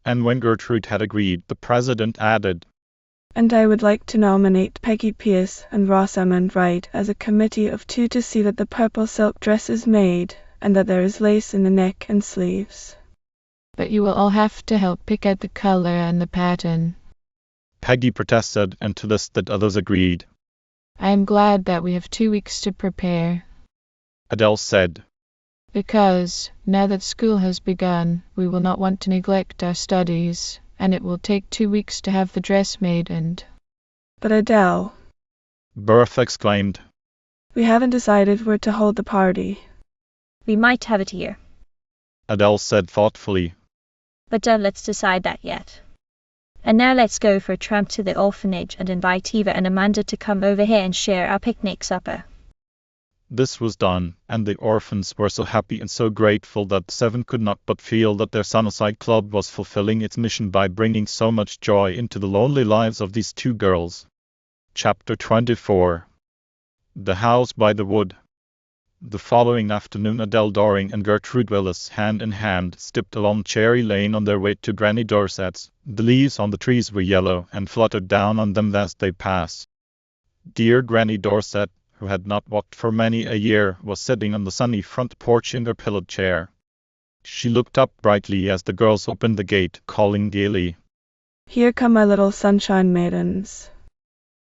And when Gertrude had agreed, the president added, And I would like to nominate Peggy Pierce and Rosamund Wright as a committee of 2 to see that the purple silk dress is made, and that there is lace in the neck and sleeves. But you will all have to help pick out the color and the pattern. Peggy protested, and to this that others agreed. I am glad that we have 2 weeks to prepare. Adele said. Because, now that school has begun, we will not want to neglect our studies, and it will take 2 weeks to have the dress made and... But Adele, Bertha exclaimed. we haven't decided where to hold the party. We might have it here, Adele said thoughtfully. but don't let's decide that yet. And now let's go for a tramp to the orphanage and invite Eva and Amanda to come over here and share our picnic supper. This was done, and the orphans were so happy and so grateful that the 7 could not but feel that their Sunnyside Club was fulfilling its mission by bringing so much joy into the lonely lives of these 2 girls. Chapter 24. The House by the Wood. The following afternoon Adele Doring and Gertrude Willis, hand in hand, stepped along Cherry Lane on their way to Granny Dorset's. The leaves on the trees were yellow and fluttered down on them as they passed. Dear Granny Dorset, who had not walked for many a year, was sitting on the sunny front porch in her pillowed chair. She looked up brightly as the girls opened the gate, calling gaily, Here come my little sunshine maidens.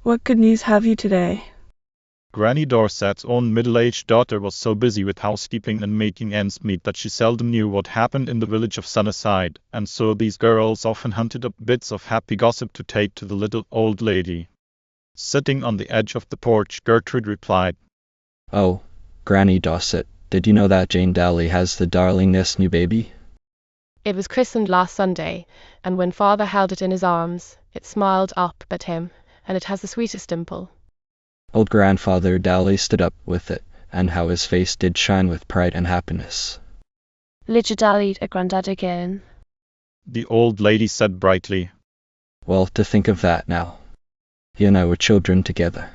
What good news have you today? Granny Dorset's own middle-aged daughter was so busy with housekeeping and making ends meet that she seldom knew what happened in the village of Sunnyside, and so these girls often hunted up bits of happy gossip to take to the little old lady. Sitting on the edge of the porch, Gertrude replied, Oh, Granny Dorset, did you know that Jane Dowley has the darlingest new baby? It was christened last Sunday, and when father held it in his arms, it smiled up at him, and it has the sweetest dimple. Old grandfather Dowley stood up with it, and how his face did shine with pride and happiness. Lidja Dowley a grandad again. the old lady said brightly. Well, to think of that now. He and I were children together.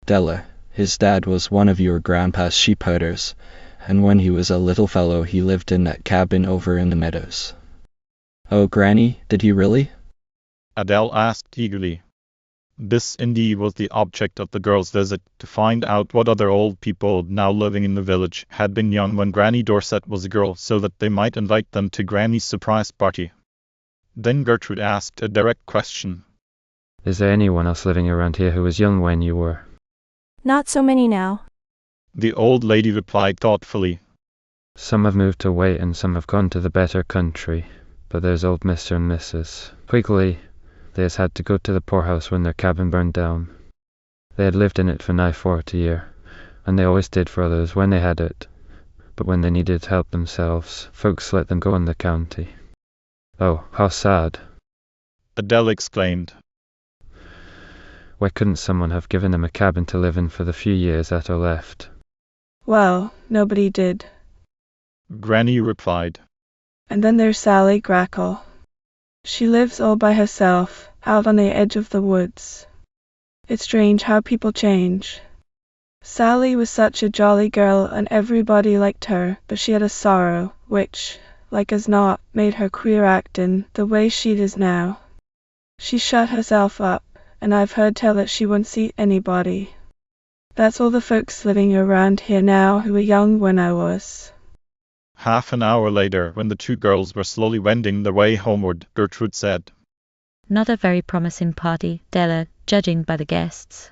Della, his dad was one of your grandpa's sheep herders, and when he was a little fellow he lived in that cabin over in the meadows. Oh, Granny, did he really? Adele asked eagerly. This indeed was the object of the girls' visit, to find out what other old people now living in the village had been young when Granny Dorset was a girl, so that they might invite them to Granny's surprise party. Then Gertrude asked a direct question. Is there anyone else living around here who was young when you were? Not so many now. The old lady replied thoughtfully. Some have moved away and some have gone to the better country, but there's old Mr. and Mrs. Quigley. They has had to go to the poorhouse when their cabin burned down. They had lived in it for nigh 40 year, and they always did for others when they had it. but when they needed help themselves, folks let them go in the county. Oh, how sad. Adele exclaimed. Why couldn't someone have given them a cabin to live in for the few years that are left? Well, nobody did. Granny replied. And then there's Sally Grackle. She lives all by herself, out on the edge of the woods. It's strange how people change. Sally was such a jolly girl and everybody liked her, but she had a sorrow, which, like as not, made her queer actin' the way she is now. She shut herself up, and I've heard tell that she won't see anybody. That's all the folks living around here now who were young when I was. Half an hour later, when the two girls were slowly wending their way homeward, Gertrude said, Not a very promising party, Della, judging by the guests.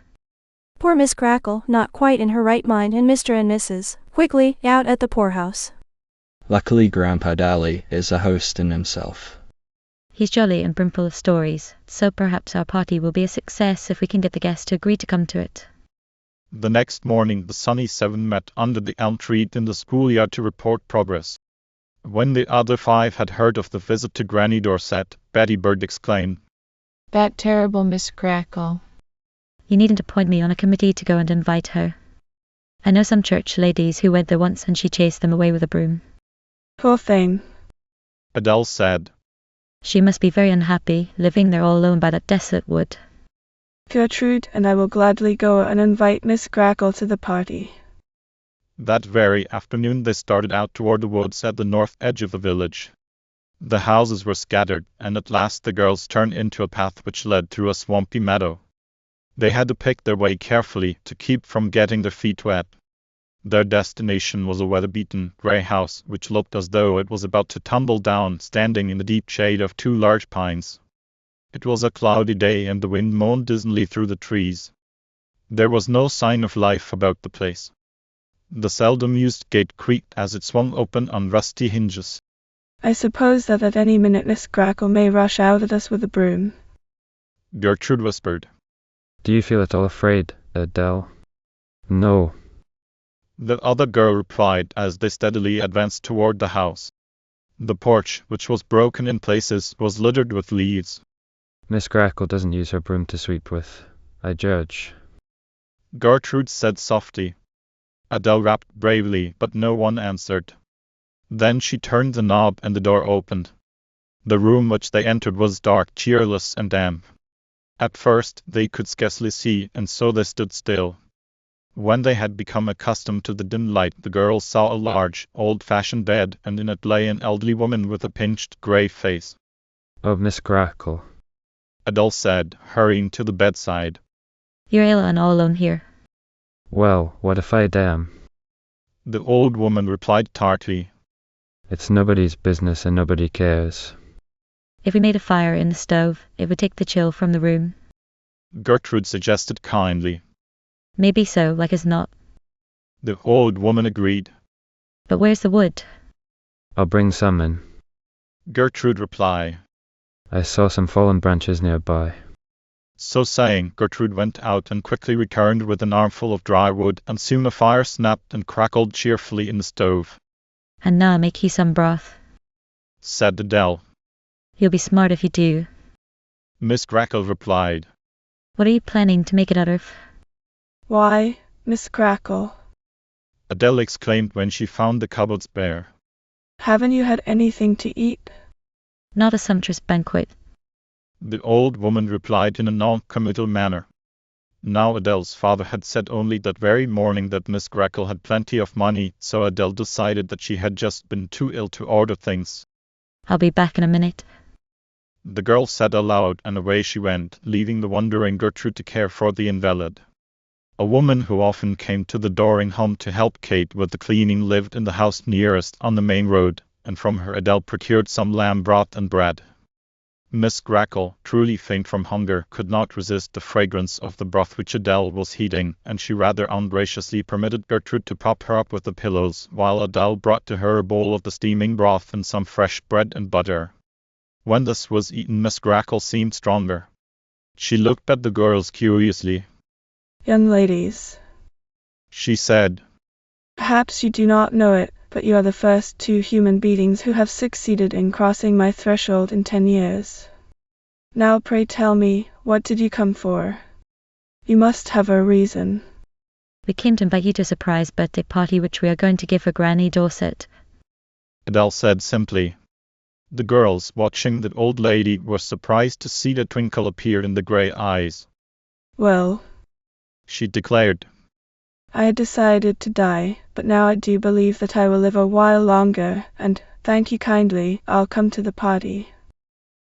Poor Miss Grackle, not quite in her right mind, and Mr. and Mrs. Wiggly out at the poorhouse. Luckily Grandpa Daly is a host in himself. He's jolly and brimful of stories, so perhaps our party will be a success if we can get the guests to agree to come to it. The next morning the Sunny Seven met under the elm tree in the schoolyard to report progress. When the other five had heard of the visit to Granny Dorset, Betty Bird exclaimed, That terrible Miss Grackle. You needn't appoint me on a committee to go and invite her. I know some church ladies who went there once and she chased them away with a broom. Poor thing. Adele said. She must be very unhappy, living there all alone by that desolate wood. Gertrude and I will gladly go and invite Miss Grackle to the party. That very afternoon they started out toward the woods at the north edge of the village. The houses were scattered, and at last the girls turned into a path which led through a swampy meadow. They had to pick their way carefully to keep from getting their feet wet. Their destination was a weather-beaten, grey house which looked as though it was about to tumble down, standing in the deep shade of two large pines. It was a cloudy day and the wind moaned dismally through the trees. There was no sign of life about the place. The seldom-used gate creaked as it swung open on rusty hinges. I suppose that at any minute Miss Grackle may rush out at us with a broom. Gertrude whispered. Do you feel at all afraid, Adele? No. The other girl replied as they steadily advanced toward the house. The porch, which was broken in places, was littered with leaves. Miss Grackle doesn't use her broom to sweep with, I judge. Gertrude said softly. Adele rapped bravely, but no one answered. Then she turned the knob and the door opened. The room which they entered was dark, cheerless, and damp. At first they could scarcely see, and so they stood still. When they had become accustomed to the dim light, the girls saw a large, old-fashioned bed, and in it lay an elderly woman with a pinched, grey face. Oh, Miss Grackle, Adele said, hurrying to the bedside. You're ill and all alone here. Well, what if I am? The old woman replied tartly. It's nobody's business and nobody cares. If we made a fire in the stove, it would take the chill from the room. Gertrude suggested kindly. Maybe so, like as not. The old woman agreed. But where's the wood? I'll bring some in. Gertrude replied. I saw some fallen branches nearby. So saying, Gertrude went out and quickly returned with an armful of dry wood, and soon a fire snapped and crackled cheerfully in the stove. And now I'll make you some broth, said Adele. You'll be smart if you do. Miss Grackle replied. What are you planning to make it out of? Why, Miss Grackle, Adele exclaimed when she found the cupboards bare. Haven't you had anything to eat? Not a sumptuous banquet. The old woman replied in a non-committal manner. Now Adele's father had said only that very morning that Miss Grackle had plenty of money, so Adele decided that she had just been too ill to order things. I'll be back in a minute. The girl said aloud, and away she went, leaving the wondering Gertrude to care for the invalid. A woman who often came to the Doring home to help Kate with the cleaning lived in the house nearest on the main road, and from her Adele procured some lamb broth and bread. Miss Grackle, truly faint from hunger, could not resist the fragrance of the broth which Adele was heating, and she rather ungraciously permitted Gertrude to prop her up with the pillows, while Adele brought to her a bowl of the steaming broth and some fresh bread and butter. When this was eaten, Miss Grackle seemed stronger. She looked at the girls curiously. Young ladies, she said, perhaps you do not know it, but you are the first two human beings who have succeeded in crossing my threshold in 10 years. Now pray tell me, what did you come for? You must have a reason. We came to invite you to a surprise birthday party which we are going to give for Granny Dorset. Adele said simply. The girls, watching the old lady, were surprised to see the twinkle appear in the grey eyes. Well, She declared. I had decided to die, but now I do believe that I will live a while longer, and, thank you kindly, I'll come to the party.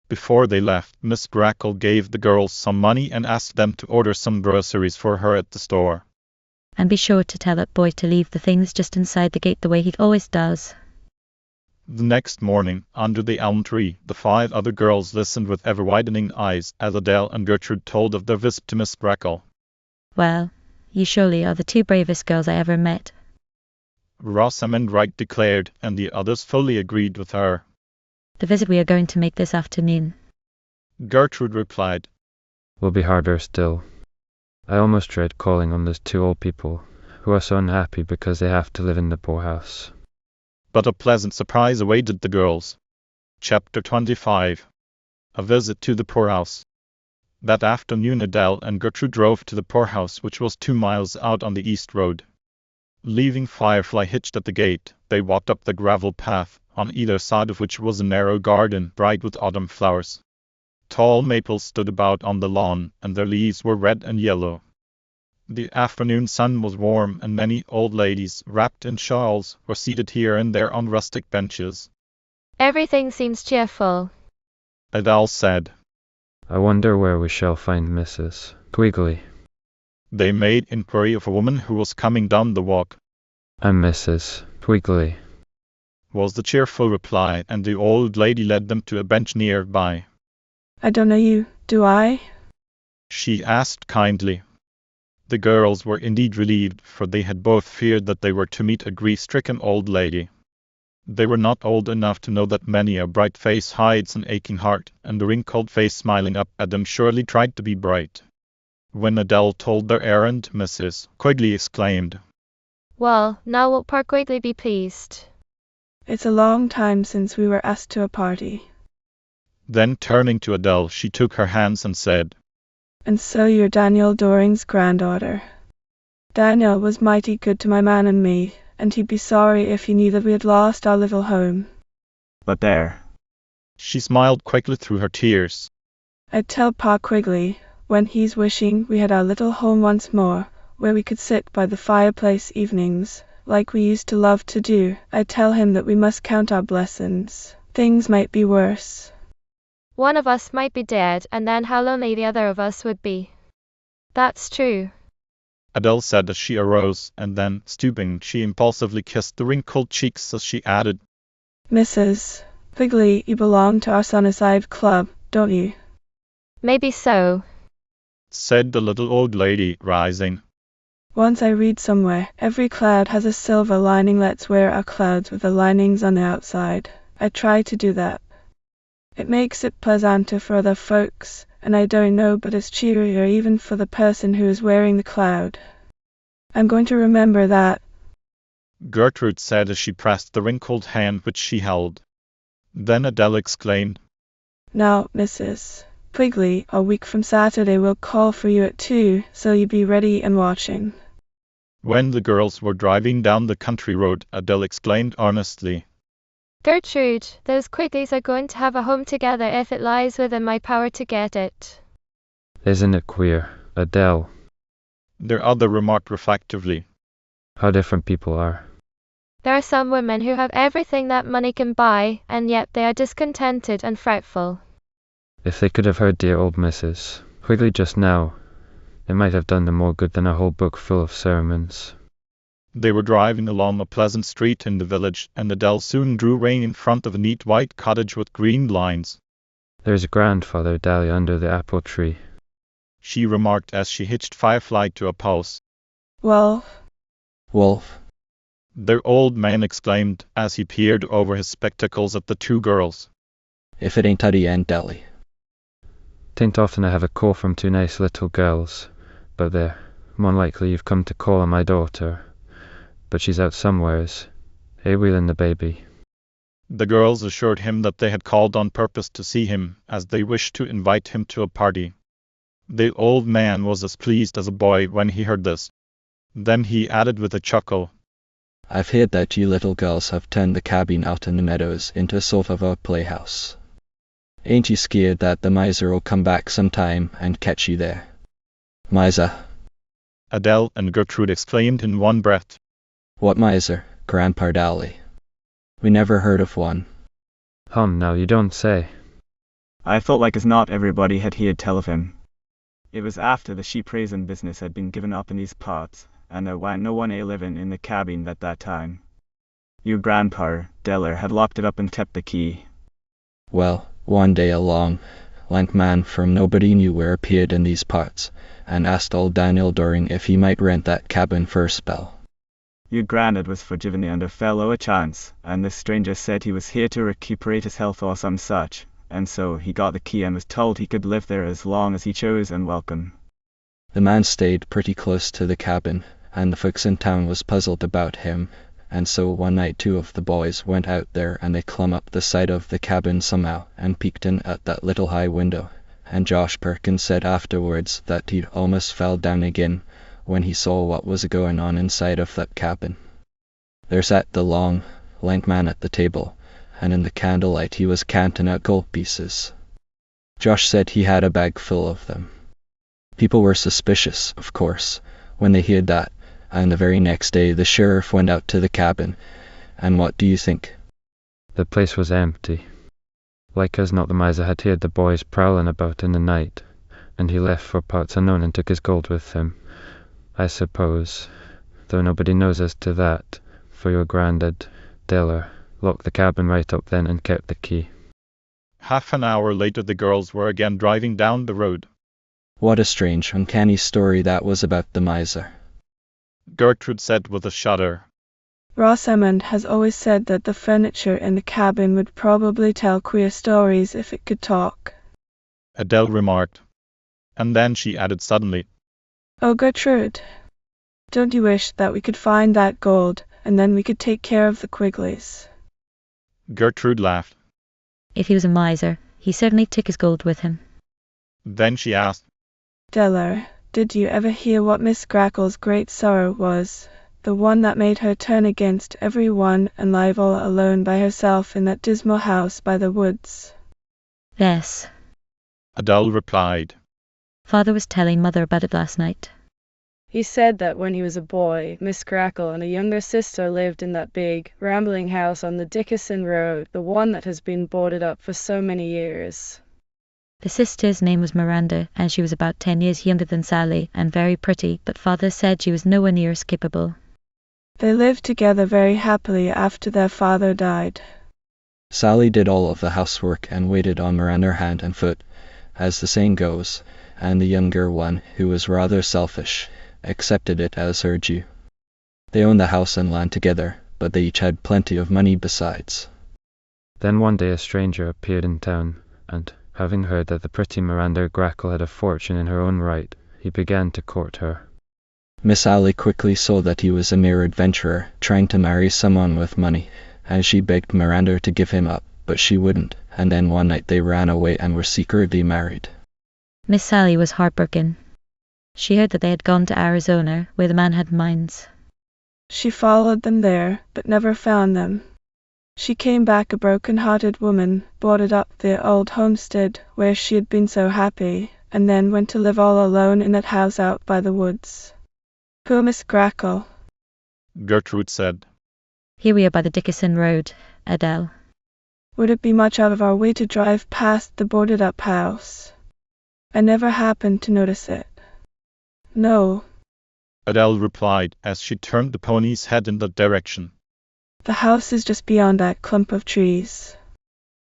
Before they left, Miss Grackle gave the girls some money and asked them to order some groceries for her at the store. And be sure to tell that boy to leave the things just inside the gate the way he always does. The next morning, under the elm tree, the 5 other girls listened with ever-widening eyes as Adele and Gertrude told of their visit to Miss Grackle. Well, you surely are the 2 bravest girls I ever met. Rosamond Wright declared, and the others fully agreed with her. The visit we are going to make this afternoon. Gertrude replied. Will be harder still. I almost dread calling on those 2 old people, who are so unhappy because they have to live in the poorhouse. But a pleasant surprise awaited the girls. Chapter 25. A visit to the poorhouse. That afternoon Adele and Gertrude drove to the poorhouse, which was 2 miles out on the east road. Leaving Firefly hitched at the gate, they walked up the gravel path, on either side of which was a narrow garden bright with autumn flowers. Tall maples stood about on the lawn, and their leaves were red and yellow. The afternoon sun was warm, and many old ladies, wrapped in shawls, were seated here and there on rustic benches. Everything seems cheerful, Adele said. I wonder where we shall find Mrs. Quigley. They made inquiry of a woman who was coming down the walk. I'm Mrs. Quigley, was the cheerful reply, and the old lady led them to a bench nearby. I don't know you, do I? She asked kindly. The girls were indeed relieved, for they had both feared that they were to meet a grief-stricken old lady. They were not old enough to know that many a bright face hides an aching heart, and the wrinkled face smiling up at them surely tried to be bright. When Adele told their errand, Mrs. Quigley exclaimed, Well, now will poor Quigley be pleased. It's a long time since we were asked to a party. Then turning to Adele, she took her hands and said, And so you're Daniel Doring's granddaughter. Daniel was mighty good to my man and me, and he'd be sorry if he knew that we had lost our little home. But there. She smiled quickly through her tears. I'd tell Pa Quigley, when he's wishing we had our little home once more, where we could sit by the fireplace evenings, like we used to love to do. I'd tell him that we must count our blessings. Things might be worse. One of us might be dead, and then how lonely the other of us would be. That's true, Adele said as she arose, and then, stooping, she impulsively kissed the wrinkled cheeks as she added, Mrs. Quigley, you belong to our Sunnyside Club, don't you? Maybe so, said the little old lady, rising. Once I read somewhere, every cloud has a silver lining. Let's wear our clouds with the linings on the outside. I try to do that. It makes it pleasanter for other folks, and I don't know, but it's cheerier even for the person who is wearing the cloud. I'm going to remember that, Gertrude said as she pressed the wrinkled hand which she held. Then Adele exclaimed, Now, Mrs. Quigley, a week from Saturday we'll call for you at 2, so you be ready and watching. When the girls were driving down the country road, Adele exclaimed earnestly, Gertrude, those Quigleys are going to have a home together if it lies within my power to get it. Isn't it queer, Adele, their other remarked reflectively, how different people are. There are some women who have everything that money can buy, and yet they are discontented and fretful. If they could have heard dear old Mrs. Quigley just now, it might have done them more good than a whole book full of sermons. They were driving along a pleasant street in the village, and Adele soon drew rein in front of a neat white cottage with green blinds. There's Grandfather Dahlia under the apple tree, she remarked as she hitched Firefly to a post. Wolf, their old man exclaimed as he peered over his spectacles at the 2 girls. If it ain't Tuddy and Dally. Tain't often I have a call from 2 nice little girls, but there, more likely you've come to call on my daughter. But she's out somewheres, Wheelin' the baby. The girls assured him that they had called on purpose to see him, as they wished to invite him to a party. The old man was as pleased as a boy when he heard this. Then he added with a chuckle, I've heard that you little girls have turned the cabin out in the meadows into a sort of a playhouse. Ain't you scared that the miser'll come back sometime and catch you there? Miser? Adele and Gertrude exclaimed in one breath. What miser, Grandpa Dally? We never heard of one. Now you don't say. I felt like as not everybody had heard tell of him. It was after the sheep raising business had been given up in these parts, and there wa'n't no one living in the cabin at that time. Your grandpa, Deller, had locked it up and kept the key. Well, one day a long, lank man from nobody knew where appeared in these parts, and asked old Daniel Doring if he might rent that cabin for a spell. Your granddad was for giving the under fellow a chance, and this stranger said he was here to recuperate his health or some such, and so he got the key and was told he could live there as long as he chose and welcome. The man stayed pretty close to the cabin, and the folks in town was puzzled about him, and so one night 2 of the boys went out there and they clumb up the side of the cabin somehow and peeked in at that little high window, and Josh Perkins said afterwards that he almost fell down again when he saw what was going on inside of that cabin. There sat the long, lank man at the table, and in the candlelight he was counting out gold pieces. Josh said he had a bag full of them. People were suspicious, of course, when they heard that, and the very next day the sheriff went out to the cabin, and what do you think? The place was empty. Like as not the miser had heard the boys prowling about in the night, and he left for parts unknown and took his gold with him. I suppose, though nobody knows as to that, for your grandad, Deller, locked the cabin right up then and kept the key. Half an hour later the girls were again driving down the road. What a strange, uncanny story that was about the miser. Gertrude said with a shudder. Rosamond has always said that the furniture in the cabin would probably tell queer stories if it could talk, Adele remarked. And then she added suddenly, Oh, Gertrude, don't you wish that we could find that gold, and then we could take care of the Quigleys? Gertrude laughed. If he was a miser, he certainly took his gold with him. Then she asked, Deller, did you ever hear what Miss Grackle's great sorrow was? The one that made her turn against every one and live all alone by herself in that dismal house by the woods? Yes, Adele replied. Father was telling Mother about it last night. He said that when he was a boy, Miss Grackle and a younger sister lived in that big, rambling house on the Dickinson Road, the one that has been boarded up for so many years. The sister's name was Miranda, and she was about 10 years younger than Sally, and very pretty, but Father said she was nowhere near as capable. They lived together very happily after their father died. Sally did all of the housework and waited on Miranda hand and foot, as the saying goes, and the younger one, who was rather selfish, accepted it as her due. They owned the house and land together, but they each had plenty of money besides. Then one day a stranger appeared in town, and, having heard that the pretty Miranda Grackle had a fortune in her own right, he began to court her. Miss Sally quickly saw that he was a mere adventurer, trying to marry someone with money, and she begged Miranda to give him up, but she wouldn't, and then one night they ran away and were secretly married. Miss Sally was heartbroken. She heard that they had gone to Arizona, where the man had mines. She followed them there, but never found them. She came back a broken-hearted woman, boarded up the old homestead where she had been so happy, and then went to live all alone in that house out by the woods. Poor Miss Grackle, Gertrude said. Here we are by the Dickinson Road, Adele. Would it be much out of our way to drive past the boarded-up house? I never happened to notice it. No. Adele replied as she turned the pony's head in that direction. The house is just beyond that clump of trees.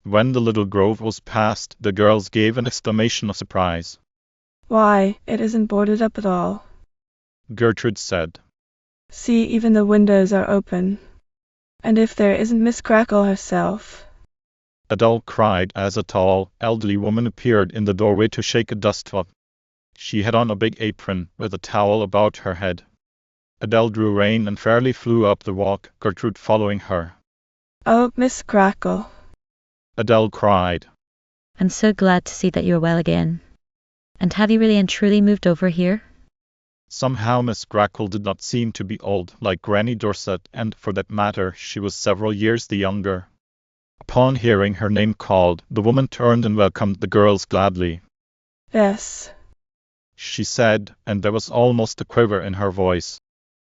When the little grove was passed, the girls gave an exclamation of surprise. Why, it isn't boarded up at all, Gertrude said. See, even the windows are open. And if there isn't Miss Grackle herself. Adele cried as a tall, elderly woman appeared in the doorway to shake a dust up. She had on a big apron with a towel about her head. Adele drew rein and fairly flew up the walk, Gertrude following her. "Oh, Miss Grackle," Adele cried. I'm so glad to see that you are well again. And have you really and truly moved over here? Somehow Miss Grackle did not seem to be old like Granny Dorset, and for that matter she was several years the younger. Upon hearing her name called, the woman turned and welcomed the girls gladly. "Yes," she said, and there was almost a quiver in her voice.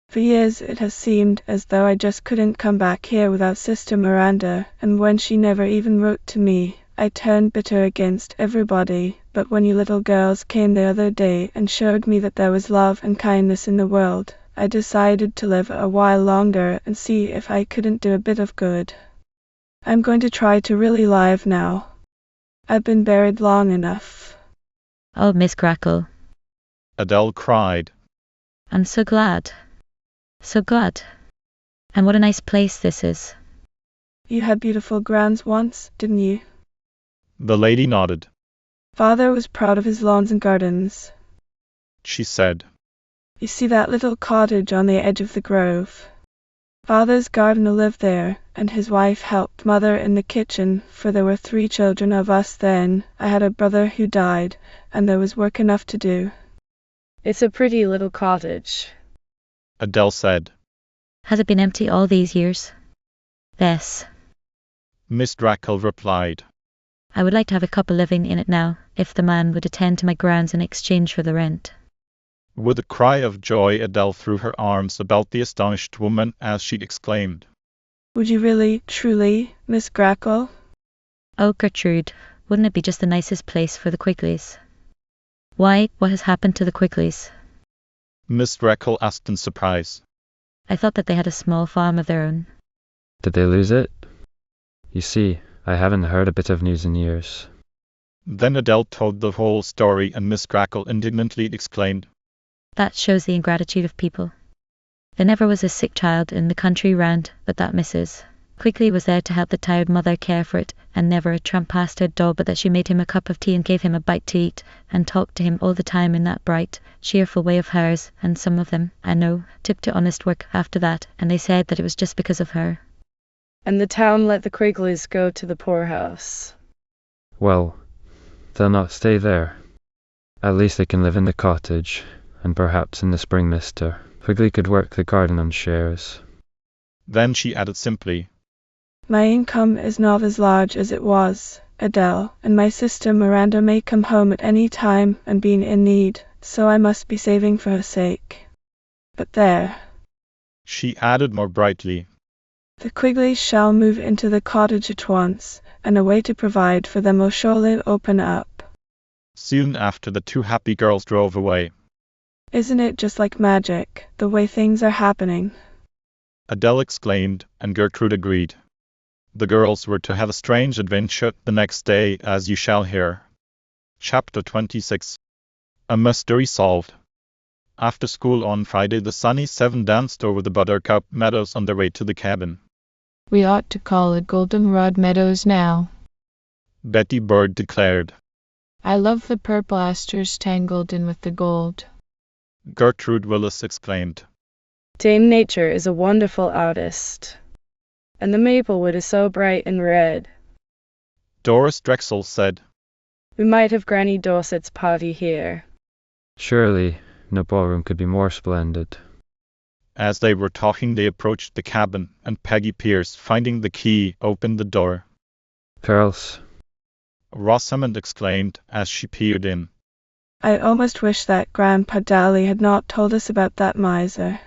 "for years it has seemed as though I just couldn't come back here without Sister Miranda, and when she never even wrote to me, I turned bitter against everybody, but when you little girls came the other day and showed me that there was love and kindness in the world, I decided to live a while longer and see if I couldn't do a bit of good. I'm going to try to really live now. I've been buried long enough." Oh, Miss Grackle. Adele cried. I'm so glad. So glad. And what a nice place this is. "You had beautiful grounds once, didn't you?" The lady nodded. "Father was proud of his lawns and gardens," she said. "You see that little cottage on the edge of the grove? Father's gardener lived there, and his wife helped Mother in the kitchen, for there were 3 children of us then. I had a brother who died, and there was work enough to do." "It's a pretty little cottage," Adele said. Has it been empty all these years? Yes. Miss Grackle replied. I would like to have a couple living in it now, if the man would attend to my grounds in exchange for the rent. With a cry of joy, Adele threw her arms about the astonished woman as she exclaimed. "Would you really, truly, Miss Grackle?" Oh, Gertrude, wouldn't it be just the nicest place for the Quigleys? Why, what has happened to the Quigleys? Miss Grackle asked in surprise. I thought that they had a small farm of their own. Did they lose it? You see, I haven't heard a bit of news in years. Then Adele told the whole story, and Miss Grackle indignantly exclaimed. That shows the ingratitude of people. There never was a sick child in the country round but that Mrs. Quigley was there to help the tired mother care for it, and never a tramp passed her door but that she made him a cup of tea and gave him a bite to eat, and talked to him all the time in that bright, cheerful way of hers, and some of them, I know, took to honest work after that, and they said that it was just because of her. "And the town let the Quigleys go to the poorhouse." Well, they'll not stay there. At least they can live in the cottage, and perhaps in the spring Mr. Quigley could work the garden on shares. Then she added simply, "My income is not as large as it was, Adele, and my sister Miranda may come home at any time and be in need, so I must be saving for her sake. But there," she added more brightly, "the Quigleys shall move into the cottage at once, and a way to provide for them will surely open up." Soon after, the 2 happy girls drove away. "Isn't it just like magic, the way things are happening?" Adele exclaimed, and Gertrude agreed. The girls were to have a strange adventure the next day, as you shall hear. Chapter 26. A Mystery Solved. After school on Friday, the Sunny Seven danced over the Buttercup Meadows on their way to the cabin. We ought to call it Goldenrod Meadows now. Betty Bird declared. I love the purple asters tangled in with the gold. Gertrude Willis exclaimed. "Dame Nature is a wonderful artist. And the maple wood is so bright and red." Doris Drexel said. "We might have Granny Dorset's party here." Surely, no ballroom could be more splendid. As they were talking, they approached the cabin, and Peggy Pierce, finding the key, opened the door. Girls, Rosamond exclaimed as she peered in. "I almost wish that Grandpa Daly had not told us about that miser."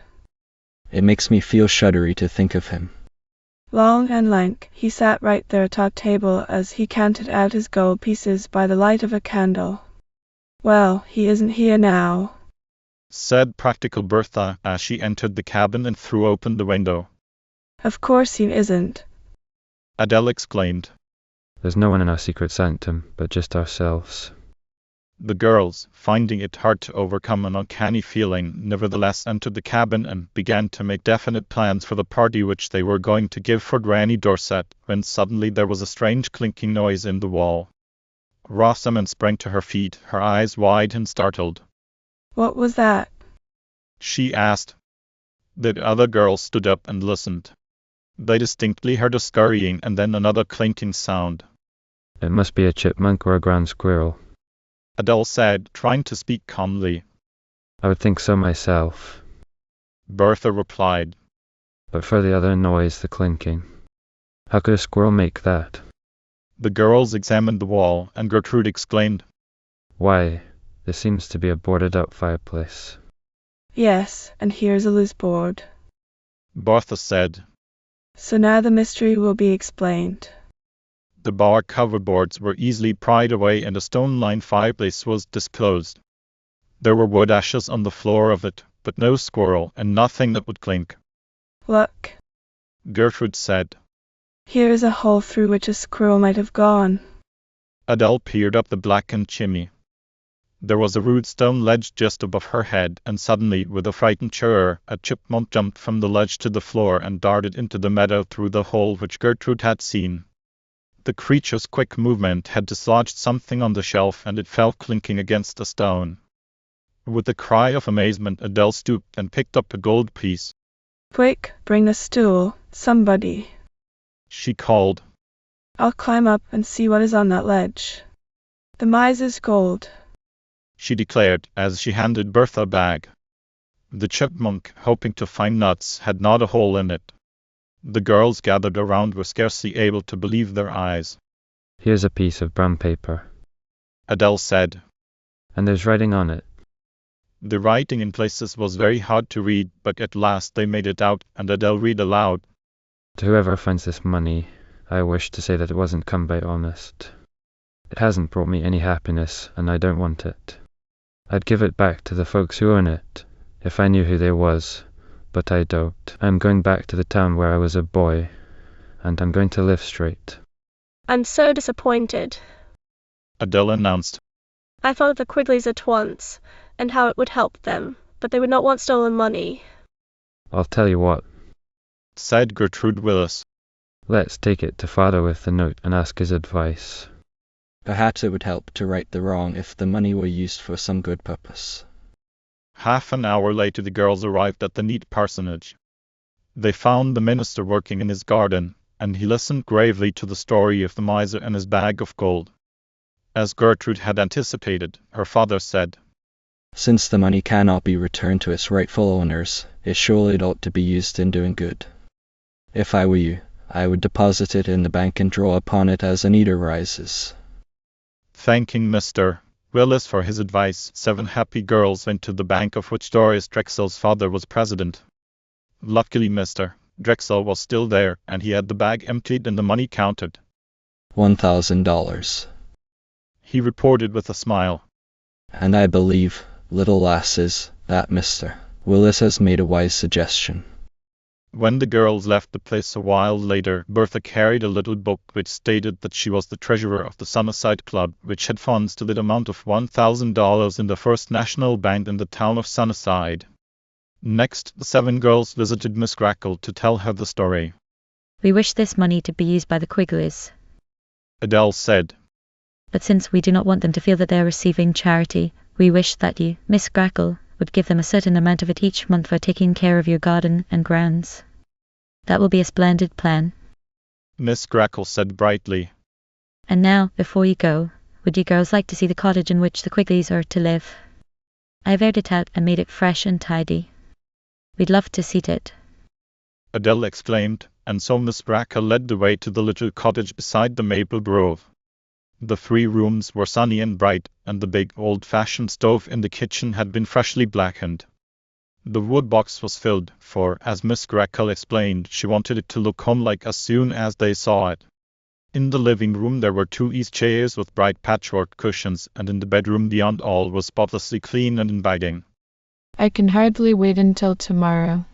It makes me feel shuddery to think of him. Long and lank, he sat right there at our table as he counted out his gold pieces by the light of a candle. "Well, he isn't here now," said practical Bertha as she entered the cabin and threw open the window. "Of course he isn't," Adele exclaimed. There's no one in our secret sanctum but just ourselves. The girls, finding it hard to overcome an uncanny feeling, nevertheless entered the cabin and began to make definite plans for the party which they were going to give for Granny Dorset, when suddenly there was a strange clinking noise in the wall. Rosamond sprang to her feet, her eyes wide and startled. "What was that?" she asked. The other girls stood up and listened. They distinctly heard a scurrying and then another clinking sound. It must be a chipmunk or a ground squirrel. Adele said, trying to speak calmly. I would think so myself. Bertha replied. But for the other noise, the clinking. How could a squirrel make that? The girls examined the wall, and Gertrude exclaimed, Why, this seems to be a boarded-up fireplace. Yes, and here's a loose board. Bertha said. So now the mystery will be explained. The bar coverboards were easily pried away and a stone-lined fireplace was disclosed. There were wood ashes on the floor of it, but no squirrel and nothing that would clink. Look, Gertrude said. Here is a hole through which a squirrel might have gone. Adele peered up the blackened chimney. There was a rude stone ledge just above her head, and suddenly, with a frightened chirr, a chipmunk jumped from the ledge to the floor and darted into the meadow through the hole which Gertrude had seen. The creature's quick movement had dislodged something on the shelf, and it fell clinking against a stone. With a cry of amazement, Adele stooped and picked up a gold piece. Quick, bring a stool, somebody, she called. I'll climb up and see what is on that ledge. The miser's gold, she declared as she handed Bertha a bag. The chipmunk, hoping to find nuts, had not a hole in it. The girls gathered around were scarcely able to believe their eyes. Here's a piece of brown paper, Adele said. And there's writing on it. The writing in places was very hard to read, but at last they made it out, and Adele read aloud. To whoever finds this money, I wish to say that it wasn't come by honest. It hasn't brought me any happiness, and I don't want it. I'd give it back to the folks who own it, if I knew who they was, but I don't. I'm going back to the town where I was a boy, and I'm going to live straight. I'm so disappointed. Adele announced. I thought of the Quigleys at once, and how it would help them, but they would not want stolen money. I'll tell you what, said Gertrude Willis. Let's take it to Father with the note and ask his advice. Perhaps it would help to right the wrong if the money were used for some good purpose. Half an hour later the girls arrived at the neat parsonage. They found the minister working in his garden, and he listened gravely to the story of the miser and his bag of gold. As Gertrude had anticipated, her father said, Since the money cannot be returned to its rightful owners, it surely ought to be used in doing good. If I were you, I would deposit it in the bank and draw upon it as a need arises. Thanking Mr. Willis for his advice, 7 happy girls went to the bank of which Doris Drexel's father was president. Luckily Mr. Drexel was still there, and he had the bag emptied and the money counted. $1,000. He reported with a smile. And I believe, little lasses, that Mr. Willis has made a wise suggestion. When the girls left the place a while later, Bertha carried a little book which stated that she was the treasurer of the Sunnyside Club, which had funds to the amount of $1,000 in the First National Bank in the town of Sunnyside. Next, the 7 girls visited Miss Grackle to tell her the story. We wish this money to be used by the Quigleys, Adele said. But since we do not want them to feel that they are receiving charity, we wish that you, Miss Grackle, would give them a certain amount of it each month for taking care of your garden and grounds. That will be a splendid plan. Miss Grackle said brightly. And now, before you go, would you girls like to see the cottage in which the Quigleys are to live? I've aired it out and made it fresh and tidy. We'd love to see it. Adele exclaimed, and so Miss Grackle led the way to the little cottage beside the maple grove. The 3 rooms were sunny and bright, and the big old-fashioned stove in the kitchen had been freshly blackened. The wood box was filled, for, as Miss Grackle explained, she wanted it to look home-like as soon as they saw it. In the living room there were 2 easy chairs with bright patchwork cushions, and in the bedroom beyond all was spotlessly clean and inviting. I can hardly wait until tomorrow.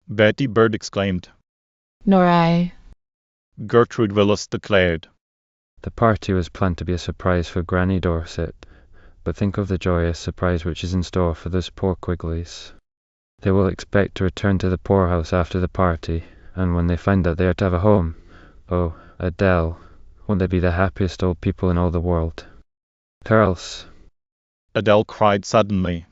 Betty Bird exclaimed. Nor I. Gertrude Willis declared. The party was planned to be a surprise for Granny Dorset, but think of the joyous surprise which is in store for those poor Quigleys. They will expect to return to the poorhouse after the party, and when they find that they are to have a home, oh, Adele, won't they be the happiest old people in all the world? Girls, Adele cried suddenly.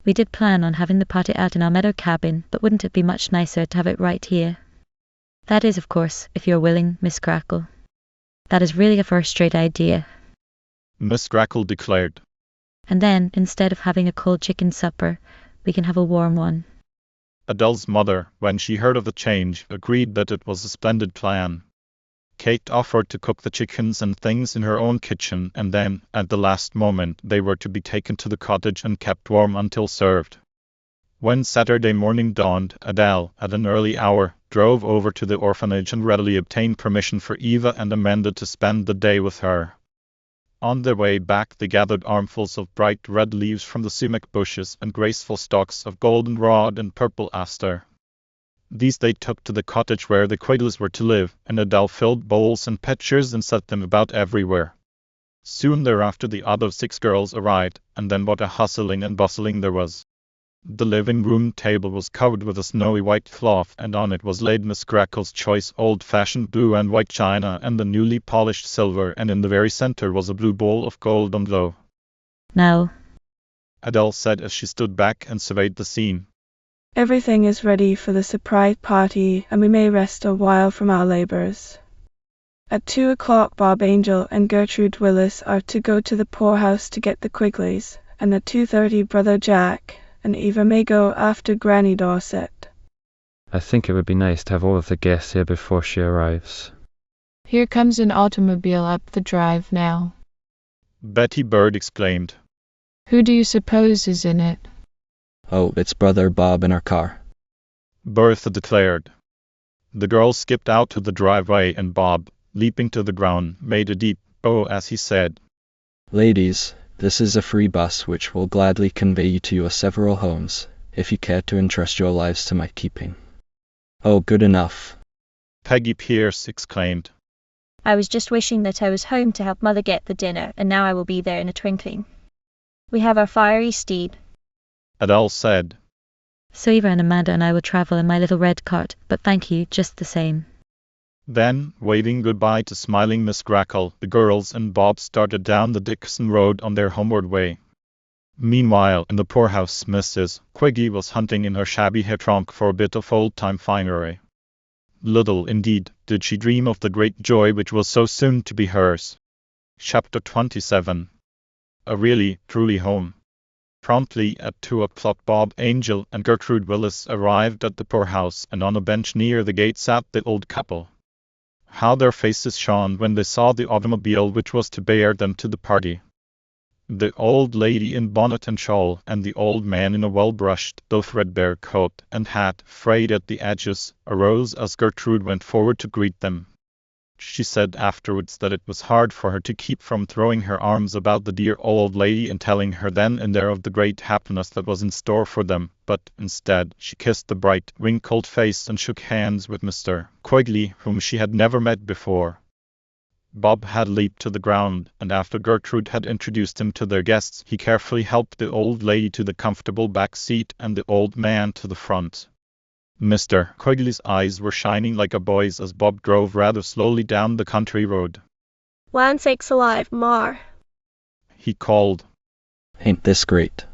We did plan on having the party out in our meadow cabin, but wouldn't it be much nicer to have it right here? That is, of course, if you're willing, Miss Crackle. That is really a first-rate idea. Miss Crackle declared. And then, instead of having a cold chicken supper, we can have a warm one. Adele's mother, when she heard of the change, agreed that it was a splendid plan. Kate offered to cook the chickens and things in her own kitchen, and then, at the last moment, they were to be taken to the cottage and kept warm until served. When Saturday morning dawned, Adele, at an early hour, drove over to the orphanage and readily obtained permission for Eva and Amanda to spend the day with her. On their way back they gathered armfuls of bright red leaves from the sumac bushes and graceful stalks of goldenrod and purple aster. These they took to the cottage where the Quiggleys were to live, and Adele filled bowls and pitchers and set them about everywhere. Soon thereafter the other 6 girls arrived, and then what a hustling and bustling there was. The living-room table was covered with a snowy white cloth, and on it was laid Miss Crackle's choice old-fashioned blue and white china and the newly polished silver, and in the very center was a blue bowl of golden glow. Now, Adele said as she stood back and surveyed the scene. Everything is ready for the surprise party, and we may rest a while from our labors. At 2 o'clock Bob Angel and Gertrude Willis are to go to the poorhouse to get the Quigleys, and at 2:30 Brother Jack and Eva may go after Granny Dorset. I think it would be nice to have all of the guests here before she arrives. Here comes an automobile up the drive now. Betty Bird exclaimed. Who do you suppose is in it? Oh, it's Brother Bob in our car. Bertha declared. The girls skipped out to the driveway, and Bob, leaping to the ground, made a deep bow as he said, Ladies, this is a free bus which will gladly convey you to your several homes, if you care to entrust your lives to my keeping. Oh, good enough. Peggy Pierce exclaimed. I was just wishing that I was home to help Mother get the dinner, and now I will be there in a twinkling. We have our fiery steed, Adele said. So Eva and Amanda and I will travel in my little red cart, but thank you just the same. Then, waving goodbye to smiling Miss Crackle, the girls and Bob started down the Dixon Road on their homeward way. Meanwhile, in the poorhouse, Mrs. Quigley was hunting in her shabby hair trunk for a bit of old-time finery. Little, indeed, did she dream of the great joy which was so soon to be hers. Chapter 27. A really, truly home. Promptly at 2 o'clock Bob Angel and Gertrude Willis arrived at the poorhouse, and on a bench near the gate sat the old couple. How their faces shone when they saw the automobile which was to bear them to the party. The old lady in bonnet and shawl, and the old man in a well-brushed, though threadbare coat and hat, frayed at the edges, arose as Gertrude went forward to greet them. She said afterwards that it was hard for her to keep from throwing her arms about the dear old lady and telling her then and there of the great happiness that was in store for them, but instead she kissed the bright, wrinkled face and shook hands with Mr. Quigley, whom she had never met before. Bob had leaped to the ground, and after Gertrude had introduced him to their guests, he carefully helped the old lady to the comfortable back seat and the old man to the front. Mr. Quigley's eyes were shining like a boy's as Bob drove rather slowly down the country road. Land sakes alive, Mar, he called. Ain't this great?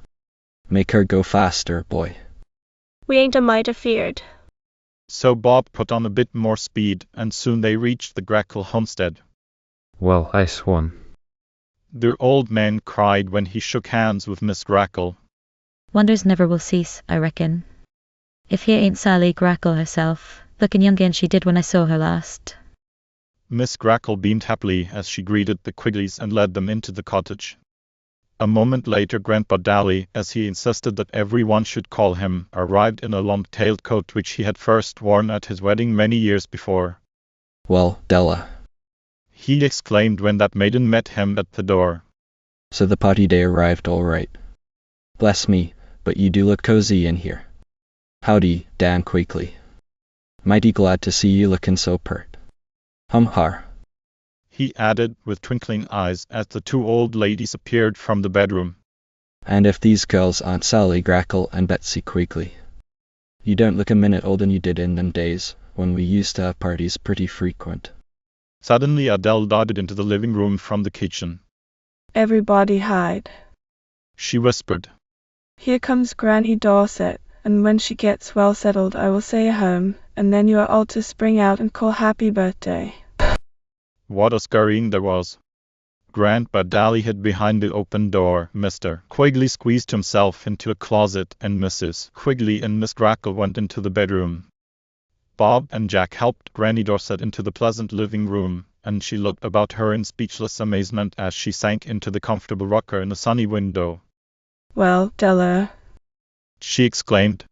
Make her go faster, boy. We ain't a mite afeard. So Bob put on a bit more speed, and soon they reached the Grackle homestead. Well, I swan. The old man cried when he shook hands with Miss Grackle. Wonders never will cease, I reckon. If here ain't Sally Grackle herself, looking younger than she did when I saw her last. Miss Grackle beamed happily as she greeted the Quigleys and led them into the cottage. A moment later Grandpa Daly, as he insisted that everyone should call him, arrived in a long-tailed coat which he had first worn at his wedding many years before. Well, Della, he exclaimed when that maiden met him at the door. So the party day arrived all right. Bless me, but you do look cozy in here. Howdy, Dan Quigley. Mighty glad to see you looking so pert. Har, he added with twinkling eyes as the 2 old ladies appeared from the bedroom. And if these girls aren't Sally Grackle and Betsy Quigley. You don't look a minute older than you did in them days, when we used to have parties pretty frequent. Suddenly Adele darted into the living room from the kitchen. Everybody hide, she whispered. Here comes Granny Dorset, and when she gets well settled I will say a home, and then you are all to spring out and call happy birthday. What a scurrying there was. Grandpa Daly hid behind the open door. Mr. Quigley squeezed himself into a closet, and Mrs. Quigley and Miss Grackle went into the bedroom. Bob and Jack helped Granny Dorset into the pleasant living room, and she looked about her in speechless amazement as she sank into the comfortable rocker in the sunny window. Well, Della, she exclaimed.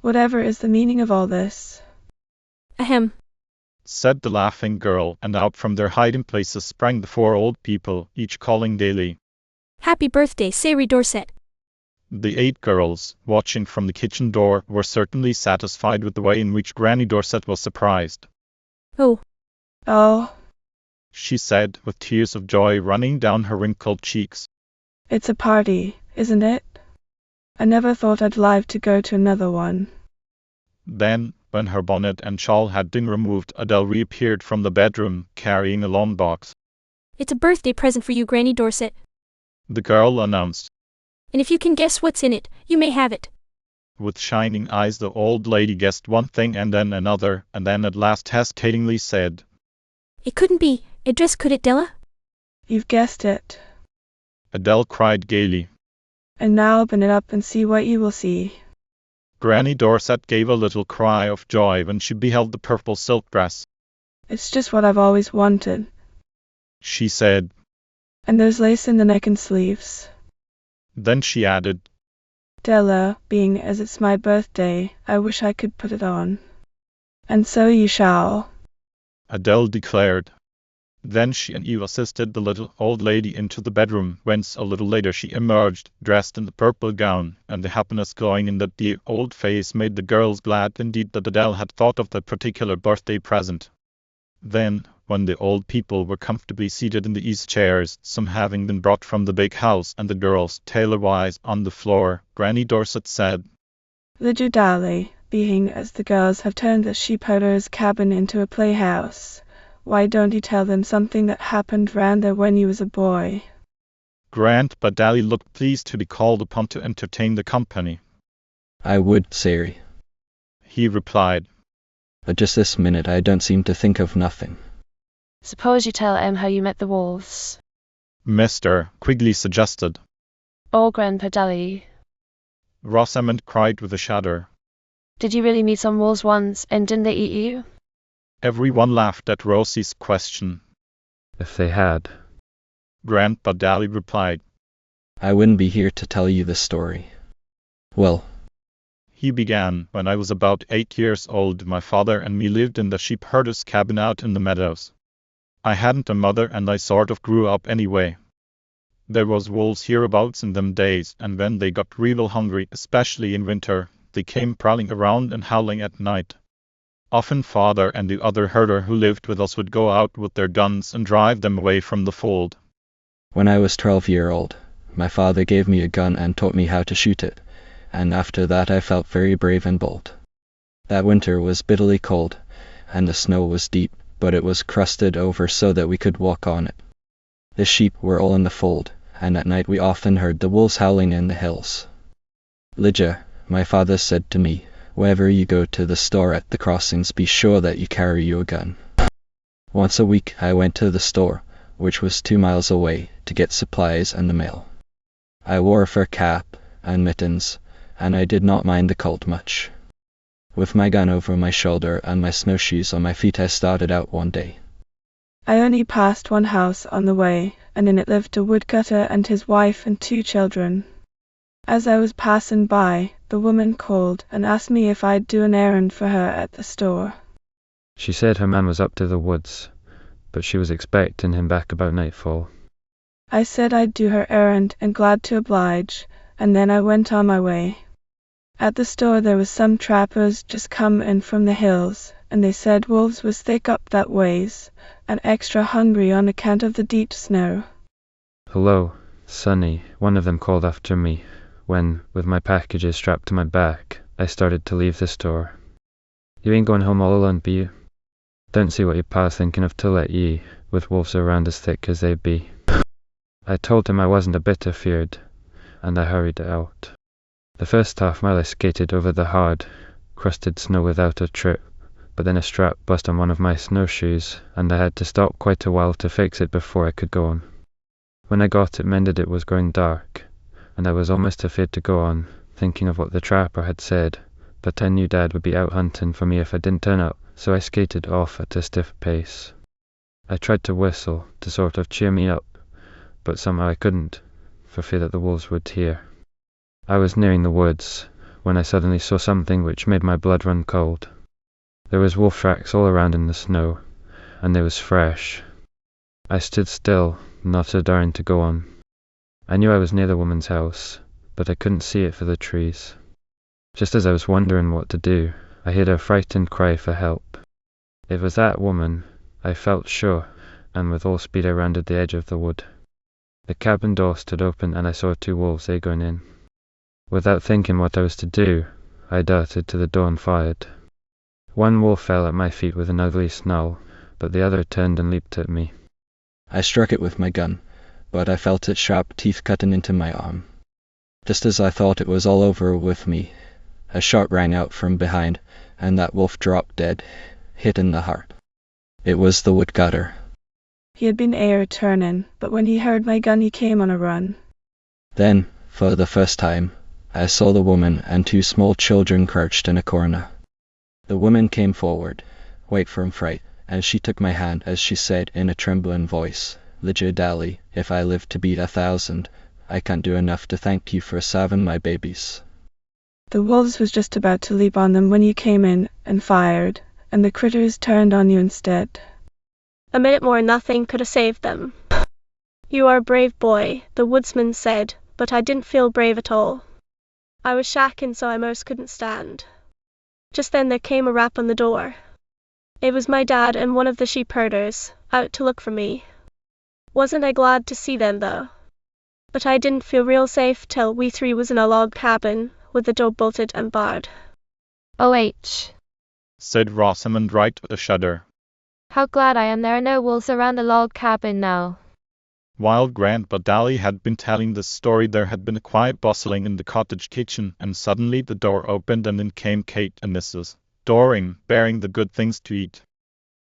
Whatever is the meaning of all this? Ahem, said the laughing girl, and out from their hiding places sprang the four old people, each calling daily, Happy birthday, Sari Dorset. The 8 girls, watching from the kitchen door, were certainly satisfied with the way in which Granny Dorset was surprised. Oh, she said, with tears of joy running down her wrinkled cheeks. It's a party, isn't it? I never thought I'd live to go to another one. Then, when her bonnet and shawl had been removed, Adele reappeared from the bedroom, carrying a long box. It's a birthday present for you, Granny Dorset. The girl announced. And if you can guess what's in it, you may have it. With shining eyes the old lady guessed one thing and then another, and then at last hesitatingly said, It couldn't be a dress, could it, Della? You've guessed it. Adele cried gaily. And now open it up and see what you will see. Granny Dorset gave a little cry of joy when she beheld the purple silk dress. It's just what I've always wanted, she said. And there's lace in the neck and sleeves. Then she added, Della, being as it's my birthday, I wish I could put it on. And so you shall, Adele declared. Then she and Eve assisted the little old lady into the bedroom, whence a little later she emerged, dressed in the purple gown, and the happiness glowing in that dear old face made the girls glad indeed that Adele had thought of that particular birthday present. Then, when the old people were comfortably seated in the easy chairs, some having been brought from the big house, and the girls, tailor-wise, on the floor, Granny Dorset said, Lydia Daly, being as the girls have turned the sheepherder's cabin into a playhouse, why don't you tell them something that happened round there when you was a boy? Grandpa Daly looked pleased to be called upon to entertain the company. I would, Sari, he replied. But just this minute I don't seem to think of nothing. Suppose you tell Em how you met the wolves. Mr. Quigley suggested. Oh, Grandpa Daly. Rosamond cried with a shudder. Did you really meet some wolves once, and didn't they eat you? Everyone laughed at Rosie's question. If they had, Grandpa Daly replied, I wouldn't be here to tell you the story. Well, he began, when I was about 8 years old, my father and me lived in the sheepherder's cabin out in the meadows. I hadn't a mother and I sort of grew up anyway. There was wolves hereabouts in them days, and when they got real hungry, especially in winter, they came prowling around and howling at night. Often father and the other herder who lived with us would go out with their guns and drive them away from the fold. When I was 12 years old, my father gave me a gun and taught me how to shoot it, and after that I felt very brave and bold. That winter was bitterly cold, and the snow was deep, but it was crusted over so that we could walk on it. The sheep were all in the fold, and at night we often heard the wolves howling in the hills. Lydia, my father said to me, whenever you go to the store at the crossings, be sure that you carry your gun. Once a week I went to the store, which was 2 miles away, to get supplies and the mail. I wore a fur cap and mittens, and I did not mind the cold much. With my gun over my shoulder and my snowshoes on my feet I started out one day. I only passed one house on the way, and in it lived a woodcutter and his wife and 2 children. As I was passing by, the woman called and asked me if I'd do an errand for her at the store. She said her man was up to the woods, but she was expecting him back about nightfall. I said I'd do her errand and glad to oblige, and then I went on my way. At the store there was some trappers just come in from the hills, and they said wolves was thick up that ways, and extra hungry on account of the deep snow. Hello, Sonny, one of them called after me, when, with my packages strapped to my back, I started to leave the store. You ain't going home all alone, be you? Don't see what your pa's thinking of to let ye, with wolves around as thick as they be. I told him I wasn't a bit afeared, and I hurried out. The first half mile I skated over the hard, crusted snow without a trip, but then a strap burst on one of my snowshoes, and I had to stop quite a while to fix it before I could go on. When I got it mended it was growing dark, and I was almost afraid to go on, thinking of what the trapper had said, but I knew Dad would be out hunting for me if I didn't turn up, so I skated off at a stiff pace. I tried to whistle to sort of cheer me up, but somehow I couldn't, for fear that the wolves would hear. I was nearing the woods, when I suddenly saw something which made my blood run cold. There was wolf tracks all around in the snow, and they was fresh. I stood still, not a daring to go on. I knew I was near the woman's house, but I couldn't see it for the trees. Just as I was wondering what to do, I heard a frightened cry for help. It was that woman, I felt sure, and with all speed I rounded the edge of the wood. The cabin door stood open and I saw 2 wolves going in. Without thinking what I was to do, I darted to the door and fired. One wolf fell at my feet with an ugly snarl, but the other turned and leaped at me. I struck it with my gun, but I felt its sharp teeth cutting into my arm. Just as I thought it was all over with me, a shot rang out from behind, and that wolf dropped dead, hit in the heart. It was the woodcutter. He had been turning, but when he heard my gun he came on a run. Then, for the first time, I saw the woman and 2 small children crouched in a corner. The woman came forward, white from fright, and she took my hand as she said in a trembling voice, "Lidja Dally, if I live to beat 1,000, I can't do enough to thank you for saving my babies." The wolves was just about to leap on them when you came in and fired, and the critters turned on you instead. A minute more and nothing could have saved them. You are a brave boy, the woodsman said, but I didn't feel brave at all. I was shacking so I most couldn't stand. Just then there came a rap on the door. It was my dad and one of the sheep herders, out to look for me. Wasn't I glad to see them though. But I didn't feel real safe till we 3 was in a log cabin, with the door bolted and barred. OH. said Rosamond Wright with a shudder. How glad I am there are no wolves around the log cabin now. While Grandpa Dally had been telling this story, there had been a quiet bustling in the cottage kitchen, and suddenly the door opened and in came Kate and Mrs. Doring, bearing the good things to eat.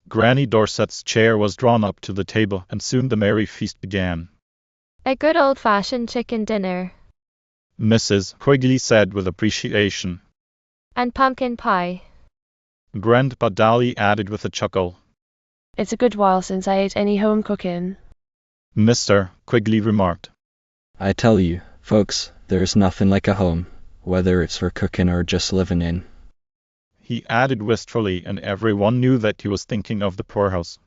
Granny Dorset's chair was drawn up to the table, and soon the merry feast began. A good old-fashioned chicken dinner. Mrs. Quigley said with appreciation. And pumpkin pie. Grandpa Dally added with a chuckle. It's a good while since I ate any home cooking. Mr. Quigley remarked. I tell you, folks, there's nothing like a home, whether it's for cooking or just living in. He added wistfully, and everyone knew that he was thinking of the poorhouse.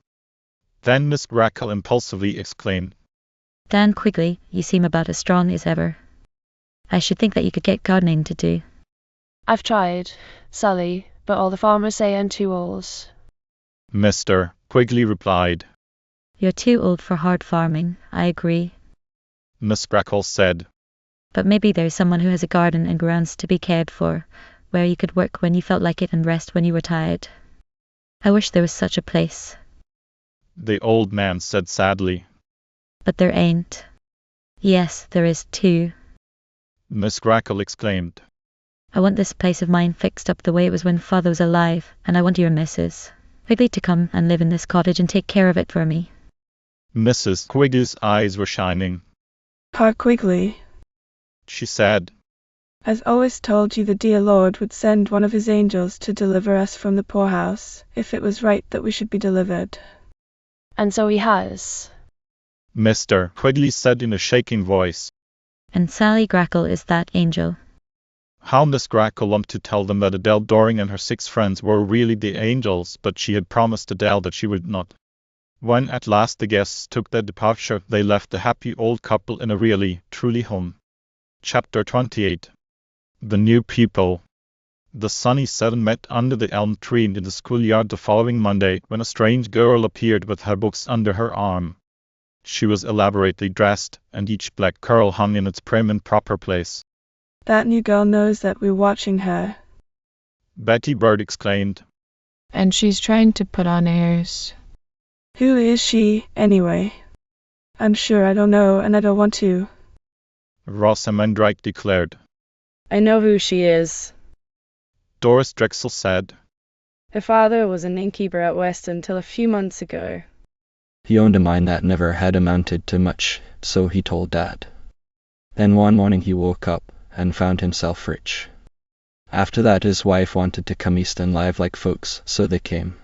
Then Miss Grackle impulsively exclaimed, Dan Quigley, you seem about as strong as ever. I should think that you could get gardening to do. I've tried, Sally, but all the farmers say I'm too old. Mr. Quigley replied. You're too old for hard farming, I agree. Miss Grackle said. But maybe there's someone who has a garden and grounds to be cared for, where you could work when you felt like it and rest when you were tired. I wish there was such a place. The old man said sadly. But there ain't. Yes, there is too. Miss Grackle exclaimed. I want this place of mine fixed up the way it was when Father was alive, and I want your Mrs. Quigley to come and live in this cottage and take care of it for me. Mrs. Quigley's eyes were shining. Pa Quigley, she said, has always told you the dear Lord would send one of his angels to deliver us from the poorhouse, if it was right that we should be delivered. And so he has. Mr. Quigley said in a shaking voice. And Sally Grackle is that angel. How Miss Grackle longed to tell them that Adele Doring and her 6 friends were really the angels, but she had promised Adele that she would not. When at last the guests took their departure, they left the happy old couple in a really, truly home. Chapter 28. The New People. The Sunny Seven met under the elm tree in the schoolyard the following Monday, when a strange girl appeared with her books under her arm. She was elaborately dressed, and each black curl hung in its prim and proper place. That new girl knows that we're watching her, Betty Bird exclaimed. And she's trying to put on airs. Who is she, anyway? I'm sure I don't know, and I don't want to. Rosamond Wright declared. I know who she is. Doris Drexel said. Her father was an innkeeper at Weston till a few months ago. He owned a mine that never had amounted to much, so he told Dad. Then one morning he woke up and found himself rich. After that his wife wanted to come east and live like folks, so they came.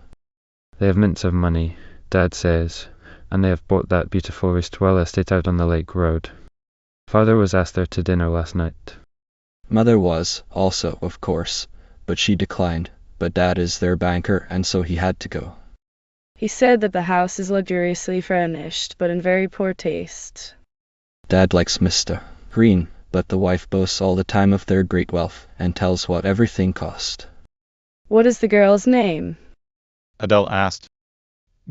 They have mints of money, Dad says, and they have bought that beautiful Ristwell estate out on the Lake Road. Father was asked there to dinner last night. Mother was, also, of course, but she declined, but Dad is their banker and so he had to go. He said that the house is luxuriously furnished, but in very poor taste. Dad likes Mr. Green, but the wife boasts all the time of their great wealth, and tells what everything cost. What is the girl's name? Adele asked.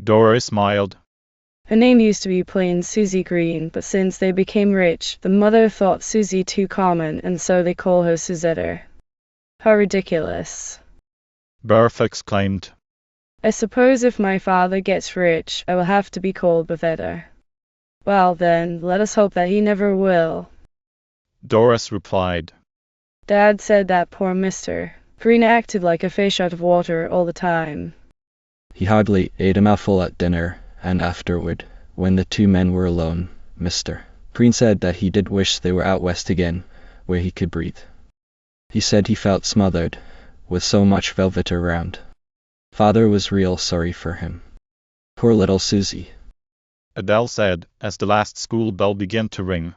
Doris smiled. Her name used to be plain Susie Green, but since they became rich, the mother thought Susie too common, and so they call her Susetta. How ridiculous. Bertha exclaimed. I suppose if my father gets rich, I will have to be called Bethetta. Well then, let us hope that he never will. Doris replied. Dad said that poor Mr. Green acted like a fish out of water all the time. He hardly ate a mouthful at dinner, and afterward, when the two men were alone, Mr. Green said that he did wish they were out west again, where he could breathe. He said he felt smothered, with so much velvet around. Father was real sorry for him. Poor little Susie. Adele said, as the last school bell began to ring.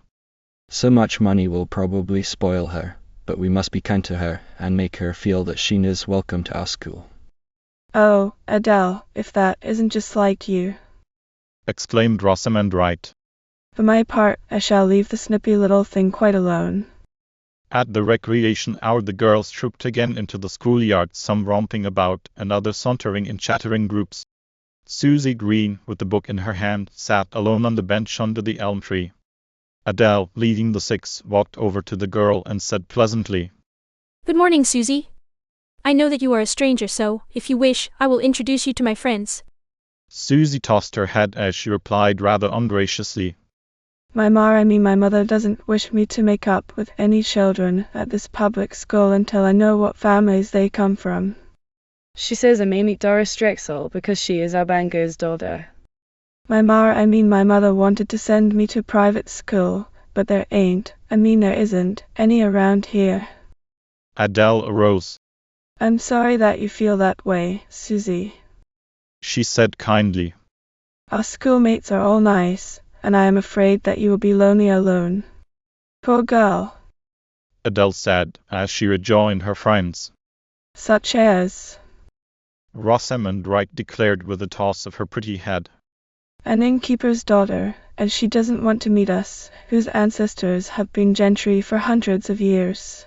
So much money will probably spoil her, but we must be kind to her, and make her feel that she is welcome to our school. Oh, Adele, if that isn't just like you. Exclaimed Rosamond Wright. For my part, I shall leave the snippy little thing quite alone. At the recreation hour the girls trooped again into the schoolyard, some romping about, and others sauntering in chattering groups. Susie Green, with the book in her hand, sat alone on the bench under the elm tree. Adele, leading the six, walked over to the girl and said pleasantly, Good morning, Susie. I know that you are a stranger, so, if you wish, I will introduce you to my friends. Susie tossed her head as she replied rather ungraciously, My mother doesn't wish me to make up with any children at this public school until I know what families they come from. She says I may meet Doris Drexel because she is our banker's daughter. My mother wanted to send me to private school, but there isn't any around here. Adele arose. I'm sorry that you feel that way, Susie. She said kindly. Our schoolmates are all nice, and I am afraid that you will be lonely alone. Poor girl. Adele said, as she rejoined her friends. Such as? Rosamond Wright declared with a toss of her pretty head. An innkeeper's daughter, and she doesn't want to meet us, whose ancestors have been gentry for hundreds of years.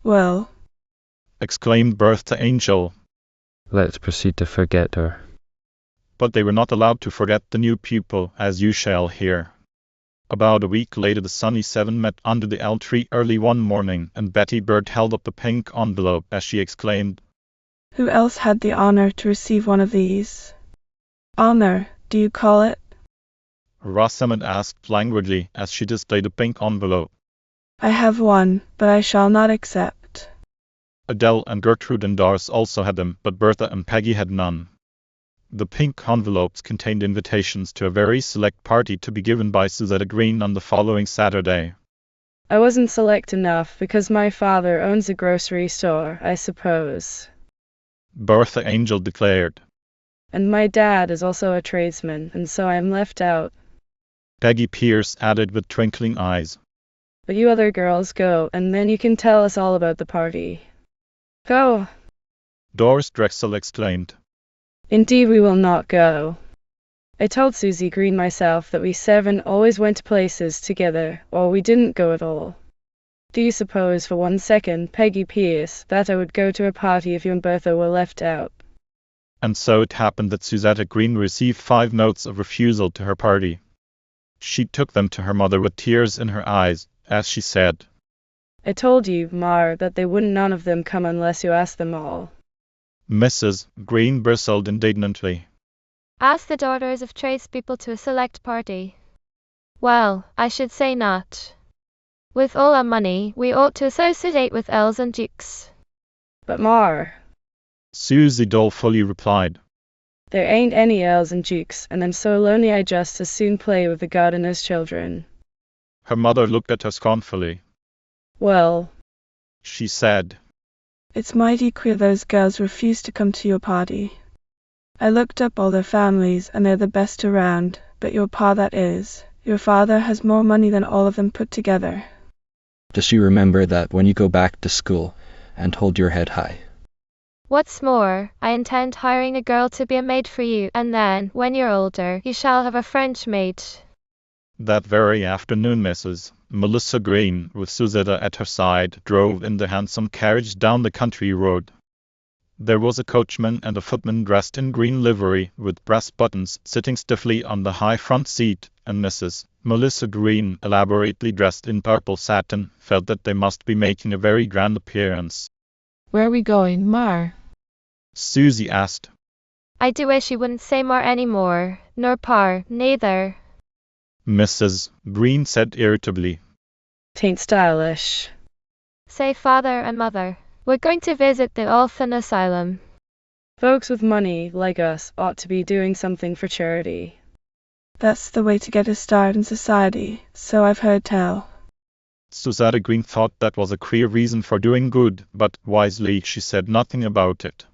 Well, exclaimed Bertha Angel. Let's proceed to forget her. But they were not allowed to forget the new pupil, as you shall hear. About a week later the Sunny Seven met under the elm tree early one morning, and Betty Bird held up a pink envelope as she exclaimed, Who else had the honor to receive one of these? Honor, do you call it? Rosamond asked languidly as she displayed a pink envelope. I have one, but I shall not accept. Adele and Gertrude and Doris also had them, but Bertha and Peggy had none. The pink envelopes contained invitations to a very select party to be given by Susetta Green on the following Saturday. I wasn't select enough because my father owns a grocery store, I suppose. Bertha Angel declared. And my dad is also a tradesman, and so I am left out. Peggy Pierce added with twinkling eyes. But you other girls go, and then you can tell us all about the party. Go! Doris Drexel exclaimed. Indeed we will not go. I told Susie Green myself that we seven always went to places together, or we didn't go at all. Do you suppose for 1 second, Peggy Pierce, that I would go to a party if you and Bertha were left out? And so it happened that Susetta Green received 5 notes of refusal to her party. She took them to her mother with tears in her eyes, as she said, I told you, Mar, that they wouldn't none of them come unless you asked them all. Mrs. Green bristled indignantly. Ask the daughters of tradespeople to a select party. Well, I should say not. With all our money, we ought to associate with earls and dukes. But Mar, Susie dolefully replied. there ain't any earls and dukes, and I'm so lonely I just as soon play with the gardener's children. Her mother looked at her scornfully. Well, She said, It's mighty queer those girls refused to come to your party. I looked up all their families, and they're the best around, but your pa, that is, your father, has more money than all of them put together. Just you remember that when you go back to school, and hold your head high. What's more, I intend hiring a girl to be a maid for you, and then, when you're older, you shall have a French maid. That very afternoon Mrs. Melissa Green, with Susetta at her side, drove in the handsome carriage down the country road. There was a coachman and a footman dressed in green livery, with brass buttons, sitting stiffly on the high front seat, and Mrs. Melissa Green, elaborately dressed in purple satin, felt that they must be making a very grand appearance. Where are we going, Mar? Susie asked. I do wish you wouldn't say more any more, nor par, neither. Mrs. Green said irritably. Tain't stylish. Say father and mother. We're going to visit the orphan asylum. Folks with money, like us, ought to be doing something for charity. That's the way to get a start in society, so I've heard tell. Susetta Green thought that was a queer reason for doing good, but wisely she said nothing about it.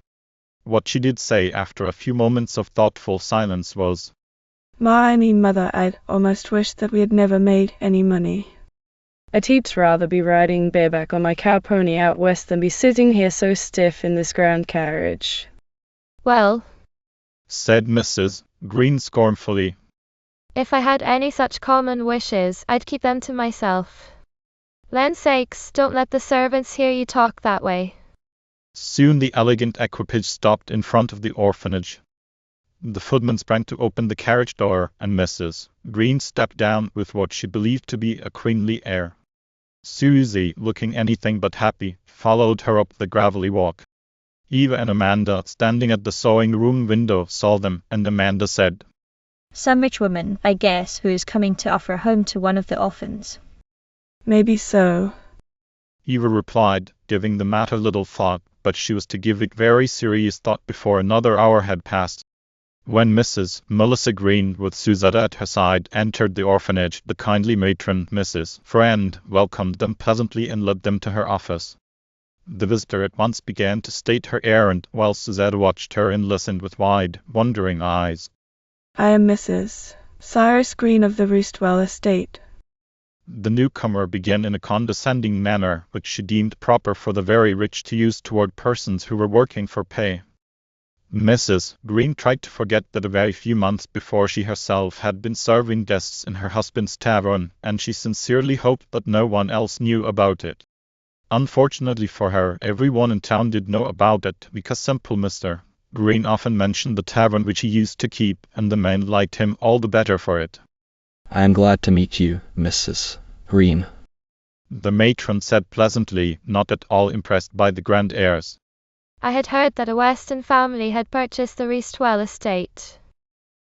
What she did say after a few moments of thoughtful silence was, I mean, Mother, I'd almost wish that we had never made any money. I'd heaps rather be riding bareback on my cow pony out west than be sitting here so stiff in this grand carriage. Well, said Mrs. Green scornfully, if I had any such common wishes, I'd keep them to myself. Land's sakes, don't let the servants hear you talk that way. Soon the elegant equipage stopped in front of the orphanage. The footman sprang to open the carriage door, and Mrs. Green stepped down with what she believed to be a queenly air. Susie, looking anything but happy, followed her up the gravelly walk. Eva and Amanda, standing at the sewing-room window, saw them, and Amanda said, Some rich woman, I guess, who is coming to offer a home to one of the orphans. Maybe so. Eva replied, giving the matter little thought, but she was to give it very serious thought before another hour had passed. When Mrs. Melissa Green, with Susetta at her side, entered the orphanage, the kindly matron, Mrs. Friend, welcomed them pleasantly and led them to her office. The visitor at once began to state her errand, while Susetta watched her and listened with wide, wondering eyes. I am Mrs. Cyrus Green of the Roostwell estate. The newcomer began in a condescending manner, which she deemed proper for the very rich to use toward persons who were working for pay. Mrs. Green tried to forget that a very few months before she herself had been serving guests in her husband's tavern, and she sincerely hoped that no one else knew about it. Unfortunately for her, everyone in town did know about it, because simple Mr. Green often mentioned the tavern which he used to keep, and the men liked him all the better for it. I am glad to meet you, Mrs. Green, the matron said pleasantly, not at all impressed by the grand airs. I had heard that a Weston family had purchased the Roostwell estate.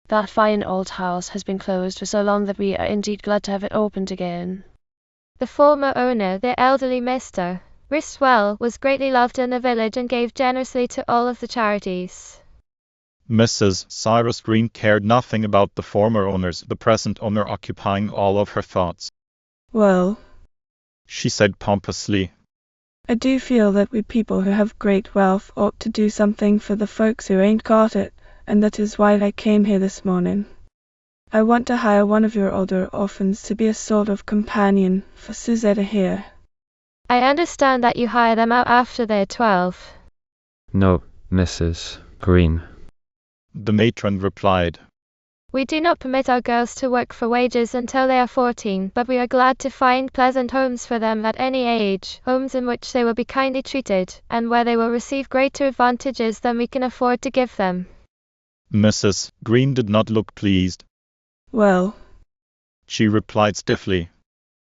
That fine old house has been closed for so long that we are indeed glad to have it opened again. The former owner, the elderly Mr. Roostwell, was greatly loved in the village and gave generously to all of the charities. Mrs. Cyrus Green cared nothing about the former owners, the present owner occupying all of her thoughts. Well, she said pompously, I do feel that we people who have great wealth ought to do something for the folks who ain't got it, and that is why I came here this morning. I want to hire one of your older orphans to be a sort of companion for Susetta here. I understand that you hire them out after they're 12. No, Mrs. Green, the matron replied. We do not permit our girls to work for wages until they are 14, but we are glad to find pleasant homes for them at any age, homes in which they will be kindly treated, and where they will receive greater advantages than we can afford to give them. Mrs. Green did not look pleased. Well, she replied stiffly,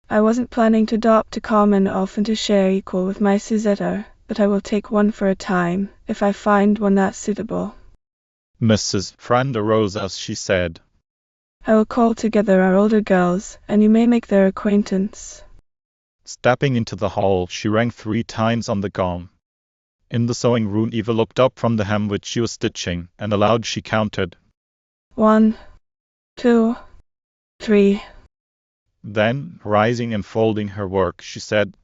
I wasn't planning to adopt a common orphan to share equal with my Susetta, but I will take one for a time, if I find one that's suitable. Mrs. Friend arose as she said, I will call together our older girls, and you may make their acquaintance. Stepping into the hall, she rang 3 times on the gong. In the sewing room, Eva looked up from the hem which she was stitching, and aloud she counted. 1, 2, 3. Then, rising and folding her work, she said,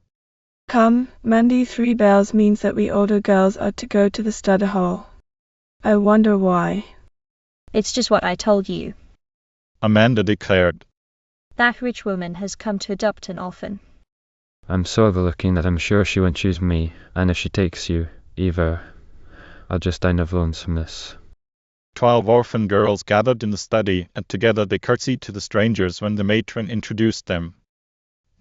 Come, Mandy, 3 bells means that we older girls are to go to the study hall. I wonder why. It's just what I told you. Amanda declared. That rich woman has come to adopt an orphan. I'm so overlooking that I'm sure she won't choose me, and if she takes you, Eva, I'll just die of lonesomeness. 12 orphan girls gathered in the study, and together they curtsied to the strangers when the matron introduced them.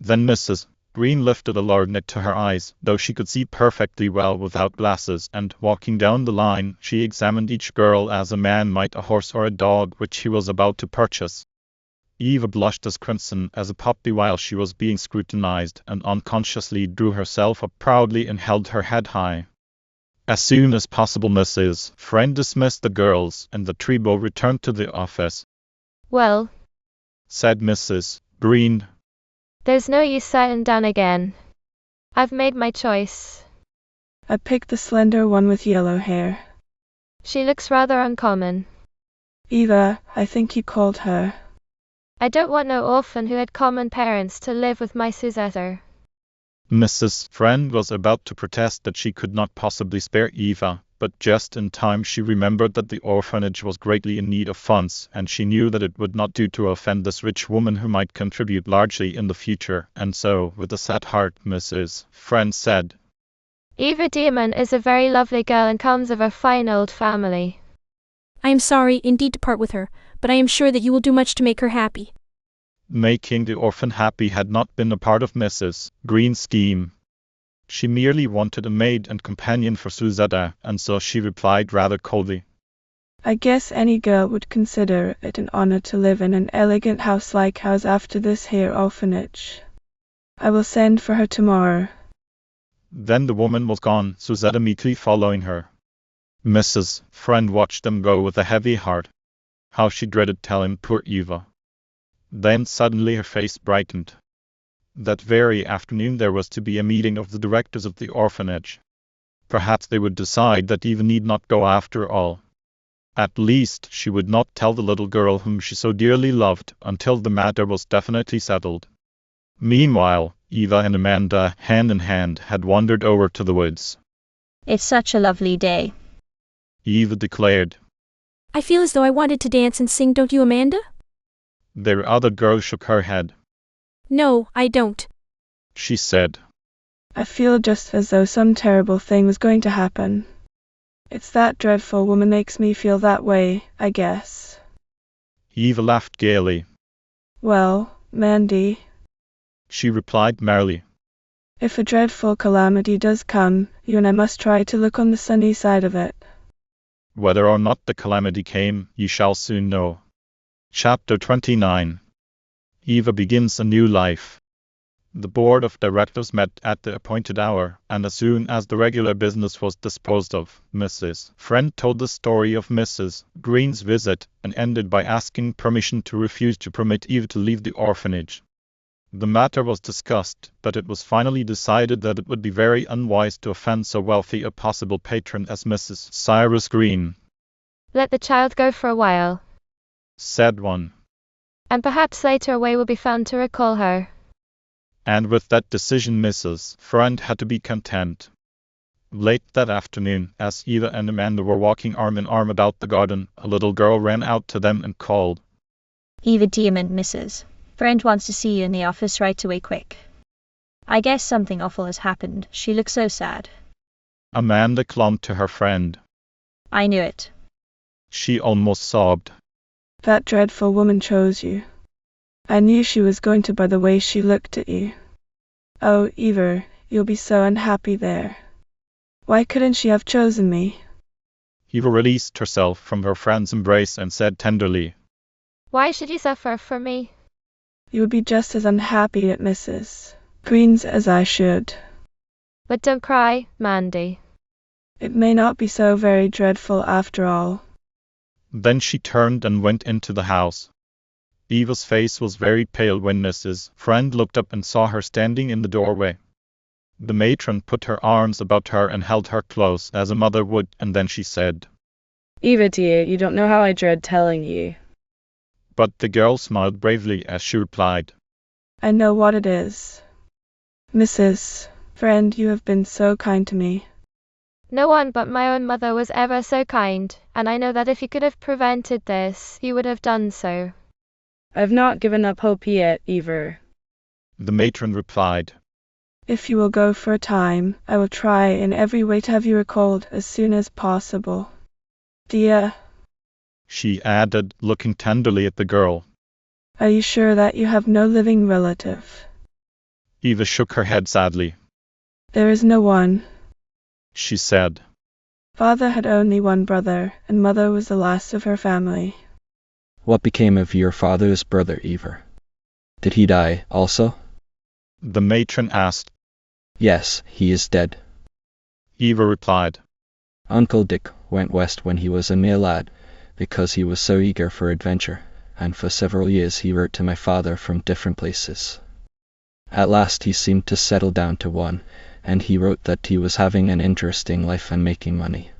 Then Mrs. Green lifted a lorgnette to her eyes, though she could see perfectly well without glasses, and, walking down the line, she examined each girl as a man might a horse or a dog which he was about to purchase. Eva blushed as crimson as a puppy while she was being scrutinized, and unconsciously drew herself up proudly and held her head high. As soon as possible, Mrs. Friend dismissed the girls, and the trio returned to the office. Well, said Mrs. Green, there's no use sitting down again. I've made my choice. I picked the slender one with yellow hair. She looks rather uncommon. Eva, I think you called her. I don't want no orphan who had common parents to live with my Suzette. Mrs. Friend was about to protest that she could not possibly spare Eva, but just in time she remembered that the orphanage was greatly in need of funds, and she knew that it would not do to offend this rich woman who might contribute largely in the future, and so, with a sad heart, Mrs. Friend said, Eva Dearman is a very lovely girl and comes of a fine old family. I am sorry indeed to part with her, but I am sure that you will do much to make her happy. Making the orphan happy had not been a part of Mrs. Green's scheme. She merely wanted a maid and companion for Suzette, and so she replied rather coldly, I guess any girl would consider it an honor to live in an elegant house like ours after this here orphanage. I will send for her tomorrow. Then the woman was gone, Suzette meekly following her. Mrs. Friend watched them go with a heavy heart. How she dreaded telling poor Eva. Then suddenly her face brightened. That very afternoon there was to be a meeting of the directors of the orphanage. Perhaps they would decide that Eva need not go after all. At least she would not tell the little girl whom she so dearly loved until the matter was definitely settled. Meanwhile, Eva and Amanda, hand in hand, had wandered over to the woods. It's such a lovely day. Eva declared. I feel as though I wanted to dance and sing, don't you, Amanda? The other girl shook her head. No, I don't, she said. I feel just as though some terrible thing was going to happen. It's that dreadful woman makes me feel that way, I guess. Eva laughed gaily. Well, Mandy, she replied merrily, if a dreadful calamity does come, you and I must try to look on the sunny side of it. Whether or not the calamity came, you shall soon know. Chapter 29. Eva begins a new life. The board of directors met at the appointed hour, and as soon as the regular business was disposed of, Mrs. Friend told the story of Mrs. Green's visit, and ended by asking permission to refuse to permit Eva to leave the orphanage. The matter was discussed, but it was finally decided that it would be very unwise to offend so wealthy a possible patron as Mrs. Cyrus Green. Let the child go for a while, said one, and perhaps later a way will be found to recall her. And with that decision Mrs. Friend had to be content. Late that afternoon, as Eva and Amanda were walking arm in arm about the garden, a little girl ran out to them and called, Eva Dearman, Mrs. Friend wants to see you in the office right away, quick. I guess something awful has happened. She looks so sad. Amanda clung to her friend. I knew it. She almost sobbed. That dreadful woman chose you. I knew she was going to by the way she looked at you. Oh, Eva, you'll be so unhappy there. Why couldn't she have chosen me? Eva released herself from her friend's embrace and said tenderly, Why should you suffer for me? You would be just as unhappy at Mrs. Green's as I should. But don't cry, Mandy. It may not be so very dreadful after all. Then she turned and went into the house. Eva's face was very pale when Mrs. Friend looked up and saw her standing in the doorway. The matron put her arms about her and held her close as a mother would, and then she said, Eva dear, you don't know how I dread telling you. But the girl smiled bravely as she replied, I know what it is. Mrs. Friend, you have been so kind to me. No one but my own mother was ever so kind, and I know that if you could have prevented this, you would have done so. I've not given up hope yet, Eva. The matron replied, If you will go for a time, I will try in every way to have you recalled as soon as possible. Dear, she added, looking tenderly at the girl. Are you sure that you have no living relative? Eva shook her head sadly. There is no one, she said. Father had only one brother, and mother was the last of her family. What became of your father's brother, Eva? Did he die also? The matron asked. Yes, he is dead. Eva replied. Uncle Dick went west when he was a mere lad, because he was so eager for adventure, and for several years he wrote to my father from different places. At last he seemed to settle down to one, and he wrote that he was having an interesting life and making money.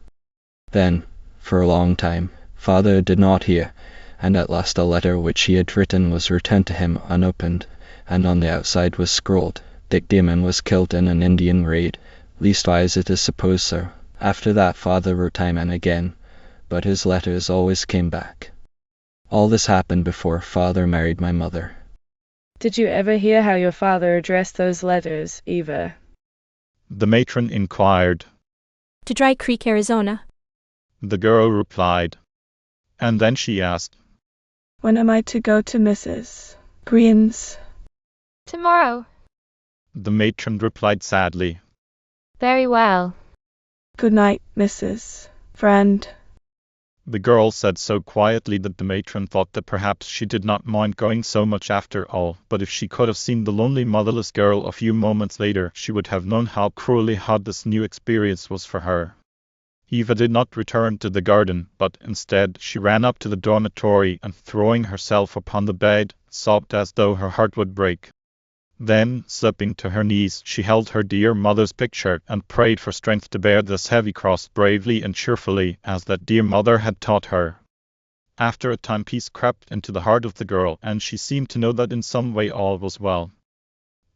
Then, for a long time, father did not hear, and at last a letter which he had written was returned to him unopened, and on the outside was scrawled, Dick Dearman was killed in an Indian raid, leastwise it is supposed so. After that father wrote time and again, but his letters always came back. All this happened before father married my mother. Did you ever hear how your father addressed those letters, Eva? The matron inquired. To Dry Creek, Arizona. The girl replied. And then she asked, When am I to go to Mrs. Green's? Tomorrow. The matron replied sadly. Very well. Good night, Mrs. Friend. The girl said so quietly that the matron thought that perhaps she did not mind going so much after all, but if she could have seen the lonely motherless girl a few moments later, she would have known how cruelly hard this new experience was for her. Eva did not return to the garden, but instead she ran up to the dormitory and, throwing herself upon the bed, sobbed as though her heart would break. Then, slipping to her knees, she held her dear mother's picture and prayed for strength to bear this heavy cross bravely and cheerfully, as that dear mother had taught her. After a time peace crept into the heart of the girl, and she seemed to know that in some way all was well.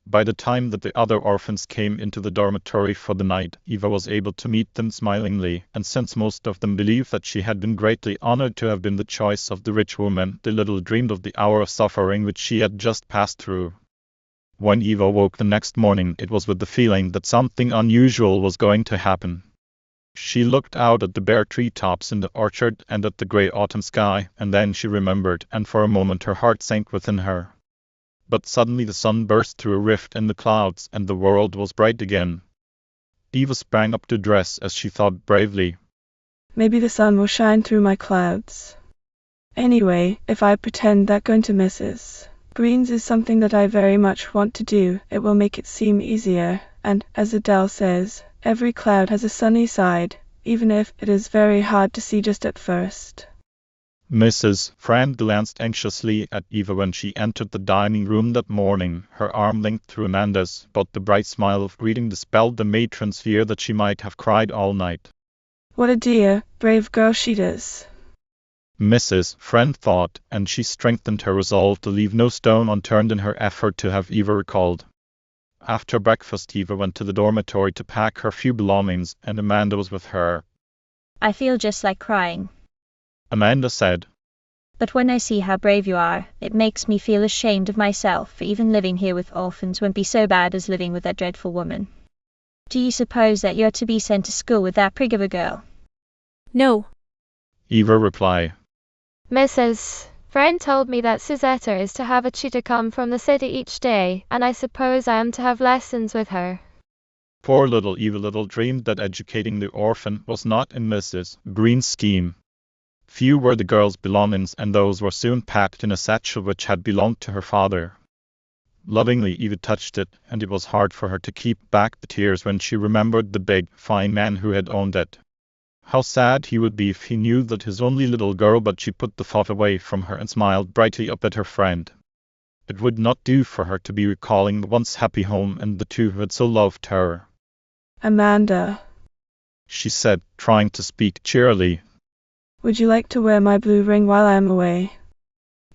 By the time that the other orphans came into the dormitory for the night, Eva was able to meet them smilingly, and since most of them believed that she had been greatly honored to have been the choice of the rich woman, they little dreamed of the hour of suffering which she had just passed through. When Eva woke the next morning, it was with the feeling that something unusual was going to happen. She looked out at the bare treetops in the orchard and at the grey autumn sky, and then she remembered, and for a moment her heart sank within her. But suddenly the sun burst through a rift in the clouds, and the world was bright again. Eva sprang up to dress as she thought bravely. Maybe the sun will shine through my clouds. Anyway, if I pretend that going to Mrs. Green's is something that I very much want to do, it will make it seem easier, and, as Adele says, every cloud has a sunny side, even if it is very hard to see just at first. Mrs. Friend glanced anxiously at Eva when she entered the dining room that morning, her arm linked through Amanda's, but the bright smile of greeting dispelled the matron's fear that she might have cried all night. What a dear, brave girl she is, Mrs. Friend thought, and she strengthened her resolve to leave no stone unturned in her effort to have Eva recalled. After breakfast, Eva went to the dormitory to pack her few belongings, and Amanda was with her. I feel just like crying. Amanda said. But when I see how brave you are, it makes me feel ashamed of myself for even living here with orphans won't be so bad as living with that dreadful woman. Do you suppose that you're to be sent to school with that prig of a girl? No. Eva replied. Mrs. Friend told me that Susetta is to have a tutor come from the city each day, and I suppose I am to have lessons with her. Poor little Eva little dreamed that educating the orphan was not in Mrs. Green's scheme. Few were the girl's belongings, and those were soon packed in a satchel which had belonged to her father. Lovingly Eva touched it, and it was hard for her to keep back the tears when she remembered the big, fine man who had owned it. How sad he would be if he knew that his only little girl, but she put the thought away from her and smiled brightly up at her friend. It would not do for her to be recalling the once happy home and the two who had so loved her. Amanda, She said, trying to speak cheerily. Would you like to wear my blue ring while I am away?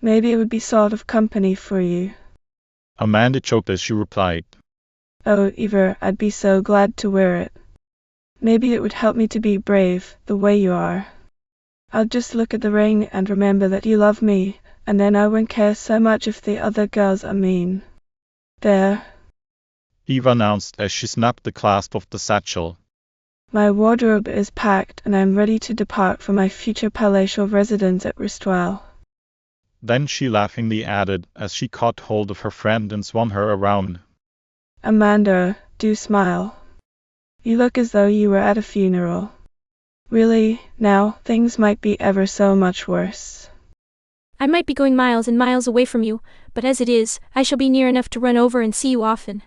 Maybe it would be sort of company for you. Amanda choked as she replied. Oh, Eva, I'd be so glad to wear it. Maybe it would help me to be brave, the way you are. I'll just look at the ring and remember that you love me, and then I won't care so much if the other girls are mean. There. Eva announced as she snapped the clasp of the satchel. My wardrobe is packed and I'm ready to depart for my future palatial residence at Ristwell. Then she laughingly added, as she caught hold of her friend and swung her around. Amanda, do smile. You look as though you were at a funeral. Really, now, things might be ever so much worse. I might be going miles and miles away from you, but as it is, I shall be near enough to run over and see you often.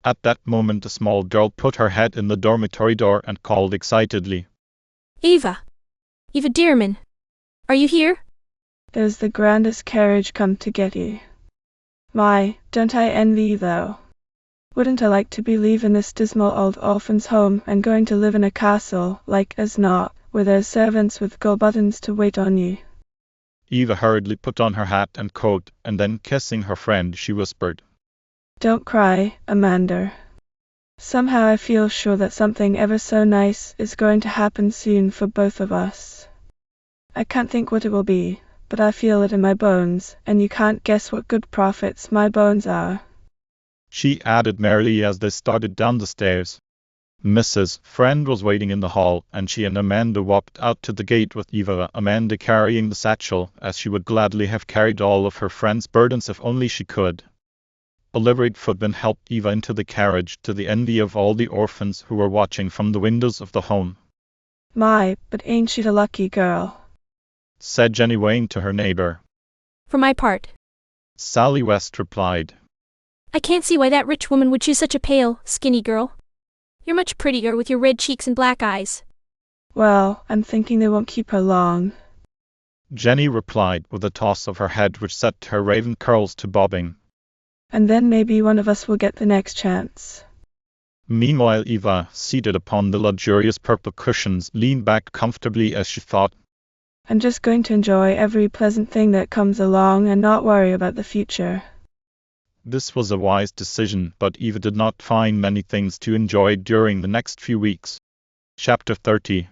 At that moment a small girl put her head in the dormitory door and called excitedly. Eva! Eva Dearman! Are you here? There's the grandest carriage come to get you. My, don't I envy you though. Wouldn't I like to be leaving this dismal old orphan's home and going to live in a castle, like as not, where there's servants with gold buttons to wait on you. Eva hurriedly put on her hat and coat, and then kissing her friend she whispered. Don't cry, Amanda. Somehow I feel sure that something ever so nice is going to happen soon for both of us. I can't think what it will be, but I feel it in my bones, and you can't guess what good prophets my bones are. She added merrily as they started down the stairs. Mrs. Friend was waiting in the hall, and she and Amanda walked out to the gate with Eva, Amanda carrying the satchel, as she would gladly have carried all of her friend's burdens if only she could. A liveried footman helped Eva into the carriage, to the envy of all the orphans who were watching from the windows of the home. My, but ain't she a lucky girl? Said Jenny Wayne to her neighbor. For my part, Sally West replied. I can't see why that rich woman would choose such a pale, skinny girl. You're much prettier with your red cheeks and black eyes. Well, I'm thinking they won't keep her long. Jenny replied with a toss of her head which set her raven curls to bobbing. And then maybe one of us will get the next chance. Meanwhile Eva, seated upon the luxurious purple cushions, leaned back comfortably as she thought. I'm just going to enjoy every pleasant thing that comes along and not worry about the future. This was a wise decision, but Eva did not find many things to enjoy during the next few weeks. Chapter 30.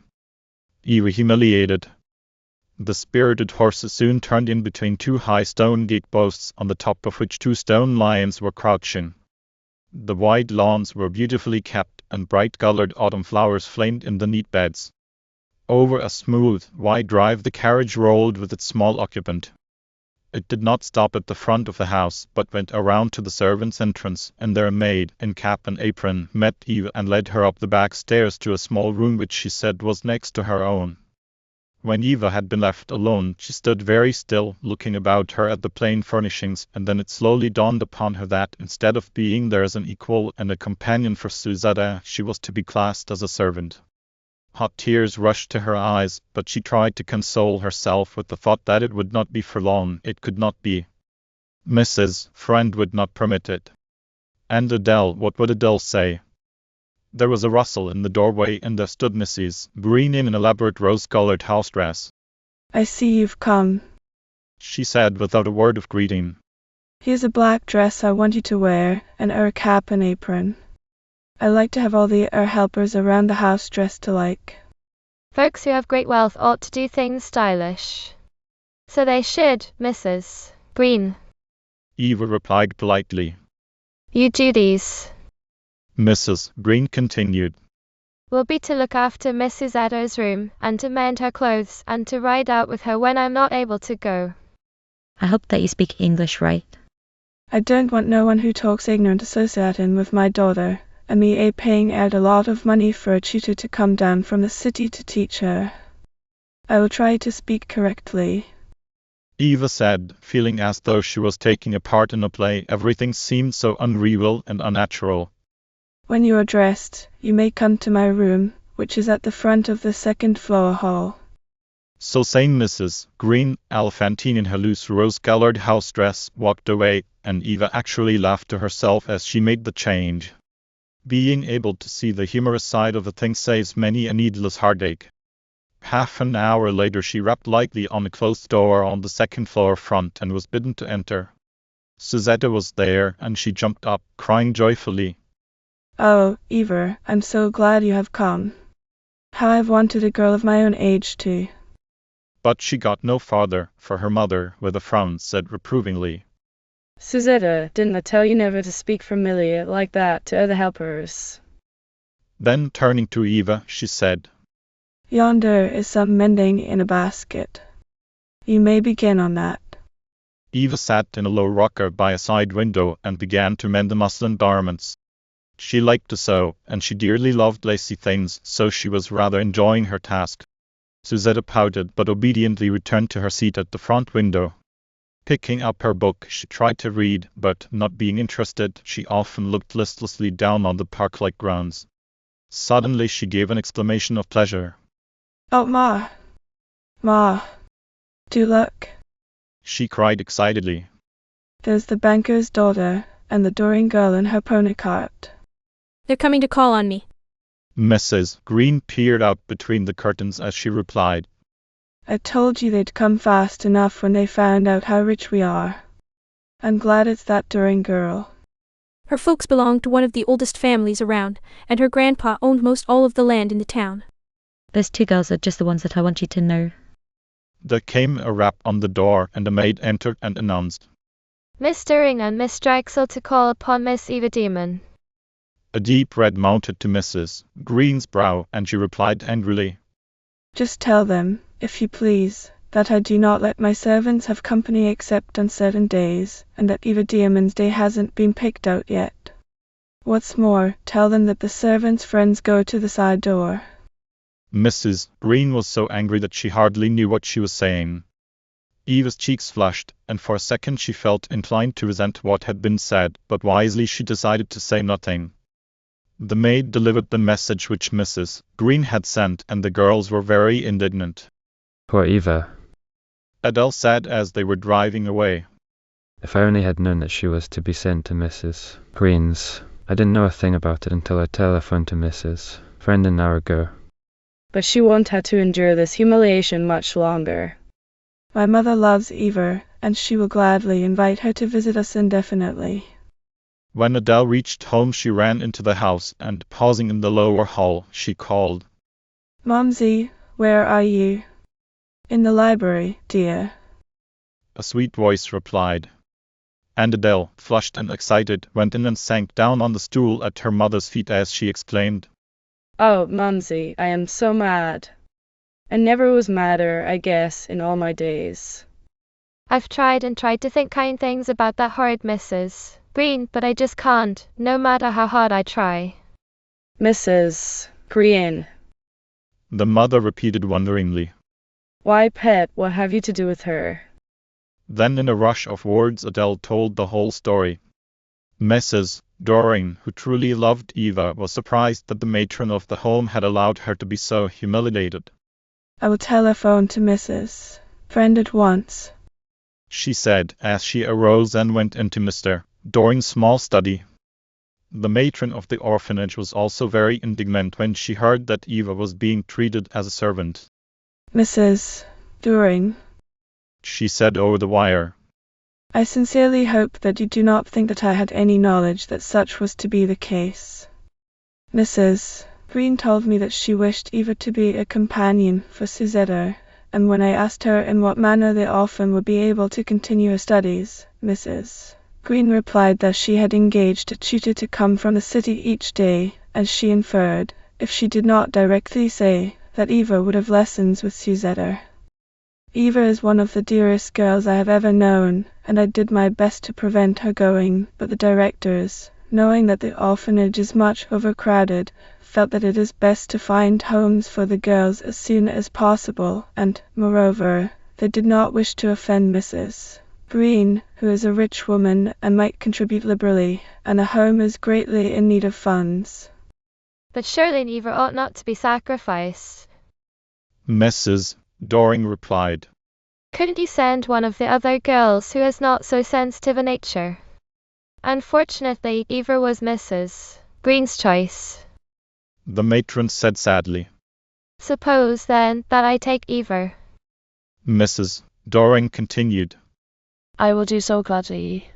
Eva humiliated. The spirited horses soon turned in between two high stone gate posts, on the top of which two stone lions were crouching. The wide lawns were beautifully kept, and bright-coloured autumn flowers flamed in the neat beds. Over a smooth, wide drive the carriage rolled with its small occupant. It did not stop at the front of the house, but went around to the servants' entrance, and there a maid, in cap and apron, met Eva and led her up the back stairs to a small room which she said was next to her own. When Eva had been left alone, she stood very still, looking about her at the plain furnishings, and then it slowly dawned upon her that, instead of being there as an equal and a companion for Susanna, she was to be classed as a servant. Hot tears rushed to her eyes, but she tried to console herself with the thought that it would not be for long. It could not be. Mrs. Friend would not permit it. And Adele, what would Adele say? There was a rustle in the doorway, and there stood Mrs. Green in an elaborate rose-coloured house dress. I see you've come, she said without a word of greeting. Here's a black dress I want you to wear, and a cap and apron. I like to have all the helpers around the house dressed alike. Folks who have great wealth ought to do things stylish. So they should, Mrs. Green. Eva replied politely. You duties, Mrs. Green continued, will be to look after Mrs. Adder's room, and to mend her clothes, and to ride out with her when I'm not able to go. I hope that you speak English right. I don't want no one who talks ignorant associating with my daughter, and me paying out a lot of money for a tutor to come down from the city to teach her. I will try to speak correctly. Eva said, feeling as though she was taking a part in a play. Everything seemed so unreal and unnatural. When you are dressed, you may come to my room, which is at the front of the second-floor hall. So saying, Mrs. Green, Elephantine in her loose rose-colored house dress, walked away, and Eva actually laughed to herself as she made the change. Being able to see the humorous side of a thing saves many a needless heartache. Half an hour later she rapped lightly on a closed door on the second-floor front and was bidden to enter. Suzetta was there, and she jumped up, crying joyfully. "Oh, Eva, I'm so glad you have come. How I've wanted a girl of my own age too." But she got no farther, for her mother, with a frown, said reprovingly, "Suzetta, didn't I tell you never to speak familiar like that to other helpers?" Then turning to Eva, she said, "Yonder is some mending in a basket. You may begin on that." Eva sat in a low rocker by a side window and began to mend the muslin garments. She liked to sew, and she dearly loved lacy things, so she was rather enjoying her task. Suzetta pouted, but obediently returned to her seat at the front window. Picking up her book, she tried to read, but, not being interested, she often looked listlessly down on the park-like grounds. Suddenly she gave an exclamation of pleasure. "Oh, Ma! Ma! Do look! She cried excitedly. There's the banker's daughter, and the Doring girl in her pony cart." They're coming to call on me. Mrs. Green peered out between the curtains as she replied, "I told you they'd come fast enough when they found out how rich we are. I'm glad it's that Doring girl." Her folks belonged to one of the oldest families around, and her grandpa owned most all of the land in the town. Those two girls are just the ones that I want you to know. There came a rap on the door, and a maid entered and announced, Miss Doring and Miss Drexel to call upon Miss Eva Dearman. A deep red mounted to Mrs. Green's brow, and she replied angrily, "Just tell them, if you please, that I do not let my servants have company except on certain days, and that Eva Dearman's day hasn't been picked out yet. What's more, tell them that the servants' friends go to the side door." Mrs. Green was so angry that she hardly knew what she was saying. Eva's cheeks flushed, and for a second she felt inclined to resent what had been said, but wisely she decided to say nothing. The maid delivered the message which Mrs. Green had sent, and the girls were very indignant. Poor Eva. Adele said as they were driving away. If I only had known that she was to be sent to Mrs. Green's. I didn't know a thing about it until I telephoned to Mrs. Friend an hour ago. But she won't have to endure this humiliation much longer. My mother loves Eva, and she will gladly invite her to visit us indefinitely. When Adele reached home she ran into the house, and pausing in the lower hall, she called, "Momsey, where are you?" "In the library, dear," a sweet voice replied. And Adele, flushed and excited, went in and sank down on the stool at her mother's feet as she exclaimed, "Oh, Mumsy, I am so mad. I never was madder, I guess, in all my days. I've tried and tried to think kind things about that horrid Mrs. Green, but I just can't, no matter how hard I try." "Mrs. Green?" the mother repeated wonderingly. "Why, Pet, what have you to do with her?" Then in a rush of words Adele told the whole story. Mrs. Doring, who truly loved Eva, was surprised that the matron of the home had allowed her to be so humiliated. "I will telephone to Mrs. Friend at once," she said as she arose and went into Mr. Doring's small study. The matron of the orphanage was also very indignant when she heard that Eva was being treated as a servant. "Mrs. Doring," she said over the wire, "I sincerely hope that you do not think that I had any knowledge that such was to be the case. Mrs. Green told me that she wished Eva to be a companion for Suzetta, and when I asked her in what manner the orphan would be able to continue her studies, Mrs. Green replied that she had engaged a tutor to come from the city each day, as she inferred, if she did not directly say, that Eva would have lessons with Suzetta. Eva is one of the dearest girls I have ever known, and I did my best to prevent her going, but the directors, knowing that the orphanage is much overcrowded, felt that it is best to find homes for the girls as soon as possible, and, moreover, they did not wish to offend Mrs. Green, who is a rich woman and might contribute liberally, and the home is greatly in need of funds. But surely Eva ought not to be sacrificed. Mrs. Doring replied. Couldn't you send one of the other girls who has not so sensitive a nature? Unfortunately, Eva was Mrs. Green's choice. The matron said sadly. Suppose, then, that I take Eva. Mrs. Doring continued. I will do so gladly.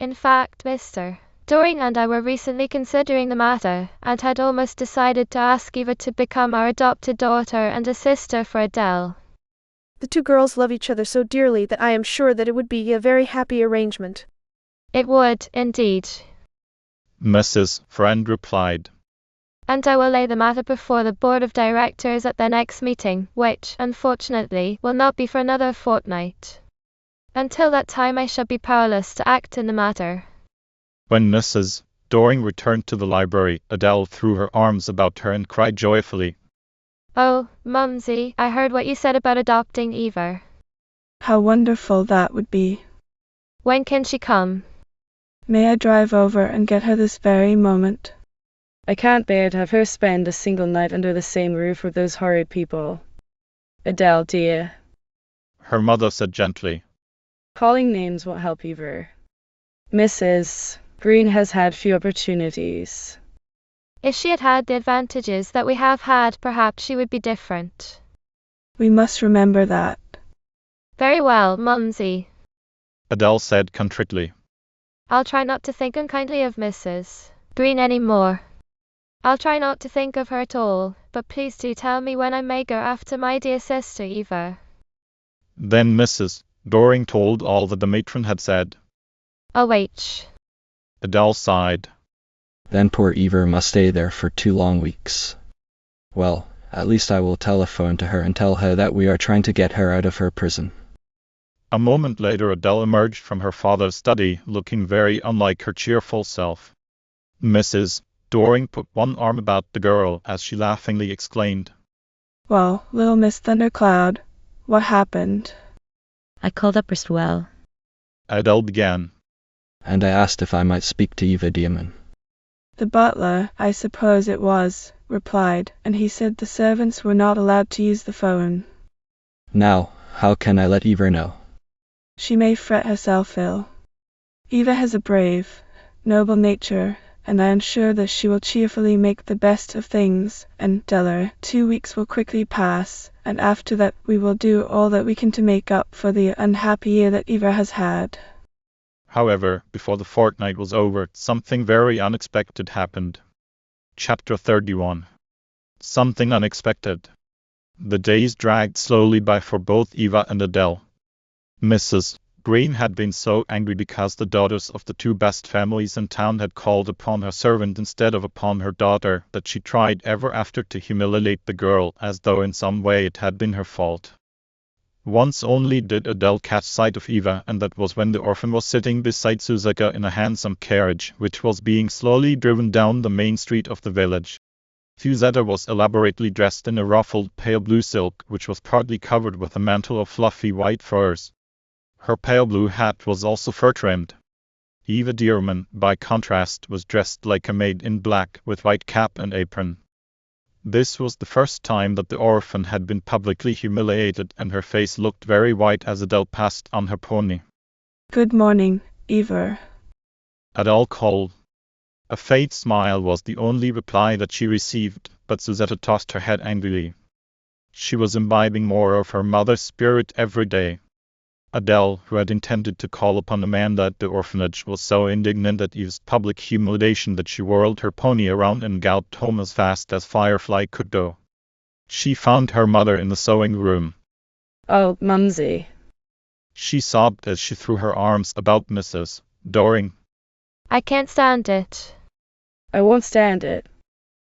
In fact, Mr. Doring and I were recently considering the matter, and had almost decided to ask Eva to become our adopted daughter and a sister for Adele. The two girls love each other so dearly that I am sure that it would be a very happy arrangement. It would, indeed. Mrs. Friend replied. And I will lay the matter before the board of directors at their next meeting, which, unfortunately, will not be for another fortnight. Until that time I shall be powerless to act in the matter. When Mrs. Doring returned to the library, Adele threw her arms about her and cried joyfully. Oh, Mumsy, I heard what you said about adopting Eva. How wonderful that would be. When can she come? May I drive over and get her this very moment? I can't bear to have her spend a single night under the same roof with those horrid people. Adele, dear. Her mother said gently. Calling names won't help either. Mrs. Green has had few opportunities. If she had had the advantages that we have had, perhaps she would be different. We must remember that. Very well, Mumsy. Adele said contritely. I'll try not to think unkindly of Mrs. Green any more. I'll try not to think of her at all, but please do tell me when I may go after my dear sister Eva. Then Mrs. Doring told all that the matron had said. I'll wait. Adele sighed. Then poor Eva must stay there for 2 long weeks. Well, at least I will telephone to her and tell her that we are trying to get her out of her prison. A moment later Adele emerged from her father's study, looking very unlike her cheerful self. Mrs. Doring put one arm about the girl as she laughingly exclaimed. Well, little Miss Thundercloud, what happened? I called up Bristwell. Adele began. And I asked if I might speak to Eva Dearman. The butler, I suppose it was, replied, and he said the servants were not allowed to use the phone. Now, how can I let Eva know? She may fret herself ill. Eva has a brave, noble nature, and I am sure that she will cheerfully make the best of things, and tell her 2 weeks will quickly pass, and after that we will do all that we can to make up for the unhappy year that Eva has had. However, before the fortnight was over, something very unexpected happened. Chapter 31. Something unexpected. The days dragged slowly by for both Eva and Adele. Mrs. Green had been so angry because the daughters of the 2 best families in town had called upon her servant instead of upon her daughter that she tried ever after to humiliate the girl as though in some way it had been her fault. Once only did Adele catch sight of Eva, and that was when the orphan was sitting beside Susanna in a handsome carriage, which was being slowly driven down the main street of the village. Susanna was elaborately dressed in a ruffled pale blue silk, which was partly covered with a mantle of fluffy white furs. Her pale blue hat was also fur-trimmed. Eva Dearman, by contrast, was dressed like a maid in black, with white cap and apron. This was the first time that the orphan had been publicly humiliated, and her face looked very white as Adele passed on her pony. Good morning, Eva. Adele called. A faint smile was the only reply that she received, but Susanna tossed her head angrily. She was imbibing more of her mother's spirit every day. Adele, who had intended to call upon Amanda at the orphanage, was so indignant at Eve's public humiliation that she whirled her pony around and galloped home as fast as Firefly could go. She found her mother in the sewing room. Oh, Mumsy. She sobbed as she threw her arms about Mrs. Doring. I can't stand it. I won't stand it.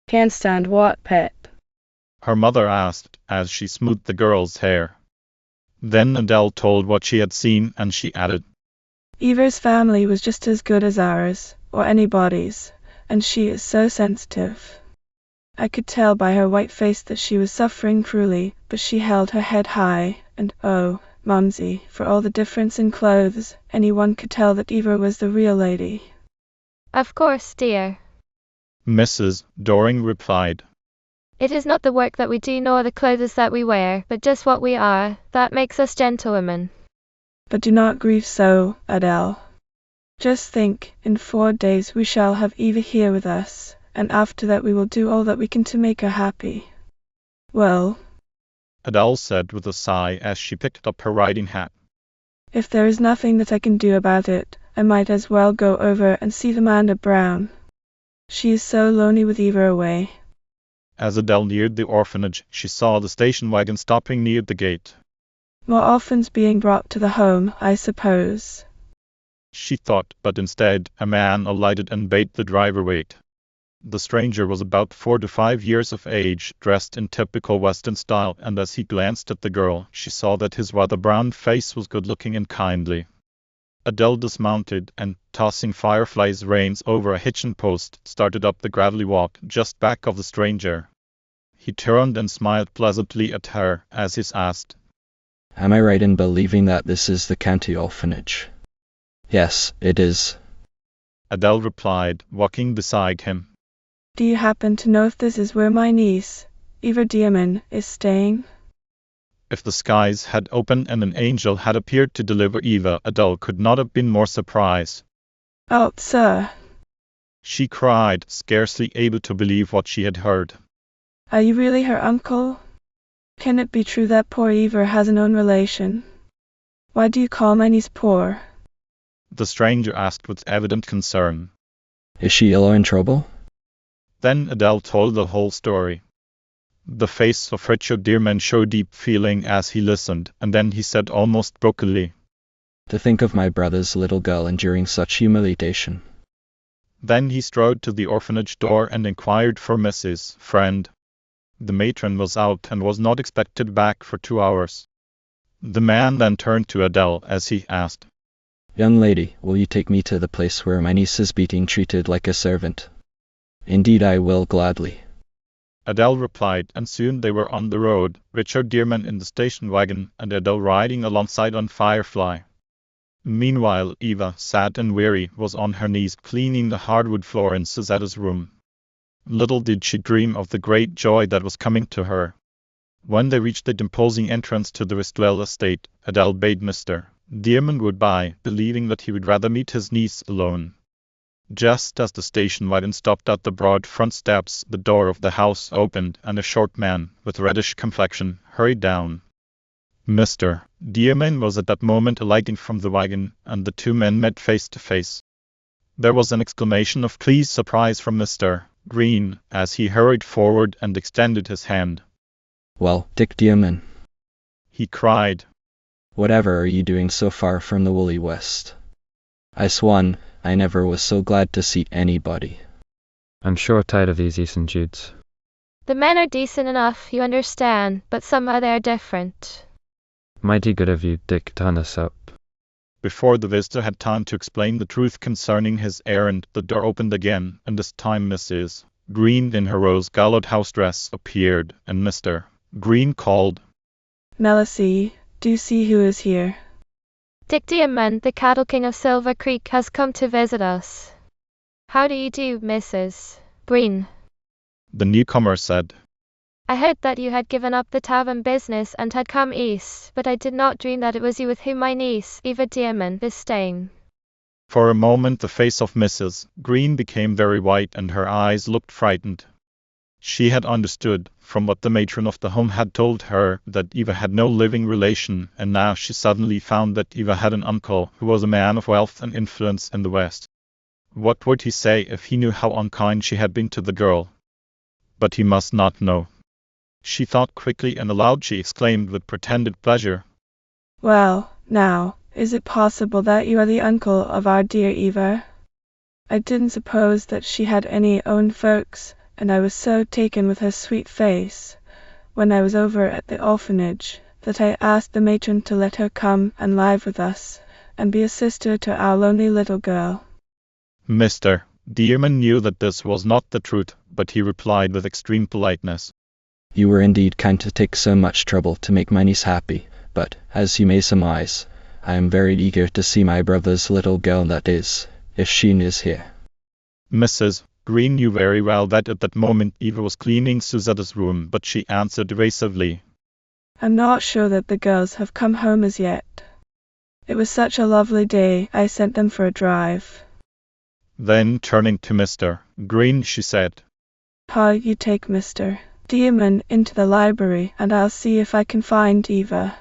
Can't stand what, pet? Her mother asked as she smoothed the girl's hair. Then Adele told what she had seen, and she added, Eva's family was just as good as ours, or anybody's, and she is so sensitive. I could tell by her white face that she was suffering cruelly, but she held her head high, and oh, Mumsy, for all the difference in clothes, anyone could tell that Eva was the real lady. Of course, dear. Mrs. Doring replied. It is not the work that we do nor the clothes that we wear, but just what we are, that makes us gentlewomen. But do not grieve so, Adele. Just think, in 4 days we shall have Eva here with us, and after that we will do all that we can to make her happy. Well, Adele said with a sigh as she picked up her riding hat. if there is nothing that I can do about it, I might as well go over and see Amanda Brown. She is so lonely with Eva away. As Adele neared the orphanage, she saw the station wagon stopping near the gate. More orphans being brought to the home, I suppose, she thought, but instead, a man alighted and bade the driver wait. The stranger was about 4 to 5 years of age, dressed in typical Western style, and as he glanced at the girl, she saw that his rather brown face was good-looking and kindly. Adele dismounted and, tossing Firefly's reins over a hitching post, started up the gravelly walk just back of the stranger. He turned and smiled pleasantly at her as he asked, "Am I right in believing that this is the county orphanage?" "Yes, it is," Adele replied, walking beside him. Do you happen to know if this is where my niece, Eva Dearman, is staying? If the skies had opened and an angel had appeared to deliver Eva, Adele could not have been more surprised. Oh, sir, she cried, scarcely able to believe what she had heard. Are you really her uncle? Can it be true that poor Eva has an own relation? Why do you call my niece poor? The stranger asked with evident concern. "Is she ill or in trouble?" Then Adele told the whole story. The face of Richard Dearman showed deep feeling as he listened, and then he said almost brokenly, "To think of my brother's little girl enduring such humiliation." Then he strode to the orphanage door and inquired for Mrs. Friend. The matron was out and was not expected back for 2 hours. The man then turned to Adele as he asked, "Young lady, will you take me to the place where my niece is being treated like a servant?" "Indeed I will, gladly," Adele replied, and soon they were on the road, Richard Dearman in the station wagon and Adele riding alongside on Firefly. Meanwhile, Eva, sad and weary, was on her knees cleaning the hardwood floor in Susanna's room. Little did she dream of the great joy that was coming to her. When they reached the imposing entrance to the Ristwell estate, Adele bade Mr. Dearman goodbye, believing that he would rather meet his niece alone. Just as the station wagon stopped at the broad front steps, the door of the house opened, and a short man, with reddish complexion, hurried down. Mr. Dearman was at that moment alighting from the wagon, and the two men met face to face. There was an exclamation of pleased surprise from Mr. Green, as he hurried forward and extended his hand. "Well, Dick Dearman," he cried, "whatever are you doing so far from the woolly west? I swan, I never was so glad to see anybody." "I'm sure tired of these East St. Jude's." The men are decent enough, you understand, but some are there different. "Mighty good of you, Dick, to hunt us up." Before the visitor had time to explain the truth concerning his errand, the door opened again, and this time Mrs. Green in her rose-coloured house dress appeared, and Mr. Green called, Melisy, do see who is here. Dick Dearman, the Cattle King of Silver Creek, has come to visit us. How do you do, Mrs. Green? the newcomer said. I heard that you had given up the tavern business and had come east, but I did not dream that it was you with whom my niece, Eva Dearman, is staying. For a moment the face of Mrs. Green became very white and her eyes looked frightened. She had understood, from what the matron of the home had told her, that Eva had no living relation, and now she suddenly found that Eva had an uncle who was a man of wealth and influence in the West. What would he say if he knew how unkind she had been to the girl? But he must not know. She thought quickly, and aloud she exclaimed with pretended pleasure, Well, now, is it possible that you are the uncle of our dear Eva? I didn't suppose that she had any own folks, and I was so taken with her sweet face, when I was over at the orphanage, that I asked the matron to let her come and live with us, and be a sister to our lonely little girl. Mr. Dearman knew that this was not the truth, but he replied with extreme politeness, "You were indeed kind to take so much trouble to make my niece happy, but, as you may surmise, I am very eager to see my brother's little girl, that is, if she is here." Mrs. Green knew very well that at that moment Eva was cleaning Susanna's room, but she answered evasively. I'm not sure that the girls have come home as yet. It was such a lovely day, I sent them for a drive. Then, turning to Mr. Green, she said, "How you take Mr. Dearman into the library, and I'll see if I can find Eva.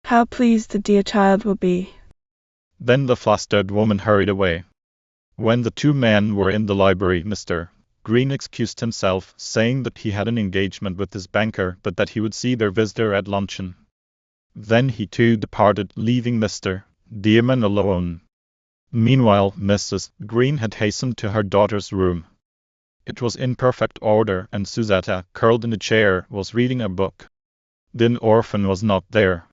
How pleased the dear child will be." Then the flustered woman hurried away. When the two men were in the library, Mr. Green excused himself, saying that he had an engagement with his banker, but that he would see their visitor at luncheon. Then he too departed, leaving Mr. Dearman alone. Meanwhile, Mrs. Green had hastened to her daughter's room. It was in perfect order, and Susanna, curled in a chair, was reading a book. The orphan was not there.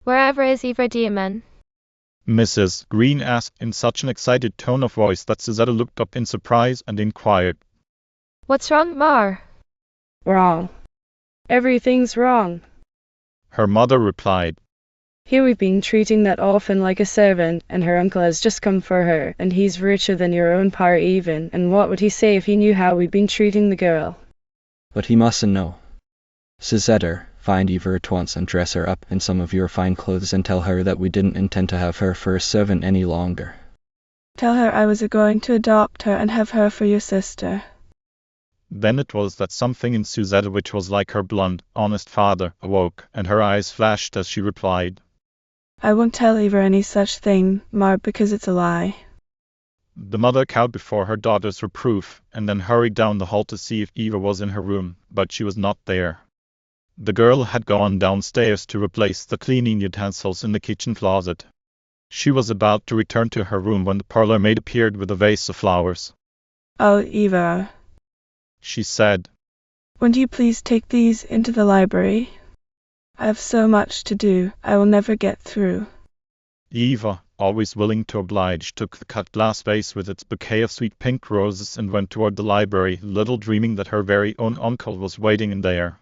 Wherever is Eva Dearman? Mrs. Green asked in such an excited tone of voice that Susanna looked up in surprise and inquired, What's wrong, Mar? Wrong. Everything's wrong. Her mother replied, Here we've been treating that orphan like a servant, and her uncle has just come for her, and he's richer than your own pa even, and what would he say if he knew how we'd been treating the girl? But he mustn't know. Susanna, find Eva at once and dress her up in some of your fine clothes and tell her that we didn't intend to have her for a servant any longer. Tell her I was going to adopt her and have her for your sister. Then it was that something in Susanna which was like her blunt, honest father awoke, and her eyes flashed as she replied, I won't tell Eva any such thing, Mar, because it's a lie. The mother cowed before her daughter's reproof, and then hurried down the hall to see if Eva was in her room, but she was not there. The girl had gone downstairs to replace the cleaning utensils in the kitchen closet. She was about to return to her room when the parlour maid appeared with a vase of flowers. Oh, Eva, she said, won't you please take these into the library? I have so much to do, I will never get through. Eva, always willing to oblige, took the cut glass vase with its bouquet of sweet pink roses and went toward the library, little dreaming that her very own uncle was waiting in there.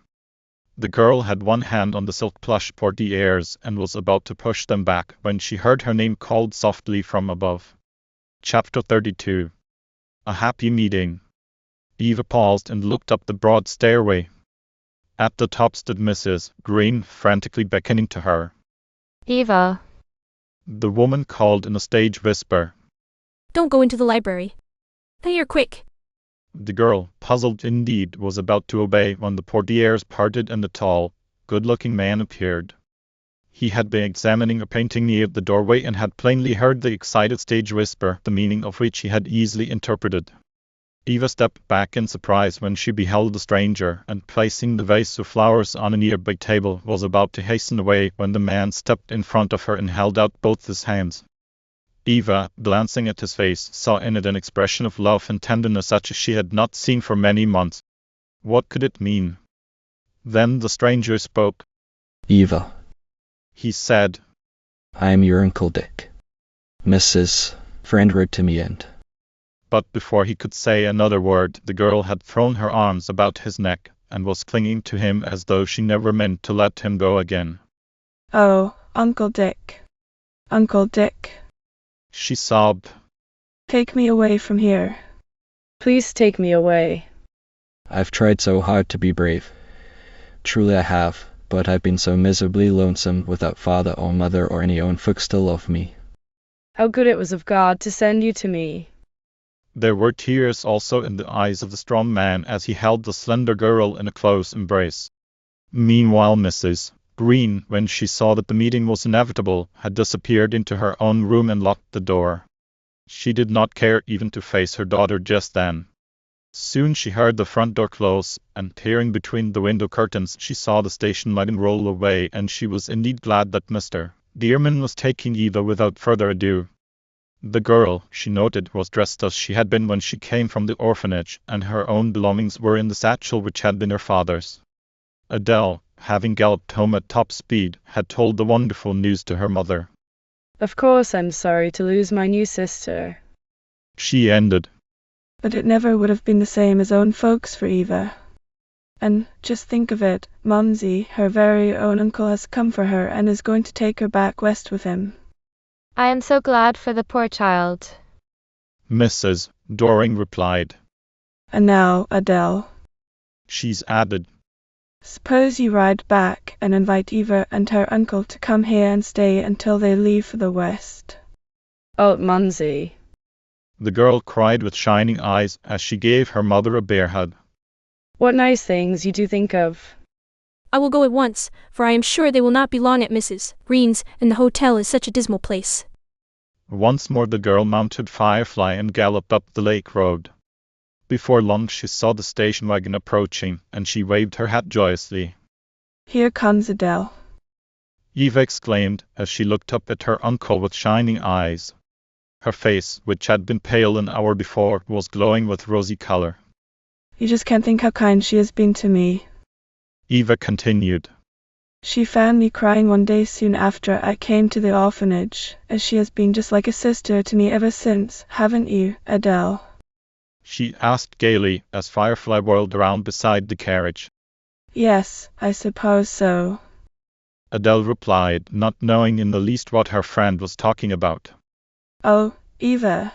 The girl had one hand on the silk plush portieres and was about to push them back when she heard her name called softly from above. Chapter 32. A happy meeting. Eva paused and looked up the broad stairway. At the top stood Mrs. Green, frantically beckoning to her. Eva. The woman called in a stage whisper. Don't go into the library. Stay here quick. The girl, puzzled indeed, was about to obey when the portieres parted and a tall, good-looking man appeared. He had been examining a painting near the doorway and had plainly heard the excited stage whisper, the meaning of which he had easily interpreted. Eva stepped back in surprise when she beheld the stranger, and placing the vase of flowers on a nearby table, was about to hasten away when the man stepped in front of her and held out both his hands. Eva, glancing at his face, saw in it an expression of love and tenderness such as she had not seen for many months. What could it mean? Then the stranger spoke. Eva, he said, I am your Uncle Dick. Mrs. Friend wrote to me and... But before he could say another word, the girl had thrown her arms about his neck and was clinging to him as though she never meant to let him go again. Oh, Uncle Dick. Uncle Dick. She sobbed. Take me away from here. Please take me away. I've tried so hard to be brave. Truly I have, but I've been so miserably lonesome without father or mother or any own folks to love me. How good it was of God to send you to me. There were tears also in the eyes of the strong man as he held the slender girl in a close embrace. Meanwhile Mrs. Green, when she saw that the meeting was inevitable, had disappeared into her own room and locked the door. She did not care even to face her daughter just then. Soon she heard the front door close, and peering between the window curtains she saw the station wagon roll away, and she was indeed glad that Mr. Dearman was taking Eva without further ado. The girl, she noted, was dressed as she had been when she came from the orphanage, and her own belongings were in the satchel which had been her father's. Adele, having galloped home at top speed, had told the wonderful news to her mother. Of course I'm sorry to lose my new sister, she ended. But it never would have been the same as own folks for Eva. And, just think of it, Mumsy, her very own uncle has come for her and is going to take her back west with him. I am so glad for the poor child, Mrs. Doring replied. And now, Adele, she's added, suppose you ride back and invite Eva and her uncle to come here and stay until they leave for the West. Oh, Munsey. the girl cried with shining eyes as she gave her mother a bear hug. What nice things you do think of. I will go at once, for I am sure they will not be long at Mrs. Green's, and the hotel is such a dismal place. Once more the girl mounted Firefly and galloped up the lake road. Before long she saw the station wagon approaching, and she waved her hat joyously. Here comes Adele. Eva exclaimed as she looked up at her uncle with shining eyes. Her face, which had been pale an hour before, was glowing with rosy color. You just can't think how kind she has been to me. Eva continued. She found me crying one day soon after I came to the orphanage, and she has been just like a sister to me ever since, haven't you, Adele? She asked gaily as Firefly whirled around beside the carriage. Yes, I suppose so. Adele replied, not knowing in the least what her friend was talking about. Oh, Eva,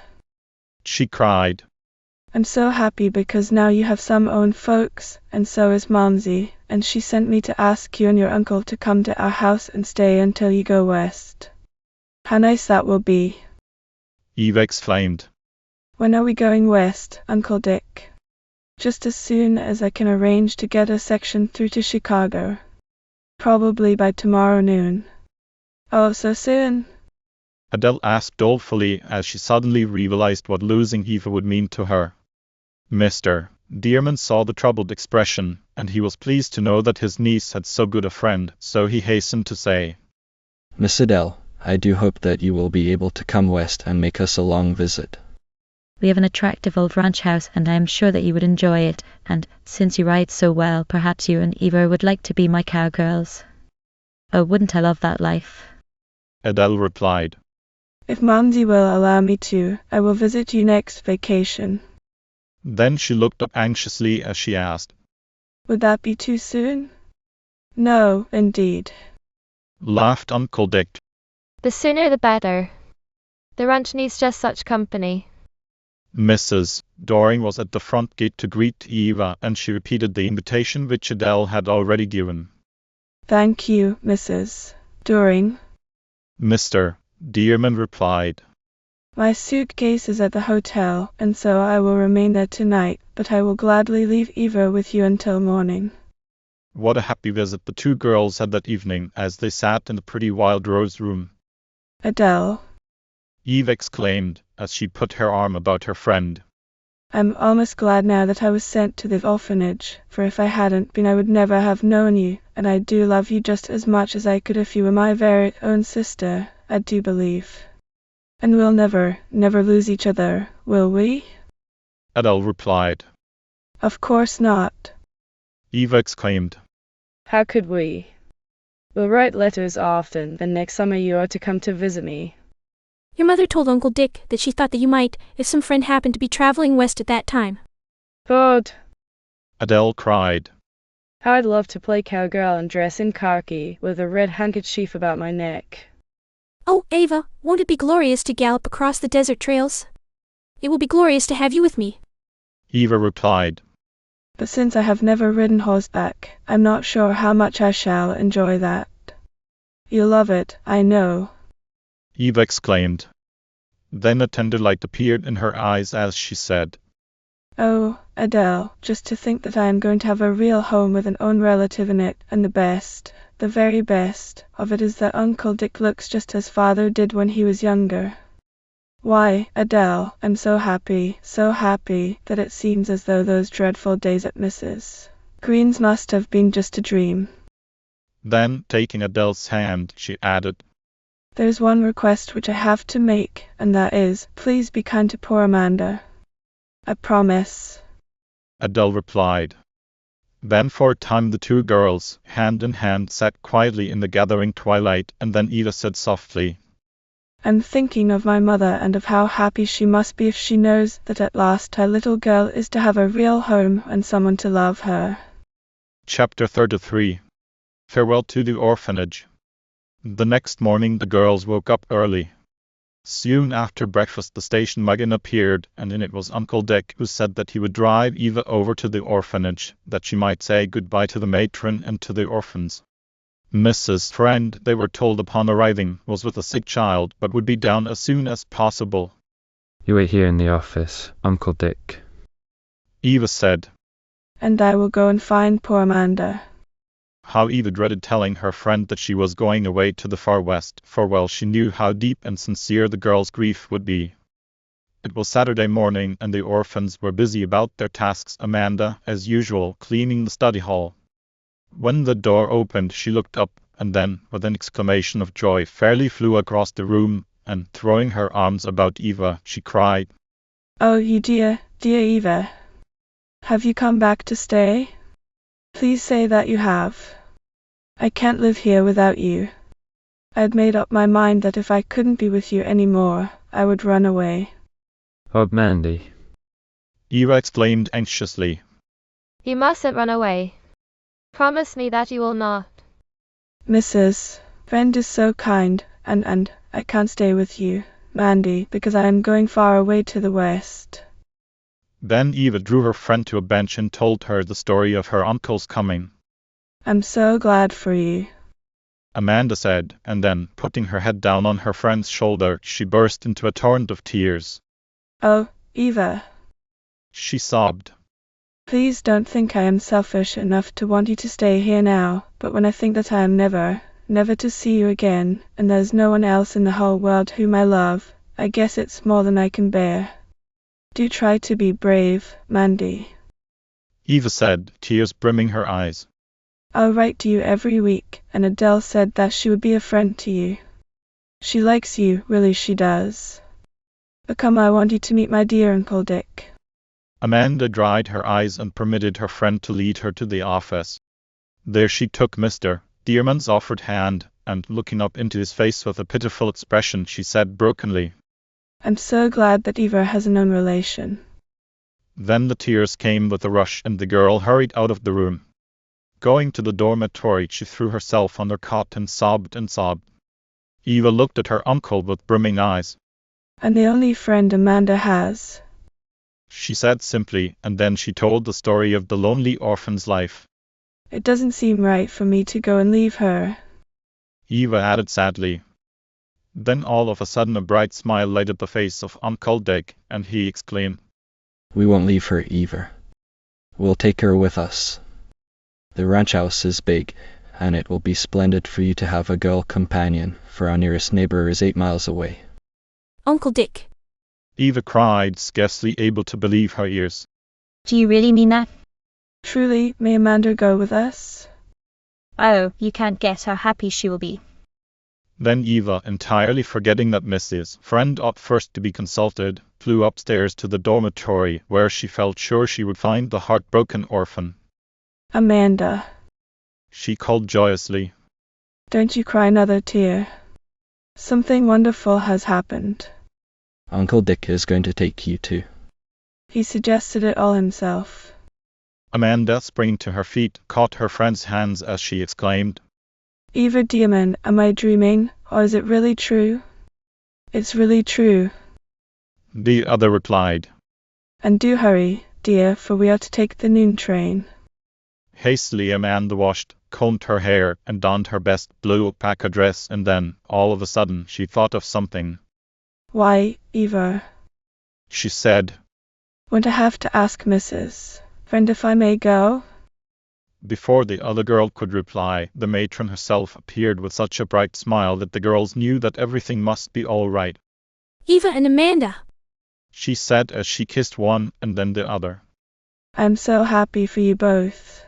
She cried. I'm so happy because now you have some own folks, and so is Momsey, and she sent me to ask you and your uncle to come to our house and stay until you go west. How nice that will be. Eva exclaimed. When are we going west, Uncle Dick? Just as soon as I can arrange to get a section through to Chicago. Probably by tomorrow noon. Oh, so soon? Adele asked dolefully as she suddenly realized what losing Eva would mean to her. Mr. Dearman saw the troubled expression, and he was pleased to know that his niece had so good a friend, so he hastened to say, Miss Adele, I do hope that you will be able to come west and make us a long visit. We have an attractive old ranch house, and I am sure that you would enjoy it, and, since you ride so well, perhaps you and Eva would like to be my cowgirls. Oh, wouldn't I love that life? Adele replied. If Momsey will allow me to, I will visit you next vacation. Then she looked up anxiously as she asked, Would that be too soon? No, indeed. Laughed Uncle Dick. The sooner the better. The ranch needs just such company. Mrs. Doring was at the front gate to greet Eva, and she repeated the invitation which Adele had already given. Thank you, Mrs. Doring. Mr. Dearman replied. My suitcase is at the hotel, and so I will remain there tonight, but I will gladly leave Eva with you until morning. What a happy visit the two girls had that evening as they sat in the pretty Wild Rose room. Adele, Eve exclaimed as she put her arm about her friend. I'm almost glad now that I was sent to the orphanage, for if I hadn't been I would never have known you, and I do love you just as much as I could if you were my very own sister, I do believe. And we'll never lose each other, will we? Adele replied. Of course not. Eva exclaimed. How could we? We'll write letters often, then next summer you are to come to visit me. Your mother told Uncle Dick that she thought that you might, if some friend happened to be traveling west at that time. God, Adele cried. how I'd love to play cowgirl and dress in khaki, with a red handkerchief about my neck. Oh, Ava, won't it be glorious to gallop across the desert trails? It will be glorious to have you with me. Eva replied. But since I have never ridden horseback, I'm not sure how much I shall enjoy that. You'll love it, I know. Eva exclaimed. Then a tender light appeared in her eyes as she said, Oh, Adele, just to think that I am going to have a real home with an own relative in it, and the very best of it is that Uncle Dick looks just as father did when he was younger. Why, Adele, I'm so happy that it seems as though those dreadful days at Mrs. Green's must have been just a dream. Then, taking Adele's hand, she added, There's one request which I have to make, and that is, please be kind to poor Amanda. I promise. Adele replied. Then for a time the two girls, hand in hand, sat quietly in the gathering twilight, and then Eva said softly, I'm thinking of my mother and of how happy she must be if she knows that at last her little girl is to have a real home and someone to love her. Chapter 33. Farewell to the Orphanage. The next morning the girls woke up early. Soon after breakfast the station wagon appeared, and in it was Uncle Dick, who said that he would drive Eva over to the orphanage, that she might say goodbye to the matron and to the orphans. Mrs. Friend, they were told upon arriving, was with a sick child, but would be down as soon as possible. You wait here in the office, Uncle Dick. Eva said. And I will go and find poor Amanda. How Eva dreaded telling her friend that she was going away to the far west, for well she knew how deep and sincere the girl's grief would be. It was Saturday morning, and the orphans were busy about their tasks, Amanda, as usual, cleaning the study hall. When the door opened, she looked up, and then, with an exclamation of joy, fairly flew across the room, and throwing her arms about Eva, she cried, "Oh, you dear, dear Eva. Have you come back to stay? Please say that you have. I can't live here without you. I had made up my mind that if I couldn't be with you any more, I would run away." Oh, Mandy. Eva exclaimed anxiously. You mustn't run away. Promise me that you will not. Mrs. Friend is so kind, and I can't stay with you, Mandy, because I am going far away to the west. Then Eva drew her friend to a bench and told her the story of her uncle's coming. I'm so glad for you, Amanda said, and then, putting her head down on her friend's shoulder, she burst into a torrent of tears. Oh, Eva, she sobbed. Please don't think I am selfish enough to want you to stay here now, but when I think that I am never to see you again, and there's no one else in the whole world whom I love, I guess it's more than I can bear. Do try to be brave, Mandy, Eva said, tears brimming her eyes. I'll write to you every week, and Adele said that she would be a friend to you. She likes you, really she does. But come, I want you to meet my dear Uncle Dick. Amanda dried her eyes and permitted her friend to lead her to the office. There she took Mr. Dearman's offered hand, and looking up into his face with a pitiful expression, she said brokenly, I'm so glad that Eva has a known relation. Then the tears came with a rush, and the girl hurried out of the room. Going to the dormitory, she threw herself on her cot and sobbed and sobbed. Eva looked at her uncle with brimming eyes. I'm the only friend Amanda has, she said simply, and then she told the story of the lonely orphan's life. It doesn't seem right for me to go and leave her, Eva added sadly. Then all of a sudden a bright smile lighted the face of Uncle Dick, and he exclaimed, We won't leave her, Eva. We'll take her with us. The ranch house is big, and it will be splendid for you to have a girl companion, for our nearest neighbor is 8 miles away. Uncle Dick, Eva cried, scarcely able to believe her ears. Do you really mean that? Truly, may Amanda go with us? Oh, you can't guess how happy she will be. Then Eva, entirely forgetting that Mrs. Friend ought first to be consulted, flew upstairs to the dormitory, where she felt sure she would find the heartbroken orphan. Amanda, she called joyously. Don't you cry another tear. Something wonderful has happened. Uncle Dick is going to take you too. He suggested it all himself. Amanda, springing to her feet, caught her friend's hands as she exclaimed, Eva Dearman, am I dreaming, or is it really true? It's really true. The other replied. And do hurry, dear, for we are to take the noon train. Hastily Amanda washed, combed her hair, and donned her best blue alpaca dress, and then, all of a sudden, she thought of something. Why, Eva, she said, won't I have to ask Mrs. Friend if I may go? Before the other girl could reply, the matron herself appeared with such a bright smile that the girls knew that everything must be all right. Eva and Amanda, she said as she kissed one and then the other. I'm so happy for you both.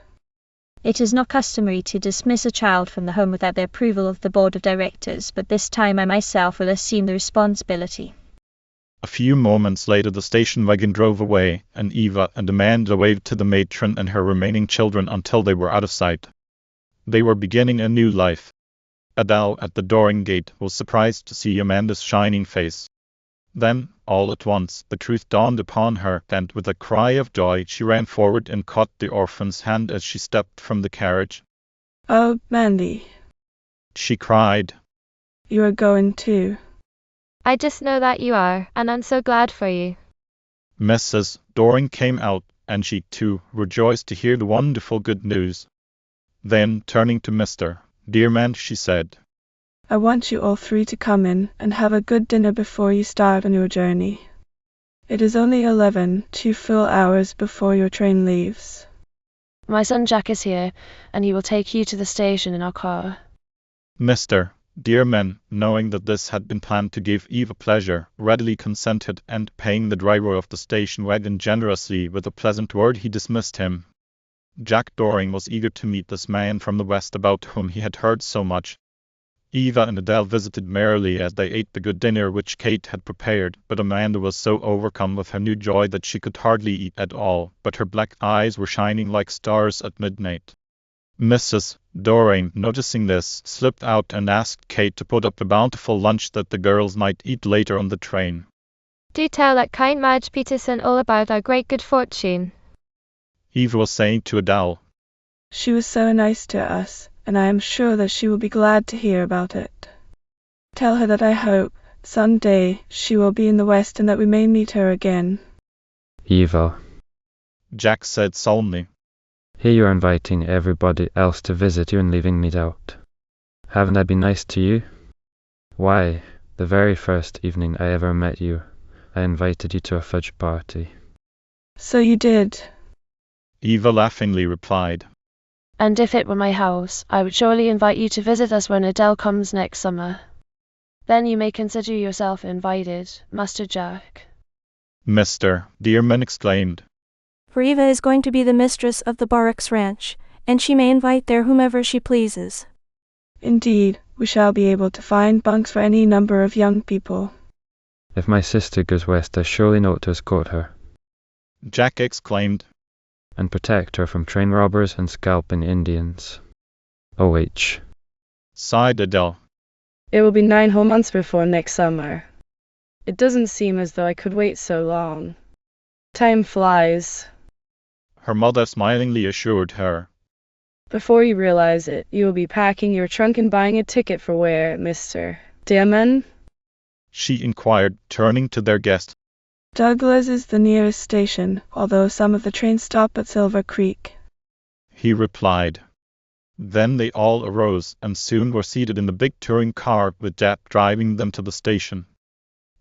It is not customary to dismiss a child from the home without the approval of the board of directors, but this time I myself will assume the responsibility. A few moments later the station wagon drove away, and Eva and Amanda waved to the matron and her remaining children until they were out of sight. They were beginning a new life. Adele, at the Doring gate, was surprised to see Amanda's shining face. Then, all at once, the truth dawned upon her, and with a cry of joy she ran forward and caught the orphan's hand as she stepped from the carriage. Oh, Mandy, she cried. You are going too. I just know that you are, and I'm so glad for you. Mrs. Doring came out, and she, too, rejoiced to hear the wonderful good news. Then, turning to Mr. Dearman, she said, I want you all three to come in and have a good dinner before you start on your journey. It is only 11, 2 full hours before your train leaves. My son Jack is here, and he will take you to the station in our car. Mr. Dearman, knowing that this had been planned to give Eva pleasure, readily consented, and paying the driver of the station wagon generously with a pleasant word, he dismissed him. Jack Doring was eager to meet this man from the West about whom he had heard so much. Eva and Adele visited merrily as they ate the good dinner which Kate had prepared, but Amanda was so overcome with her new joy that she could hardly eat at all, but her black eyes were shining like stars at midnight. Mrs. Doring, noticing this, slipped out and asked Kate to put up a bountiful lunch that the girls might eat later on the train. Do tell that kind Madge Peterson all about our great good fortune. Eva was saying to Adele, She was so nice to us, and I am sure that she will be glad to hear about it. Tell her that I hope, some day, she will be in the West and that we may meet her again. Eva, Jack said solemnly, here you are inviting everybody else to visit you and leaving me out. Haven't I been nice to you? Why, the very first evening I ever met you, I invited you to a fudge party. So you did. Eva laughingly replied. And if it were my house, I would surely invite you to visit us when Adele comes next summer. Then you may consider yourself invited, Master Jack. Mr. Dearman exclaimed. For Eva is going to be the mistress of the Barracks Ranch, and she may invite there whomever she pleases. Indeed, we shall be able to find bunks for any number of young people. If my sister goes west, I surely know to escort her. Jack exclaimed. And protect her from train robbers and scalping Indians. O.H. Sighed Adele. It will be 9 whole months before next summer. It doesn't seem as though I could wait so long. Time flies. Her mother smilingly assured her. Before you realize it, you will be packing your trunk and buying a ticket for where, Mr. Dearman? She inquired, turning to their guest. Douglas is the nearest station, although some of the trains stop at Silver Creek. He replied. Then they all arose and soon were seated in the big touring car with Jack driving them to the station.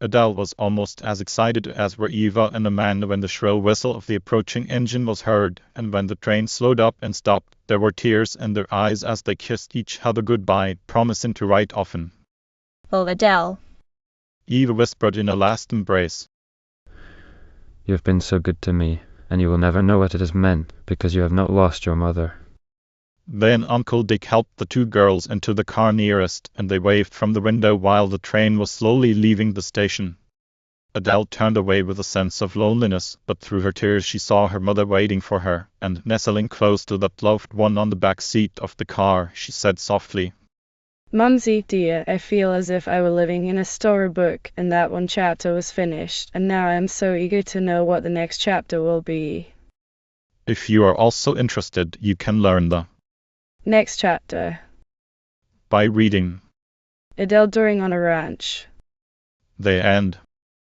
Adele was almost as excited as were Eva and Amanda when the shrill whistle of the approaching engine was heard, and when the train slowed up and stopped, there were tears in their eyes as they kissed each other goodbye, promising to write often. Oh, Adele. Eva whispered in a last embrace. You have been so good to me, and you will never know what it has meant, because you have not lost your mother. Then Uncle Dick helped the two girls into the car nearest, and they waved from the window while the train was slowly leaving the station. Adele turned away with a sense of loneliness, but through her tears she saw her mother waiting for her, and nestling close to that loved one on the back seat of the car, she said softly, Mumsy, dear, I feel as if I were living in a storybook and that one chapter was finished, and now I am so eager to know what the next chapter will be. If you are also interested, you can learn the next chapter by reading Adele Doring on a Ranch. The end.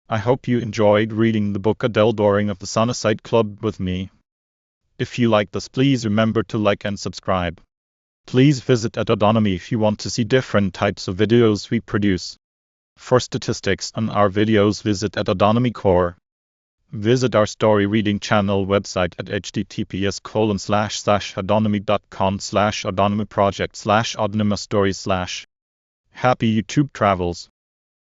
I hope you enjoyed reading the book Adele Doring of the Sunnyside Club with me. If you like this, please remember to like and subscribe. Please visit Adonomy if you want to see different types of videos we produce. For statistics on our videos, visit Adonomy Core. Visit our story reading channel website at https://adonomy.com/adonomyproject/adonomy stories/. Happy YouTube travels!